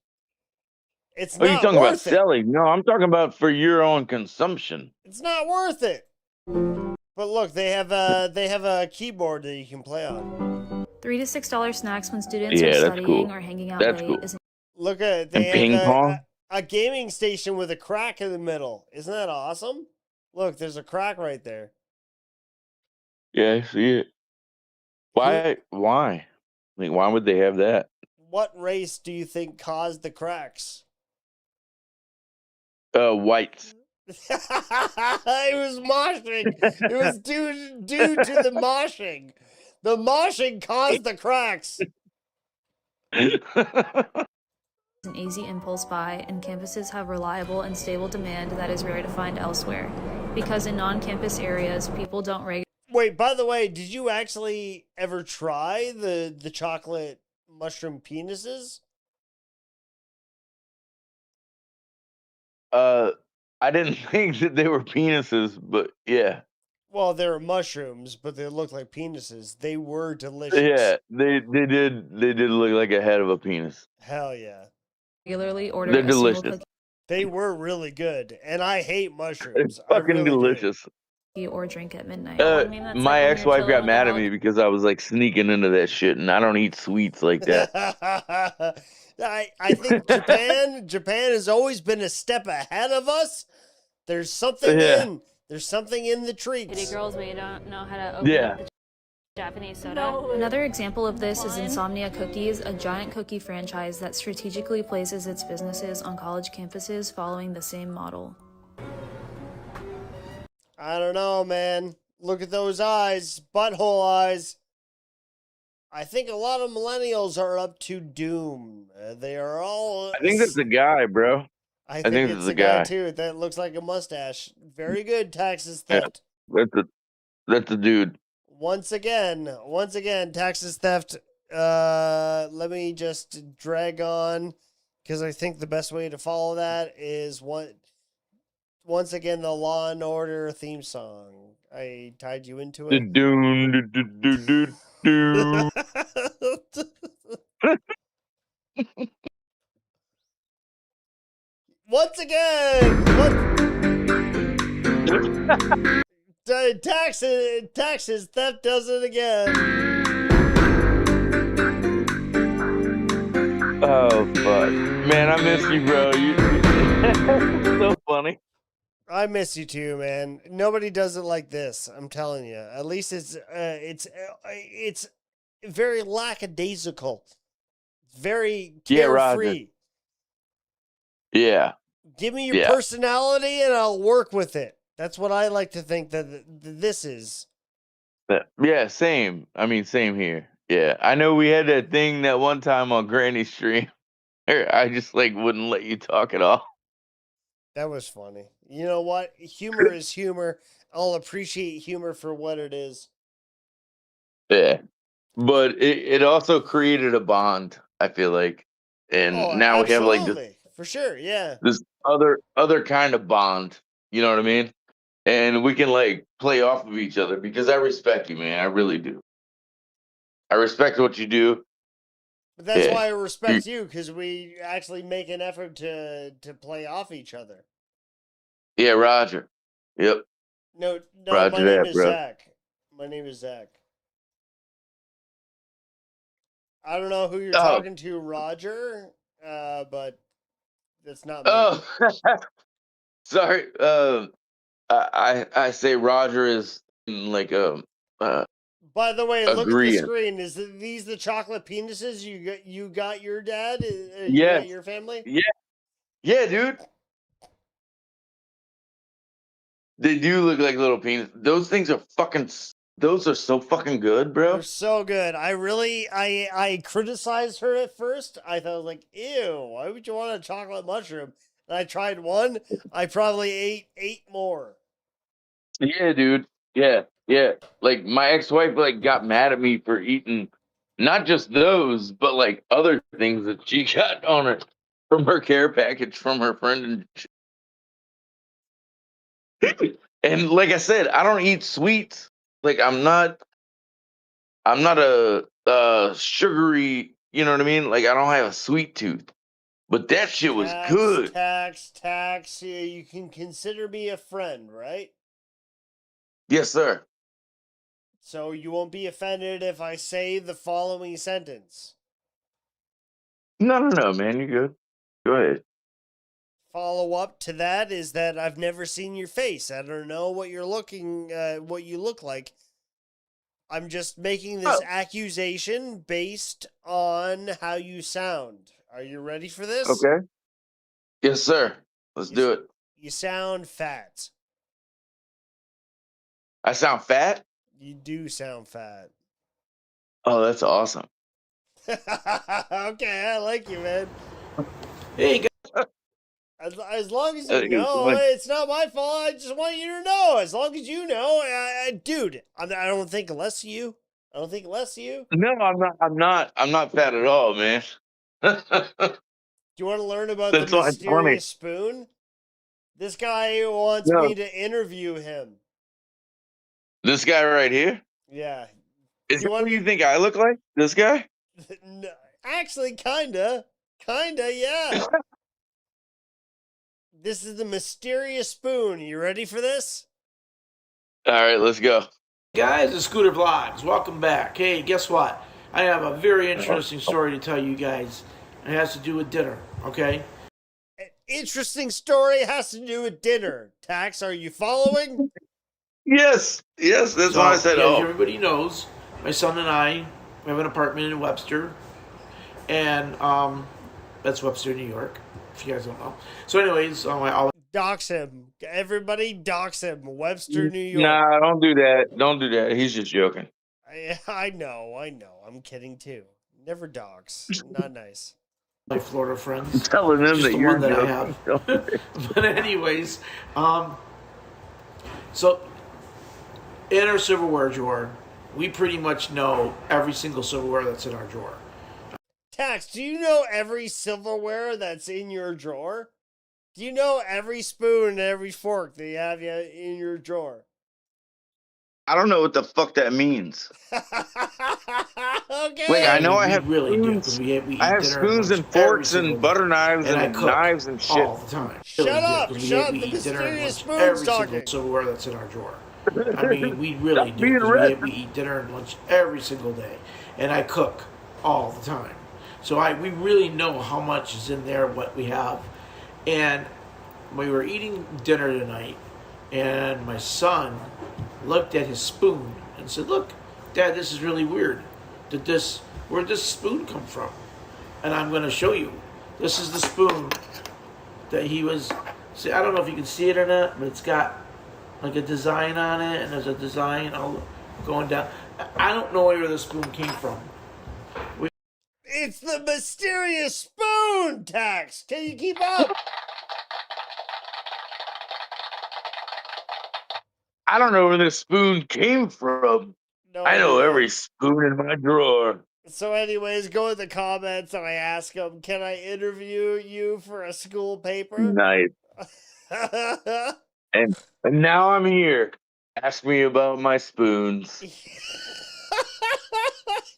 It's Oh, you're not talking about worth it. selling? No, I'm talking about for your own consumption. It's not worth it. But look, they have a keyboard that you can play on. $3 to $6 snacks when students Yeah, are that's studying cool. or hanging out That's late cool. is Look at it. They And ping have pong? a gaming station with a crack in the middle. Isn't that awesome? Look, there's a crack right there. Yeah, I see it. Why? Like, why would they have that? What race do you think caused the cracks? Whites. It was moshing. It was due to the moshing. The moshing caused the cracks. an easy impulse buy, and campuses have reliable and stable demand that is rare to find elsewhere. Because in non-campus areas, people don't regularly. Wait, by the way, did you actually ever try the chocolate mushroom penises? I didn't think that they were penises, but yeah. Well, they were mushrooms, but they looked like penises. They were delicious. Yeah, they did look like a head of a penis. Hell yeah. Regularly order They're a single delicious. cookie. They were really good, and I hate It's mushrooms. I fucking really do. delicious. Or drink at midnight. I mean, that's My like when you're ex-wife chilling got with a mad at dog. me because I was like sneaking into that shit, and I don't eat sweets like that. I think Japan has always been a step ahead of us. There's something Yeah, there's something in the City treats. girls, but you don't know how to open yeah. up the Japanese soda. Another example of this is Insomnia Cookies, a giant cookie franchise that strategically places its businesses on college campuses following the same model. I don't know, man. Look at those eyes, butthole eyes. I think a lot of millennials are up to doom. They are all. I think that's the guy, bro. I I think think it's that's the the guy guy. too. That looks like a mustache. Very good, taxes Yeah, theft. that's the dude. Once again, taxes theft. Let me just drag on because I think the best way to follow that is once again the Law and Order theme song. I tied you into The it. doon, do. Once again, taxes theft does it again. Oh fuck, man, I miss you, bro. You so funny. I miss you too, man. Nobody does it like this. I'm telling you. At least it's very lackadaisical, very Yeah, Roger. carefree. Yeah, Give me your yeah. personality, and I'll work with it. That's what I like to think that this is. Yeah, same. I mean, same here. Yeah, I know we had that thing that one time on Granny Stream. I just like wouldn't let you talk at all. That was funny. You know what? Humor is humor. I'll appreciate humor for what it is. Yeah, but it also created a bond. I feel like, and Oh, now we have like absolutely. For sure. Yeah. this other kind of bond. You know what I mean? And we can like play off of each other because I respect you, man. I really do. I respect what you do. But that's Yeah, why I respect you, because we actually make an effort to play off each other. yeah, Roger. Yep, No, my Roger name that, is bro. Zach. My name is Zach. I don't know who you're Oh, talking to, Roger, but that's not me. oh, sorry. I say Roger is like uh By the way, look at the agreeing. screen. These the chocolate penises you got your dad? You got Yes. your family? Yeah. Yeah, dude. They do look like little penis. Those things are those are so fucking good, They're bro. so good. I criticized her at first. I thought like, ew, why would you want a chocolate mushroom? And I tried one. I probably ate 8 more. Yeah, dude. Yeah. Yeah. Like my ex-wife like got mad at me for eating not just those, but like other things that she got on her from her care package from her friend and like I said, I don't eat sweets. Like I'm not a sugary, you know what I mean? Like I don't have a sweet tooth. But that shit was good. Tax. Yeah, you can consider me a friend, right? Yes, sir. So you won't be offended if I say the following sentence. No, man. You're good. Go ahead. Follow up to that is that I've never seen your face. I don't know what what you look like. I'm just making this Oh, accusation based on how you sound. Are you ready for this? okay. Yes, sir. Let's do it. You sound fat. I sound fat? You do sound fat. Oh, that's awesome. Okay, I like you, man. Hey, As long as I you think it's know, fun. it's not my fault. I just want you to know. As long as you know, dude, I don't think less of you. I don't think less of you. No, I'm not. I'm not fat at all, man. That's Do you want to learn about the why it's funny. mysterious spoon? This guy wants No, me to interview him. this guy right here. Yeah. Is You that want what me? you think I look like? This guy? No, actually, kinda, yeah. This is the mysterious spoon. You ready for this? All right, let's go. Guys, it's Scooter Vlogs. Welcome back. Hey, guess what? I have a very interesting story to tell you guys. It has to do with dinner, okay? An interesting story has to do with dinner. Tax, are you following? Yes, that's So, why I said, as oh. everybody knows, my son and I have an apartment in Webster, and that's Webster, New York, if you guys don't know. So anyways, Dox him. Everybody dox him. Webster, New York. Nah, don't do that. Don't do that. He's just joking. I know. I'm kidding too. Never dox. Not nice. my Florida friends. I'm telling them Just that the you're one that I joking. have. But anyways, so in our silverware drawer, we pretty much know every single silverware that's in our drawer. Tax, do you know every silverware that's in your drawer? Do you know every spoon and every fork that you have in your drawer? I don't know what the fuck that means. Okay. Like, I know I have really spoons. do. We I have eat dinner spoons and every forks single and butter day. knives And I and cook knives and shit. all the time. Shut up! We Shut up! The eat dinner and mysterious lunch spoon's every talking. single silverware that's in our drawer. I mean, we really Stop do. being 'Cause red. we eat dinner and lunch every single day, and I cook all the time. So we really know how much is in there, what we have. And we were eating dinner tonight, and my son looked at his spoon and said, "Look, Dad, this is really weird. Where'd this spoon come from?" And I'm going to show you. This is the spoon that he was. See, I don't know if you can see it or not, but it's got like a design on it, and there's a design all going down. I don't know where the spoon came from. It's the mysterious spoon, Tax. Can you keep up? I don't know where this spoon came from. No I know idea. every spoon in my drawer. So, anyways, go in the comments and I ask them, "Can I interview you for a school paper?" Nice. And now I'm here. Ask me about my spoons.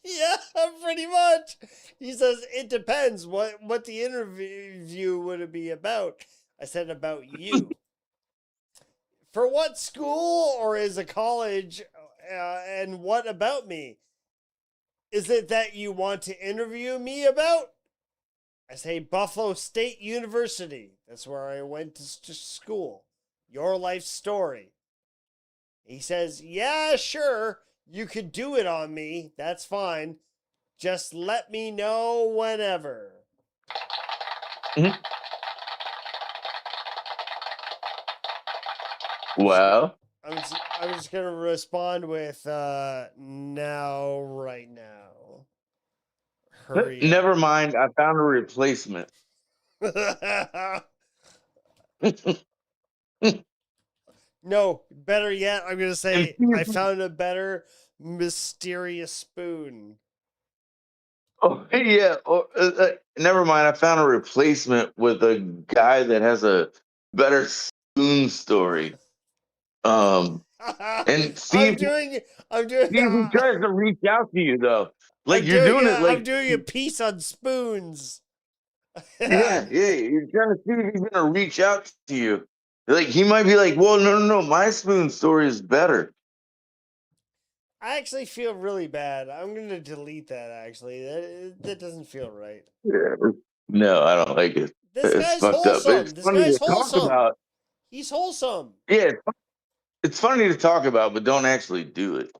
Yeah, pretty much. He says it depends what the interview would it be about. I said about you. For what school or is a college, and what about me? Is it that you want to interview me about? I say Buffalo State University. That's where I went to school. Your life story. He says, "Yeah, sure. You could do it on me. That's fine. Just let me know whenever." Well, I'm just going to respond with, now, right now. Hurry up. never mind. I found a replacement. No, better yet, I'm going to say, I found a better mysterious spoon. Oh, yeah. Never mind. I found a replacement with a guy that has a better spoon story. And see I'm doing if he tries to reach out to you, though. Like, you're doing it like. I'm doing a piece on spoons. Yeah. You're trying to see if he's gonna reach out to you. Like, he might be like, "Well, no, my spoon story is better." I actually feel really bad. I'm going to delete that, actually. That doesn't feel right. Yeah. No, I don't like it. This It's guy's fucked up. wholesome. It's This funny guy's to talk wholesome. about. He's wholesome. Yeah, it's funny to talk about, but don't actually do it.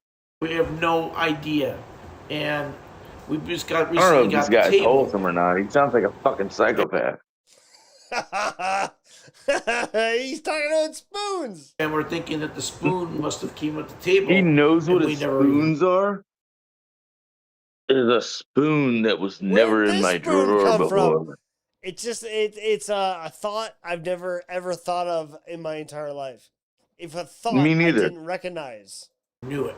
We have no idea, and we just got I don't know recently if got this the guy's table. wholesome or not. He sounds like a fucking psychopath. He's talking about spoons. And we're thinking that the spoon must have came with the table. He knows and what we his never spoons are. There's a spoon that was never in my drawer Come before. from? It's just it's a thought I've never ever thought of in my entire life. If a thought Me I neither. didn't recognize. Knew it.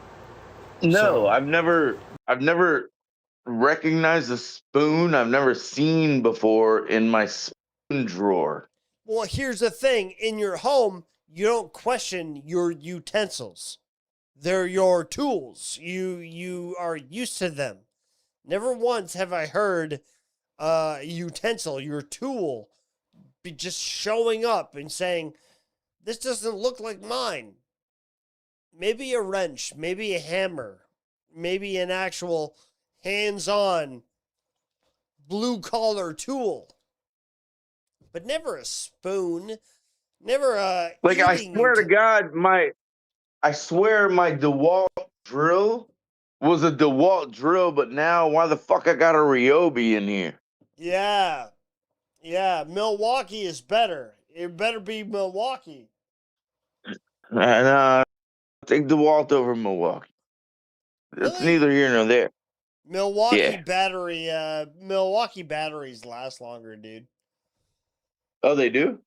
No, I've never recognized a spoon I've never seen before in my spoon drawer. Well, here's the thing. In your home, you don't question your utensils. They're your tools. You are used to them. Never once have I heard utensil, your tool, be just showing up and saying, this doesn't look like mine. Maybe a wrench, maybe a hammer, maybe an actual hands-on blue-collar tool. But never a spoon, never a Like, I eating swear to utensil. God, I swear my DeWalt drill was a DeWalt drill, but now why the fuck I got a Ryobi in here? Yeah. Yeah, Milwaukee is better. It better be Milwaukee. And take DeWalt over Milwaukee. It's Really? neither here nor there. Milwaukee Yeah. batteries last longer, dude. Oh, they do?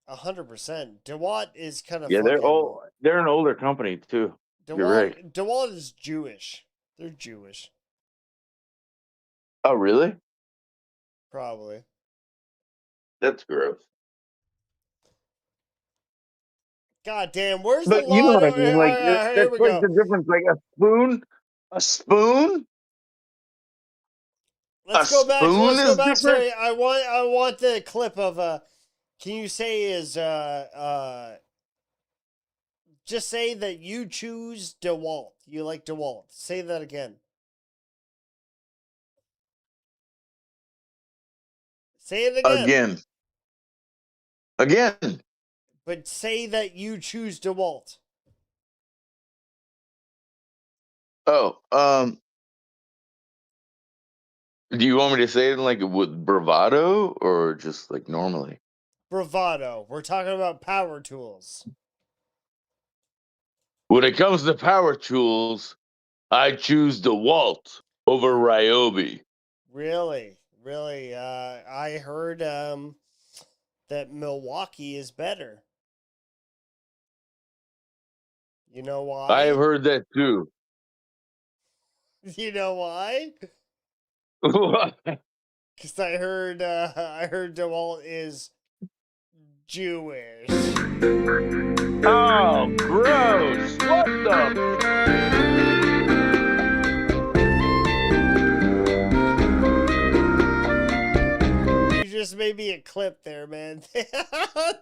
100%. DeWalt is kind of Yeah, they're fucking. old. They're an older company too. You're right. DeWalt is Jewish. They're Jewish, Oh, really? probably. That's gross. God damn, where's the But you know line? what I mean. Like Here that's we like go. the difference. Like a spoon, a spoon, a Let's go back. spoon Let's go is back different. to. I want the clip of. Can you say just say that you choose DeWalt. You like DeWalt. Say that again. Say it again. Again. But say that you choose DeWalt. Oh, do you want me to say it like with bravado or just like normally? Bravado. We're talking about power tools. When it comes to power tools, I choose DeWalt over Ryobi. Really? Really? I heard that Milwaukee is better. You know I have why? heard that too. You know why? Because I heard DeWalt is Jewish. Oh, gross! What the? You just made me a clip there, man.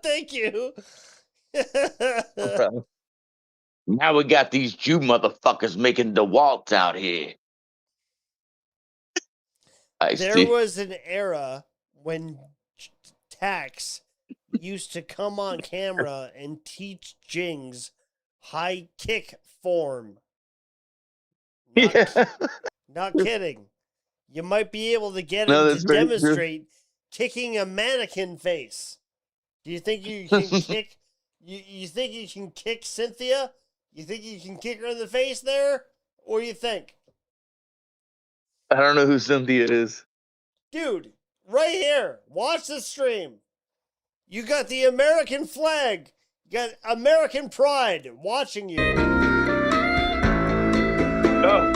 Thank you. Now we got these Jew motherfuckers making DeWalt out here. I There see. was an era when Tax used to come on camera and teach Jing's high kick form. Not kidding. You might be able to get No, him to that's very true. demonstrate kicking a mannequin face. Do you think you can kick? You think you can kick Cynthia? You think you can kick her in the face there? What do you think? I don't know who Cynthia is. Dude, right here. Watch the stream. You got the American flag. You got American pride watching you. Oh.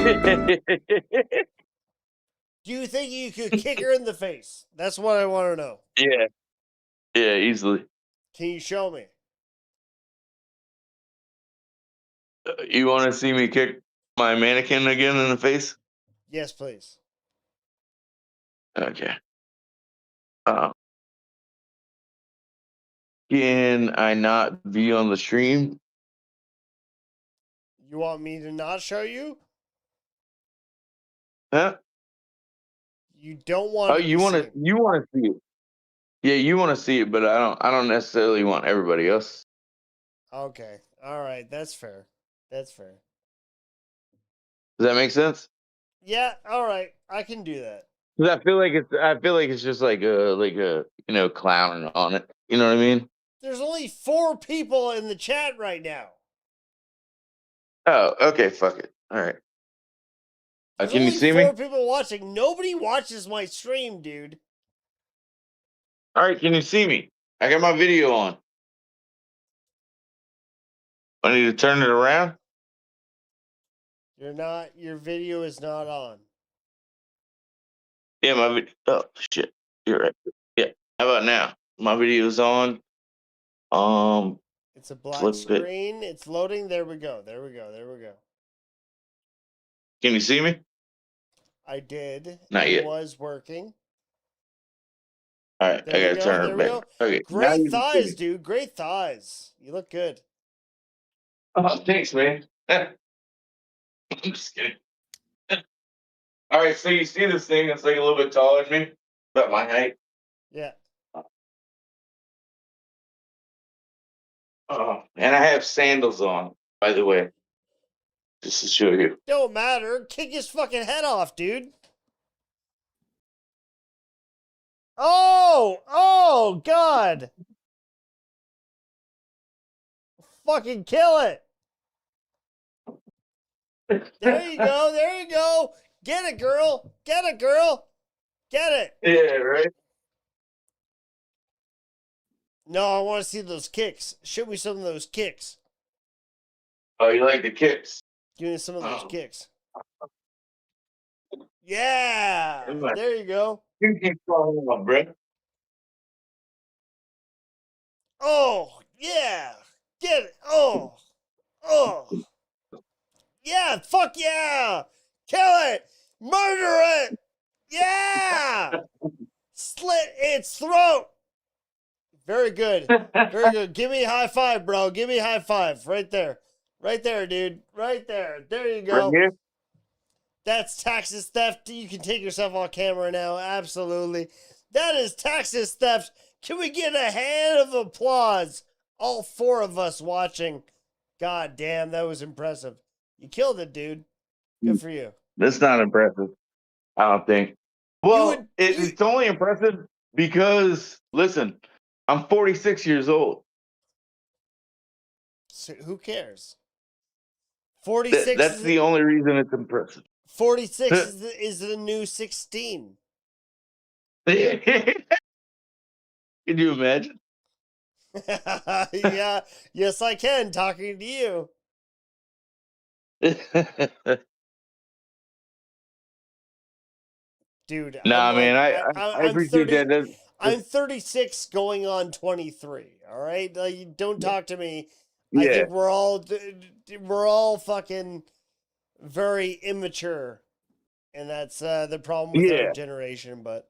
Do you think you could kick her in the face? That's what I want to know. Yeah. Yeah, easily. Can you show me? You want to see me kick my mannequin again in the face? Yes, please. Okay. Can I not be on the stream? You want me to not show you? Huh? You don't want Oh, to you want to see it? Yeah, you want to see it, but I don't necessarily want everybody else. Okay. All right. That's fair. That's fair. Does that make sense? Yeah. All right. I can do that. 'Cause I feel like it's just like a clowning on it. You know what I mean? There's only 4 people in the chat right now. Oh, okay, fuck it. All right. There's Can you only see 4 me? people watching. Nobody watches my stream, dude. All right, can you see me? I got my video on. I need to turn it around. Your video is not on. Yeah, my video. Oh shit, you're right. Yeah. How about now? My video's on. It's a black Flip it. screen. It's loading. There we go. There we go. There we go. Can you see me? I did. Not It yet. was working. All right, There I we gotta go. turn There it we back. go. Okay, now Great you can see thighs, me. dude. Great thighs. You look good. Oh, thanks, man. I'm just kidding. All right, so you see this thing that's like a little bit taller than me, about my height. Yeah. Oh, and I have sandals on, by the way, just to show you. Don't matter. Kick his fucking head off, dude. Oh, God. Fucking kill it. There you go. There you go. Get it, girl. Get it, girl. Get it. Yeah, right. No, I want to see those kicks. Show me some of those kicks. Oh, you like the kicks? Give me some of those Oh. kicks. Yeah. There you go. You keep falling off, bro. Oh, yeah. Get it. Oh. Yeah. Fuck yeah. Kill it. Murder it. Yeah. Slit its throat. Very good. Very good. Give me a high five, bro. Give me a high five. Right there. Right there, dude. Right there. There you go. Right here? That's taxes theft. You can take yourself on camera now. Absolutely. That is taxes theft. Can we get a hand of applause? All four of us watching. God damn, that was impressive. You killed it, dude. Good for you. That's not impressive, I don't think. Well, it's only impressive because, listen, I'm 46 years old. So who cares? 46 That's is the only reason it's impressive. 46 is the new 16. Can you imagine? Yeah, yes, I can. Talking to you, dude. Nah, man, I I'm appreciate 30. that. I'm 36, going on 23. All right, like, don't talk to me. I Yeah. think we're all fucking very immature, and that's the problem with our Yeah. generation. But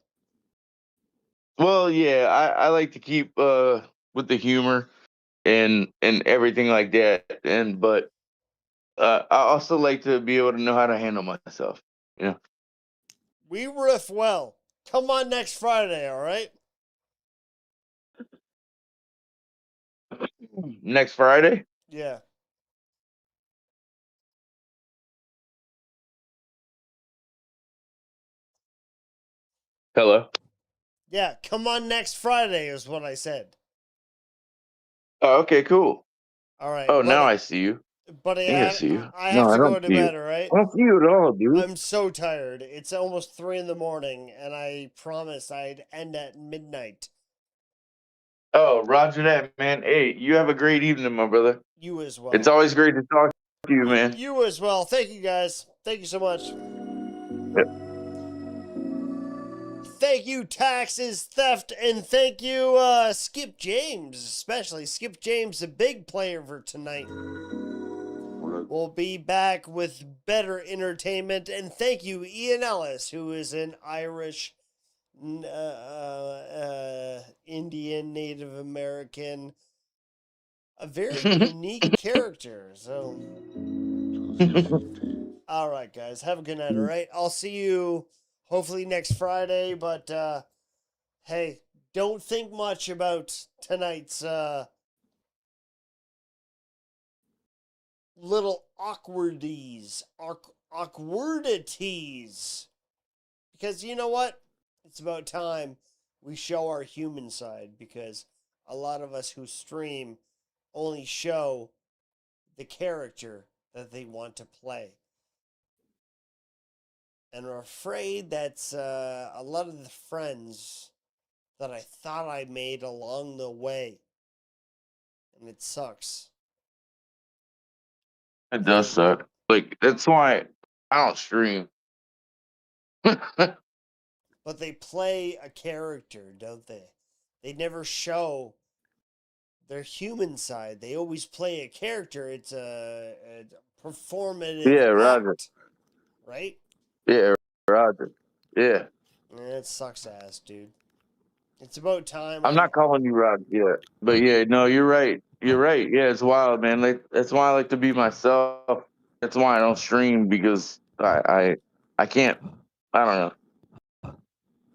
Well, yeah, I like to keep with the humor and everything like that, but I also like to be able to know how to handle myself. You know. we riff well. Come on next Friday, all right? Next Friday. Yeah. Hello. Yeah, come on next Friday is what I said. Oh, okay, cool. All right. Oh, Buddy, now I see you. buddy, I think I see you. I No, have I to go don't to see you. bed, all right? I don't see you at all, dude. I'm so tired. It's almost 3 in the morning, and I promised I'd end at midnight. Oh, Roger that, man. Hey, you have a great evening, my brother. You as well. It's always great to talk to you, man. You as well. Thank you, guys. Thank you so much. Thank you, Taxes Theft, and thank you, Skip James, especially. Skip James, a big player for tonight. We'll be back with better entertainment, and thank you, Ian Ellis, who is an Irish, Indian, Native American, a very unique character. So, all right, guys, have a good night. All right, I'll see you hopefully next Friday. But hey, don't think much about tonight's little awkwardities, because you know what? It's about time we show our human side, because a lot of us who stream only show the character that they want to play. And I'm afraid that's a lot of the friends that I thought I made along the way. And it sucks. It does suck. Like, that's why I don't stream. But they play a character, don't they? They never show their human side. They always play a character. It's a performative Yeah, Roger. act, right? Yeah, Roger. Yeah. It sucks ass, dude. It's about time. I'm not calling you Rob yet, but yeah, no, you're right. You're right. Yeah, it's wild, man. Like that's why I like to be myself. That's why I don't stream because I can't. I don't know.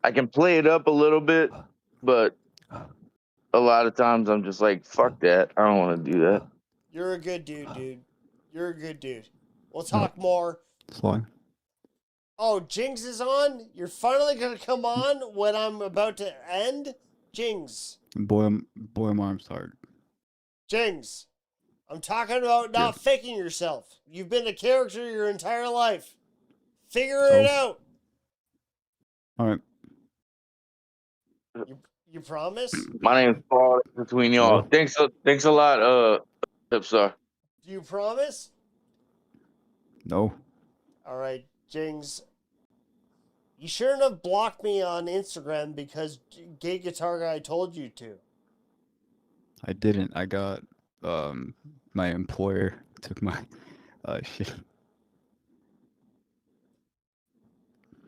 I can play it up a little bit, but a lot of times I'm just like, fuck that. I don't want to do that. You're a good dude. You're a good dude. We'll talk more. It's fine. Oh, Jings is on? You're finally going to come on when I'm about to end? Jings. Boy, my arm's tired. Jings. I'm talking about not faking yourself. You've been a character your entire life. Figure it out. All right. You promise? My name's Paul. Between y'all, thanks a lot, Hipstar. Do you promise? No. All right, Jings. You shouldn't have blocked me on Instagram because Gay Guitar Guy told you to. I didn't. I got my employer took my shit.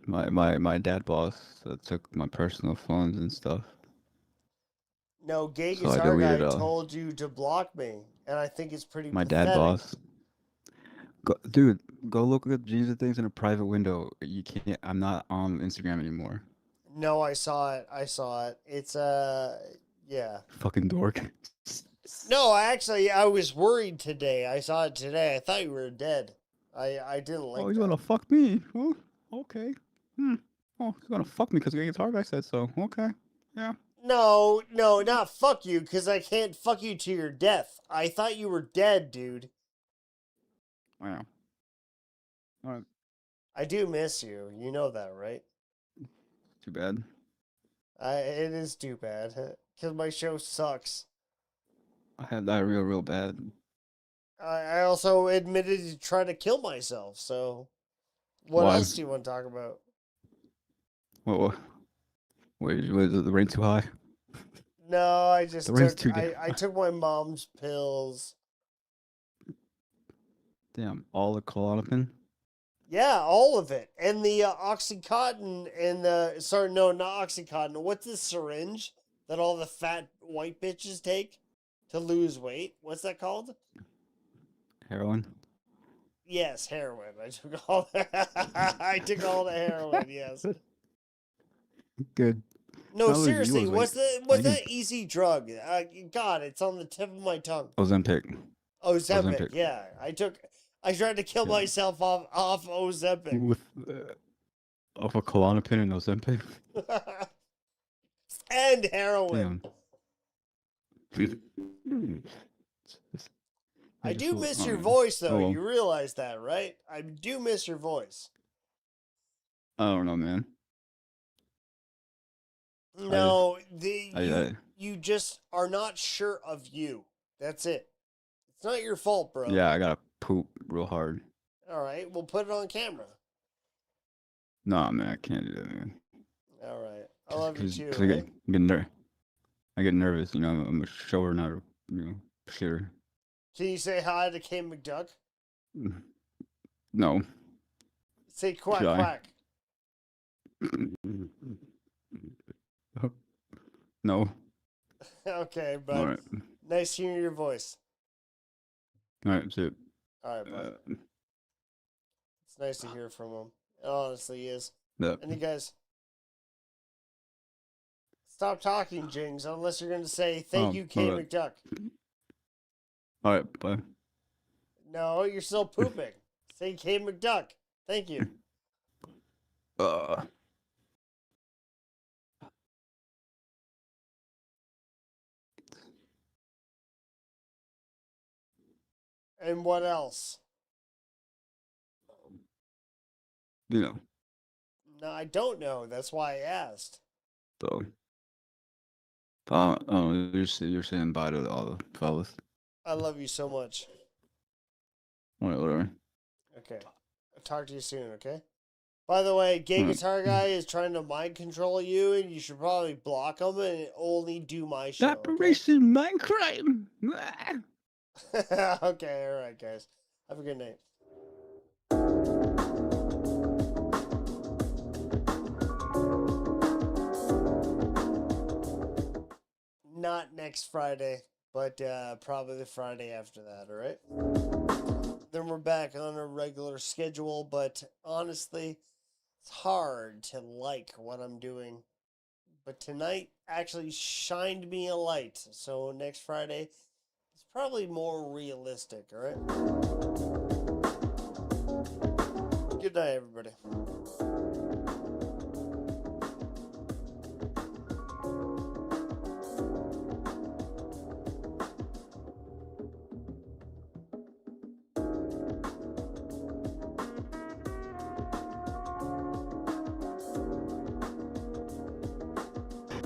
My dad boss took my personal phones and stuff. No, Gay So I Guitar Guy deleted, told you to block me, and I think it's pretty My pathetic. dad boss. Dude, go look at Jesus things in a private window. You can't. I'm not on Instagram anymore. No, I saw it. It's yeah. Fucking dork. No, I was worried today. I saw it today. I thought you were dead. I didn't like Oh, he's that. gonna fuck me. Oh, okay. Oh, he's gonna fuck me because the guitar guy said so. Okay. Yeah. No, not fuck you, because I can't fuck you to your death. I thought you were dead, dude. Wow. All right. I do miss you. You know that, right? Too bad. It is too bad, because my show sucks. I had diarrhea real bad. I also admitted to try to kill myself, so what Why? else do you want to talk about? What? Wait, was the rain too high? No, I just The rain's too damn I took my mom's pills. Damn, all the Klonopin? Yeah, all of it. And the Oxycontin and not Oxycontin. What's the syringe that all the fat white bitches take to lose weight? What's that called? Heroin? Yes, heroin. I took all I took all the heroin, yes. Good. No, How old are you? seriously, I was what's like, that easy drug? God, it's on the tip of my tongue. Ozempic. Ozempic, yeah. I tried to kill myself off Ozempic. With off a Klonopin and Ozempic? And heroin. Damn. I do miss your Alright. voice, though. Oh, well. You realize that, right? I do miss your voice. I don't know, man. No, I you just are not sure of you. That's it. It's not your fault, bro. Yeah, I gotta poop real hard. All right, we'll put it on camera. Nah, man, I can't do that, man. All right, I love you too. Cause I get nervous, you know. I'm a shower, not a shitter. Can you say hi to Kay McDuck? No. Say quack Should I? quack. No. Okay, bud. All right. Nice hearing your voice. All right, that's it. All right, bud. It's nice to hear from him. It honestly is. Yeah. And you guys, stop talking, Jings, unless you're going to say thank you, Kay alright. McDuck. All right, bye. No, you're still pooping. Say Kay McDuck. Thank you. And what else? You know, No, I don't know. That's why I asked. so. You're saying bye to all the fellas. I love you so much. All right, whatever. Okay. I'll talk to you soon, okay? By the way, Gay Alright. Guitar Guy is trying to mind control you, and you should probably block him and only do my show. Operation Mindcrime. Okay, alright, guys. Have a good night. not next Friday, but probably the Friday after that, all right? Then we're back on a regular schedule, but honestly, it's hard to like what I'm doing. But tonight actually shined me a light, so next Friday it's probably more realistic, all right? Good night, everybody.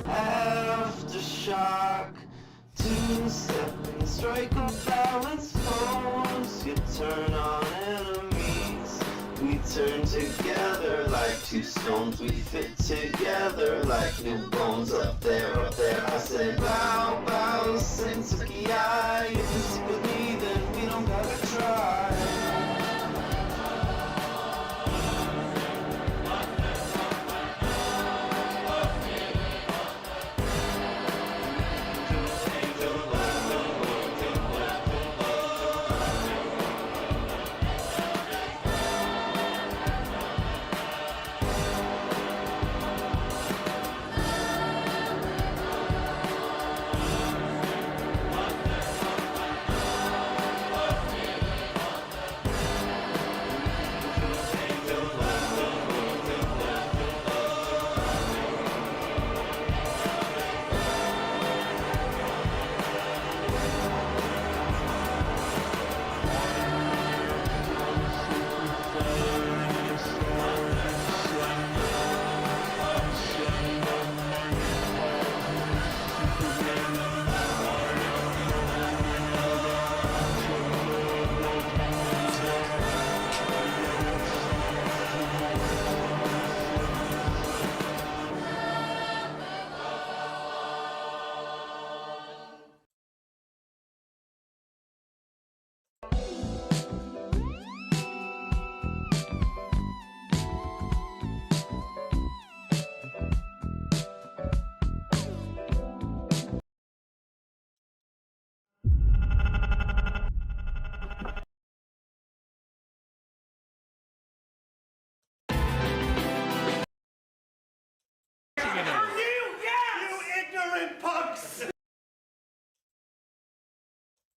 Aftershock, 2 seconds, strike a balance, pose, you turn on enemies. We turn together like two stones, we fit together like new bones up there, up there. I said bow, bow, sensuki, if you stick with me, then we don't gotta try.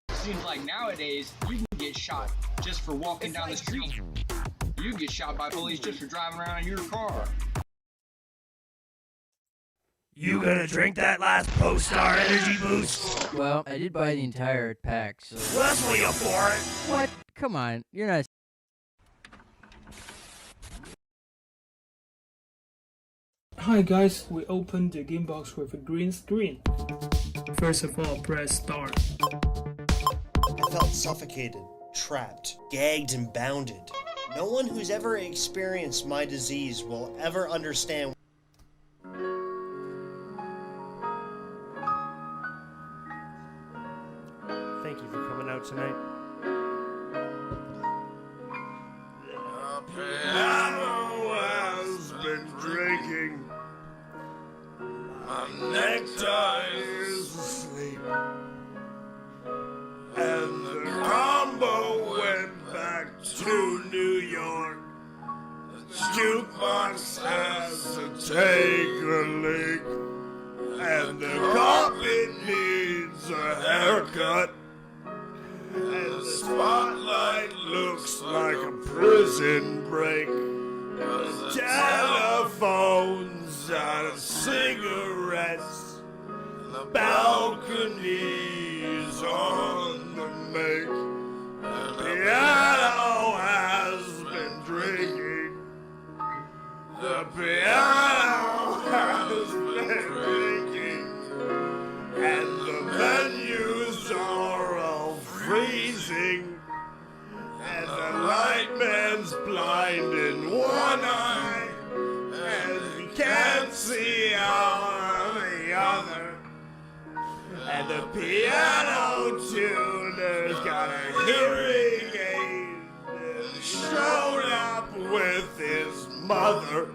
Seems like nowadays you can get shot just for walking down the street. You get shot by police just for driving around in your car. You gonna drink that last Post-Star energy boost? Well, I did buy the entire pack, so... Leslie up for it! What? Come on, you're not... Hi guys, we opened the game box with a green screen. First of all, press start. I felt suffocated, trapped, gagged, and bounded. No one who's ever experienced my disease will ever understand. Thank you for coming out tonight. The piano has been drinking. My necktie is asleep. And the combo went back to New York. The jukebox has to take a leak. And the carpet needs a haircut. And the spotlight looks like a prison break. The telephone's out of cigarettes. The balcony's on the make. The piano has been drinking. The piano has been drinking. And the menus are all freezing. And the light man's blind in one eye. And he can't see out of the other. And the piano tuner's got a hearing aid and showed up with his mother.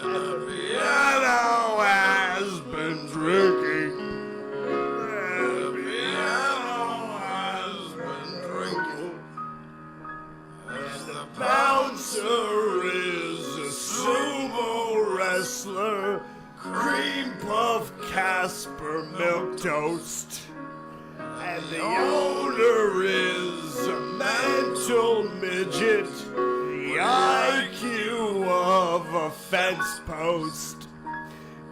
And the piano has been drinking. Whistler, cream puff, Casper, milk toast. And the owner is a mental midget, the IQ of a fence post.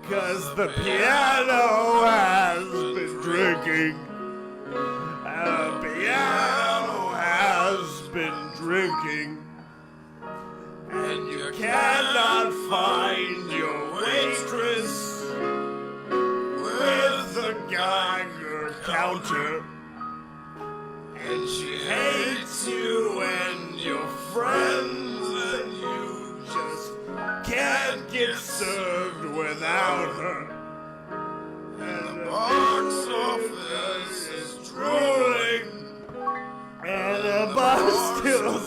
'Cause the piano has been drinking. The piano has been drinking. And you cannot find your waitress with the Geiger counter. And she hates you and your friends, and you just can't get served without her. And the box office is drooling, and the bus still